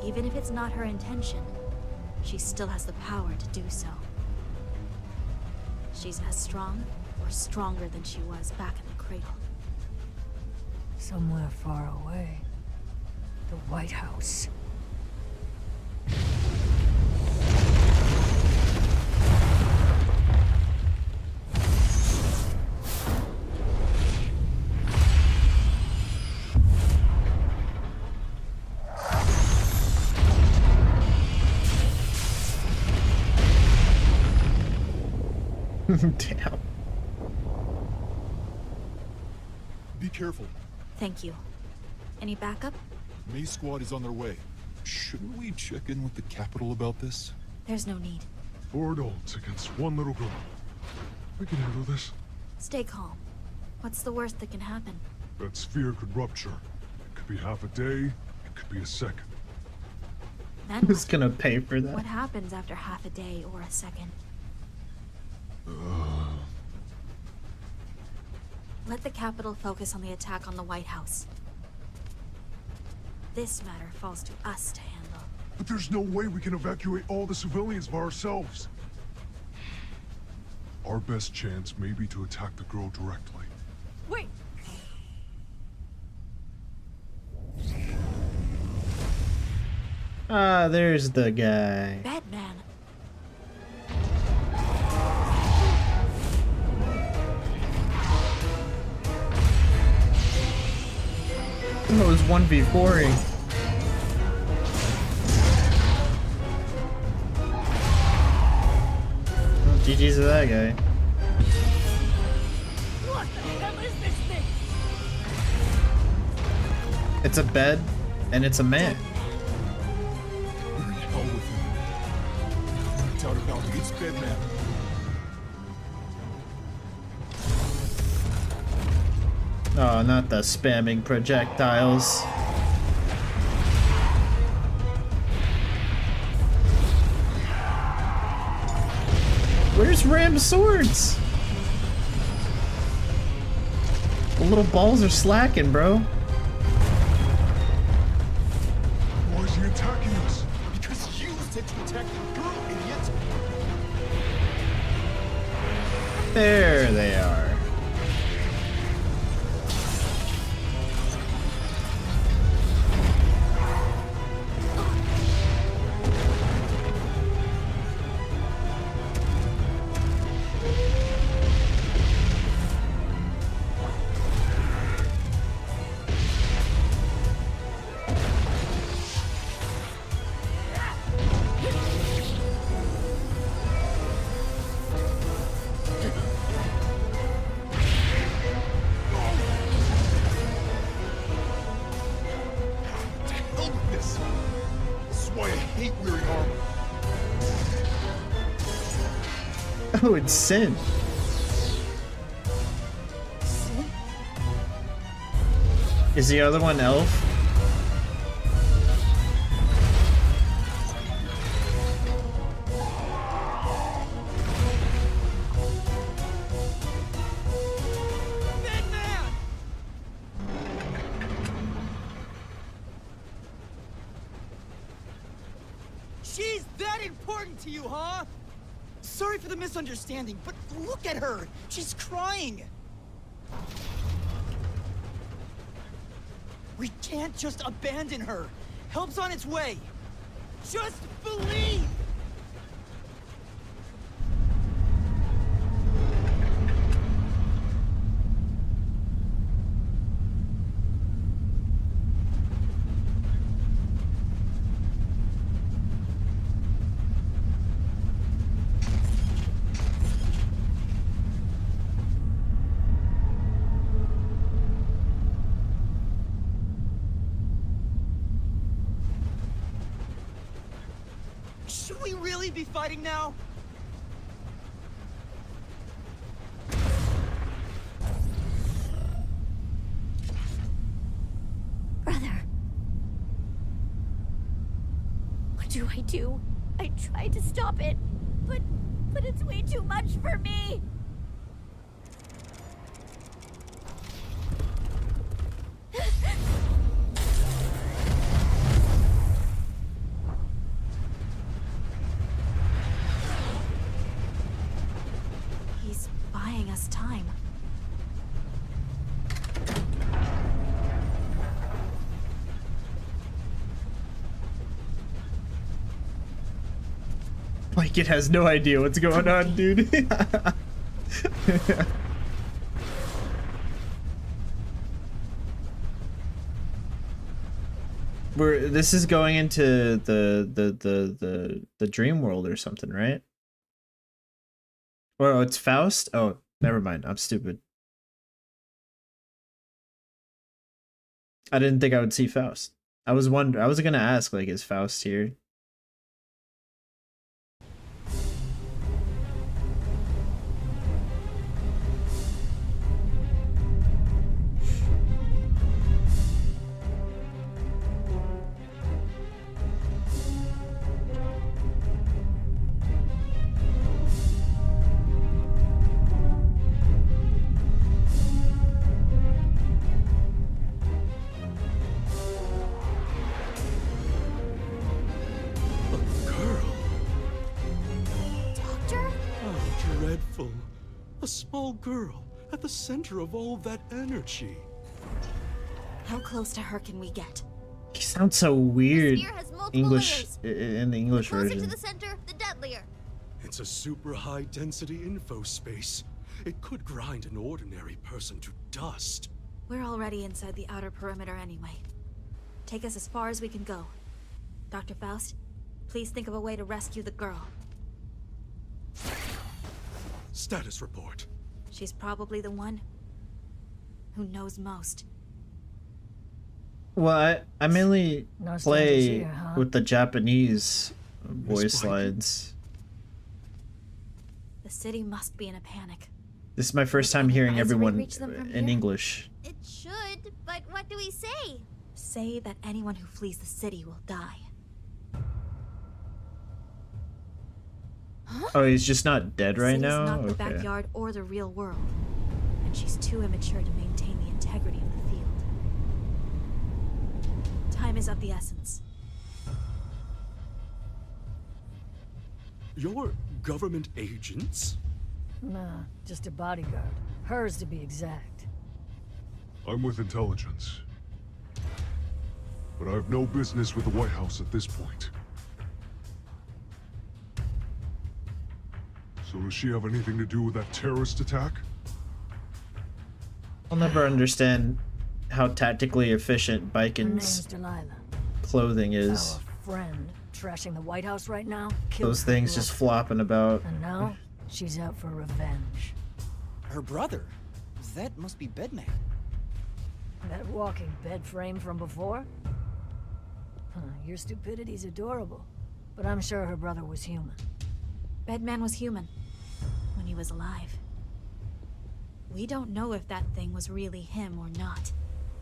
Even if it's not her intention, she still has the power to do so. She's as strong or stronger than she was back in the cradle. Somewhere far away. The White House. Damn. Be careful. Thank you. Any backup? May Squad is on their way. Shouldn't we check in with the Capitol about this? There's no need. 4 adults against 1 little girl. We can handle this. Stay calm. What's the worst that can happen? That sphere could rupture. It could be half a day. It could be a second. Then Who's gonna pay for that? what happens after half a day or a second? Let the Capitol focus on the attack on the White House. This matter falls to us to handle. But there's no way we can evacuate all the civilians by ourselves. Our best chance may be to attack the girl directly. Wait! Ah, there's the guy. Batman. Oh, it was 1v4ing. GG's to that guy. It's a bed, and it's a man. We're in hell with him. No doubt about it. It's Bedman. Oh, not the spamming projectiles. Where's Ram's swords? The little balls are slacking, bro. Why is he attacking us? Because you said to attack the girl, idiot! There they are. Oh, it's Sin. Is the other one Elf? She's that important to you, huh? Sorry for the misunderstanding, but look at her. She's crying. We can't just abandon her. Help's on its way. Just believe! Should we really be fighting now? Brother. What do I do? I tried to stop it, but it's way too much for me. He's buying us time. Like it has no idea what's going on, dude. This is going into the dream world or something, right? Well, it's Faust? Oh, never mind. I'm stupid. I didn't think I would see Faust. I was gonna ask, like, is Faust here? Dreadful. A small girl at the center of all that energy. How close to her can we get? He sounds so weird. sphere has multiple English layers. in the English Closer version. to the center, the deadlier. It's a super high density info space. It could grind an ordinary person to dust. We're already inside the outer perimeter anyway. Take us as far as we can go. Dr. Faust, please think of a way to rescue the girl. Status report. She's probably the one who knows most. Well, I mainly No strangers play here, huh? with the Japanese voice Pike. lines. The city must be in a panic. This is my first time hearing Advisory everyone reach them from in here? English. It should, but what do we say? Say that anyone who flees the city will die. Oh, he's just not dead The right city's now? not the Okay. backyard or the real world, and she's too immature to maintain the integrity of the field. Time is of the essence. You're government agents? Nah, just a bodyguard. Hers, to be exact. I'm with intelligence. But I have no business with the White House at this point. So does she have anything to do with that terrorist attack? I'll never understand how tactically efficient Her name's Biken's Delilah. clothing is. Our friend, trashing the White House right now. killed Those for things blood. just flopping about. And now, she's out for revenge. Her brother? That must be Bedman. That walking bed frame from before? Huh, your stupidity's adorable. But I'm sure her brother was human. Bedman was human when he was alive. We don't know if that thing was really him or not.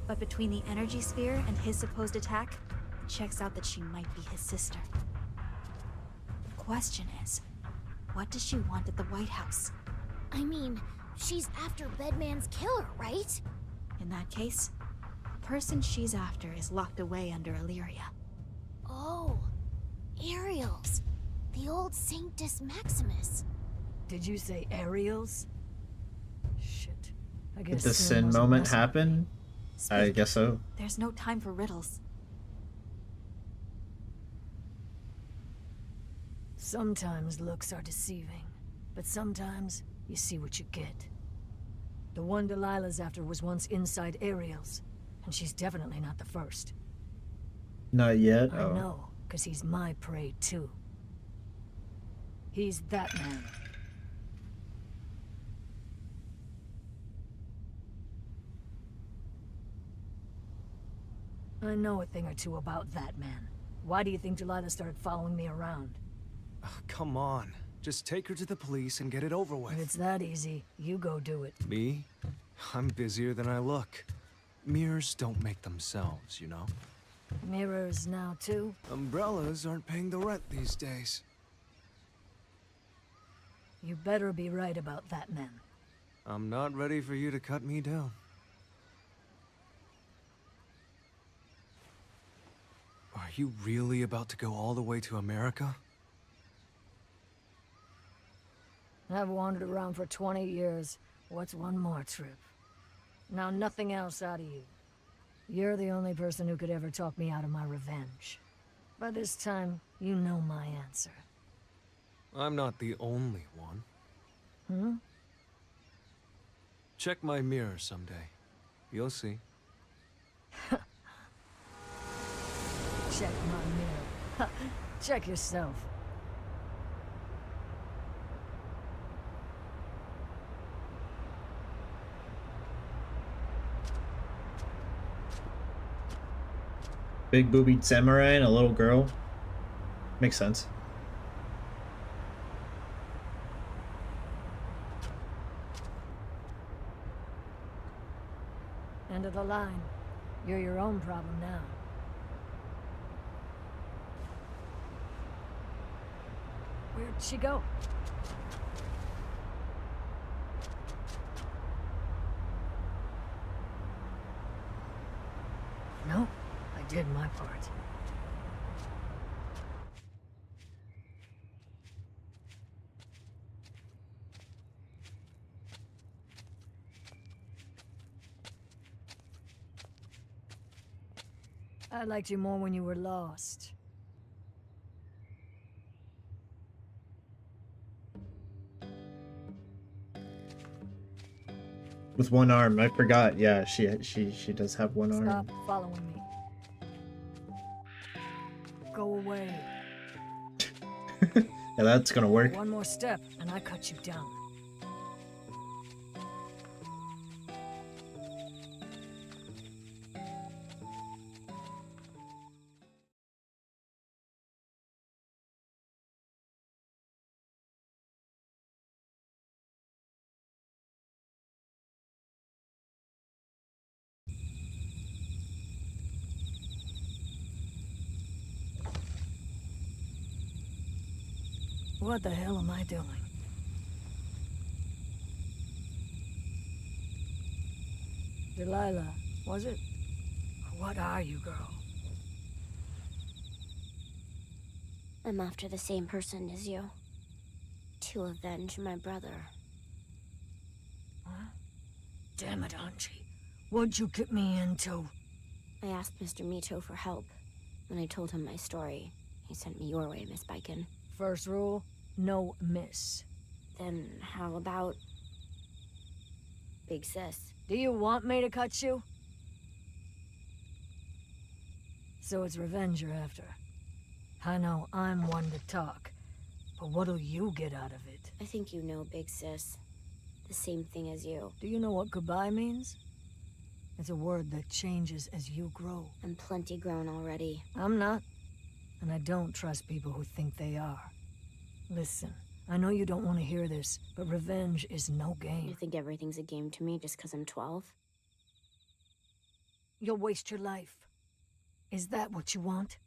But between the energy sphere and his supposed attack, it checks out that she might be his sister. The question is, what does she want at the White House? I mean, she's after Bedman's killer, right? In that case, the person she's after is locked away under Illyria. Oh, Ariels. The old Sanctus Maximus. Did you say Ariels? Shit. I Did guess the sin wasn't moment messing. happen? I guess so. There's no time for riddles. Sometimes looks are deceiving, but sometimes you see what you get. The one Delilah's after was once inside Ariels, and she's definitely not the first. Not yet? I Oh. know, because he's my prey too. He's that man. I know a thing or two about that man. Why do you think Delilah started following me around? Come on. Just take her to the police and get it over If with. it's that easy, you go do it. Me? I'm busier than I look. Mirrors don't make themselves, you know? Mirrors now too? Umbrellas aren't paying the rent these days. You better be right about that man. I'm not ready for you to cut me down. Are you really about to go all the way to America? I've wandered around for 20 years. What's one more trip? Now nothing else out of you. You're the only person who could ever talk me out of my revenge. By this time, you know my answer. I'm not the only one. Hmm? Check my mirror someday. You'll see. Check my mirror. Check yourself. Big boobied samurai and a little girl. Makes sense. End of the line. You're your own problem now. Where'd she go? No, I did my part. I liked you more when you were lost. With one arm, I forgot. Yeah, she does have one arm. Stop following me. Go away. Yeah, that's gonna work. One more step, and I cut you down. What the hell am I doing? Delilah, was it? What are you, girl? I'm after the same person as you. To avenge my brother. Huh? Damn it, Angie. What'd you get me into? I asked Mr. Mito for help. When I told him my story, he sent me your way, Miss Baiken. First rule, no miss. Then how about... Big Sis? Do you want me to cut you? So it's revenge you're after. I know I'm one to talk, but what'll you get out of it? I think you know, Big Sis. The same thing as you. Do you know what goodbye means? It's a word that changes as you grow. I'm plenty grown already. I'm not. And I don't trust people who think they are. Listen, I know you don't want to hear this, but revenge is no game. You think everything's a game to me just because I'm 12? You'll waste your life. Is that what you want?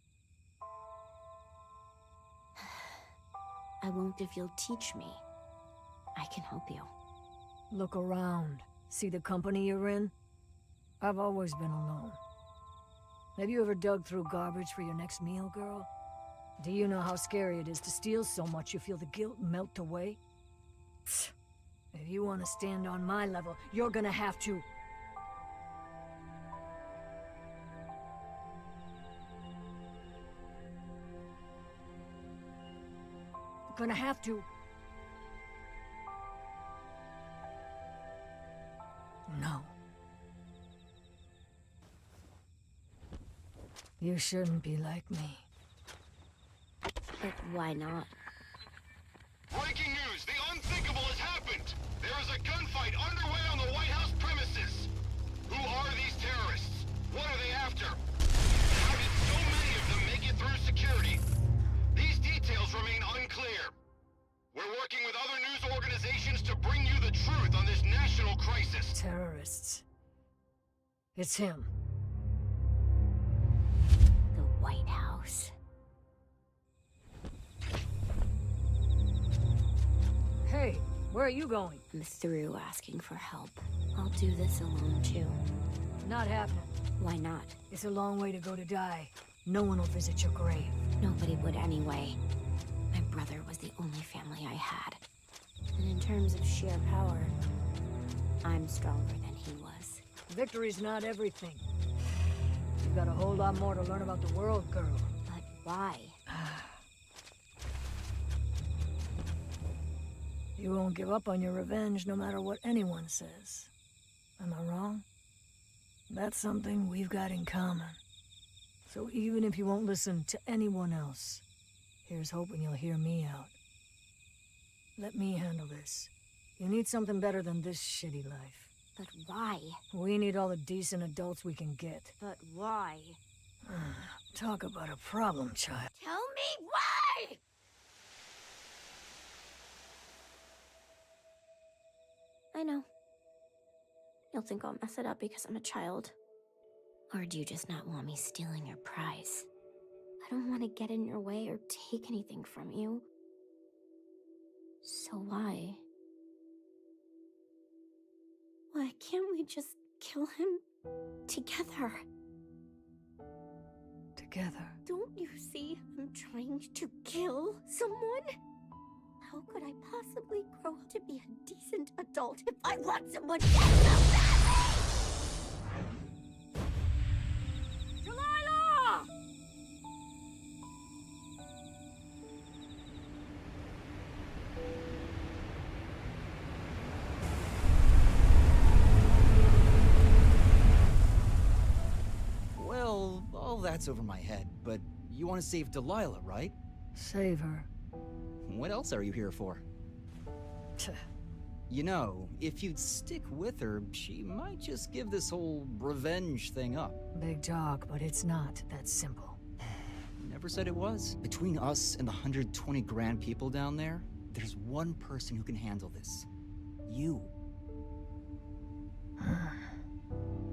I won't if you'll teach me. I can help you. Look around. See the company you're in? I've always been alone. Have you ever dug through garbage for your next meal, girl? Do you know how scary it is to steal so much you feel the guilt melt away? Psst. If you want to stand on my level, you're gonna have to... Gonna have to... No. You shouldn't be like me. But why not? Breaking news! The unthinkable has happened! There is a gunfight underway on the White House premises! Who are these terrorists? What are they after? How did so many of them make it through security? These details remain unclear. We're working with other news organizations to bring you the truth on this national crisis. Terrorists. It's him. The White House. Hey, where are you going? I'm through asking for help. I'll do this alone, too. Not happening. Why not? It's a long way to go to die. No one will visit your grave. Nobody would anyway. My brother was the only family I had. And in terms of sheer power, I'm stronger than he was. Victory's not everything. You've got a whole lot more to learn about the world, girl. But why? You won't give up on your revenge no matter what anyone says. Am I wrong? That's something we've got in common. So even if you won't listen to anyone else, here's hoping you'll hear me out. Let me handle this. You need something better than this shitty life. But why? We need all the decent adults we can get. But why? Talk about a problem, child. Tell me why! I know. You'll think I'll mess it up because I'm a child. Or do you just not want me stealing your prize? I don't want to get in your way or take anything from you. So why? Why can't we just kill him together? Together? Don't you see I'm trying to kill someone? How could I possibly grow up to be a decent adult if I want someone dead so badly? Delilah! Well, all that's over my head, but you want to save Delilah, right? Save her. What else are you here for? You know, if you'd stick with her, she might just give this whole revenge thing up. Big talk, but it's not that simple. Never said it was. Between us and the 120 grand people down there, there's one person who can handle this. You.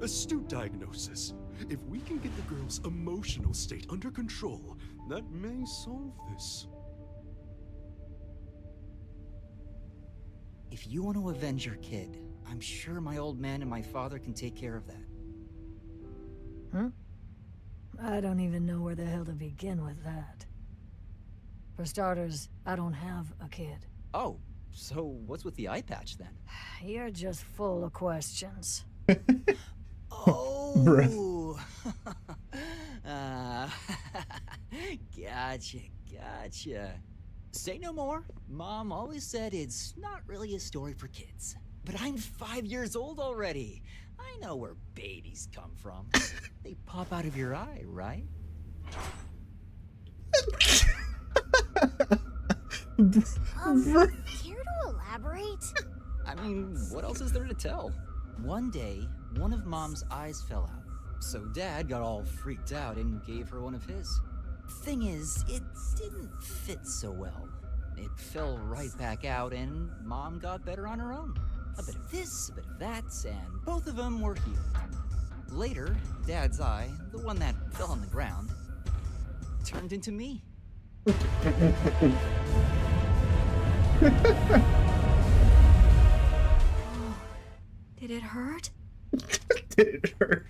Astute diagnosis. If we can get the girl's emotional state under control, that may solve this. If you want to avenge your kid, I'm sure my old man and my father can take care of that. Huh? I don't even know where the hell to begin with that. For starters, I don't have a kid. Oh, so what's with the eye patch then? You're just full of questions. Oh! Gotcha. Say no more. Mom always said it's not really a story for kids. But I'm 5 years old already. I know where babies come from. They pop out of your eye, right? Care to elaborate? I mean, what else is there to tell? One day, one of Mom's eyes fell out. So Dad got all freaked out and gave her one of his. Thing is, it didn't fit so well. It fell right back out and Mom got better on her own. A bit of this, a bit of that, and both of them were healed. Later, Dad's eye, the one that fell on the ground, turned into me. Did it hurt? Did it hurt?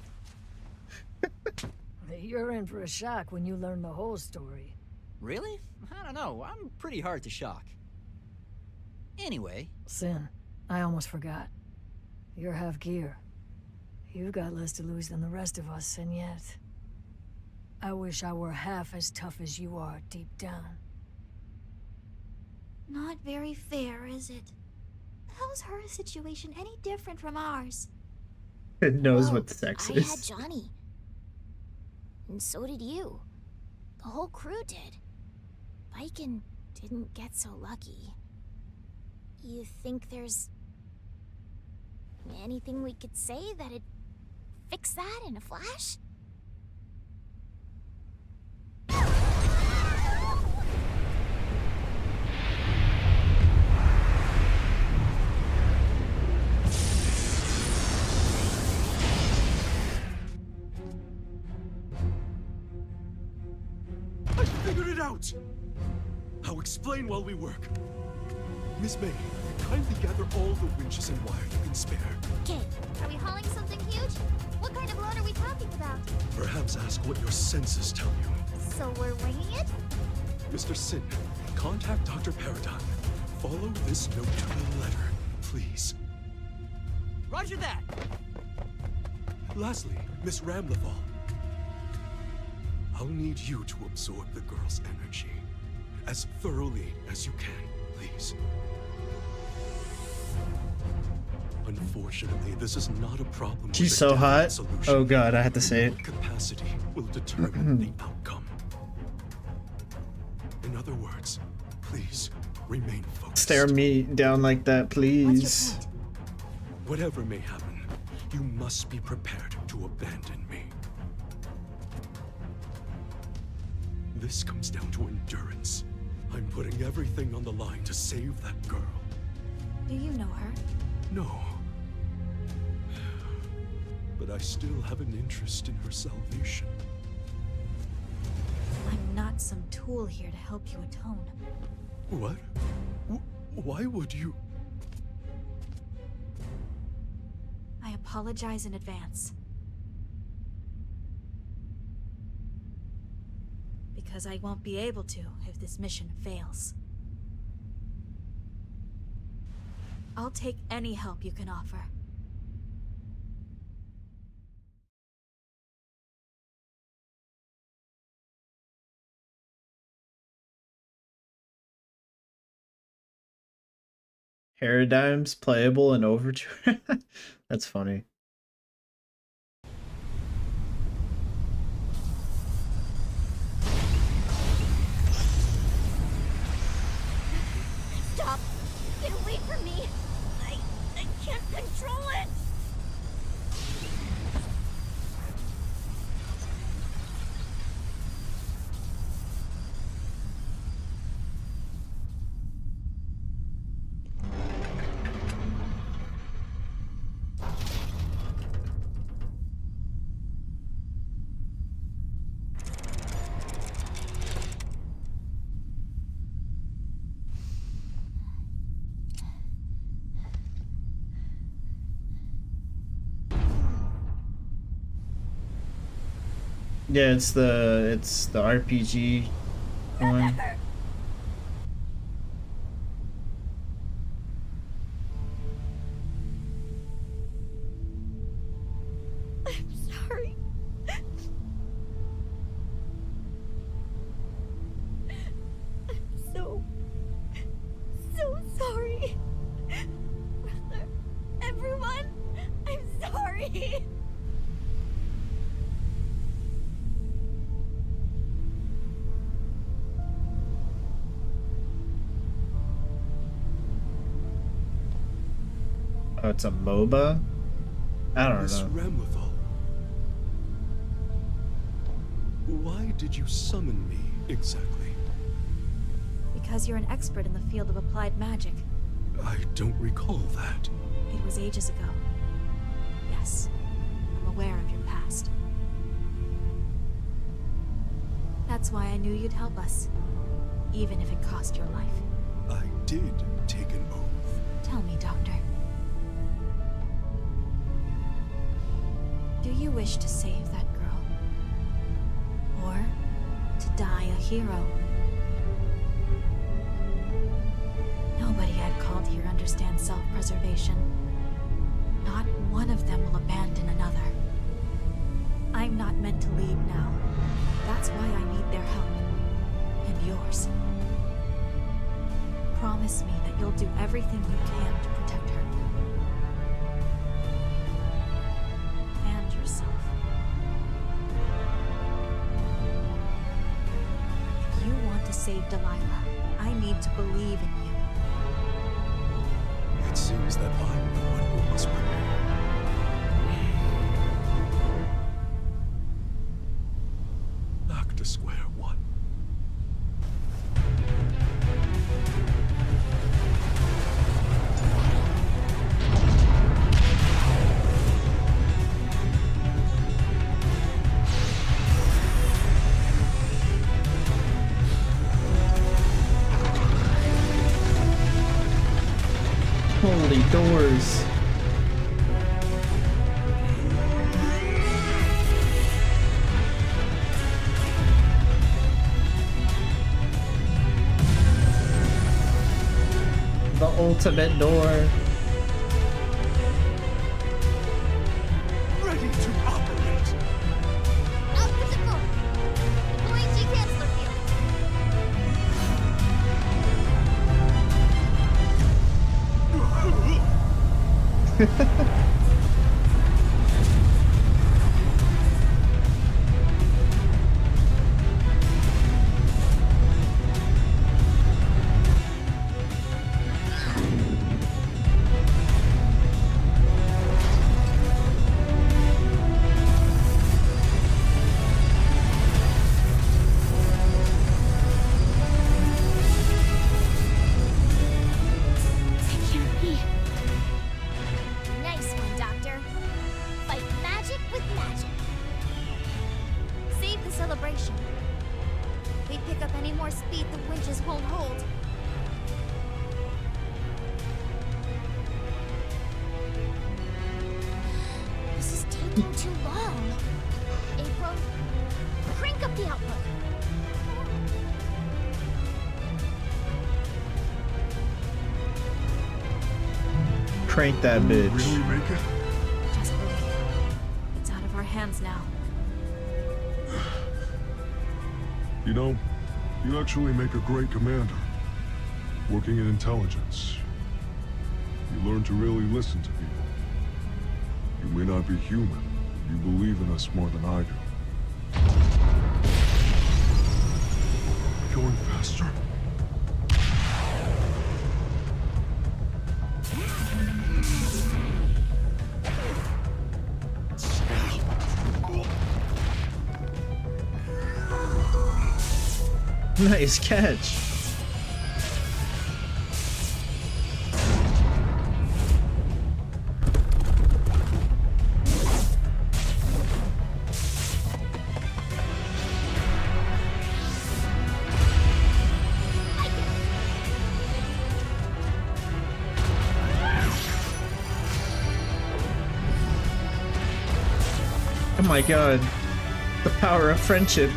You're in for a shock when you learn the whole story. Really? I don't know. I'm pretty hard to shock. Anyway. Sin, I almost forgot. You're half gear. You've got less to lose than the rest of us, and yet... I wish I were half as tough as you are deep down. Not very fair, is it? How's her situation any different from ours? It knows what sex I is. had Johnny. And so did you. The whole crew did. Viken didn't get so lucky. You think there's anything we could say that'd fix that in a flash? I figured it out! I'll explain while we work. Miss May, kindly gather all the winches and wire you can spare. Okay, are we hauling something huge? What kind of load are we talking about? Perhaps ask what your senses tell you. So we're winging it? Mr. Sin, contact Dr. Paradigm. Follow this note to the letter, please. Roger that! Lastly, Miss Ramlethal. I'll need you to absorb the girl's energy as thoroughly as you can, please. Unfortunately, this is not a problem. She's with a so definite hot. solution. Oh god, I had to say it. Capacity will determine the outcome. In other words, please remain focused. Stare me down like that, please. Whatever may happen, you must be prepared to abandon me. This comes down to endurance. I'm putting everything on the line to save that girl. Do you know her? No. But I still have an interest in her salvation. I'm not some tool here to help you atone. What? Why would you? I apologize in advance. Because I won't be able to if this mission fails. I'll take any help you can offer. Paradigms playable in Overture. That's funny. Stop! Get away from me! I can't control it! Yeah, it's the RPG one. I'm sorry. I'm so sorry. Brother, everyone, I'm sorry. Oh, it's a MOBA? I don't Miss know. Ramlethal. Why did you summon me exactly? Because you're an expert in the field of applied magic. I don't recall that. It was ages ago. Yes, I'm aware of your past. That's why I knew you'd help us, even if it cost your life. I did take an oath. Tell me, Doctor. Do you wish to save that girl? Or to die a hero? Nobody I've called here understands self-preservation. Not one of them will abandon another. I'm not meant to lead now. That's why I need their help. And yours. Promise me that you'll do everything you can to protect her. And yourself. If you want to save Delilah, I need to believe in you. It seems that I'm the one who must prepare. Back to square one. Holy doors. The ultimate door. Ready to operate. Output the phone. Deploying G-Chancellor field. I can't be. Nice one, Doctor. Fight magic with magic. Save the celebration. We pick up any more speed the winches won't hold. This is taking too long. April, crank up the output. Crank that bitch. Really make it? Just believe. It's out of our hands now. You know, you actually make a great commander. Working in intelligence. You learn to really listen to people. You may not be human, but you believe in us more than I do. Going faster? Nice catch. Oh my god. The power of friendship.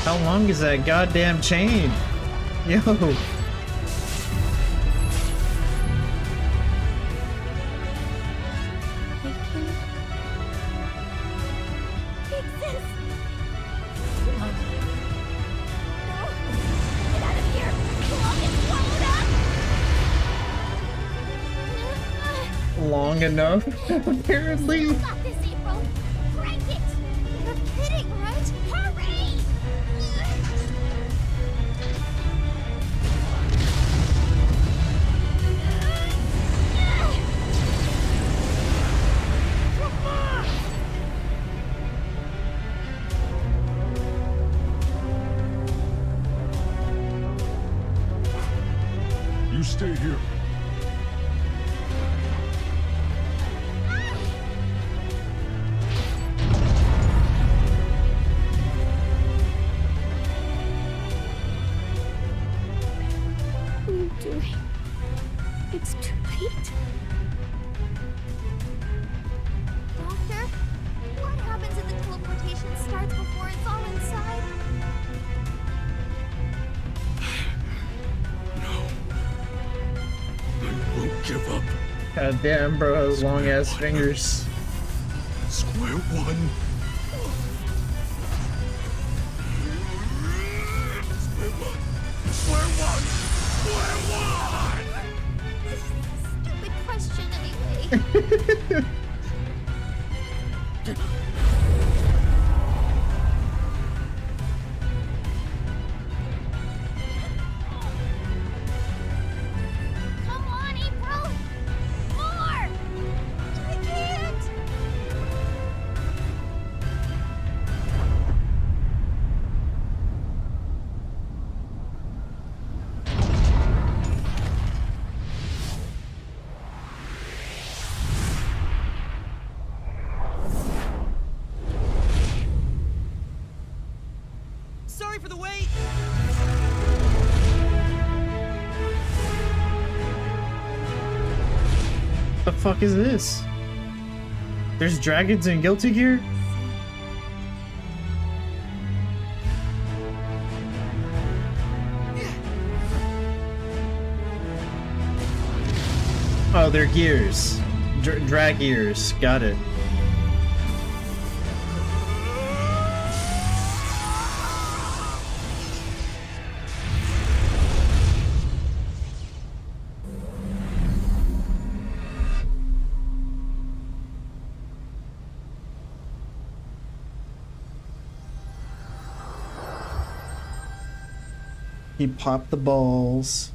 How long is that goddamn chain? Yo. Long enough, apparently. Got this, April. Crank it. You're kidding, right? Hurry! You stay here. What are you doing? It's too late. Doctor, what happens if the teleportation starts before it's all inside? I won't give up. God damn, bro has long ass fingers. Square one. Square one. Stupid question anyway. Come on, April! More! I can't! Sorry for the wait! The fuck is this? There's dragons in Guilty Gear? Oh, they're gears. Drag gears. Got it. He popped the balls.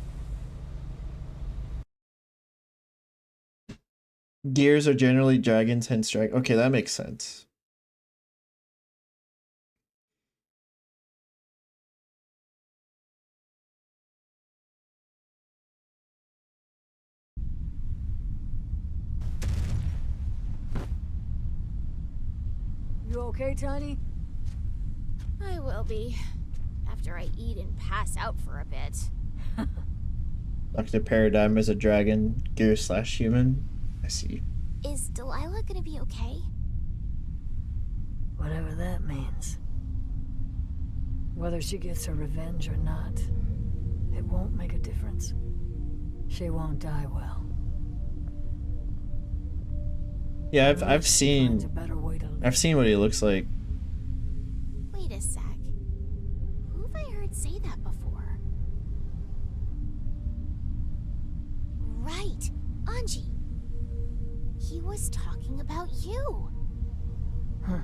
Gears are generally dragons, hence drag. Okay, that makes sense. You okay, Tiny? I will be. After I eat and pass out for a bit. Dr. Paradigm is a dragon, gear / human. I see. Is Delilah gonna be okay? Whatever that means. Whether she gets her revenge or not, it won't make a difference. She won't die well. Yeah, I've seen what he looks like. Wait a sec. Who have I heard say that before? Right, Anji. He was talking about you. Huh.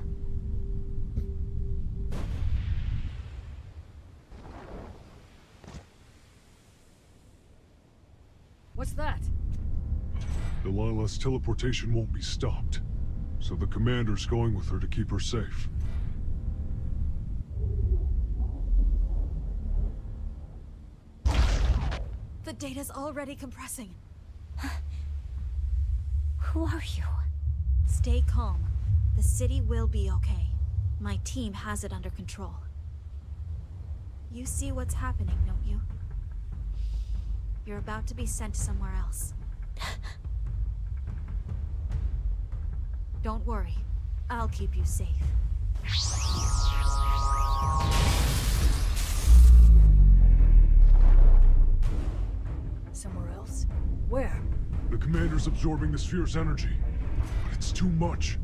What's that? Delilah's teleportation won't be stopped, so the commander's going with her to keep her safe. The data's already compressing. Who are you? Stay calm. The city will be okay. My team has it under control. You see what's happening, don't you? You're about to be sent somewhere else. Don't worry. I'll keep you safe. Somewhere else? Where? The commander's absorbing the sphere's energy, but it's too much.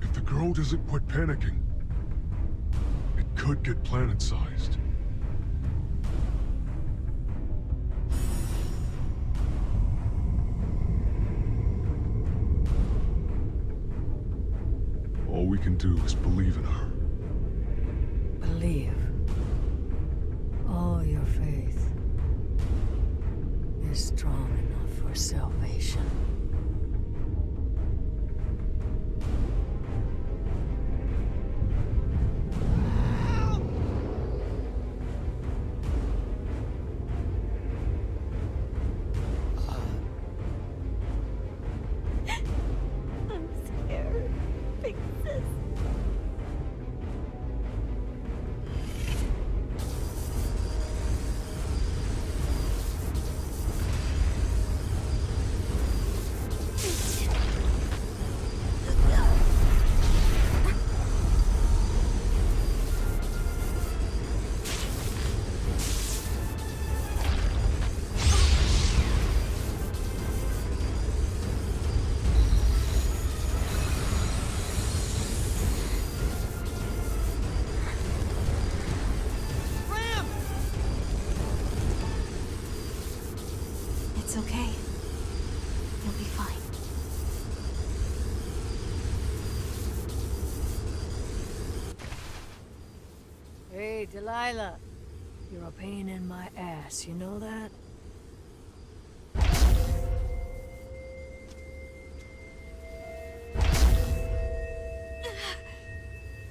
If the girl doesn't quit panicking, it could get planet-sized. All we can do is believe in her. Believe. All your faith is strong enough for salvation. I'm scared. Big sis. It's okay. You'll be fine. Hey, Delilah. You're a pain in my ass, you know that?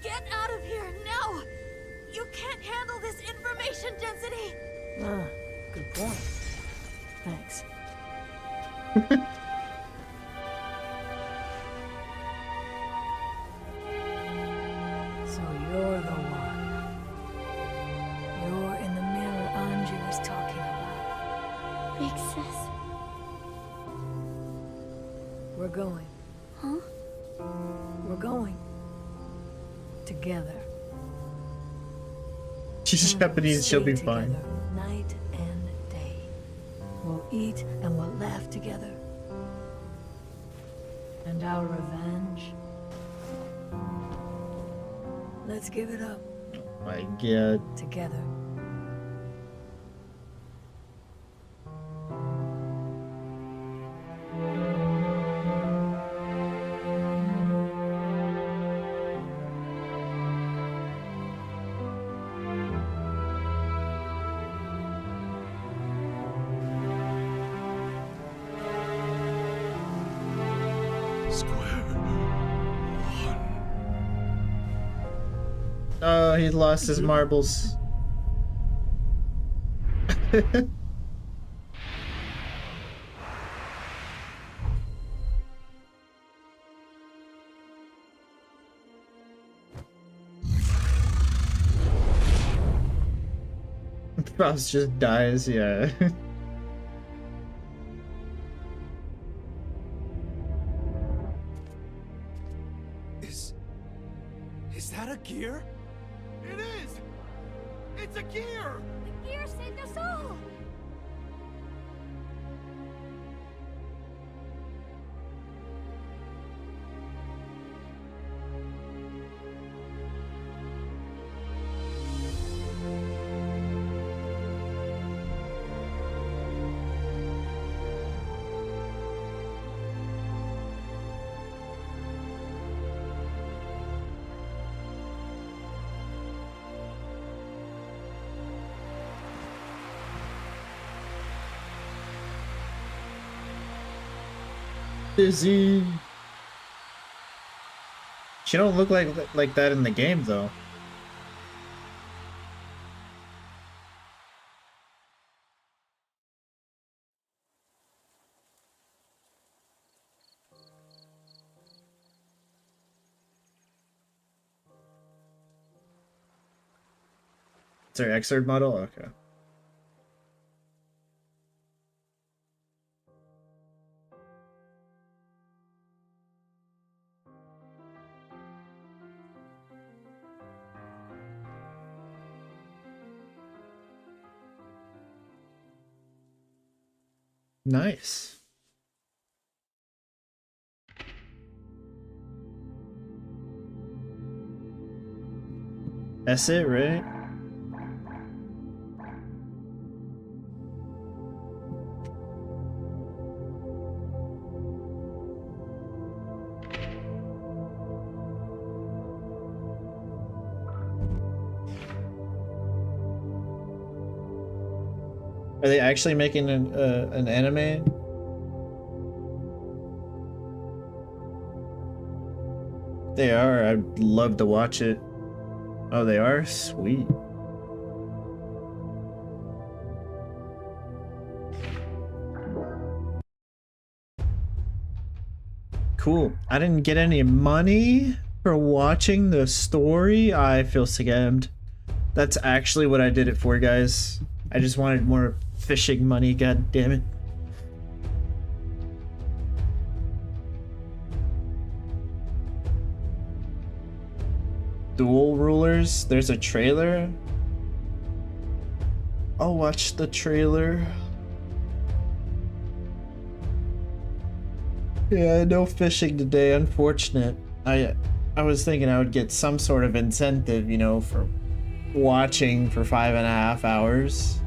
Get out of here now! You can't handle this information density! Ah, good point. Thanks. So you're the one. You're in the mirror Anju was talking about. Big sis. We're going. Huh? We're going. Together. She's Japanese, she'll be fine. Together, night and day. We'll eat and we'll laugh together. And our revenge. Let's give it up. My God. Together. Oh, he lost his marbles. Frost just dies, yeah. Is that a gear? It is! It's a gear! The gear saved us all! Dizzy. She don't look like that in the game though. It's our Xrd model? Okay. Nice. That's it, right? Are they actually making an anime? They are. I'd love to watch it. Oh, they are? Sweet. Cool. I didn't get any money for watching the story. I feel scammed. That's actually what I did it for, guys. I just wanted more fishing money, god damn it. Dual Rulers, there's a trailer. I'll watch the trailer. Yeah, no fishing today, unfortunate. I was thinking I would get some sort of incentive, you know, for watching for 5.5 hours.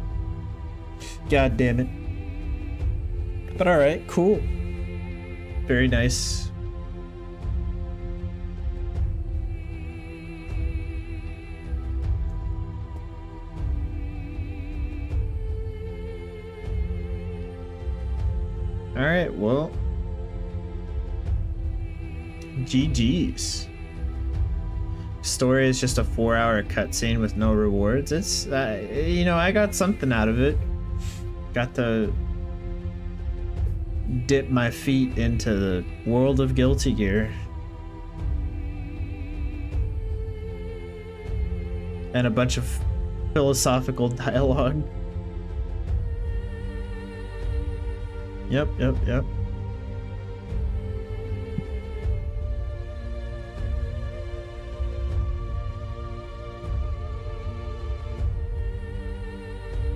God damn it. But alright, cool. Very nice. Alright, well. GG's. Story is just a 4-hour cutscene with no rewards. It's, you know, I got something out of it. Got to dip my feet into the world of Guilty Gear. And a bunch of philosophical dialogue. Yep.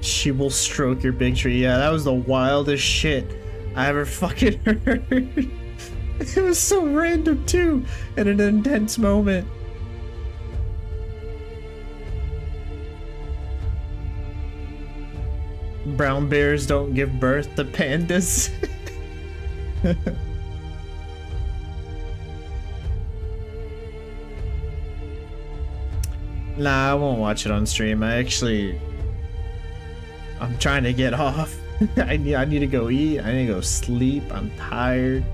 She will stroke your big tree. Yeah, that was the wildest shit I ever fucking heard. It was so random too, in an intense moment. Brown bears don't give birth to pandas. Nah, I won't watch it on stream. I'm trying to get off. I need to go eat. I need to go sleep. I'm tired.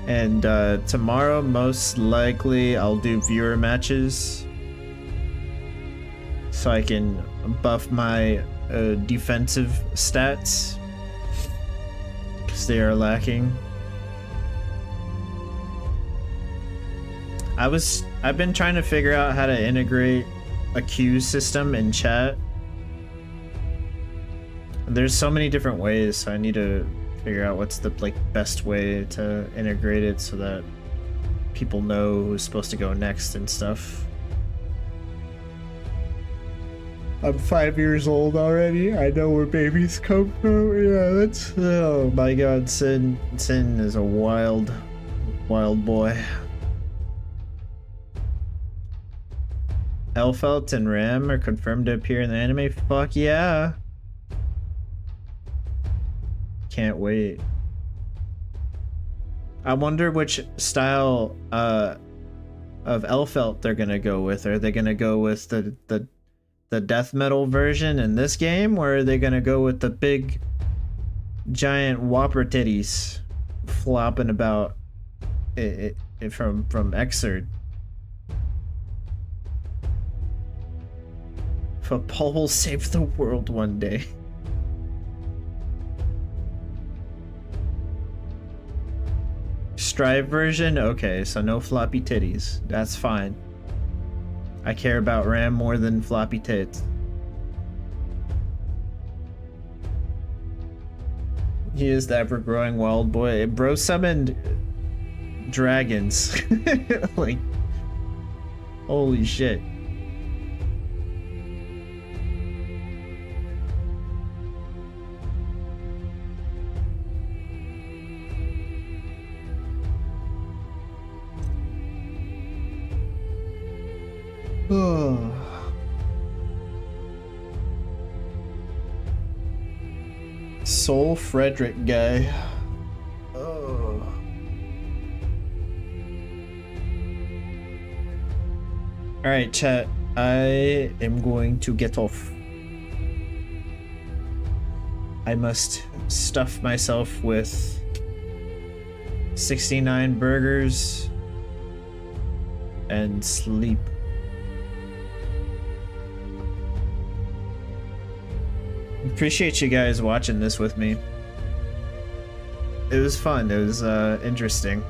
And tomorrow, most likely, I'll do viewer matches. So I can buff my defensive stats. Because they are lacking. I've been trying to figure out how to integrate a queue system in chat. There's so many different ways, so I need to figure out what's the best way to integrate it so that people know who's supposed to go next and stuff. I'm 5 years old already. I know where babies come from. Yeah, that's, oh my god, Sin is a wild boy. Elfelt and Ram are confirmed to appear in the anime. Fuck yeah. Can't wait. I wonder which style of Elfelt they're gonna go with. Are they gonna go with the death metal version in this game, or are they gonna go with the big giant whopper titties flopping about from Xrd? If a Paul will save the world one day. Strive version? Okay, so no floppy titties. That's fine. I care about RAM more than floppy tits. He is the ever-growing wild boy. Bro summoned dragons. Like, holy shit. Soul Frederick guy. Oh. Alright, chat. I am going to get off. I must stuff myself with 69 burgers and sleep. Appreciate you guys watching this with me. It was fun. It was interesting.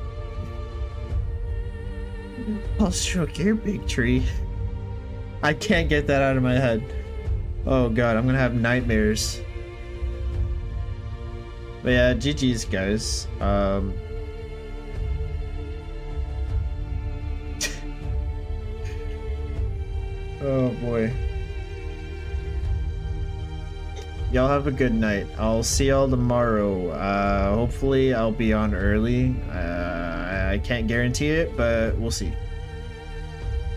I'll stroke your big tree. I can't get that out of my head. Oh god, I'm gonna have nightmares. But yeah, GG's guys. Oh boy. Y'all have a good night. I'll see y'all tomorrow. Hopefully I'll be on early. I can't guarantee it, but we'll see.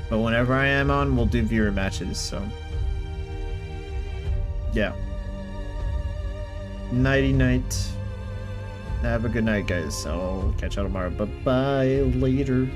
But whenever I am on, we'll do viewer matches, so. Yeah. Nighty night. Have a good night, guys. I'll catch y'all tomorrow. Bye-bye. Later.